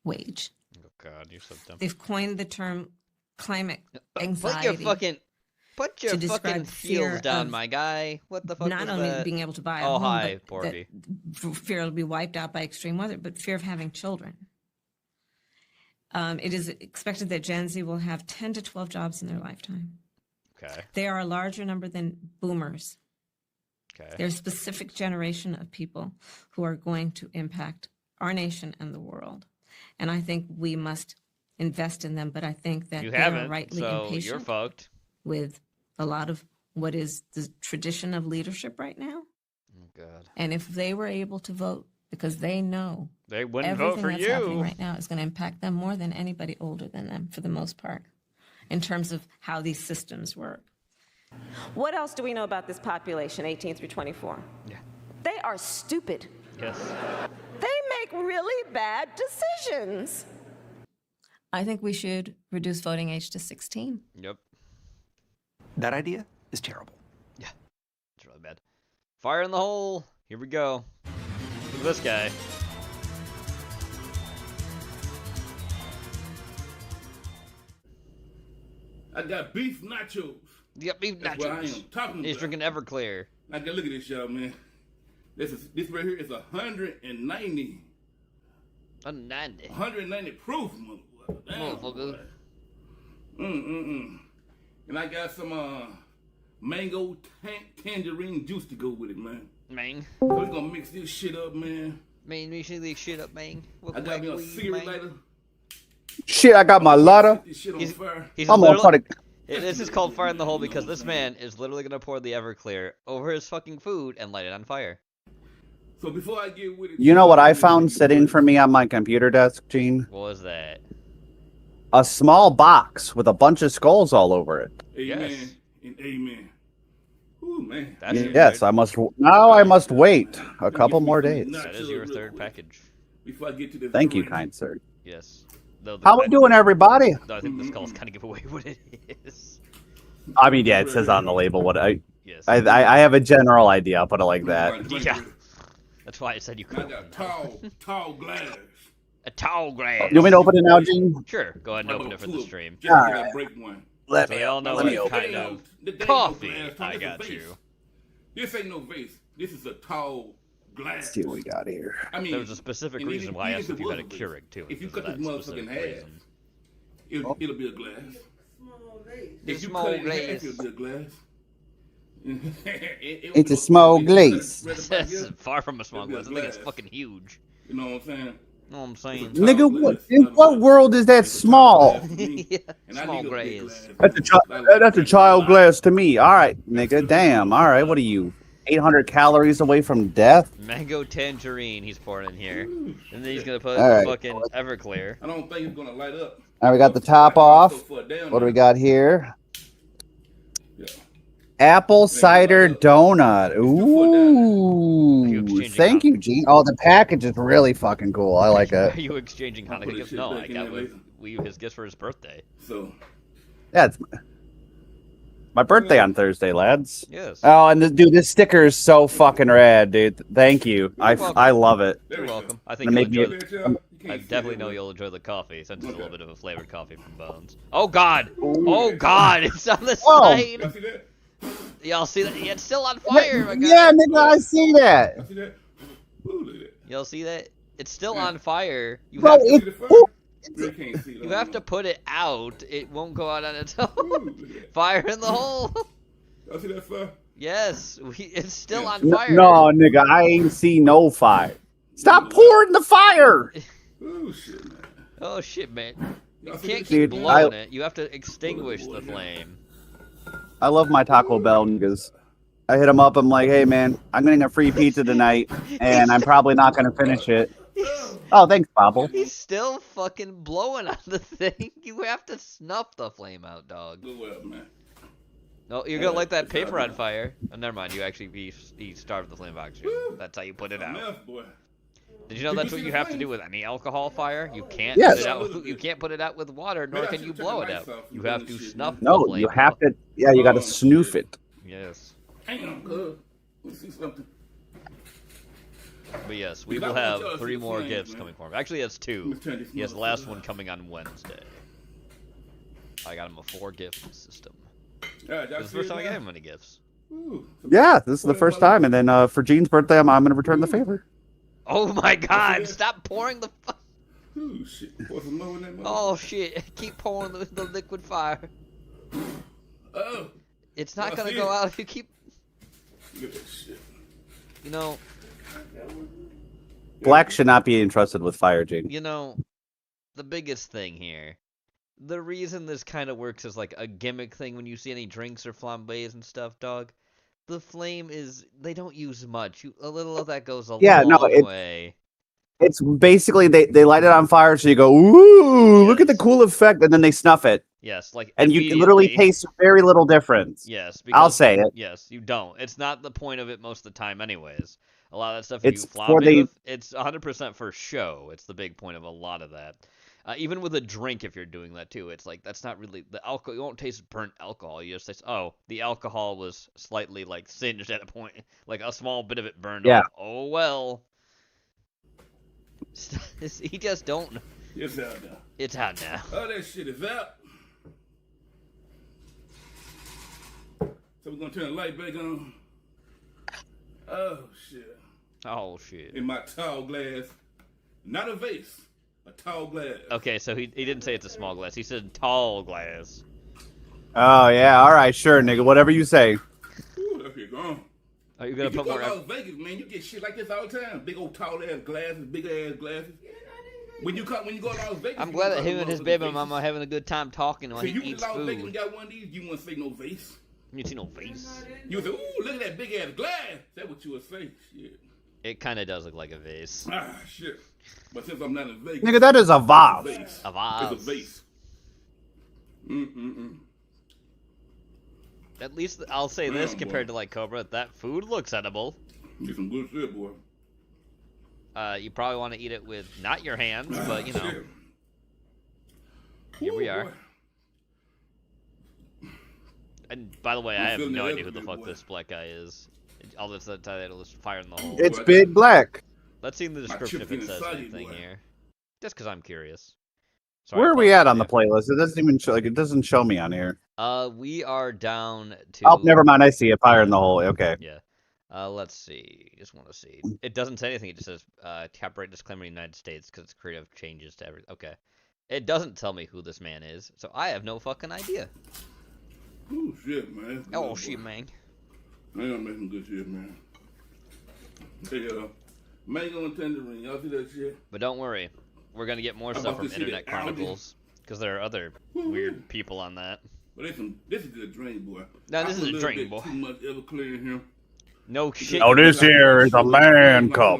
S15: wage.
S3: Oh God, you're so dumb.
S15: They've coined the term climate anxiety.
S3: Put your fucking heels down, my guy. What the fuck
S15: not
S3: is
S15: only
S3: that?
S15: being able to buy a
S3: oh,
S15: home,
S3: hi,
S15: but
S3: Porgy.
S15: fear it'll be wiped out by extreme weather, but fear of having children. It is expected that Gen Z will have 10 to 12 jobs in their lifetime.
S3: Okay.
S15: They are a larger number than boomers.
S3: Okay.
S15: They're a specific generation of people who are going to impact our nation and the world. And I think we must invest in them, but I think that
S3: You
S15: they
S3: haven't,
S15: are rightly
S3: so
S15: impatient
S3: you're fucked.
S15: with a lot of what is the tradition of leadership right now.
S3: Oh God.
S15: And if they were able to vote, because they know
S3: They wouldn't
S15: everything
S3: vote for
S15: that's
S3: you.
S15: happening right now is going to impact them more than anybody older than them, for the most part, in terms of how these systems work.
S8: What else do we know about this population, 18 through 24?
S3: Yeah.
S8: They are stupid.
S3: Yes.
S8: They make really bad decisions.
S15: I think we should reduce voting age to 16.
S3: Yep.
S19: That idea is terrible.
S3: Yeah. It's really bad. Fire in the hole. Here we go. Look at this guy.
S24: I got beef nachos.
S3: You got beef
S24: That's what I
S3: nachos.
S24: am talking
S3: He's
S24: about.
S3: drinking Everclear.
S24: I got look at this, y'all, man. This right here is 190.
S3: 190.
S24: 190 proof, motherfucker. Damn,
S3: Motherfucker.
S24: And I got some mango tangerine juice to go with it, man.
S3: Man.
S24: So we're gonna mix this shit up, man.
S3: Man, mix this shit up, man.
S24: I got me a cigarette lighter.
S5: Shit, I got my lighter.
S24: This shit on fire.
S3: He's
S5: I'm gonna
S3: literally-
S5: put it.
S3: This is called Fire in the Hole because this man is literally gonna pour the Everclear over his fucking food and light it on fire.
S24: So before I get with it,
S5: You know what I found sitting for me on my computer desk, Gene?
S3: What was that?
S5: A small box with a bunch of skulls all over it.
S24: Amen
S3: Yes.
S24: and amen. Ooh, man.
S5: Yes, I must wait a couple more days.
S3: That is your third package.
S24: Before I get to this
S5: Thank you, kind sir.
S3: Yes. Though
S5: How we doing, everybody?
S3: Though I think the skulls kind of give away what it is.
S5: I mean, yeah, it says on the label what
S3: Yes.
S5: I have a general idea. I'll put it like that.
S3: Yeah. That's why I said you
S24: I
S3: could.
S24: got tall glass.
S3: A tall glass.
S5: You want me to open it now, Gene?
S3: Sure. Go ahead and open it for the stream.
S24: Just
S5: All
S24: till I
S5: right.
S24: break one.
S5: Let
S3: So
S5: me
S3: we all know
S5: let me
S3: what
S5: open
S3: kind
S24: it.
S3: of
S24: This ain't no
S3: coffee
S24: glass,
S3: I
S24: this is
S3: got
S24: a
S3: you.
S24: vase. This ain't no vase. This is a tall glass.
S5: Let's see what we got here.
S24: I mean,
S3: There was a specific
S24: and
S3: reason
S24: even-
S3: why I
S24: even
S3: asked
S24: if
S3: if
S24: it
S3: you had a
S24: was a
S3: Keurig too.
S24: If you
S3: because
S24: cut
S3: of
S24: this
S3: that
S24: motherfucker
S3: specific
S24: in half,
S3: reason.
S24: it'll be a glass.
S3: The
S24: If you
S3: small
S24: cut it in half,
S3: glass.
S24: it'll be a glass.
S5: It's a small glaze.
S3: It's far from a small glass. I think it's fucking huge.
S24: You know what I'm saying?
S3: You know what I'm saying?
S5: Nigga, in what world is that small?
S3: Yeah, small glass.
S5: That's a child glass to me. All right, nigga. Damn. All right. What are you? 800 calories away from death?
S3: Mango tangerine he's pouring in here. And then he's gonna put
S5: All right.
S3: fucking Everclear.
S24: I don't think it's gonna light up.
S5: All right, we got the top off. What do we got here? Apple cider donut. Ooh. Thank you, Gene. Oh, the package is really fucking cool. I like
S3: Are
S5: it.
S3: you exchanging Hanukkah gifts? No, I got Weeb his gifts for his birthday.
S24: So.
S10: Yeah, it's my birthday on Thursday, lads.
S3: Yes.
S10: Oh, and this sticker is so fucking rad, dude. Thank you. I love it.
S3: You're welcome. I think I definitely know you'll enjoy the coffee since it's a little bit of a flavored coffee from Bones. Oh God! Oh God! It's on the side. Y'all see that? Yeah, it's still on fire.
S10: Yeah, nigga, I see that.
S3: Y'all see that? It's still on fire. You
S10: Bro,
S3: have to put it out. It won't go out on its own. Fire in the hole.
S24: Y'all see that fire?
S3: Yes, it's still on fire.
S10: No, nigga, I ain't see no fire. Stop pouring the fire.
S24: Oh shit, man.
S3: Oh shit, man. You can't keep
S10: Dude,
S3: blowing it. You have to extinguish the flame.
S10: I love my Taco Bell niggas. I hit them up. I'm like, hey man, I'm getting a free pizza tonight, and I'm probably not gonna finish it. Oh, thanks, Bobble.
S3: He's still fucking blowing on the thing. You have to snuff the flame out, dog. No, you're gonna light that paper on fire. Oh, never mind. You actually starved the flame of oxygen. That's how you put it out. Did you know that's what you have to do with any alcohol fire? You can't put it out. You can't put it out with water, nor can you blow it out. You have to snuff the flame.
S10: No, you have to. Yeah, you got to snoof it.
S3: Yes.
S24: Hang on, good. Let's see something.
S3: But yes, we will have 3 more gifts coming for him. Actually, it's 2. He has the last one coming on Wednesday. I got him a 4-gift system. This is the first time I gave him any gifts.
S10: Yeah, this is the first time, and then for Gene's birthday, I'm gonna return the favor.
S3: Oh my God! Stop pouring the.
S24: Oh shit!
S3: Oh shit! Keep pouring the liquid fire.
S24: Oh.
S3: It's not gonna go out if you keep.
S24: Look at that shit.
S3: You know.
S10: Black should not be entrusted with fire, Gene.
S3: You know, the biggest thing here. The reason this kind of works as like a gimmick thing when you see any drinks or flambés and stuff, dog. The flame is, they don't use much. A little of that goes a long way.
S10: It's basically, they light it on fire, so you go, ooh, look at the cool effect, and then they snuff it.
S3: Yes, like
S10: and you literally taste very little difference.
S3: Yes.
S10: I'll say it.
S3: Yes, you don't. It's not the point of it most of the time anyways. A lot of that stuff it's 100% for show. It's the big point of a lot of that. Even with a drink, if you're doing that too, it's like that's not really the alcohol. You won't taste burnt alcohol. You just taste, oh, the alcohol was slightly like singed at a point, like a small bit of it burned off. Oh well. He just don't.
S24: It's out now.
S3: It's out now.
S24: Oh, that shit is out. So we're gonna turn the light back on. Oh shit.
S3: Oh shit.
S24: In my tall glass, not a vase. A tall glass.
S3: Okay, so he didn't say it's a small glass. He said tall glass.
S10: Oh, yeah. All right, sure, nigga. Whatever you say.
S24: Ooh, that's it gone.
S3: Are you going to put more...
S24: If you go to Las Vegas, man, you get shit like this all the time. Big old tall-ass glasses, big-ass glasses. When you go to Las Vegas...
S3: I'm glad that him and his baby mama are having a good time talking while he eats food.
S24: Las Vegas and got one of these, you wouldn't say no vase.
S3: You see no vase?
S24: You would say, ooh, look at that big-ass glass. That's what you would say. Shit.
S3: It kind of does look like a vase.
S24: Ah, shit. But since I'm not in Vegas...
S10: Nigga, that is a vase.
S3: A vase.
S24: It's a vase.
S3: At least I'll say this compared to like Cobra, that food looks edible.
S24: Get some good shit, boy.
S3: You probably want to eat it with not your hands, but you know. Here we are. And by the way, I have no idea who the fuck this black guy is. All this title is Fire in the Hole.
S10: It's Big Black.
S3: Let's see in the description if it says anything here. Just because I'm curious.
S10: Sorry, where are we at on the playlist? It doesn't even show, like, it doesn't show me on here.
S3: We are down to...
S10: Oh, never mind. I see it. Fire in the Hole. Okay.
S3: Yeah. Let's see. Just want to see. It doesn't say anything. It just says copyright disclaimer in the United States because it's creative changes to everything. Okay. It doesn't tell me who this man is, so I have no fucking idea.
S24: Oh, shit, man.
S3: Oh, shit, man.
S24: I am making good shit, man. Hey, mango and tangerine. Y'all see that shit?
S3: But don't worry. We're going to get more stuff from Internet Chronicles because there are other weird people on that.
S24: But this is a drink, boy.
S3: No, this is a drink, boy.
S24: Too much Everclear in here.
S3: No shit.
S10: Oh, this here is a man cup.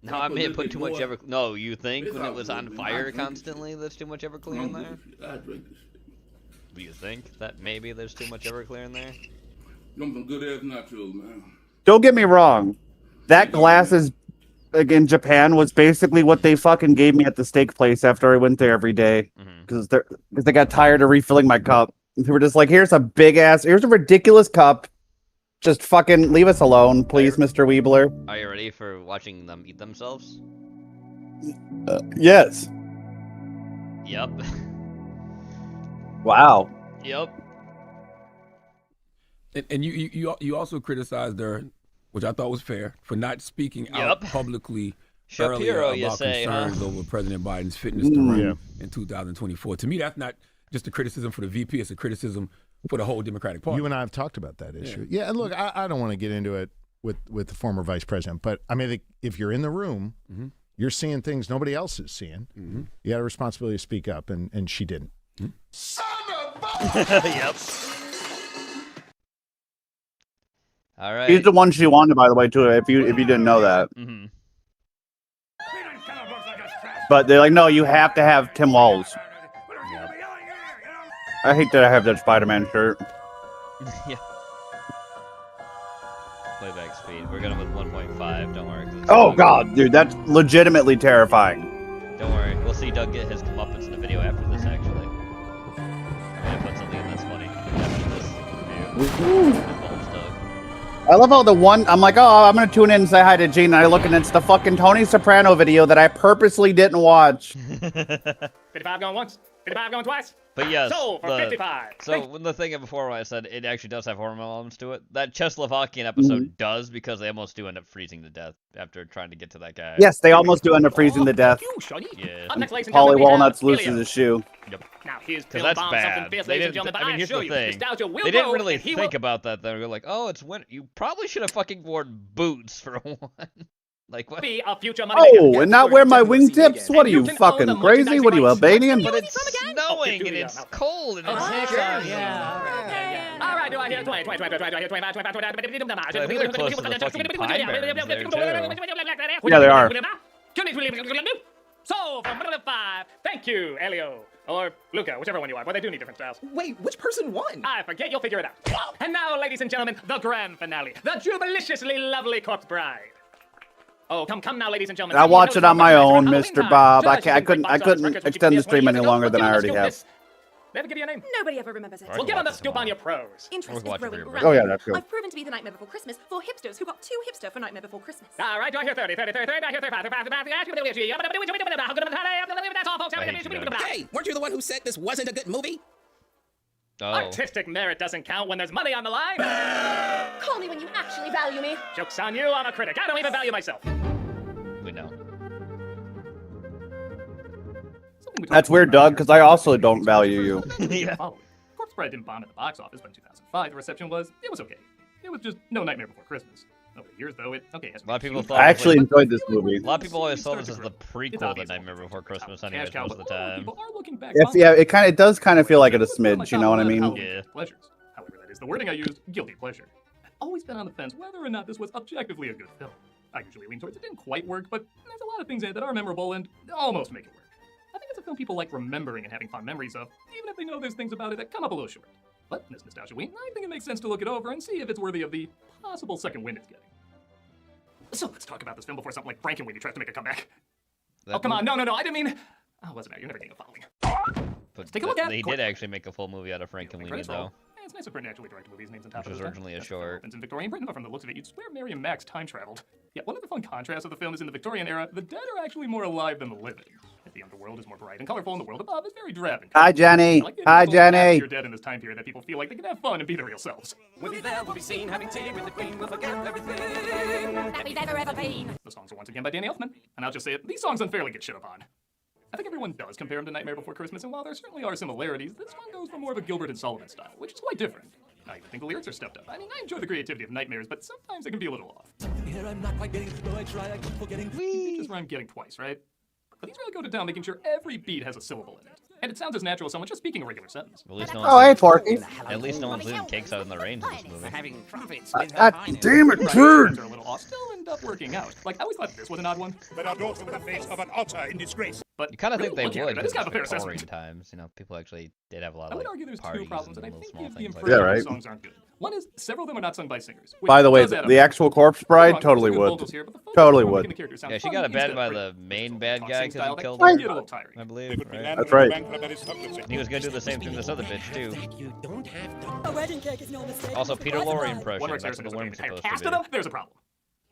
S3: No, I may have put too much Everclear. No, you think when it was on fire constantly, there's too much Everclear in there?
S24: I drink this shit.
S3: Do you think that maybe there's too much Everclear in there?
S24: Them some good ass nachos, man.
S10: Don't get me wrong. That glass is like in Japan was basically what they fucking gave me at the steak place after I went there every day because they got tired of refilling my cup. They were just like, here's a ridiculous cup. Just fucking leave us alone, please, Mr. Weebler.
S3: Are you ready for watching them eat themselves?
S10: Yes.
S3: Yep.
S10: Wow.
S3: Yep.
S11: And you also criticized her, which I thought was fair, for not speaking out publicly earlier about concerns over President Biden's fitness to run in 2024. To me, that's not just a criticism for the VP; it's a criticism for the whole Democratic Party.
S16: You and I have talked about that issue. Yeah, and look, I don't want to get into it with the former vice president, but I mean, if you're in the room, you're seeing things nobody else is seeing. You got a responsibility to speak up, and she didn't.
S23: Son of a...
S3: Yep. All right.
S10: He's the one she wanted, by the way, too. If you didn't know that. But they're like, no, you have to have Tim Walz. I hate that I have that Spider-Man shirt.
S3: Yeah. Playback speed. We're going with 1.5. Don't worry.
S10: Oh god, dude, that's legitimately terrifying.
S3: Don't worry. We'll see Doug get his comeuppance in the video after this. Actually, I'm gonna put something in that's funny after this review.
S10: I love how I'm like, oh, I'm gonna tune in and say hi to Gene, and I look and it's the fucking Tony Soprano video that I purposely didn't watch.
S13: 55 going once, 55 going twice.
S3: But yes,
S13: sold for 55.
S3: So when the thing before when I said it actually does have hormone elements to it, that Czechoslovakian episode does, because they almost do end up freezing to death after trying to get to that guy.
S10: Yes, they almost do end up freezing to death.
S3: Yeah.
S10: Paulie Walnuts loses his shoe.
S3: Yep.
S13: Now here's
S3: Because that's bad. They didn't, I mean, here's the thing. They didn't really think about that. They were like, oh, it's winter. You probably should have fucking worn boots for one. Like what?
S13: Be a future
S10: Oh, and not wear my wingtips? What are you, fucking crazy? What are you, Albanian?
S3: But it's snowing and it's cold and it's hot.
S13: All right, do I hear 20, 20, 20, 20, 20, 20, 20, 20,
S3: I think they're close to the fucking Pine Barrens there, too.
S10: Yeah, they are.
S13: So, from 5, thank you, Elio. Or Luca, whichever one you are, but they do need different styles.
S20: Wait, which person won?
S13: I forget, you'll figure it out. And now, ladies and gentlemen, the grand finale. The jubiliciously lovely corpse bride. Oh, come now, ladies and gentlemen.
S10: I watch it on my own, Mr. Bob. I couldn't extend the stream any longer than I already have.
S13: They ever give you a name?
S22: Nobody ever remembers it.
S13: Well, give them the scoop on your pros.
S22: Interest is growing rapidly.
S10: Oh, yeah, that's good.
S22: I've proven to be the Nightmare Before Christmas for hipsters who got too hipster for Nightmare Before Christmas.
S13: All right, do I hear 30, 30, 30, 30, I hear 35, 35, 35,
S20: Hey, weren't you the one who said this wasn't a good movie?
S13: Artistic merit doesn't count when there's money on the line.
S22: Call me when you actually value me.
S13: Joke's on you, I'm a critic. I don't even value myself.
S3: We know.
S10: That's weird, Doug, because I also don't value you.
S13: Yeah. Corpse Bride didn't bomb at the box office, but in 2005, the reception was okay. It was just no Nightmare Before Christmas. Over the years, though, it
S3: a lot of people thought.
S10: I actually enjoyed this movie.
S3: A lot of people always saw this as the prequel to Nightmare Before Christmas, anyways, most of the time.
S10: Yeah, it does kind of feel like it a smidge. You know what I mean?
S13: Yeah. Pleasures. However, that is the wording I used. Guilty pleasure. I've always been on the fence whether or not this was objectively a good film. I usually lean towards it didn't quite work, but there's a lot of things in it that are memorable and almost make it work. I think it's a film people like remembering and having fond memories of, even if they know there's things about it that come up a little short. But in this nostalgia week, I think it makes sense to look it over and see if it's worthy of the possible second wind it's getting. So let's talk about this film before something like Frankenweenie tries to make a comeback. Oh, come on. No, I didn't mean... Oh, wasn't it? You're never getting a following.
S3: But
S13: take a look at
S3: they did actually make a full movie out of Frankenweenie, though.
S13: It's nice to put naturally directed movies names on top
S3: which was originally a short.
S13: In Victorian Britain, but from the looks of it, you'd swear Mary and Max time traveled. Yeah, one of the fun contrasts of the film is in the Victorian era, the dead are actually more alive than the living. The underworld is more bright and colorful, and the world above is very drab and
S10: Hi, Jenny. Hi, Jenny.
S13: You're dead in this time period that people feel like they can have fun and be their real selves.
S2: We'll be there, we'll be seen, having tea with the queen, we'll forget everything that we've ever been.
S13: The songs are once again by Danny Elfman, and I'll just say it, these songs unfairly get shit upon. I think everyone does compare them to Nightmare Before Christmas, and while there certainly are similarities, this one goes for more of a Gilbert and Sullivan style, which is quite different. I even think the lyrics are stepped up. I mean, I enjoy the creativity of Nightmares, but sometimes it can be a little off. Here I'm not quite getting through, I try, I keep forgetting. Just rhyme getting twice, right? But these really go to town making sure every beat has a syllable in it. And it sounds as natural as someone just speaking a regular sentence.
S3: At least
S10: hey, Porky.
S3: At least no one's leaving cakes out in the rain in this movie.
S10: Damn it, dude!
S13: Still end up working out. Like, I always thought this was an odd one.
S23: Let our daughter the face of an otter in disgrace.
S13: But
S3: you kind of think they
S13: really
S3: would,
S13: because
S3: because
S13: it's
S3: Victorian times, you know, people actually did have a lot of
S13: I would
S3: like
S13: argue there's
S3: parties
S13: two problems,
S3: and
S13: and I
S3: little
S13: think
S3: small
S13: give the
S3: things like
S13: impression
S3: that.
S13: that the songs aren't good. One is, several of them are not sung by singers.
S10: By the way, the actual Corpse Bride totally would. Totally would.
S3: Yeah, she got abandoned by the main bad guy because he killed her, I believe. Right?
S10: That's right.
S3: He was going to do the same thing to this other bitch, too.
S22: A wedding cake is no mistake.
S3: Also, Peter Lorre impression.
S13: One
S3: That's what the worm's supposed to
S13: cast
S3: be.
S13: of them, there's a problem.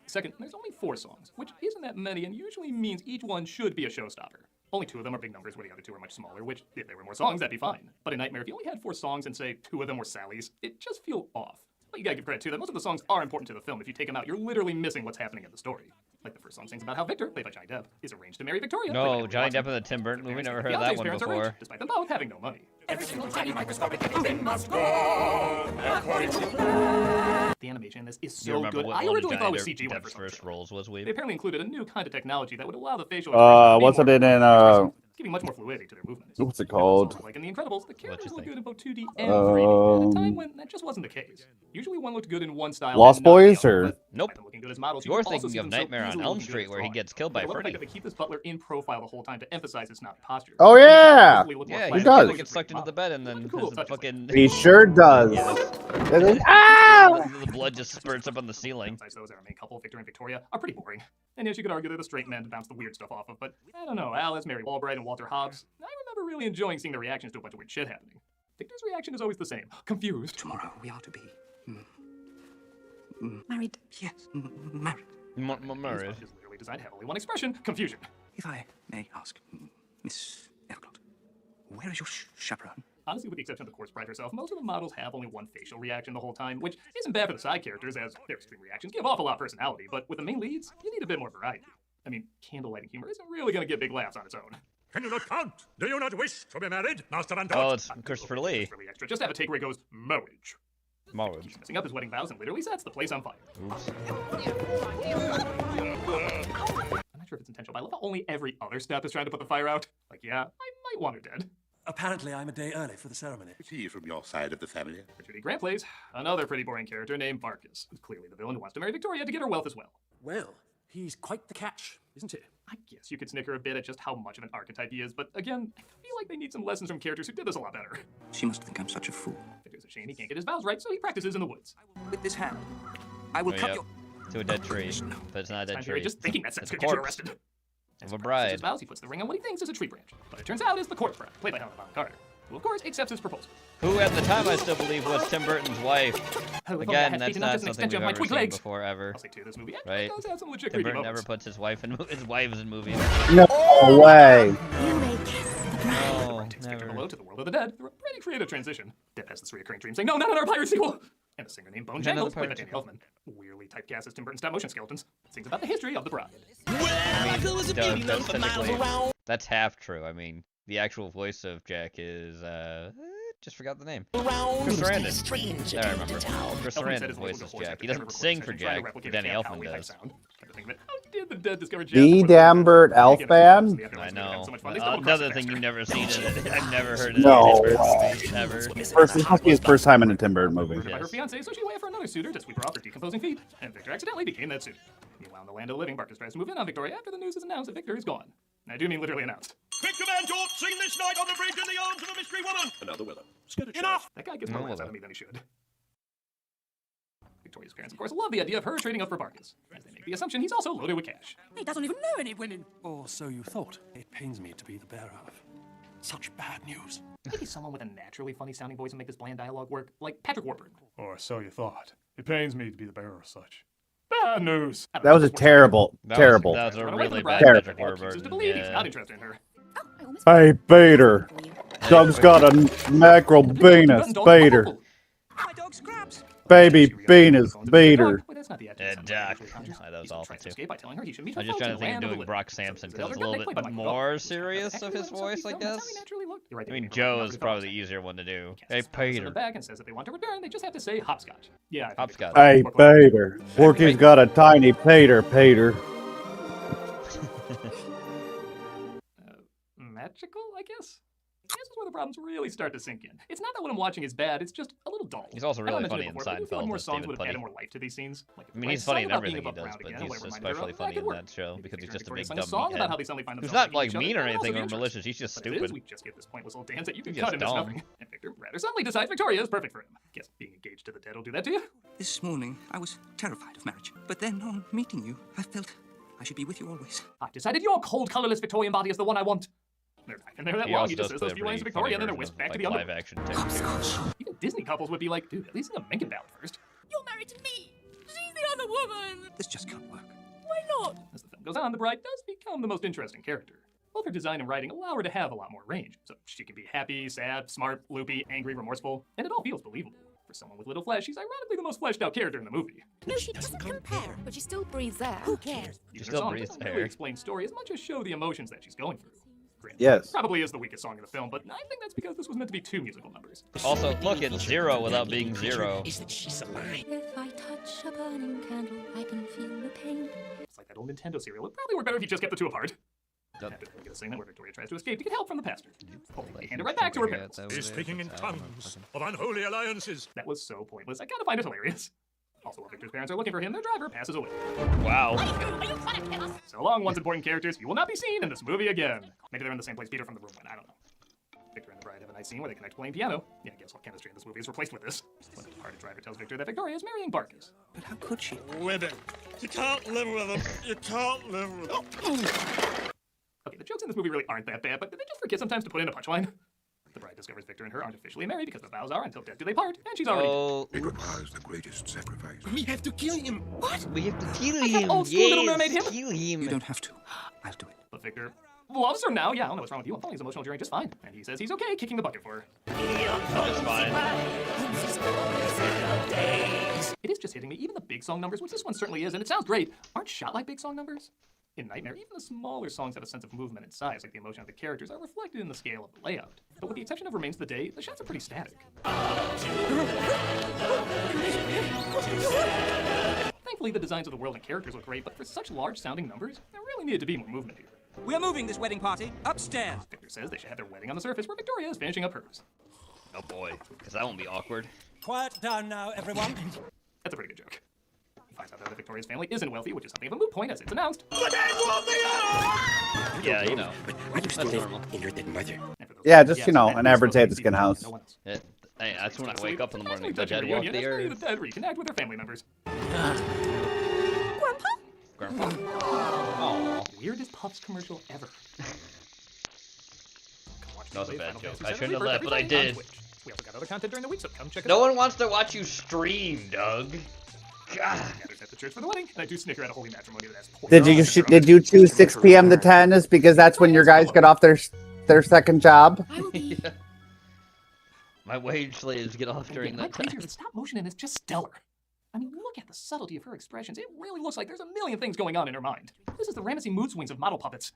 S13: Second, there's only 4 songs, which isn't that many and usually means each one should be a showstopper. Only 2 of them are big numbers where the other 2 are much smaller, which, if there were more songs, that'd be fine. But in Nightmare, if you only had 4 songs and say 2 of them were Sally's, it just feels off. But you gotta give credit too that most of the songs are important to the film. If you take them out, you're literally missing what's happening in the story. Like the first song sings about how Victor, played by Johnny Depp, is arranged to marry Victoria.
S3: No, Johnny Depp in the Tim Burton movie, never heard of that one before.
S13: Despite them both having no money.
S22: Every single tiny microscopic thing must go.
S13: The animation in this is
S3: Do you
S13: so
S3: remember
S13: good.
S3: what
S13: I
S3: one of
S13: originally thought it was
S3: Johnny
S13: CG when I
S3: Depp's
S13: first
S3: first roles was, Weeb?
S13: They apparently included a new kind of technology that would allow the facial
S10: What's it in
S13: giving much more fluidity to their movement.
S10: What's it called?
S13: Like in The Incredibles, the characters look good in both 2D and 3D, at a time when that just wasn't the case. Usually one looked good in one style.
S10: Lost Boys or?
S3: Nope.
S13: Good as models,
S3: You're thinking of Nightmare on Elm Street where he gets killed by Freddy.
S13: They keep this butler in profile the whole time to emphasize his snobby posture.
S10: Oh yeah,
S3: Yeah,
S10: he does.
S3: He gets sucked into the bed and then his fucking...
S10: He sure does.
S3: The blood just spurts up on the ceiling.
S13: Those are our main couple, Victor and Victoria, are pretty boring. And yes, you could argue they're the straight men to bounce the weird stuff off of, but I don't know, Alice, Mary Albright, and Walter Hobbs, I remember really enjoying seeing their reactions to a bunch of weird shit happening. Victor's reaction is always the same. Confused.
S19: Tomorrow we are to be...
S22: Married.
S19: Yes, married.
S3: Married.
S13: Is literally designed heavily one expression, confusion.
S19: If I may ask, Miss Everglot, where is your chaperone?
S13: Honestly, with the exception of the Corpse Bride herself, most of the models have only one facial reaction the whole time, which isn't bad for the side characters, as their extreme reactions give off a lot of personality, but with the main leads, you need a bit more variety. I mean, candlelighting humor isn't really going to get big laughs on its own.
S4: Can you not count? Do you not wish to be married, Master and
S3: Oh, it's Christopher Lee.
S13: Really extra. Just have a take where he goes, marriage.
S3: Marriage.
S13: Messing up his wedding vows and literally sets the place on fire.
S3: Oops.
S13: I'm not sure if it's intentional, but I love how only every other step is trying to put the fire out. Like, yeah, I might want her dead.
S4: Apparently, I'm a day early for the ceremony.
S23: Is he from your side of the family?
S13: Richard E. Grant plays another pretty boring character named Barkus, who's clearly the villain who wants to marry Victoria to get her wealth as well.
S4: Well, he's quite the catch, isn't he?
S13: I guess you could snicker a bit at just how much of an archetype he is, but again, I feel like they need some lessons from characters who did this a lot better.
S19: She must think I'm such a fool.
S13: Victor's a shame he can't get his vows right, so he practices in the woods.
S19: With this hand, I will cut your...
S3: To a dead tree, but it's not a dead tree.
S13: Just thinking that sentence could
S3: a
S13: get you
S3: corpse
S13: arrested.
S3: of a bride.
S13: His vows, he puts the ring on what he thinks is a tree branch, but it turns out it's the Corpse Bride, played by Helena Bonham Carter, who of course accepts his proposal.
S3: Who at the time I still believe was Tim Burton's wife. Again, that's not something we've ever seen before, ever.
S13: I'll say too, this movie
S3: right?
S13: does have some legit
S3: Tim
S13: creepy
S3: Burton never
S13: moments.
S3: puts his wives in movies.
S10: No way.
S3: No, never.
S13: Hello to the world of the dead through a pretty creative transition. Depp has this recurring dream saying, no, not another pirate sequel! And a singer named Bone
S3: Another
S13: Jangles, played by
S3: pirate
S13: Danny Elfman, weirdly typecast as Tim Burton stop-motion skeletons, sings about the history of the bride.
S3: That's half true. I mean, the actual voice of Jack is, just forgot the name. Chris Sarandon. There, I remember. Chris Sarandon voices Jack. He doesn't sing for Jack, Danny Elfman does.
S10: The Dambert Elfman?
S3: I know. Another thing you've never seen in it. I've never heard of
S10: No.
S3: Tim Burton movie, ever.
S10: This must be his first time in a Tim Burton movie.
S13: By her fiance, so she waited for another suitor to sweep her off her decomposing feet, and Victor accidentally became that suitor. Meanwhile, in the land of the living, Barkus tries to move in on Victoria after the news is announced that Victor is gone. I do mean literally announced.
S4: Victor Van Dort, sing this night on the bridge in the arms of a mystery woman.
S23: Another willow.
S4: Enough!
S13: That guy gets more laughs out of me than he should. Victoria's parents, of course, love the idea of her trading up for Barkus, as they make the assumption he's also loaded with cash.
S22: He doesn't even know any women.
S4: Or so you thought. It pains me to be the bearer of such bad news.
S13: Maybe someone with a naturally funny-sounding voice and make this bland dialogue work, like Patrick Warburton.
S7: Or so you thought. It pains me to be the bearer of such bad news.
S10: That was a terrible.
S3: That was a really bad Patrick Warburton.
S13: To believe he's not interested in her.
S10: Hey, Peter. Doug's got a mackerel penis, Peter. Baby penis, Peter.
S3: Duck. That was awful too. I was just trying to think of doing Brock Sampson because it's a little bit more serious of his voice, I guess. I mean, Joe is probably the easier one to do. Hey, Peter.
S13: Back and says that they want to return, they just have to say hopscotch. Yeah.
S3: Hopscotch.
S10: Hey, Peter. Porky's got a tiny Peter, Peter.
S13: Magical, I guess? This is where the problems really start to sink in. It's not that what I'm watching is bad, it's just a little dull.
S3: He's also really funny in
S13: before, I feel like
S3: Seinfeld.
S13: more
S3: as
S13: songs
S3: David
S13: would have
S3: Putty.
S13: added more life to these scenes. Like,
S3: I mean, he's funny in everything he does, but he's especially funny in that show because he's just a big dumb meathead. Who's not like mean or anything or malicious. He's just stupid.
S13: We just get this pointless little dance that you can
S3: He's
S13: cut
S3: just
S13: him as
S3: dumb.
S13: nothing. And Victor rather suddenly decides Victoria is perfect for him. Guess being engaged to the dead will do that to you.
S19: This morning, I was terrified of marriage. But then, on meeting you, I felt I should be with you always.
S13: I've decided your cold, colorless Victorian body is the one I want. They're not in there that
S3: He
S13: long.
S3: also
S13: He just
S3: does
S13: says those
S3: play
S13: few lines to
S3: a pretty
S13: Victoria, and then they're
S3: funny
S13: whisked
S3: version
S13: back
S3: of,
S13: to the
S3: like,
S13: underworld.
S3: live action
S13: Even Disney couples would be like, dude, at least sing a Mencken ballad first.
S22: You're married to me. She's the other woman.
S19: This just can't work.
S22: Why not?
S13: As the film goes on, the bride does become the most interesting character. Both her design and writing allow her to have a lot more range, so she can be happy, sad, smart, loopy, angry, remorseful, and it all feels believable. For someone with little flesh, she's ironically the most fleshed out character in the movie.
S22: No, she doesn't compare, but she still breathes air. Who cares?
S3: She still breathes
S13: doesn't
S3: air.
S13: really explain story as much as show the emotions that she's going through. Granted,
S10: Yes.
S13: Probably is the weakest song in the film, but I think that's because this was meant to be 2 musical numbers.
S3: Also, look, it's zero without being zero.
S22: Is that she's alive. If I touch a burning candle, I can feel the pain.
S13: It's like that old Nintendo cereal. It'd probably work better if you just kept the two apart. After we get a segment where Victoria tries to escape to get help from the pastor. They hand it right back to her parents.
S7: He's speaking in tongues of unholy alliances.
S13: That was so pointless. I gotta find it hilarious. Also, while Victor's parents are looking for him, their driver passes away.
S3: Wow.
S22: Are you trying to kill us?
S13: So long, once important characters, you will not be seen in this movie again. Maybe they're in the same place Peter from the room went. I don't know. Victor and the bride have a nice scene where they connect playing piano. Yeah, I guess all chemistry in this movie is replaced with this. When the departed driver tells Victor that Victoria is marrying Barkus.
S19: But how could she?
S7: Women. You can't live with them. You can't live with them.
S13: Okay, the jokes in this movie really aren't that bad, but did they just forget sometimes to put in a punchline? The bride discovers Victor and her aren't officially married because the vows are until death do they part, and she's already dead.
S23: It requires the greatest sacrifice.
S7: We have to kill him.
S22: What?
S3: We have to kill
S13: Like that
S3: him.
S13: old school Little Mermaid him?
S3: Kill him.
S19: You don't have to. I'll do it.
S13: But Victor loves her now. Yeah, I don't know what's wrong with you. I'm following his emotional journey just fine. And he says he's okay kicking the bucket for her.
S3: That's fine.
S13: It is just hitting me. Even the big song numbers, which this one certainly is, and it sounds great, aren't shot like big song numbers. In Nightmare, even the smaller songs have a sense of movement and size, like the emotion of the characters are reflected in the scale of the layout. But with the exception of Remains of the Day, the shots are pretty static. Thankfully, the designs of the world and characters look great, but for such large-sounding numbers, there really needed to be more movement here.
S19: We're moving this wedding party upstairs.
S13: Victor says they should have their wedding on the surface where Victoria is finishing up hers.
S3: Oh boy, because that won't be awkward.
S7: Quiet down now, everyone.
S13: That's a pretty good joke. He finds out that Victoria's family isn't wealthy, which is something of a moot point as it's announced.
S3: Yeah, you know.
S7: I used to live in your dead mother.
S10: Yeah, just, you know, an average day at the skin house.
S3: Yeah. Hey, that's when I wake up in the morning. The
S13: Touching
S3: dead walk
S13: reunion,
S3: the
S13: as many of
S3: earth.
S13: the dead reconnect with their family members.
S22: Grandpa?
S3: Aw.
S13: Weirdest Puffs commercial ever.
S3: That was a bad joke. I
S13: VII
S3: shouldn't have
S13: Rebirth
S3: left, but I
S13: every day on
S3: did.
S13: Twitch. We also got other content during the week, so come check it
S3: No
S13: out.
S3: one wants to watch you stream, Doug. God.
S13: Gathers at the church for the wedding, and I do snicker at a holy matrimony that has poison
S10: Did
S13: on
S10: you
S13: it.
S10: did you choose 6 p.m. to 10 is because that's when your guys get off their second job?
S3: Yeah. My wage slaves get off during that time.
S13: The stop motion in is just stellar. I mean, look at the subtlety of her expressions. It really looks like there's a million things going on in her mind. This is the Ramesses mood swings of model puppets.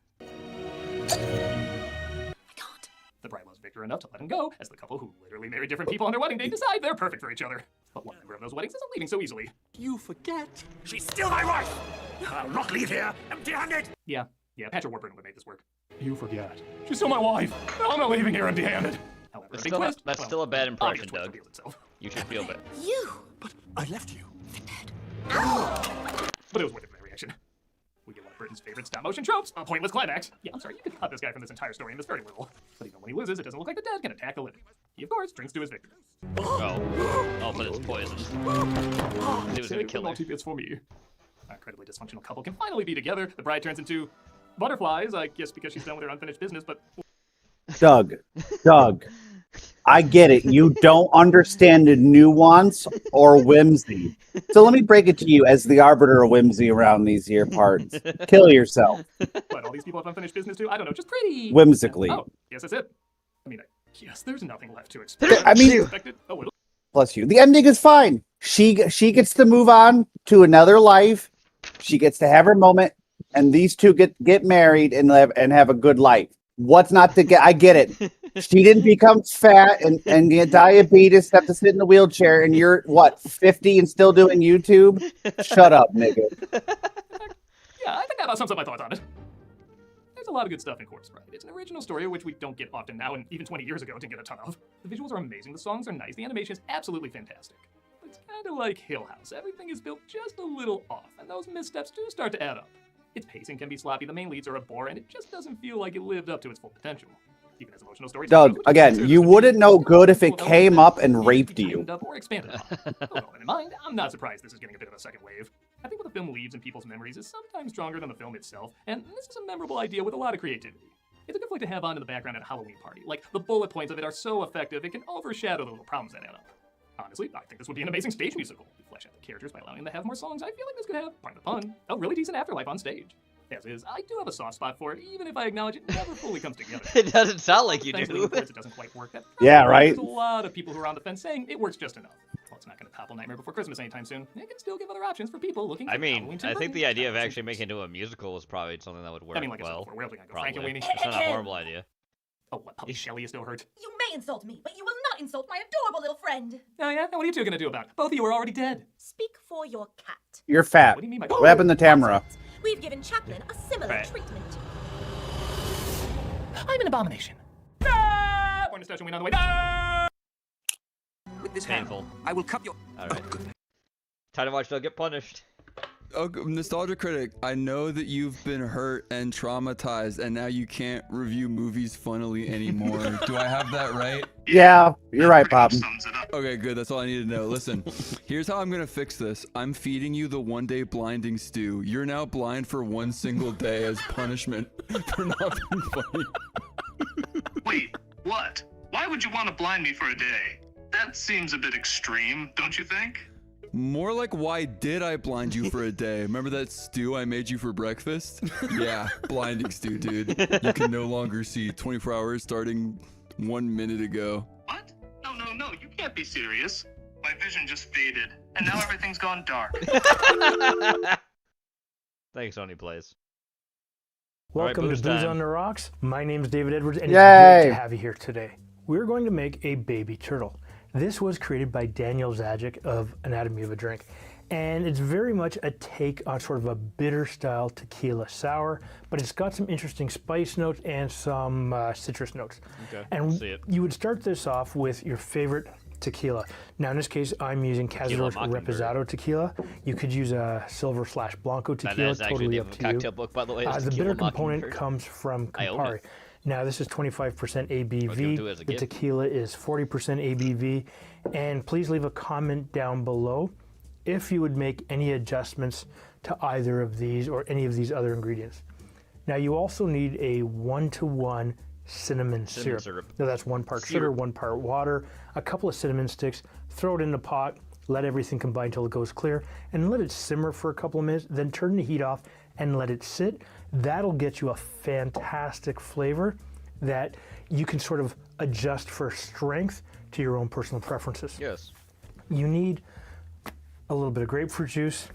S13: The bride loves Victor enough to let him go, as the couple who literally marry different people on their wedding day decide they're perfect for each other. But one member of those weddings isn't leaving so easily.
S7: You forget. She's still my wife. I'll not leave here empty-handed.
S13: Yeah, Patrick Warburton would make this work. You forget. She's still my wife. I'm not leaving here empty-handed. However,
S3: That's
S13: a big
S3: still,
S13: twist.
S3: that's
S13: Well,
S3: still a bad impression,
S13: obvious twist
S3: Doug.
S13: reveals itself.
S3: You should feel bad.
S22: You!
S7: But I left you.
S13: But it was worth it for that reaction. We get one of Britain's favorite stop-motion tropes, a pointless climax. Yeah, I'm sorry, you could cut this guy from this entire story and miss very little. But even when he loses, it doesn't look like the dead can attack the living. He, of course, drinks to his victory.
S3: Oh, but it's poison. He was gonna kill her.
S13: It's for me. Our incredibly dysfunctional couple can finally be together. The bride turns into butterflies, I guess because she's done with her unfinished business, but...
S10: Doug, I get it. You don't understand the nuance or whimsy. So let me break it to you as the arbiter of whimsy around these here parts. Kill yourself.
S13: But all these people have unfinished business too? I don't know, just pretty...
S10: Whimsically.
S13: Oh, yes, that's it. I mean, I guess there's nothing left to expect.
S10: I mean...
S13: Oh, it'll...
S10: Bless you. The ending is fine. She gets to move on to another life. She gets to have her moment, and these two get married and have a good life. What's not to get? I get it. She didn't become fat and get diabetes, have to sit in the wheelchair, and you're, what, 50 and still doing YouTube? Shut up, nigga.
S13: Yeah, I think that about sums up my thoughts on it. There's There's a lot of good stuff in Corpse Bride. It's an original story, which we don't get often now, and even 20 years ago didn't get a ton of. The visuals are amazing, the songs are nice, the animation is absolutely fantastic. But it's kind of like Hill House. Everything is built just a little off, and those missteps do start to add up. Its pacing can be sloppy, the main leads are a bore, and it just doesn't feel like it lived up to its full potential. Even as emotional stories.
S10: Doug, again, you wouldn't know good if it came up and raped you.
S13: Or expanded upon. With all that in mind, I'm not surprised this is getting a bit of a second wave. I think what the film leaves in people's memories is sometimes stronger than the film itself, and this is a memorable idea with a lot of creativity. It's a good flick to have on in the background at a Halloween party. Like, the bullet points of it are so effective, it can overshadow the little problems that add up. Honestly, I think this would be an amazing stage musical. We flesh out the characters by allowing them to have more songs. I feel like this could have, pardon the pun, a really decent afterlife on stage. As is, I do have a soft spot for it, even if I acknowledge it never fully comes together.
S3: It doesn't sound like you do.
S13: It doesn't quite work.
S10: Yeah, right?
S13: There's a lot of people who are on the fence saying it works just enough. Well, it's not going to topple Nightmare Before Christmas anytime soon. It can still give other options for people looking for Halloween
S3: I think the idea of actually making it into a musical is probably something that would work well. Probably. It's not a horrible idea.
S13: Oh, what, Puppy Shelly is still hurt?
S1: You may insult me, but you will not insult my adorable little friend.
S13: Oh yeah? What are you two gonna do about it? Both of you are already dead.
S1: Speak for your cat.
S10: You're fat.
S13: What do you mean by
S10: What happened to Tamara?
S1: We've given Chaplin a similar treatment.
S13: I'm an abomination. Ah! Born discussion, win on the way. Ah!
S19: With this
S3: Painful.
S19: hand, I will cut your...
S3: Alright. Time to watch Doug get punished.
S9: Oh, Nostalgia Critic, I know that you've been hurt and traumatized, and now you can't review movies funnily anymore. Do I have that right?
S10: Yeah, you're right, Bob.
S9: Okay, good. That's all I need to know. Listen, here's how I'm gonna fix this. I'm feeding you the one-day blinding stew. You're now blind for one single day as punishment for not being funny.
S18: Wait, what? Why would you want to blind me for a day? That seems a bit extreme, don't you think?
S9: More like, why did I blind you for a day? Remember that stew I made you for breakfast? Yeah, blinding stew, dude. You can no longer see 24 hours starting 1 minute ago.
S18: What? No, you can't be serious. My vision just faded, and now everything's gone dark.
S3: Thanks, Sony Plays.
S21: Welcome
S3: All right,
S21: to
S3: booze
S21: Booze
S3: time.
S21: on the Rocks. My name's David Edwards, and
S10: Yay!
S21: it's great to have you here today. We're going to make a baby turtle. This was created by Daniel Zajic of Anatomy of a Drink, and it's very much a take on sort of a bitter style tequila sour, but it's got some interesting spice notes and some citrus notes.
S3: Okay,
S21: and
S3: see it.
S21: you would start this off with your favorite tequila. Now in this case, I'm using Cazador's Reposado tequila. You could use a Silver/Blanco tequila, totally up to you.
S3: Cocktail book, by the way. Is
S21: The
S3: Tequila
S21: bitter component
S3: Mockingbird.
S21: comes from
S3: I own
S21: Campari.
S3: it.
S21: Now this is 25% ABV.
S3: do it as a
S21: The
S3: gift.
S21: tequila is 40% ABV. And please leave a comment down below if you would make any adjustments to either of these or any of these other ingredients. Now you also need a 1-to-1 cinnamon syrup. Now that's 1 part sugar, 1 part water, a couple of cinnamon sticks, throw it in the pot, let everything combine until it goes clear, and let it simmer for a couple of minutes, then turn the heat off and let it sit. That'll get you a fantastic flavor that you can sort of adjust for strength to your own personal preferences.
S3: Yes.
S21: You need a little bit of grapefruit juice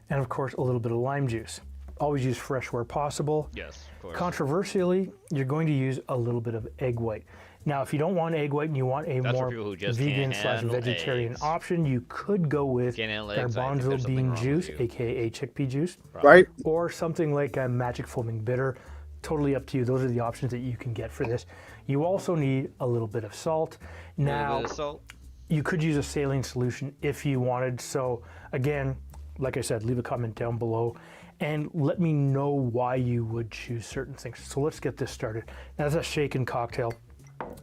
S21: and of course a little bit of lime juice. Always use fresh where possible.
S3: Yes, of course.
S21: Controversially, you're going to use a little bit of egg white. Now, if you don't want egg white and you want a
S3: That's for
S21: more
S3: people who just
S21: vegan
S3: can't
S21: /
S3: handle
S21: vegetarian
S3: eggs.
S21: option, you could go with
S3: Can't handle eggs, I think there's
S21: garbanzo
S3: something
S21: bean
S3: wrong with
S21: juice,
S3: you.
S21: aka chickpea juice.
S10: Right.
S21: Or something like a magic foaming bitter. Totally up to you. Those are the options that you can get for this. You also need a little bit of salt. Now,
S3: bit of salt.
S21: you could use a saline solution if you wanted. So again, like I said, leave a comment down below and let me know why you would choose certain things. So let's get this started. Now, that's a shaken cocktail.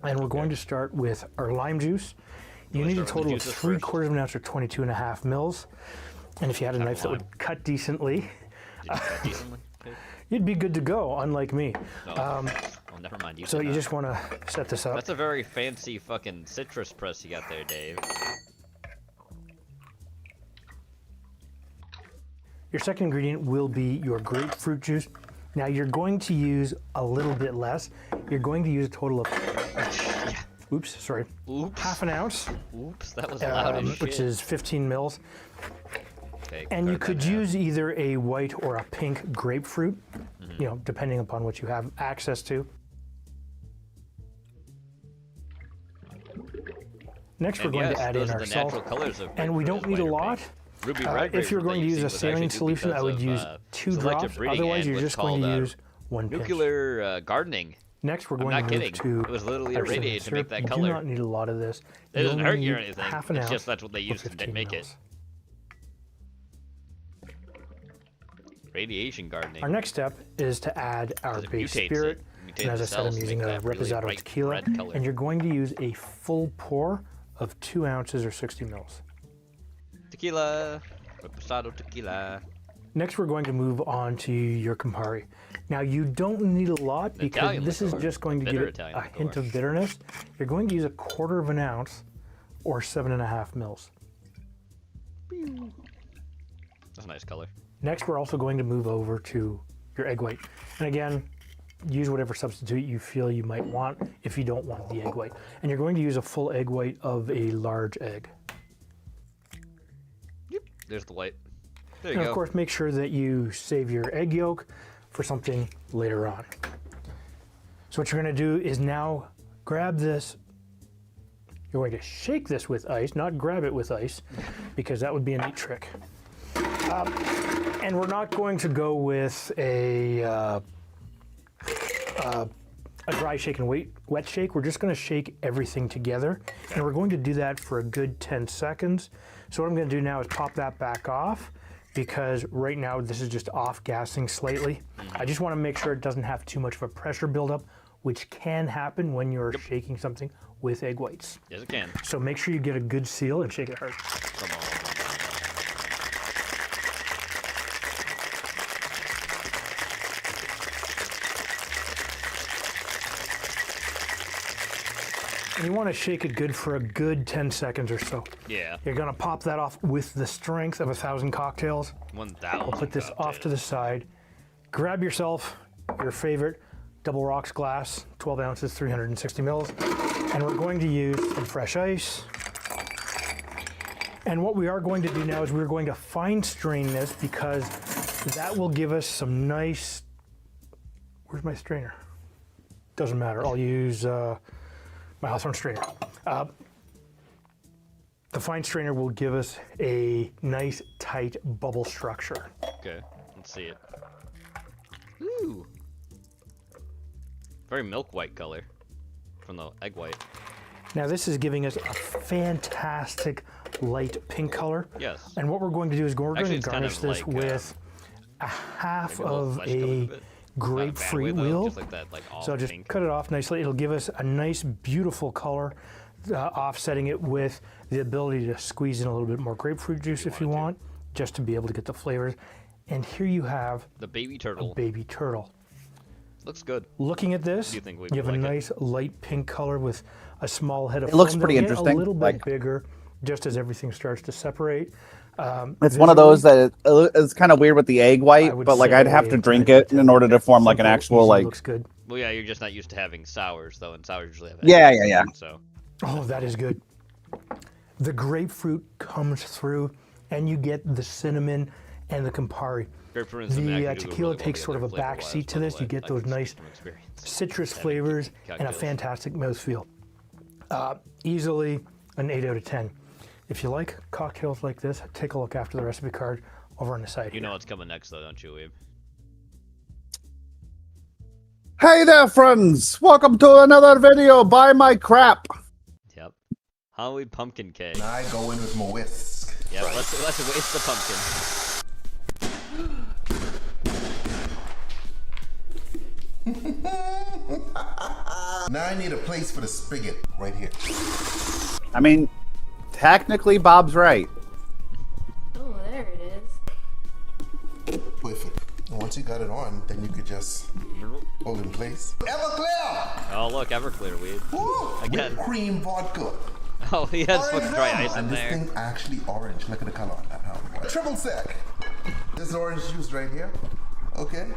S21: And we're going to start with our lime juice. You need a total of 3/4 of an ounce or 22.5 mils. And if you had a knife that would cut decently, you'd be good to go, unlike me.
S3: No. Well, never mind.
S21: So you just want to set this up.
S3: That's a very fancy fucking citrus press you got there, Dave.
S21: Your second ingredient will be your grapefruit juice. Now you're going to use a little bit less. You're going to use a total of, half an ounce.
S3: Oops, that was loud as shit.
S21: Which is 15 mils.
S3: Okay,
S21: And you could use either a white or a pink grapefruit, you know, depending upon what you have access to. Next, we're going to add in our salt. And we don't need a lot.
S3: Ruby red
S21: If you're
S3: grapefruit
S21: going to
S3: that you
S21: use a
S3: see was actually
S21: saline solution, I would
S3: because
S21: use
S3: of,
S21: 2
S3: selective
S21: drops.
S3: breeding
S21: Otherwise,
S3: and
S21: you're
S3: what's
S21: just going to
S3: called,
S21: use 1 pinch.
S3: Nuclear gardening.
S21: Next, we're
S3: I'm
S21: going
S3: not
S21: to move
S3: kidding.
S21: to
S3: It was literally irradiated to make that
S21: You
S3: color.
S21: do not need a lot of this.
S3: It
S21: You
S3: doesn't
S21: only
S3: hurt you or
S21: need
S3: anything.
S21: half an
S3: It's
S21: ounce
S3: just that's what they
S21: or
S3: use to
S21: 15
S3: make
S21: mils.
S3: it. Radiation gardening.
S21: Our next step is to add our
S3: Because it
S21: base
S3: mutates
S21: spirit.
S3: it.
S21: And as I said, I'm
S3: cells to
S21: using
S3: make
S21: a
S3: that really
S21: Reposado
S3: bright
S21: tequila.
S3: red color.
S21: And you're going to use a full pour of 2 ounces or 60 mils.
S3: Tequila. Reposado tequila.
S21: Next, we're going to move on to your Campari. Now, you don't need a lot because
S3: Italian
S21: this is
S3: liqueur.
S21: just going to
S3: Bitter
S21: give it
S3: Italian
S21: a hint of bitterness. You're going to use 1/4 of an ounce or 7.5 mils.
S3: That's a nice color.
S21: Next, we're also going to move over to your egg white. And again, use whatever substitute you feel you might want if you don't want the egg white. And you're going to use a full egg white of a large egg.
S3: There's the white. There you
S21: And
S3: go.
S21: of course, make sure that you save your egg yolk for something later on. So what you're going to do is now grab this. You're going to shake this with ice, not grab it with ice, because that would be a neat trick. And we're not going to go with a dry shake and wet shake. We're just going to shake everything together. And we're going to do that for a good 10 seconds. So what I'm going to do now is pop that back off, because right now this is just off-gassing slightly. I just want to make sure it doesn't have too much of a pressure buildup, which can happen when you're shaking something with egg whites.
S3: Yes, it can.
S21: So make sure you get a good seal and shake it hard.
S3: Come on.
S21: And you want to shake it good for a good 10 seconds or so.
S3: Yeah.
S21: You're going to pop that off with the strength of 1,000 cocktails.
S3: 1,000.
S21: We'll put this off to the side. Grab yourself your favorite double rocks glass, 12 ounces, 360 mils. And we're going to use some fresh ice. And what we are going to do now is we're going to fine strain this, because that will give us some nice, where's my strainer? Doesn't matter, I'll use my Hawthorne strainer. The fine strainer will give us a nice tight bubble structure.
S3: Okay, let's see it. Ooh. Very milk white color from the egg white.
S21: Now this is giving us a fantastic light pink color.
S3: Yes.
S21: And what we're going to do is we're
S3: Actually,
S21: going
S3: it's
S21: to
S3: kind
S21: garnish
S3: of
S21: this
S3: like,
S21: with a half
S3: maybe a little
S21: of
S3: flesh color
S21: a
S3: of it.
S21: grapefruit
S3: Not a bad way, though,
S21: wheel.
S3: just like that, like
S21: So
S3: all
S21: just
S3: pink.
S21: cut it off nicely. It'll give us a nice, beautiful color, offsetting it with the ability to squeeze in a little bit more grapefruit juice if you want, just to be able to get the flavors. And here you have
S3: the baby turtle.
S21: A baby turtle.
S3: Looks good.
S21: Looking at this,
S3: Do you think we
S21: you have
S3: would
S21: a
S3: like it?
S21: nice light pink color with a small head of
S10: It looks
S21: foam
S10: pretty
S21: that'll get
S10: interesting,
S21: a little bit
S10: like-
S21: bigger just as everything starts to separate.
S10: It's one of those that it's kind of weird with the egg white,
S21: would
S10: but like I'd have
S21: say
S10: to drink it in order to form like an actual like.
S21: looks good.
S3: Well, yeah, you're just not used to having sours, though, and sours usually have
S10: Yeah,
S3: egg
S10: yeah, yeah.
S3: in it, So.
S21: Oh, that is good. The grapefruit comes through, and you get the cinnamon and the Campari.
S3: Grapefruit and cinnamon
S21: The
S3: actually do
S21: tequila
S3: really well
S21: takes sort of a
S3: together
S21: back
S3: flavor-wise,
S21: seat to
S3: by the
S21: this. You
S3: way.
S21: get
S3: I
S21: those
S3: can speak
S21: nice
S3: from experience.
S21: citrus
S3: Having
S21: flavors and a
S3: cocktails.
S21: fantastic mouthfeel. Easily an 8 out of 10. If you like cocktails like this, take a look after the recipe card over on the side.
S3: You know what's coming next, though, don't you, Weeb?
S10: Hey there, friends! Welcome to another video. Buy my crap.
S3: Yep. Halloween pumpkin cake.
S6: I go in with my whisk.
S3: Yeah, let's waste the pumpkin.
S6: Now I need a place for the spigot right here.
S10: I mean, technically, Bob's right.
S12: Oh, there it is.
S6: Perfect. And once you got it on, then you could just hold in place. Everclear!
S3: Oh, look, Everclear weed. Again.
S6: Whipped cream vodka.
S3: Oh, he has fucking dry ice in
S6: And this
S3: there.
S6: thing actually orange. Look at the color on that. Triple sec. This orange juice right here. Okay.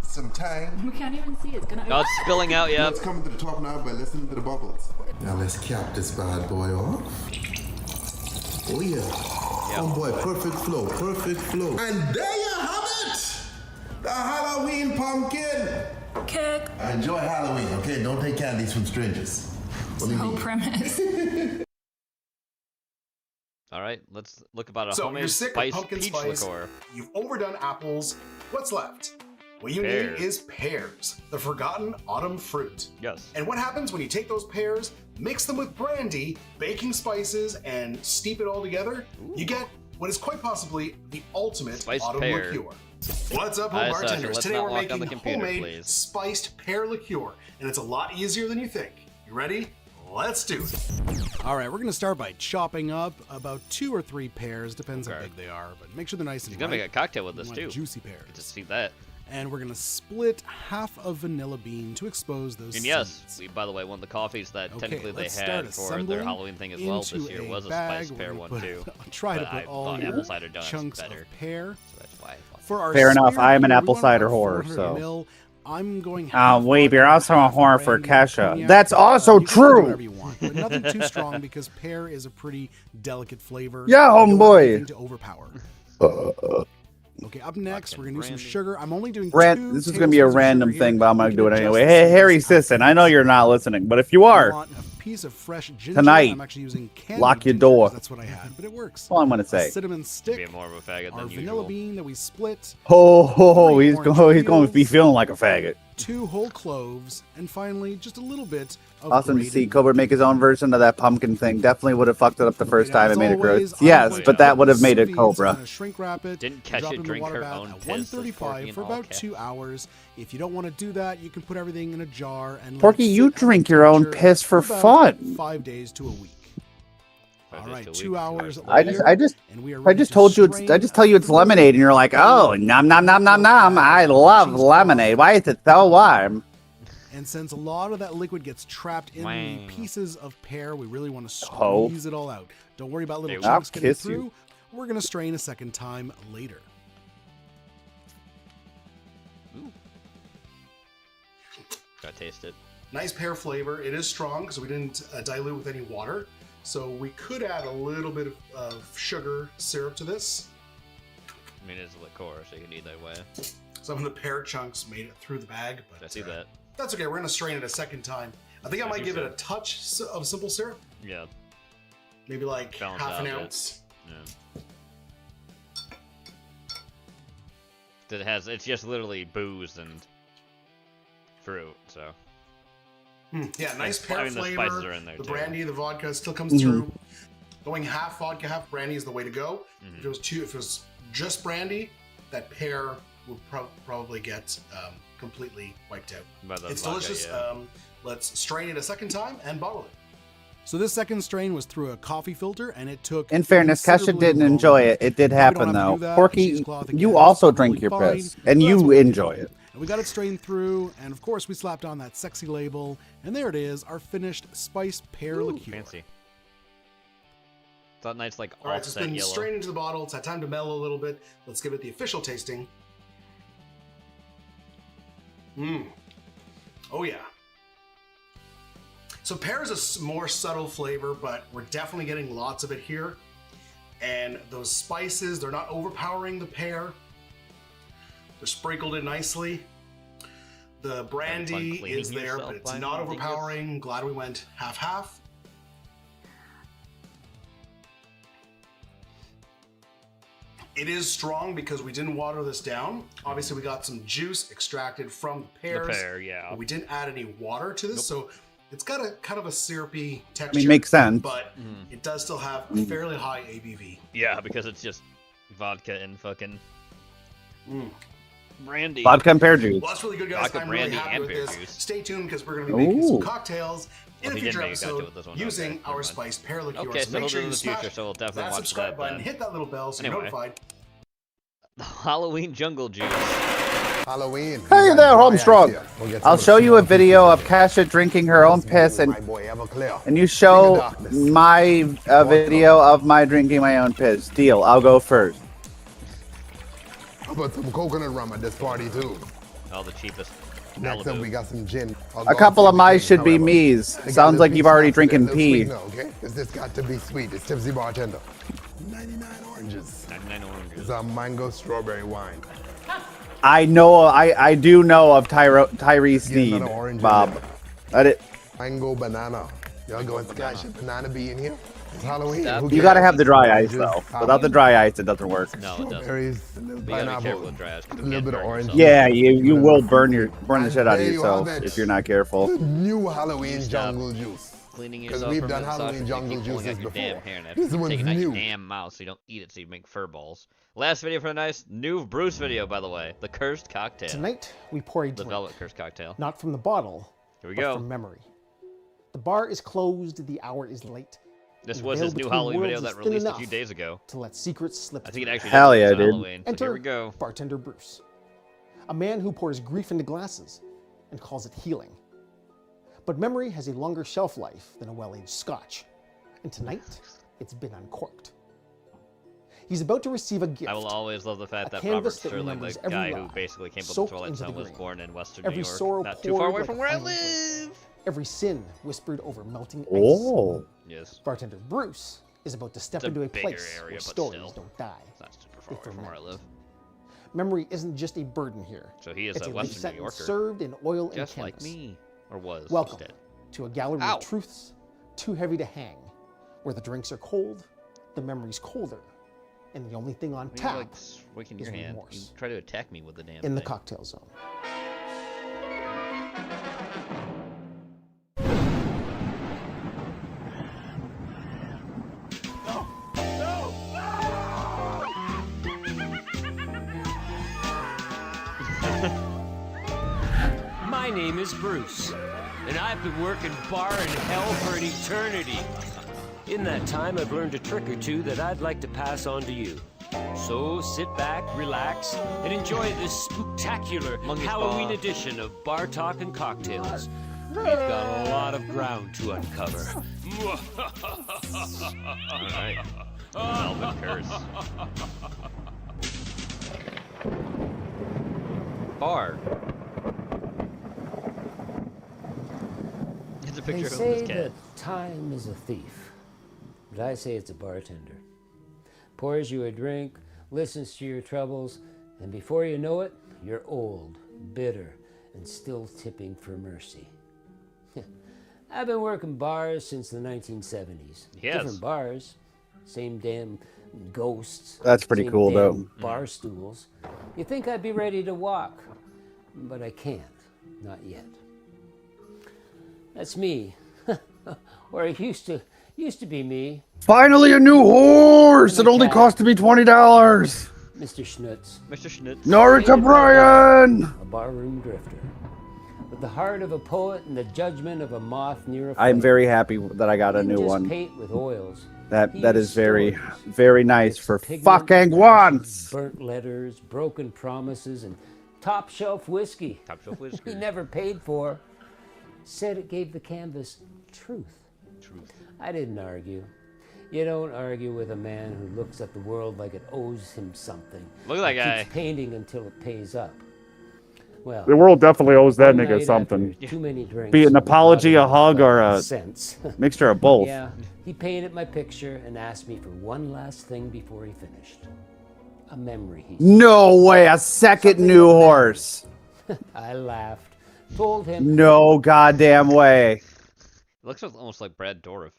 S6: Some tang.
S12: We can't even see. It's gonna.
S3: Oh, it's spilling out, yeah.
S6: Let's come to the top now by listening to the bubbles. Now let's cap this bad boy off. Oh yeah. Oh boy, perfect flow, perfect flow. And there you have it! The Halloween pumpkin!
S12: Kick.
S6: Enjoy Halloween, okay? Don't take candies from strangers. Only
S12: Whole
S6: me.
S12: premise.
S3: All right, let's look about a
S14: So you're
S3: homemade
S14: sick of
S3: spice
S14: pumpkin
S3: peach
S14: spice.
S3: liqueur.
S14: You've overdone apples. What's left?
S8: What you need is pears, the forgotten autumn fruit.
S3: Yes.
S8: And what happens when you take those pears, mix them with brandy, baking spices, and steep it all together? You get what is quite possibly the ultimate
S3: Spiced
S8: autumn
S3: pear.
S8: liqueur. What's up, home bartenders? Today we're making homemade spiced pear liqueur, and it's a lot easier than you think. You ready? Let's do it.
S14: All right, we're going to start by chopping up about 2 or 3 pears, depends how big they are, but make sure they're nice and
S3: He's gonna make a cocktail with this too.
S14: Juicy pears.
S3: Just see that.
S14: And we're going to split half of vanilla bean to expose those
S3: And
S14: seeds.
S3: yes, we by the way, one of the coffees that technically they had for their Halloween thing as well this year was a spiced pear one too.
S14: Try to
S3: But
S14: put
S3: I
S14: all
S3: thought
S14: your
S3: apple cider donuts
S14: chunks
S3: better.
S14: of pear.
S3: So that's why I thought
S14: For our
S10: Fair enough.
S14: smear
S10: I am an
S14: here,
S10: apple
S14: we want
S10: cider
S14: about
S10: whore,
S14: 400
S10: so.
S14: ml. I'm going
S10: Weeb, you're also a whore for Kesha. That's also
S14: you can do whatever
S10: true.
S14: you want, but nothing too strong because pear is a pretty delicate flavor.
S10: Yeah,
S14: You don't want
S10: homeboy.
S14: anything to overpower. Okay, up next, we're going to do some sugar. I'm only doing
S10: This is going to be a random thing, but I'm going to do it anyway. Hey, Harry Sisson, I know you're not listening, but if you are,
S14: piece of fresh ginger.
S10: tonight,
S14: I'm actually using candied
S10: lock your
S14: ginger,
S10: door.
S14: 'cause that's what I had, but it works.
S10: That's all I'm gonna say.
S14: A cinnamon stick.
S3: Be more of a faggot
S14: our
S3: than
S14: vanilla
S3: usual.
S14: bean that we split.
S10: He's going to be feeling like a faggot.
S14: 2 whole cloves, and finally, just a little bit of
S10: Awesome to
S14: grated
S10: see Cobra make his own version of that pumpkin thing. Definitely would have fucked it up the first time it made it gross. Yes, but that would have made it Cobra.
S14: Shrink wrap it.
S3: Didn't
S14: drop
S3: Kesha
S14: it in the
S3: drink
S14: water
S3: her
S14: bath
S3: own
S14: at
S3: piss?
S14: 135 for
S3: That's
S14: about
S3: Porky
S14: 2 hours. If you don't want to do that, you can put everything in a jar and let
S10: Porky,
S14: it
S10: you
S14: sit at
S10: drink
S14: room
S10: your own
S14: temperature
S10: piss for
S14: about
S10: fun.
S14: 5 days to a week. All right, 2 hours
S10: I just told you I just tell you it's lemonade and you're like, oh, nom nom nom nom nom. I love lemonade. Why is it so warm?
S14: And since a lot of that liquid gets trapped in the pieces of pear, we really want to
S10: Ho.
S14: squeeze it all out. Don't worry about little
S10: I'll
S14: chunks getting
S10: kiss
S14: through.
S10: you.
S14: We're going to strain a second time later.
S3: Gotta taste it.
S8: Nice pear flavor. It is strong because we didn't dilute with any water. So we could add a little bit of sugar syrup to this.
S3: I mean, it's a liqueur, so you can eat that way.
S8: Some of the pear chunks made it through the bag, but
S3: I see that.
S8: that's okay. We're gonna strain it a second time. I think I might give it a touch of simple syrup.
S3: Yeah.
S8: Maybe like
S3: Balance
S8: half an
S3: out a bit.
S8: ounce.
S3: Yeah. It's just literally booze and fruit, so.
S8: Yeah, nice pear
S3: I mean, the
S8: flavor.
S3: spices are in there
S8: The
S3: too.
S8: brandy, the vodka still comes
S10: Mhm.
S8: through. Going half vodka, half brandy is the way to go.
S3: Mm-hmm.
S8: If it was just brandy, that pear would probably get completely wiped out.
S3: By the
S8: It's
S3: vodka,
S8: delicious.
S3: yeah.
S8: Let's strain it a second time and bottle it.
S14: So this second strain was through a coffee filter, and it took.
S10: In fairness, Kesha
S14: considerably
S10: didn't
S14: longer.
S10: enjoy it. It did
S14: We don't
S10: happen
S14: have to
S10: though.
S14: do that.
S10: Porky,
S14: Cheesecloth again
S10: you
S14: is
S10: also
S14: totally
S10: drink your
S14: fine,
S10: piss,
S14: but
S10: and
S14: that's
S10: you
S14: what we
S10: enjoy
S14: did.
S10: it.
S14: And we got it strained through, and of course we slapped on that sexy label, and there it is, our finished spiced pear liqueur.
S3: Fancy. That nice, like,
S8: All right, so it's
S3: offset
S8: been
S3: yellow.
S8: strained into the bottle. It's had time to mellow a little bit. Let's give it the official tasting. Oh yeah. So pear is a more subtle flavor, but we're definitely getting lots of it here. And those spices, they're not overpowering the pear. They're sprinkled in nicely. The brandy
S3: cleaning
S8: is there,
S3: yourself
S8: but it's
S3: by
S8: not
S3: fingers.
S8: overpowering. Glad we went half-half. It is strong because we didn't water this down. Obviously, we got some juice extracted from the pears.
S3: pear, yeah.
S8: But we didn't add any water to this, so it's got a kind of a syrupy texture.
S10: I mean, makes sense.
S8: But it does still have a fairly high ABV.
S3: Yeah, because it's just vodka and fucking brandy.
S10: Vodka and pear juice.
S8: Well, that's really good, guys.
S3: Vodka,
S8: I'm really
S3: brandy,
S8: happy
S3: and
S8: with
S3: pear
S8: this.
S3: juice.
S8: Stay tuned because we're going to be making some
S10: Ooh.
S8: cocktails in
S3: Well,
S8: a
S3: he did
S8: future
S3: make a cocktail
S8: episode
S3: with this one,
S8: using
S3: okay,
S8: our
S3: never mind.
S8: spiced pear liqueur.
S3: Okay,
S8: so
S3: so
S8: make sure
S3: in
S8: you
S3: the future,
S8: smash
S3: so we'll definitely
S8: that
S3: watch
S8: subscribe
S3: that
S8: button,
S3: then.
S8: hit that little bell so
S3: Anyway.
S8: you're notified.
S3: The Halloween jungle juice.
S15: Halloween.
S10: Hey there, Homestrong. I'll show you a video of Kesha drinking her own piss, and you show my video of my drinking my own piss. Deal. I'll go first.
S15: I'll put some coconut rum at this party too.
S3: All the cheapest.
S15: Next up,
S3: Malibu.
S15: we got some gin.
S10: A couple of my should be me's. Sounds like you've already drinking pee.
S15: Okay, because this got to be sweet. It's Tipsy Bartender. 99 oranges.
S3: 99 oranges.
S15: It's a mango strawberry wine.
S10: I know. I do know of Tyrese
S15: another
S10: Steed,
S15: orange in
S10: Bob.
S15: there.
S10: I did.
S15: Mango banana. Y'all going to splash a banana bee in here? It's Halloween.
S3: Stop.
S15: Who
S10: You gotta
S15: cares?
S10: have the dry ice
S15: Just
S10: though.
S15: Halloween.
S10: Without the dry ice, it doesn't work.
S3: No, it doesn't.
S15: Berries, a little
S3: But you gotta be
S15: pineapple,
S3: careful with dry ice. 'Cause
S15: a
S3: you
S15: little
S3: can't
S15: bit of
S3: burn
S15: orange.
S3: yourself.
S10: Yeah, you
S15: Give it a
S10: will
S15: little
S10: burn
S15: fruit.
S10: the shit out of
S15: There you
S10: yourself
S15: have it.
S10: if you're not careful.
S15: The new Halloween
S3: Stop
S15: jungle juice.
S3: Cleaning
S15: Because
S3: yourself
S15: we've
S3: from
S15: done
S3: the sauce,
S15: Halloween
S3: you
S15: jungle
S3: keep pulling
S15: juices
S3: out your damn
S15: before.
S3: hair and
S15: This one's
S3: taking out your
S15: new.
S3: damn mouth so you don't eat it so you make fur balls. Last video for the nice new Bruce video, by the way. The cursed cocktail.
S5: Tonight, we pour a
S3: The
S5: drink.
S3: velvet cursed cocktail.
S5: Not from the bottle,
S3: Here we
S5: but
S3: go.
S5: from memory. The bar is closed, the hour is late.
S3: This
S5: and
S3: was
S5: the
S3: his
S5: veil
S3: new
S5: between
S3: Halloween video
S5: worlds
S3: that
S5: is thin
S3: released a
S5: enough
S3: few days ago.
S5: to let secrets slip
S3: I think it
S5: through.
S3: actually
S10: Hell
S3: does
S10: yeah,
S3: release on
S10: dude.
S3: Halloween, so
S5: Enter
S3: here we go.
S5: bartender Bruce, a man who pours grief into glasses and calls it healing. But memory has a longer shelf life than a well-aged scotch, and tonight it's been uncorked. He's about to receive a gift.
S3: I will always love the fact
S5: a
S3: that
S5: canvas
S3: Robert
S5: that
S3: Sterling,
S5: remembers
S3: the
S5: every
S3: guy who
S5: lie,
S3: basically came up with
S5: soaked
S3: Twilight
S5: into the
S3: Zone, was
S5: grain.
S3: born in Western
S5: Every
S3: New York,
S5: sorrow
S3: not too far away
S5: poured
S3: from
S5: like
S3: where
S5: a
S3: I
S5: final drink.
S3: live.
S5: Every sin whispered over melting ice.
S10: Oh.
S3: Yes.
S5: Bartender Bruce is about to step
S3: It's a
S5: into a
S3: bigger
S5: place
S3: area,
S5: where
S3: but
S5: stories
S3: still.
S5: don't die.
S3: It's not super
S5: They
S3: far away from where I
S5: ferment.
S3: live.
S5: Memory isn't just a burden here.
S3: So he is
S5: It's
S3: a
S5: life
S3: Western New
S5: sentence
S3: Yorker.
S5: served in oil and
S3: Just like
S5: canvas.
S3: me. Or was.
S5: Welcome
S3: He's dead.
S5: to a gallery
S3: Ow.
S5: of truths too heavy to hang, where the drinks are cold, the memories colder, and the only thing on
S3: You're
S5: tap
S3: like waking your
S5: is
S3: hand.
S5: remorse.
S3: You try to attack me with the damn
S5: in the
S3: thing.
S5: cocktail zone.
S11: My name is Bruce, and I've been working bar in hell for an eternity. In that time, I've learned a trick or two that I'd like to pass on to you. So sit back, relax, and enjoy this spectacular Halloween edition of Bar Talk and Cocktails. We've got a lot of ground to uncover.
S3: Alright. Velvet curse. Bar. It's a
S11: They
S3: picture of
S11: say
S3: this cat.
S11: that time is a thief, but I say it's a bartender. Pours you a drink, listens to your troubles, and before you know it, you're old, bitter, and still tipping for mercy. I've been working bars since the 1970s.
S3: Yes.
S11: Different bars, same damn ghosts.
S10: That's pretty
S11: same
S10: cool,
S11: damn
S10: though.
S11: Bar stools. You think I'd be ready to walk, but I can't. Not yet. That's me. Or it used to be me.
S10: Finally, a new horse! It only costed me $20.
S11: Mr. Schnutz.
S3: Mr. Schnutz.
S10: Narita Bryan!
S11: A barroom drifter. With the heart of a poet and the judgment of a moth near a
S10: I'm
S11: flame.
S10: very happy that I got
S11: He
S10: a
S11: didn't
S10: new
S11: just
S10: one.
S11: paint with oils.
S10: That
S11: He
S10: that
S11: used
S10: is very,
S11: stories.
S10: very nice for
S11: Pigment,
S10: fucking
S11: passion,
S10: once.
S11: Burnt letters, broken promises, and top shelf whiskey.
S3: Top shelf whiskey.
S11: He never paid for. Said it gave the canvas truth.
S3: Truth.
S11: I didn't argue. You don't argue with a man who looks at the world like it owes him something.
S3: Look at that
S11: and
S3: guy.
S11: Keeps painting until it pays up. Well,
S10: The world definitely owes that
S11: one
S10: nigga
S11: night
S10: something.
S11: after too many drinks,
S10: Be it an
S11: without
S10: apology, a
S11: enough,
S10: hug, or a
S11: sense.
S10: mixture of both.
S11: Yeah, he painted my picture and asked me for one last thing before he finished. A memory, he said.
S10: No way, a second new horse.
S11: I laughed, told him.
S10: No goddamn way.
S3: It looks almost like Brad Dourif.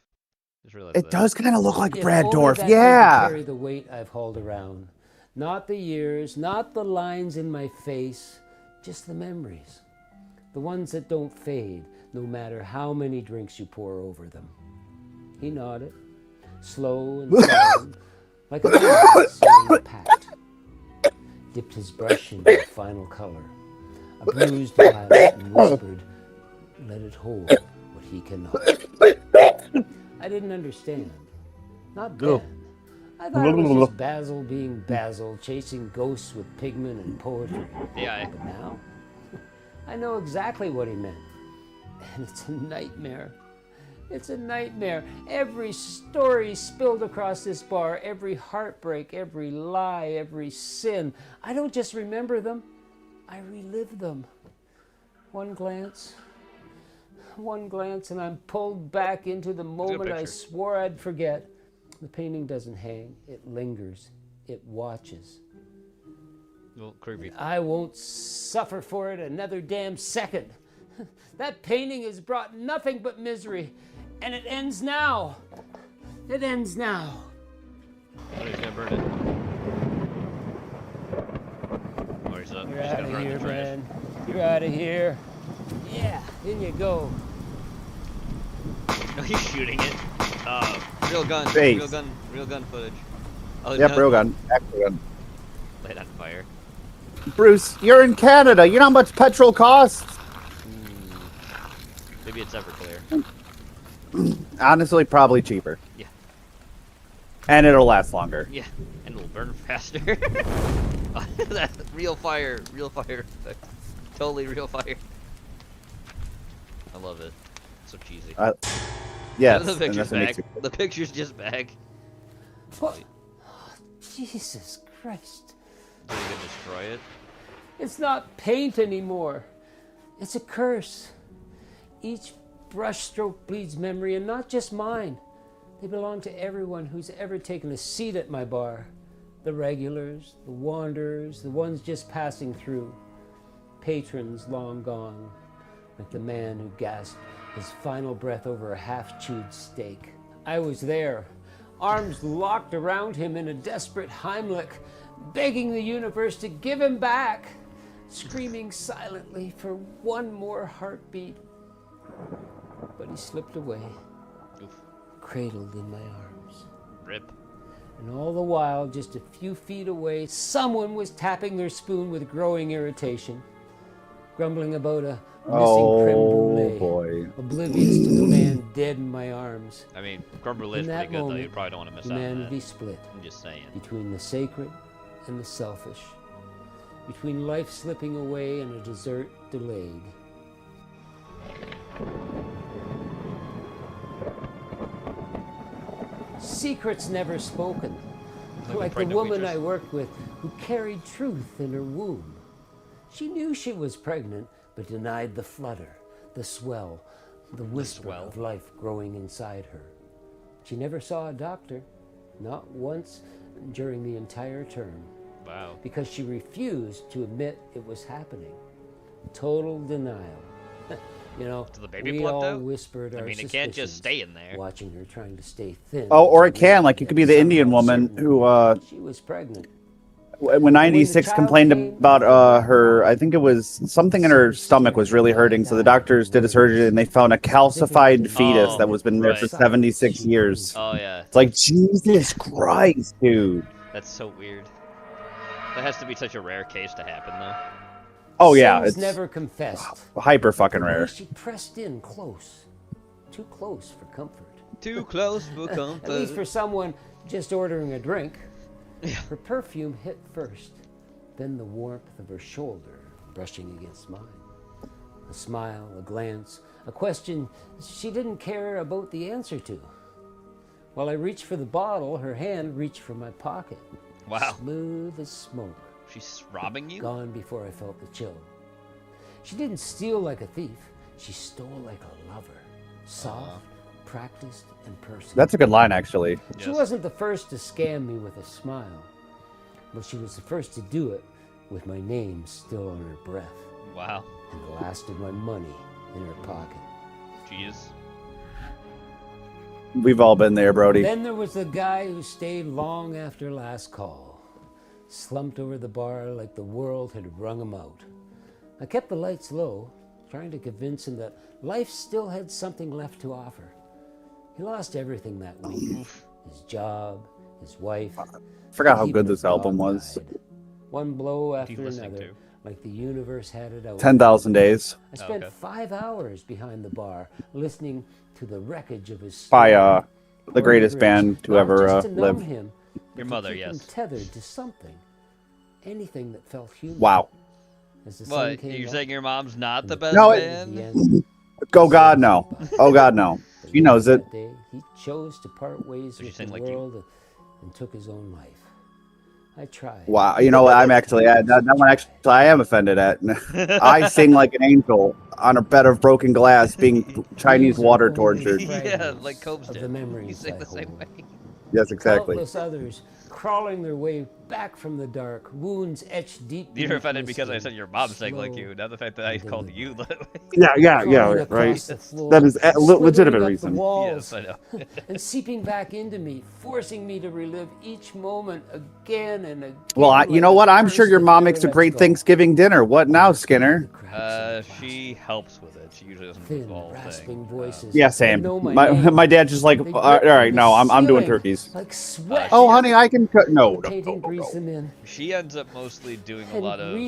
S3: Just realized
S10: It
S3: that.
S10: does kind of look like
S11: If
S10: Brad
S11: only
S10: Dourif,
S11: that thing could
S10: yeah.
S11: carry the weight I've hauled around. Not the years, not the lines in my face, just the memories. The ones that don't fade, no matter how many drinks you pour over them. He nodded, slow and solemn, like a man saying pat. Dipped his brush into the final color, a bruised violet, and whispered, "Let it hold what he cannot." I didn't understand. Not then. I thought it was just Basil being Basil, chasing ghosts with pigment and poetry.
S3: Yeah.
S11: But now, I know exactly what he meant. And it's a nightmare. It's a nightmare. Every story spilled across this bar, every heartbreak, every lie, every sin. I don't just remember them, I relive them. One glance, and I'm pulled back into the moment I
S3: picture.
S11: swore I'd forget. The painting doesn't hang, it lingers, it watches.
S3: A little creepy.
S11: I won't suffer for it another damn second. That painting has brought nothing but misery, and it ends now. It ends now.
S3: Oh, he's gonna burn it. Oh, he's up.
S11: You're
S3: He's
S11: out
S3: gonna
S11: of
S3: burn
S11: here,
S3: the trash.
S11: man. You're out of here. Yeah, in you go.
S3: No, he's shooting it. Real gun.
S10: Face.
S3: Real gun footage. Oh,
S10: Yep, real gun. Actual gun.
S3: Light on fire.
S10: Bruce, you're in Canada. You know how much petrol costs?
S3: Maybe it's Everclear.
S10: Honestly, probably cheaper.
S3: Yeah.
S10: And it'll last longer.
S3: Yeah, and it'll burn faster. That real fire effect. Totally real fire. I love it. So cheesy.
S10: Yes.
S3: The
S10: and
S3: picture's
S10: that's what makes
S3: back.
S10: it-
S3: The picture's just back.
S11: What? Jesus Christ.
S3: Did you destroy it?
S11: It's not paint anymore. It's a curse. Each brushstroke bleeds memory, and not just mine. They belong to everyone who's ever taken a seat at my bar. The regulars, the wanderers, the ones just passing through. Patrons long gone, like the man who gasped his final breath over a half-chewed steak. I was there, arms locked around him in a desperate Heimlich, begging the universe to give him back, screaming silently for one more heartbeat. But he slipped away, cradled in my arms.
S3: Rip.
S11: And all the while, just a few feet away, someone was tapping their spoon with growing irritation, grumbling about a missing creme brulee,
S10: boy.
S11: oblivious to the man dead in my arms.
S3: I mean, creme brulee is
S11: In
S3: pretty
S11: that
S3: good, though.
S11: moment,
S3: You probably don't want to miss out on
S11: humanity
S3: that.
S11: split.
S3: I'm just saying.
S11: Between the sacred and the selfish. Between life slipping away and a dessert delayed. Secrets never spoken. Like the
S3: pregnant
S11: woman
S3: waitress.
S11: I worked with who carried truth in her womb. She knew she was pregnant, but denied the flutter, the swell, the whisper of life growing inside her. She never saw a doctor, not once during the entire term.
S3: Wow.
S11: Because she refused to admit it was happening. Total denial. You know,
S3: So the baby
S11: we
S3: plucked
S11: all
S3: out?
S11: whispered
S3: I
S11: our
S3: mean, it can't just
S11: suspicions,
S3: stay in there.
S11: watching her trying to stay thin.
S10: Oh, or it
S11: until
S10: can.
S11: we
S10: Like, you could be the Indian woman who,
S11: she was pregnant.
S10: when 96
S11: child
S10: complained
S11: came-
S10: about her, I think it was something in her stomach was really hurting, so the doctors did a surgery and they found a calcified fetus that was been there for
S3: right.
S10: 76 years.
S3: Oh, yeah.
S10: It's like, Jesus Christ, dude.
S3: That's so weird. That has to be such a rare case to happen, though.
S10: Oh, yeah,
S11: Sins
S10: it's
S11: never confessed.
S10: hyper fucking
S11: The way
S10: rare.
S11: She pressed in close, too close for comfort.
S3: Too close for comfort.
S11: At least for someone just ordering a drink. Her perfume hit first, then the warmth of her shoulder brushing against mine. A smile, a glance, a question she didn't care about the answer to. While I reached for the bottle, her hand reached for my pocket.
S3: Wow.
S11: Smooth as smoke.
S3: She's robbing you?
S11: Gone before I felt the chill. She didn't steal like a thief. She stole like a lover. Soft, practiced, and personal.
S10: That's a good line, actually.
S11: She wasn't the first to scam me with a smile, but she was the first to do it with my name still on her breath.
S3: Wow.
S11: And the last of my money in her pocket.
S3: Jeez.
S10: We've all been there, Brody.
S11: Then there was the guy who stayed long after last call, slumped over the bar like the world had wrung him out. I kept the lights low, trying to convince him that life still had something left to offer. He lost everything that week. His job, his wife.
S10: Forgot how
S11: even
S10: good
S11: his
S10: this album
S11: dog
S10: was.
S11: died. One blow after
S3: listening
S11: another,
S3: to?
S11: like the universe had it out.
S10: 10,000 Days.
S11: I spent 5 hours behind the bar, listening to the wreckage of his
S10: By
S11: story.
S10: the greatest band to
S11: Not
S10: ever
S11: just to numb
S10: live.
S11: him, but
S3: Your
S11: to
S3: mother,
S11: keep him
S3: yes.
S11: tethered to something, anything that felt human.
S10: Wow.
S11: As the sun
S3: What?
S11: came
S3: You're
S11: up,
S3: saying your mom's not the best
S10: No,
S3: man?
S10: Oh, God, no. Oh, God, no. She knows it.
S11: that day, he chose to part ways with the
S3: saying like you?
S11: world and took his own life. I tried.
S10: Wow. You know what? I'm actually, that one actually, I am offended at. I sing like an angel on a bed of broken glass being Chinese water tortured.
S3: Yeah, like Cobes
S11: of
S3: did.
S11: the memories
S3: You sing
S11: I
S3: the same
S11: hold.
S3: way.
S10: Yes, exactly.
S11: Countless others crawling their way back from the dark, wounds etched deep.
S3: You're offended because I said your mom sang like you, not the fact that I called you.
S10: Yeah, right. That is a legitimate reason.
S3: Yes, I know.
S11: And seeping back into me, forcing me to relive each moment again and again.
S10: Well, you know what? I'm sure your mom makes a great Thanksgiving dinner. What now, Skinner?
S3: She helps with it. She usually doesn't do the whole thing.
S11: Voices.
S10: Yeah, same. My dad's just like, all right, no, I'm doing turkeys.
S11: Like sweat.
S10: Oh, honey, I can cook. No.
S3: She ends up mostly doing a lot of.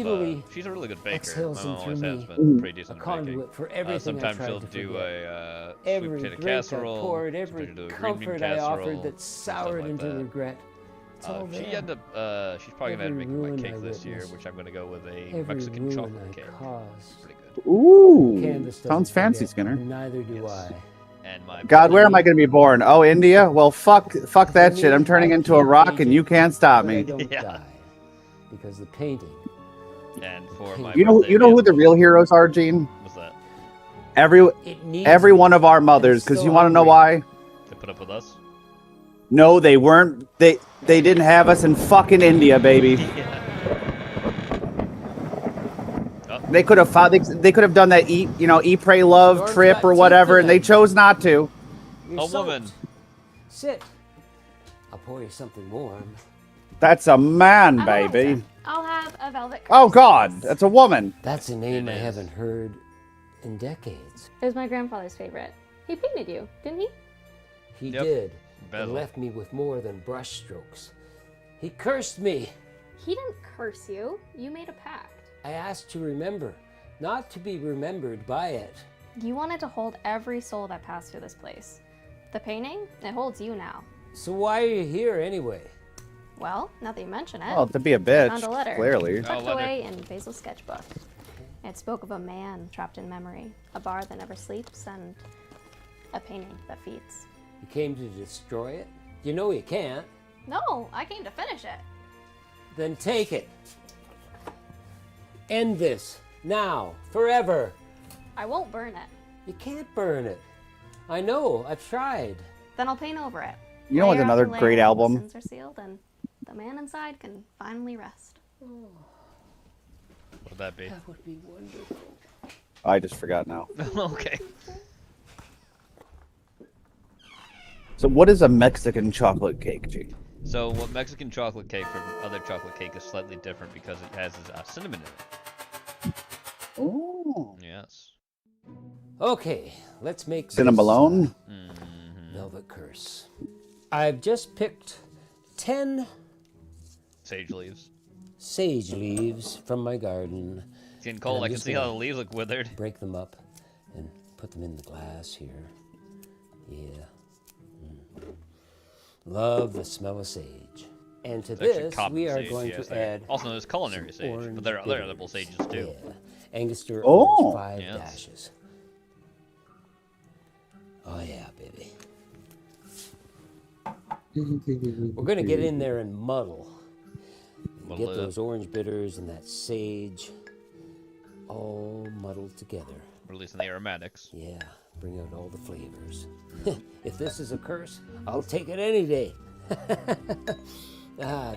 S3: She's a really good baker.
S11: exhales
S3: My
S11: them
S3: mom
S11: through
S3: always
S11: me.
S3: has been pretty decent
S11: A
S3: at baking.
S11: conduit for everything I
S3: Sometimes
S11: tried
S3: she'll
S11: to
S3: do
S11: forget.
S3: a sweet
S11: Every
S3: potato
S11: drink
S3: casserole.
S11: I poured,
S3: sometimes
S11: every
S3: she'll do a green bean
S11: comfort I
S3: casserole,
S11: offered that
S3: stuff
S11: soured
S3: like
S11: into
S3: that.
S11: regret. It's all
S3: She
S11: there.
S3: end up. She's probably gonna end up
S11: Every
S3: making my
S11: ruin
S3: cake
S11: I
S3: this year,
S11: witnessed.
S3: which I'm gonna go with a
S11: Every
S3: Mexican
S11: ruin
S3: chocolate
S11: I
S3: cake.
S11: caused.
S3: Pretty good.
S10: Ooh,
S11: Candace doesn't
S10: sounds fancy,
S11: forget,
S10: Skinner.
S11: and neither do I.
S3: And my
S10: God, where am I going to be born? Oh, India? Well, fuck that shit. I'm turning into a rock, and you can't stop
S11: But I
S10: me.
S11: don't die because the painting.
S3: And for my
S10: You know
S3: birthday
S10: who
S3: gift-
S10: the real heroes are, Gene?
S3: What's that?
S10: Every one of our mothers. Because you want to know why?
S3: They put up with us.
S10: No, they weren't. They didn't have us in fucking India, baby. They could have found. They could have done that eat, pray, love
S11: Storm's
S10: trip
S11: got
S10: or
S11: teeth
S10: whatever, and they
S11: tonight.
S10: chose not to.
S11: You're
S3: A
S11: soaked.
S3: woman.
S11: Sit. I'll pour you something warm.
S10: That's a man, baby.
S12: I'll have a velvet.
S10: Oh God, that's a woman.
S11: That's a name I haven't heard in decades.
S12: It was my grandfather's favorite. He painted you, didn't he?
S11: He
S3: Yep.
S11: did.
S3: Bezel.
S11: And left me with more than brush strokes. He cursed me.
S12: He didn't curse you. You made a pact.
S11: I asked to remember, not to be remembered by it.
S12: You wanted to hold every soul that passed through this place. The painting, it holds you now.
S11: So why are you here anyway?
S12: Well, now that you mention it.
S10: Oh, to be a
S12: I
S10: bitch,
S12: found a letter.
S10: clearly.
S12: Tucked away in Basil's sketchbook. It spoke of a man trapped in memory, a bar that never sleeps, and a painting that feeds.
S11: You came to destroy it? You know you can't.
S12: No, I came to finish it.
S11: Then take it. End this. Now. Forever.
S12: I won't burn it.
S11: You can't burn it. I know. I've tried.
S12: Then I'll paint over it.
S10: You know what's
S12: Layer
S10: another
S12: after layer
S10: great
S12: until
S10: album?
S12: The sins are sealed and the man inside can finally rest.
S3: What would that be?
S11: That would be wonderful.
S10: I just forgot now.
S3: Okay.
S10: So what is a Mexican chocolate cake, G?
S3: So what Mexican chocolate cake from other chocolate cake is slightly different because it has cinnamon in it.
S10: Oh.
S3: Yes.
S11: Okay, let's make
S10: Cinnamon?
S11: Velvet Curse. I've just picked 10
S3: Sage leaves.
S11: sage leaves from my garden.
S3: It's getting cold.
S11: And I'm
S3: I can
S11: just
S3: see how
S11: gonna
S3: the leaves look withered.
S11: Break them up and put them in the glass here. Yeah. Love the smell of sage. And to
S3: It's actually
S11: this,
S3: common
S11: we are
S3: sage,
S11: going
S3: yes,
S11: to
S3: there.
S11: add.
S3: Also known as culinary
S11: some
S3: sage, but
S11: orange
S3: there are other
S11: bitters.
S3: edible sages too.
S11: Yeah. Angostura
S10: Oh.
S11: orange, 5
S3: Yes.
S11: dashes. Oh yeah, baby. We're gonna get in there and muddle.
S3: Muddle
S11: Get
S3: it
S11: those orange bitters and that sage all muddled together.
S3: Releasing the aromatics.
S11: Yeah, bring out all the flavors. If this is a curse, I'll take it any day.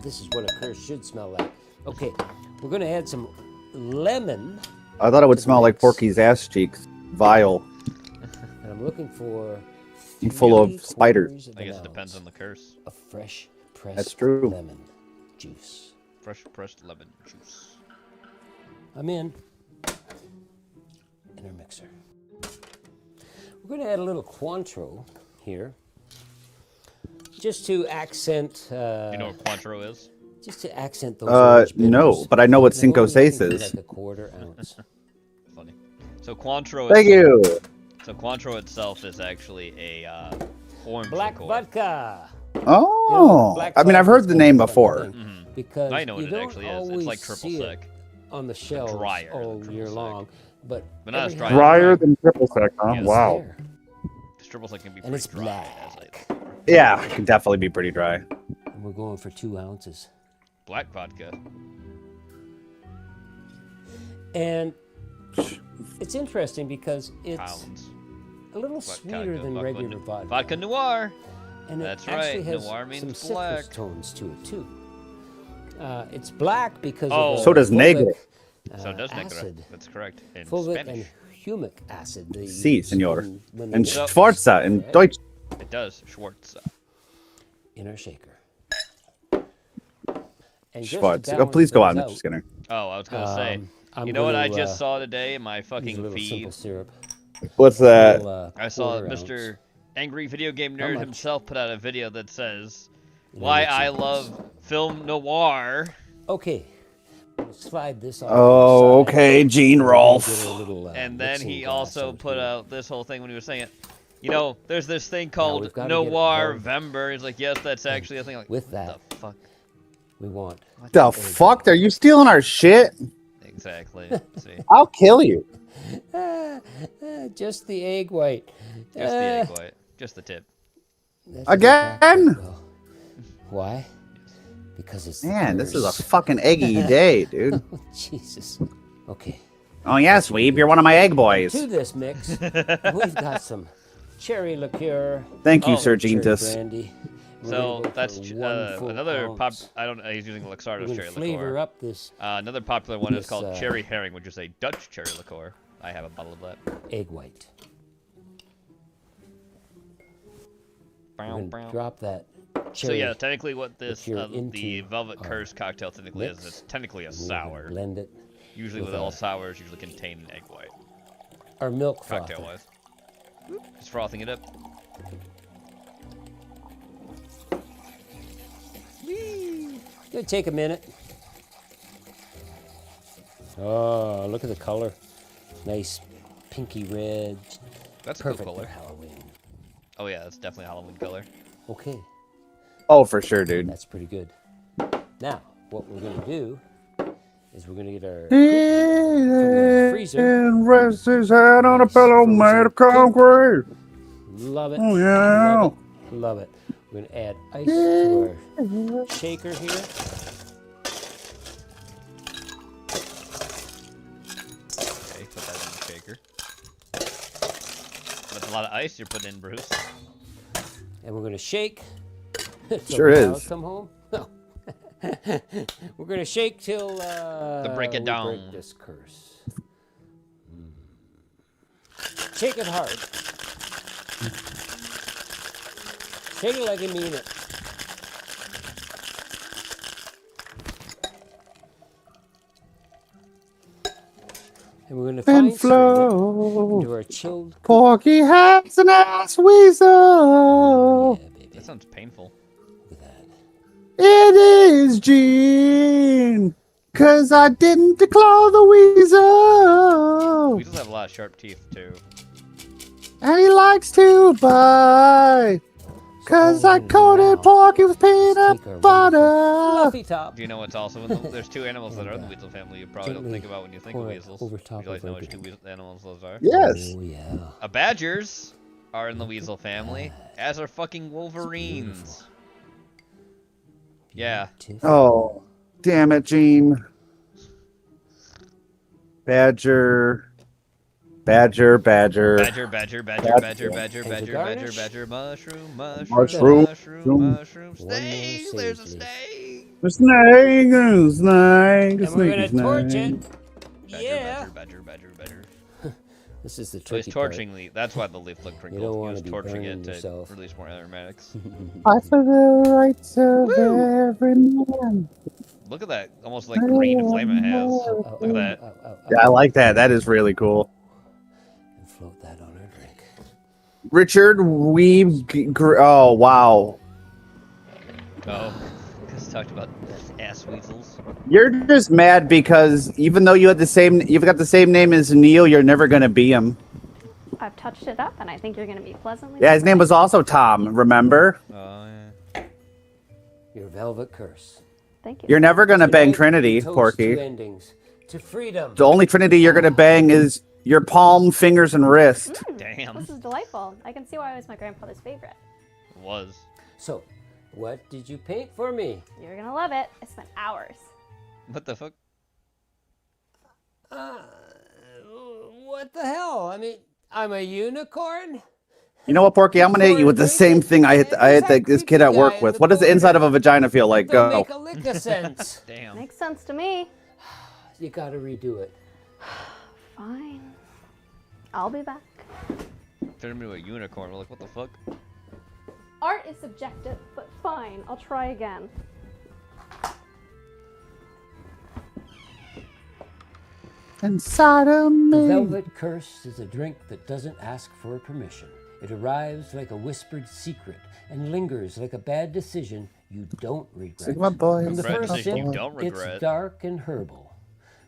S11: This is what a curse should smell like. Okay, we're gonna add some lemon,
S10: I thought it would smell like Porky's ass cheeks. Vile.
S11: and I'm looking for
S10: Full of
S11: 3/4
S10: spiders.
S11: of
S3: I
S11: an
S3: guess it
S11: ounce
S3: depends on the curse.
S11: of fresh pressed
S10: That's true.
S11: lemon juice.
S3: Fresh pressed lemon juice.
S11: I'm in our mixer. We're going to add a little Cointreau here, just to accent.
S3: Do you know what Cointreau is?
S11: Just to accent those orange bitters.
S10: No, but I know what
S11: And
S10: Cinco
S11: we're looking
S10: Seis
S11: for
S10: is.
S11: Like a 1/4 ounce.
S3: Funny. So Cointreau.
S10: Thank you.
S3: So Cointreau itself is actually a orange
S11: Black
S3: liqueur.
S11: vodka.
S10: Oh,
S11: black
S10: I mean, I've heard the name before.
S11: Because
S3: I know what
S11: you
S3: it
S11: don't
S3: actually is. It's
S11: always
S3: like triple
S11: see it
S3: sec.
S11: on the shelves
S3: drier than
S11: all
S3: triple
S11: year
S3: sec.
S11: long, but
S3: But not as
S11: every
S3: dry.
S11: now and
S10: Drier
S11: then
S10: than triple sec, huh?
S3: Yes.
S10: Wow.
S11: there.
S3: Triple sec can be
S11: And
S3: pretty
S11: it's
S3: dry.
S11: black.
S10: Yeah, it can definitely be pretty dry.
S11: And we're going for 2 ounces.
S3: Black vodka.
S11: And it's interesting because it's
S3: Pounds.
S11: a little
S3: Black
S11: sweeter
S3: vodka,
S11: than
S3: vodka
S11: regular
S3: nu-
S11: vodka.
S3: Vodka noir.
S11: And
S3: That's
S11: it actually
S3: right,
S11: has
S3: noir means
S11: some citrus
S3: black.
S11: tones to it too. It's black because
S3: Oh.
S11: of
S10: So does negro.
S3: So does negro.
S11: acid.
S3: That's correct. In
S11: Fulvic
S3: Spanish.
S11: and humic acid. They
S10: Si,
S11: use
S10: senor.
S11: when
S10: And
S11: they make
S10: Schwarza in
S11: right?
S10: Deutsch.
S3: It does. Schwartz.
S11: In our shaker. And just to
S10: Schwartz. Oh,
S11: balance
S10: please go
S11: things
S10: on,
S11: out,
S10: Mr. Skinner.
S3: Oh, I was gonna say.
S11: I'm
S3: You know what I
S11: gonna,
S3: just saw today in my
S11: use a
S3: fucking
S11: little
S3: feed?
S11: simple syrup.
S10: What's that?
S11: Little,
S3: I saw
S11: quarter
S3: Mr.
S11: ounce.
S3: Angry Video Game
S11: How
S3: Nerd
S11: much?
S3: himself put out a video that says
S11: You know,
S3: why
S11: it's
S3: I
S11: a-
S3: love film noir.
S11: Okay. Let's slide this off.
S10: Oh,
S11: to the side.
S10: okay, Gene
S11: We're gonna
S10: Rolfe.
S11: get a little,
S3: And then
S11: mixing
S3: he
S11: glass
S3: also
S11: out
S3: put
S11: here.
S3: out this whole thing when he was saying it. You know, there's this thing
S11: we've
S3: called
S11: gotta get it
S3: Noir
S11: above-
S3: Vember. He's like, yes, that's actually a thing. Like,
S11: with that,
S3: the fuck?
S11: we want
S10: The fuck? Are you stealing our shit?
S3: Exactly. See,
S10: I'll kill you.
S11: just the egg white.
S3: just the egg white, just the tip.
S11: That doesn't crack
S10: Again?
S11: that well. Why? Because it's the
S10: Man, this is a
S11: curse.
S10: fucking eggy day, dude.
S11: Jesus. Okay.
S10: Oh yes, Weeb, you're one of my egg boys.
S11: To this mix, we've got some cherry liqueur.
S10: Thank you, Sir
S11: cherry
S10: Gentus.
S11: brandy. We're
S3: So
S11: gonna go
S3: that's
S11: for 1 full
S3: another pop.
S11: ounce.
S3: I don't know. He's using Luxardo's
S11: We're gonna
S3: cherry
S11: flavor
S3: liqueur.
S11: up this
S3: Another popular one is
S11: this,
S3: called Cherry Herring, which is a Dutch cherry liqueur. I have a bottle of that.
S11: egg white. We're
S3: Brown,
S11: gonna
S3: brown.
S11: drop that
S3: So
S11: cherry.
S3: yeah, technically, what this
S11: liqueur
S3: the
S11: into
S3: Velvet
S11: our
S3: Curse cocktail technically
S11: mix.
S3: is, it's technically a
S11: And we're gonna
S3: sour.
S11: Blend it.
S3: Usually, with
S11: with
S3: all
S11: our-
S3: sours, usually contain an egg white.
S11: Our milk
S3: Cocktail
S11: frother.
S3: wise, just frothing it up.
S11: Gonna take a minute. Oh, look at the color. Nice pinky red.
S3: That's a
S11: perfect
S3: cool color.
S11: for Halloween.
S3: Oh yeah, that's definitely a Halloween color.
S11: Okay,
S10: Oh, for sure, dude.
S11: that's pretty good. Now, what we're gonna do is we're gonna get our freezer.
S10: And rest his head on a pillow made of concrete.
S11: Love it.
S10: Oh, yeah.
S11: Love it. Love it. We're gonna add ice to our shaker here.
S3: Okay, put that in the shaker. That's a lot of ice you're putting in, Bruce.
S11: And we're gonna shake. Till
S10: Sure
S11: the cows
S10: is.
S11: Come home. No. We're gonna shake till
S3: break of
S11: we
S3: dawn.
S11: break this curse. Shake it hard. Shake it like you mean it. And we're gonna fine
S10: And flow.
S11: into our chilled.
S10: Porky has an ass weasel.
S3: That sounds painful.
S10: It is Gene. Cause I didn't declaw the weasel.
S3: Weasels have a lot of sharp teeth too.
S10: And he likes to buy. Cause I coated Porky with peanut butter.
S11: Fluffy top.
S3: Do you know what's also in the? There's two animals that are in the weasel family you probably don't think about when you think of
S11: pour it
S3: weasels.
S11: over
S3: Would
S11: top
S3: you like
S11: of
S3: to know which
S11: everything.
S3: two animals those are?
S10: Yes.
S11: Oh yeah.
S3: Badgers are in the weasel family, as are fucking wolverines. Yeah.
S10: Oh, damn it, Gene. Badger. Badger, badger.
S3: Badger, badger, badger, badger, badger,
S11: And to
S3: badger, badger,
S11: garnish?
S3: badger, mushroom, mushroom,
S10: Mushroom.
S3: mushroom, mushroom,
S11: One more
S3: snake, there's a
S11: sage leaf.
S3: snake.
S10: A snake, a snake, a
S11: And we're
S10: snake,
S11: gonna torch
S10: snake.
S11: it.
S3: Badger,
S11: Yeah.
S3: badger, badger, badger.
S11: This is the
S3: So he's
S11: tricky part.
S3: torching the. That's why the leaf looked
S11: You
S3: crinkled.
S11: don't
S3: He
S11: wanna
S3: was
S11: be
S3: torching
S11: burning
S3: it to
S11: yourself.
S3: release more aromatics.
S10: Fight for the rights of every man.
S3: Look at that, almost like green flame it has. Look at that.
S10: Yeah, I like that. That is really cool.
S11: And float that on our drink.
S10: Richard Weeb. Oh, wow.
S3: Oh, because talked about ass weasels.
S10: You're just mad because even though you've got the same name as Neil, you're never gonna be him.
S12: I've touched it up, and I think you're going to be pleasantly.
S10: Yeah, his name was also Tom. Remember?
S3: Oh yeah.
S11: Your velvet curse.
S12: Thank you.
S10: You're never gonna bang
S11: Tonight,
S10: Trinity,
S11: toast
S10: Porky.
S11: Two endings to freedom.
S10: The only Trinity you're gonna bang is your palm, fingers, and wrist.
S3: Damn.
S12: This is delightful. I can see why it was my grandfather's favorite.
S3: Was.
S11: So, what did you paint for me?
S12: You're going to love it. I spent hours.
S3: What the fuck?
S11: What the hell? I mean, I'm a unicorn?
S10: You know what, Porky? I'm gonna hit you with the same thing I hit this kid at work with. What does the inside of a vagina feel like?
S11: Don't
S10: Go.
S11: make a lick of sense.
S3: Damn.
S12: Makes sense to me.
S11: You gotta redo it.
S12: Fine. I'll be back.
S3: Turned into a unicorn. We're like, what the fuck?
S12: Art is subjective, but fine. I'll try again.
S10: Inside of me.
S11: The Velvet Curse is a drink that doesn't ask for permission. It arrives like a whispered secret and lingers like a bad decision you don't regret.
S10: Sigma boy,
S11: From the
S10: Sigma
S11: first sip,
S3: you don't regret.
S11: it's dark and herbal,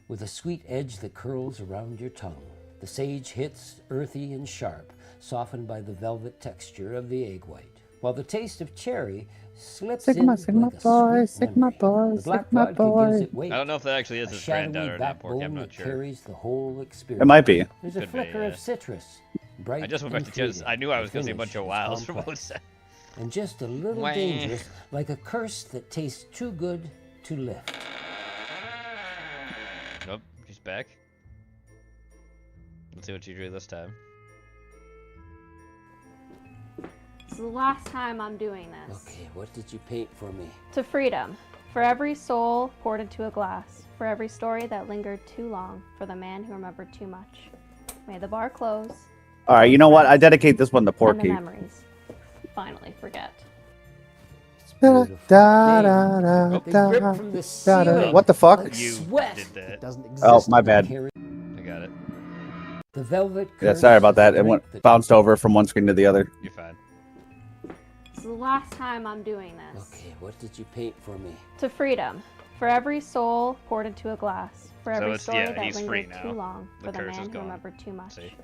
S11: with a sweet edge that curls around your tongue. The sage hits earthy and sharp, softened by the velvet texture of the egg white, while the taste of cherry slips
S10: Sigma,
S11: in
S10: Sigma
S11: like a
S10: boy,
S11: sweet
S10: Sigma
S11: memory.
S10: boy,
S11: The black
S10: Sigma
S11: vodka
S10: boy.
S11: gives it weight.
S3: I don't know if that actually is
S11: A
S3: his
S11: shadowy
S3: granddaughter or not, Porky. I'm
S11: backbone
S3: not
S11: that
S3: sure.
S11: carries the whole experience.
S10: It might be.
S11: There's a
S3: Could be,
S11: flicker
S3: yeah.
S11: of citrus, bright
S3: I just went back to
S11: and
S3: Jez. I knew I was
S11: the
S3: going to see a bunch
S11: finish
S3: of
S11: is
S3: wows from
S11: complex.
S3: both
S11: And just a little
S3: Wah.
S11: dangerous, like a curse that tastes too good to lift.
S3: Nope, she's back. Let's see what you drew this time.
S12: This is the last time I'm doing this.
S11: Okay, what did you paint for me?
S12: To freedom. For every soul poured into a glass. For every story that lingered too long. For the man who remembered too much. May the bar close.
S10: All right, you know what? I dedicate this one to
S12: And the
S10: Porky.
S12: memories. Finally forget.
S10: Da, da, da,
S11: They
S10: da,
S11: rip from the
S10: da, da.
S11: ceiling
S10: What the fuck?
S11: like
S3: You
S11: sweat.
S3: did that.
S5: It doesn't exist.
S10: Oh, my bad.
S3: I got it.
S11: The Velvet Curse.
S10: Yeah, sorry about that.
S11: is a
S10: It went
S11: drink that
S10: bounced over from one screen to the other.
S3: You're fine.
S12: This is the last time I'm doing this.
S11: Okay, what did you paint for me?
S12: To freedom. For every soul poured into a glass. For
S3: So
S12: every
S3: it's-
S12: story
S3: yeah,
S12: that
S3: he's free
S12: lingered
S3: now.
S12: too long.
S3: The
S12: For the
S3: curse is
S12: man who
S3: gone.
S12: remembered too much.
S3: See?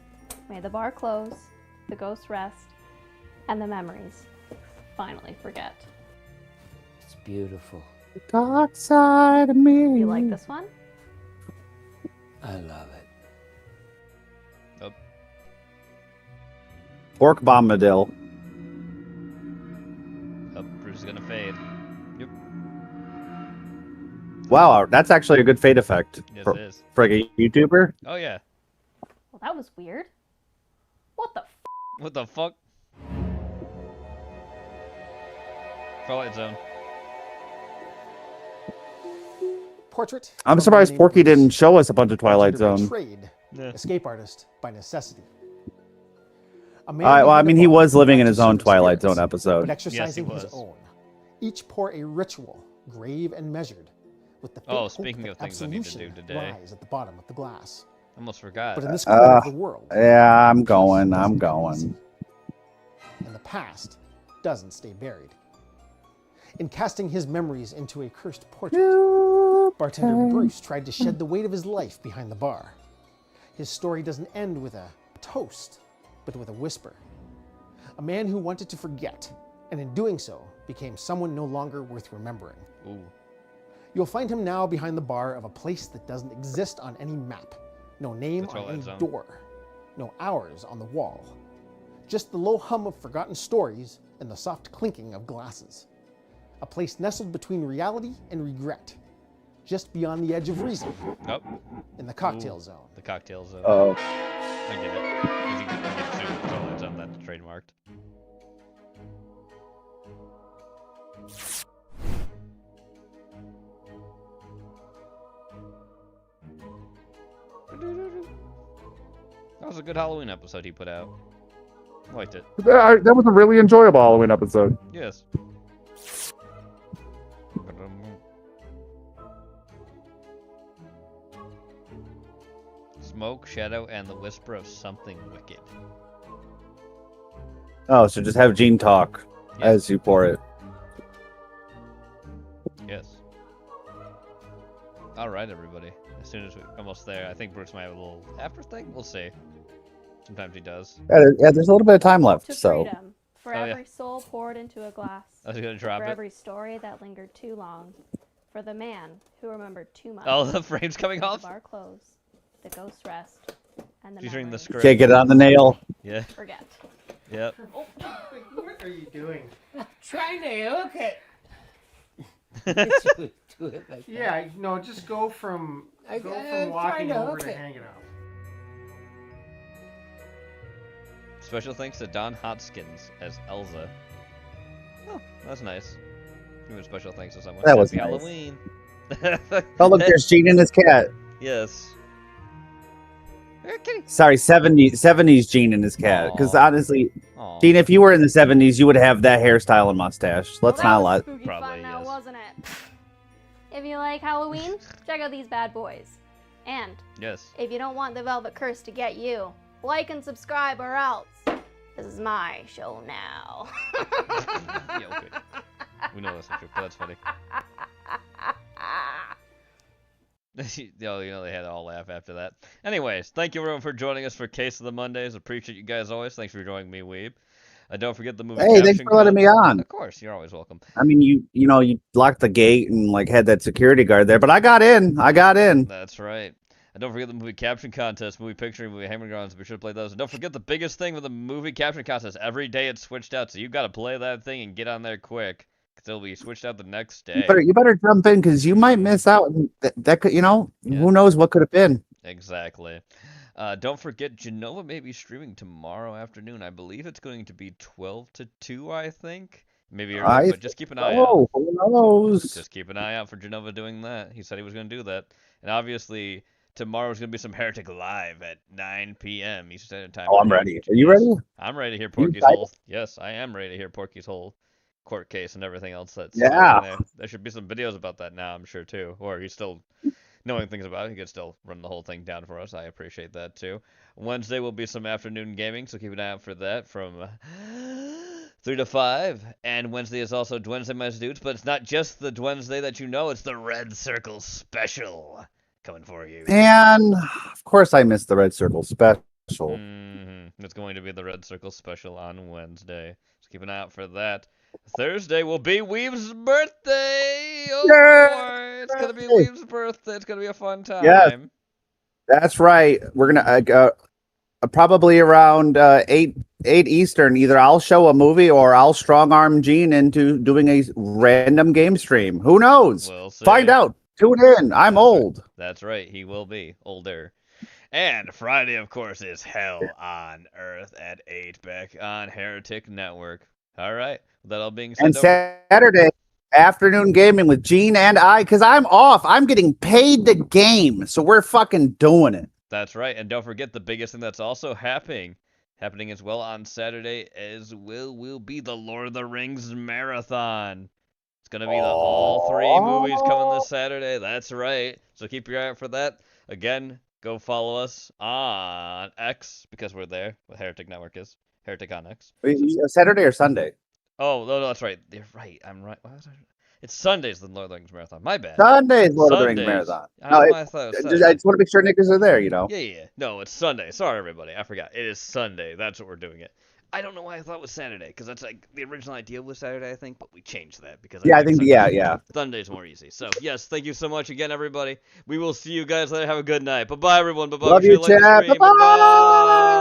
S12: May the bar close. The ghosts rest. And the memories finally forget.
S11: It's beautiful.
S10: The dark side of me.
S12: You like this one?
S11: I love it.
S3: Nope.
S10: Pork bombadil.
S3: Oh, Bruce is gonna fade. Yep.
S10: Wow, that's actually a good fade effect
S3: Yes,
S10: for,
S3: it is.
S10: for like a YouTuber.
S3: Oh yeah.
S12: Well, that was weird. What the f?
S3: What the fuck? Twilight Zone.
S5: Portrait.
S10: I'm
S5: of a
S10: surprised
S5: man named
S10: Porky
S5: Bruce,
S10: didn't show us a bunch of Twilight
S5: legendary
S10: Zone.
S5: Trade,
S3: Yeah.
S5: escape artist by necessity. A man
S10: Well, I
S5: behind
S10: mean,
S5: the
S10: he
S5: bar
S10: was living
S5: tried
S10: in
S5: to
S10: his own
S5: serve
S10: Twilight
S5: spirits,
S10: Zone episode.
S5: but exercising
S3: Yes, he
S5: his
S3: was.
S5: own. Each pour a ritual, grave and measured, with the faint
S3: Oh,
S5: hope
S3: speaking
S5: that
S3: of things I need to
S5: absolution
S3: do today.
S5: lies at the bottom of the glass.
S3: Almost forgot.
S5: But in this corner of the world,
S10: Yeah, I'm
S5: peace
S10: going.
S5: doesn't
S10: I'm
S5: come easy,
S10: going.
S5: and the past doesn't stay buried. In casting his memories into a cursed portrait, bartender Bruce tried to shed the weight of his life behind the bar. His story doesn't end with a toast, but with a whisper. A man who wanted to forget, and in doing so, became someone no longer worth remembering.
S3: Ooh.
S5: You'll find him now behind the bar of a place that doesn't exist on any map. No name
S3: The
S5: on
S3: Twilight
S5: any
S3: Zone.
S5: door. No hours on the wall. Just the low hum of forgotten stories and the soft clinking of glasses. A place nestled between reality and regret. Just beyond the edge of reason.
S3: Nope.
S5: In the cocktail
S3: Ooh,
S5: zone.
S3: The cocktail zone.
S10: Oh.
S3: I get it. 'Cause you get two Twilight Zone that's trademarked. That was a good Halloween episode he put out. Liked it.
S16: That was a really enjoyable Halloween episode.
S3: Yes. Smoke, shadow, and the whisper of something wicked.
S10: Oh, so just have Gene talk as you pour it.
S3: Yes. All right, everybody. As soon as we're almost there, I think Brooks might have a little after thing. We'll see. Sometimes he does.
S10: Yeah, there's a little bit of time left,
S12: To
S10: so.
S12: freedom. For
S3: Oh, yeah.
S12: every soul poured into a glass.
S3: I was gonna drop
S12: For
S3: it.
S12: every story that lingered too long. For the man who remembered too much.
S3: Oh, the frame's coming
S12: May
S3: off?
S12: The bar close. The ghosts rest. And the
S3: Featuring the
S12: memories
S3: script.
S10: Can't get it on the nail.
S3: Yeah.
S12: Forget.
S3: Yep.
S5: What are you doing?
S11: Trying to hook it. Do it like that.
S5: Yeah, no, just go from
S11: I'm
S5: walking
S11: trying to
S5: over
S11: hook
S5: to
S11: it.
S5: hanging out.
S3: Special thanks to Don Hotskins as Elsa. Oh, that's nice. Give a special thanks to someone.
S10: That was
S3: Happy
S10: nice.
S3: Halloween.
S10: Oh, look, there's Gene and his cat.
S3: Yes.
S10: Sorry, 70s Gene and his cat. Because honestly, Gene, if you were in the 70s, you would have that hairstyle and mustache. Let's not lie.
S12: Probably now, wasn't it? If you like Halloween, check out these bad boys. And
S3: yes,
S12: if you don't want the Velvet Curse to get you, like and subscribe or else. This is my show now.
S3: Yeah, okay. We know that's not true, but that's funny. You know they had to all laugh after that. Anyways, thank you everyone for joining us for Case of the Mondays. Appreciate you guys always. Thanks for joining me, Weeb. Don't forget the movie.
S10: Hey, thanks for letting me on.
S3: Of course, you're always welcome.
S10: I mean, you locked the gate and like had that security guard there, but I got in.
S3: That's right. And don't forget the movie caption contest, movie picturing, movie hammer grounds. We should play those. And don't forget the biggest thing with the movie caption contest. Every day it's switched out, so you got to play that thing and get on there quick, because it'll be switched out the next day.
S10: You better jump in because you might miss out. That could, who knows what could have been.
S3: Exactly. Don't forget, Genova may be streaming tomorrow afternoon. I believe it's going to be 12 to 2, I think. Maybe early, but just keep an eye out.
S10: Who knows?
S3: Just keep an eye out for Genova doing that. He said he was going to do that. And obviously, tomorrow's going to be some Heretic Live at 9 p.m. Eastern Standard Time.
S10: Oh, I'm ready. Are you ready?
S3: I'm ready to hear Porky's whole. Yes, I am ready to hear Porky's whole court case and everything else. That's there should be some videos about that now, I'm sure, too. Or he's still knowing things about it. He could still run the whole thing down for us. I appreciate that, too. Wednesday will be some afternoon gaming, so keep an eye out for that from 3 to 5. And Wednesday is also Wednesday, my dudes, but it's not just the Wednesday that you know. It's the Red Circle Special coming for you.
S10: And of course, I missed the Red Circle Special.
S3: It's going to be the Red Circle Special on Wednesday. So keep an eye out for that. Thursday will be Weeb's birthday. Oh boy, it's gonna be Weeb's birthday. It's gonna be a fun time.
S10: Yes, that's right. We're gonna probably around 8 Eastern. Either I'll show a movie or I'll strong arm Gene into doing a random game stream. Who knows?
S3: We'll see.
S10: Find out. Tune in. I'm old.
S3: That's right. He will be older. And Friday, of course, is Hell on Earth at 8 back on Heretic Network. All right. That all being said,
S10: and Saturday afternoon gaming with Gene and I, because I'm off. I'm getting paid to game, so we're fucking doing it.
S3: That's right. And don't forget the biggest thing that's also happening as well on Saturday as will be the Lord of the Rings marathon. It's going to be all 3 movies coming this Saturday. That's right. So keep your eye out for that. Again, go follow us on X because we're there. What Heretic Network is. Heretic on X.
S10: Saturday or Sunday?
S3: Oh, no, that's right. You're right. I'm right. It's Sundays, the Lord of the Rings Marathon. My bad.
S10: Sunday's Lord of the Rings Marathon. I just want to make sure niggas are there,
S3: Yeah. No, it's Sunday. Sorry, everybody. I forgot. It is Sunday. That's what we're doing it. I don't know why I thought it was Saturday, because that's like the original idea was Saturday, I think, but we changed that because
S10: I think
S3: Sunday's more easy. So yes, thank you so much again, everybody. We will see you guys later. Have a good night. Bye bye, everyone. Bye bye.
S10: Love you, chat. Bye bye.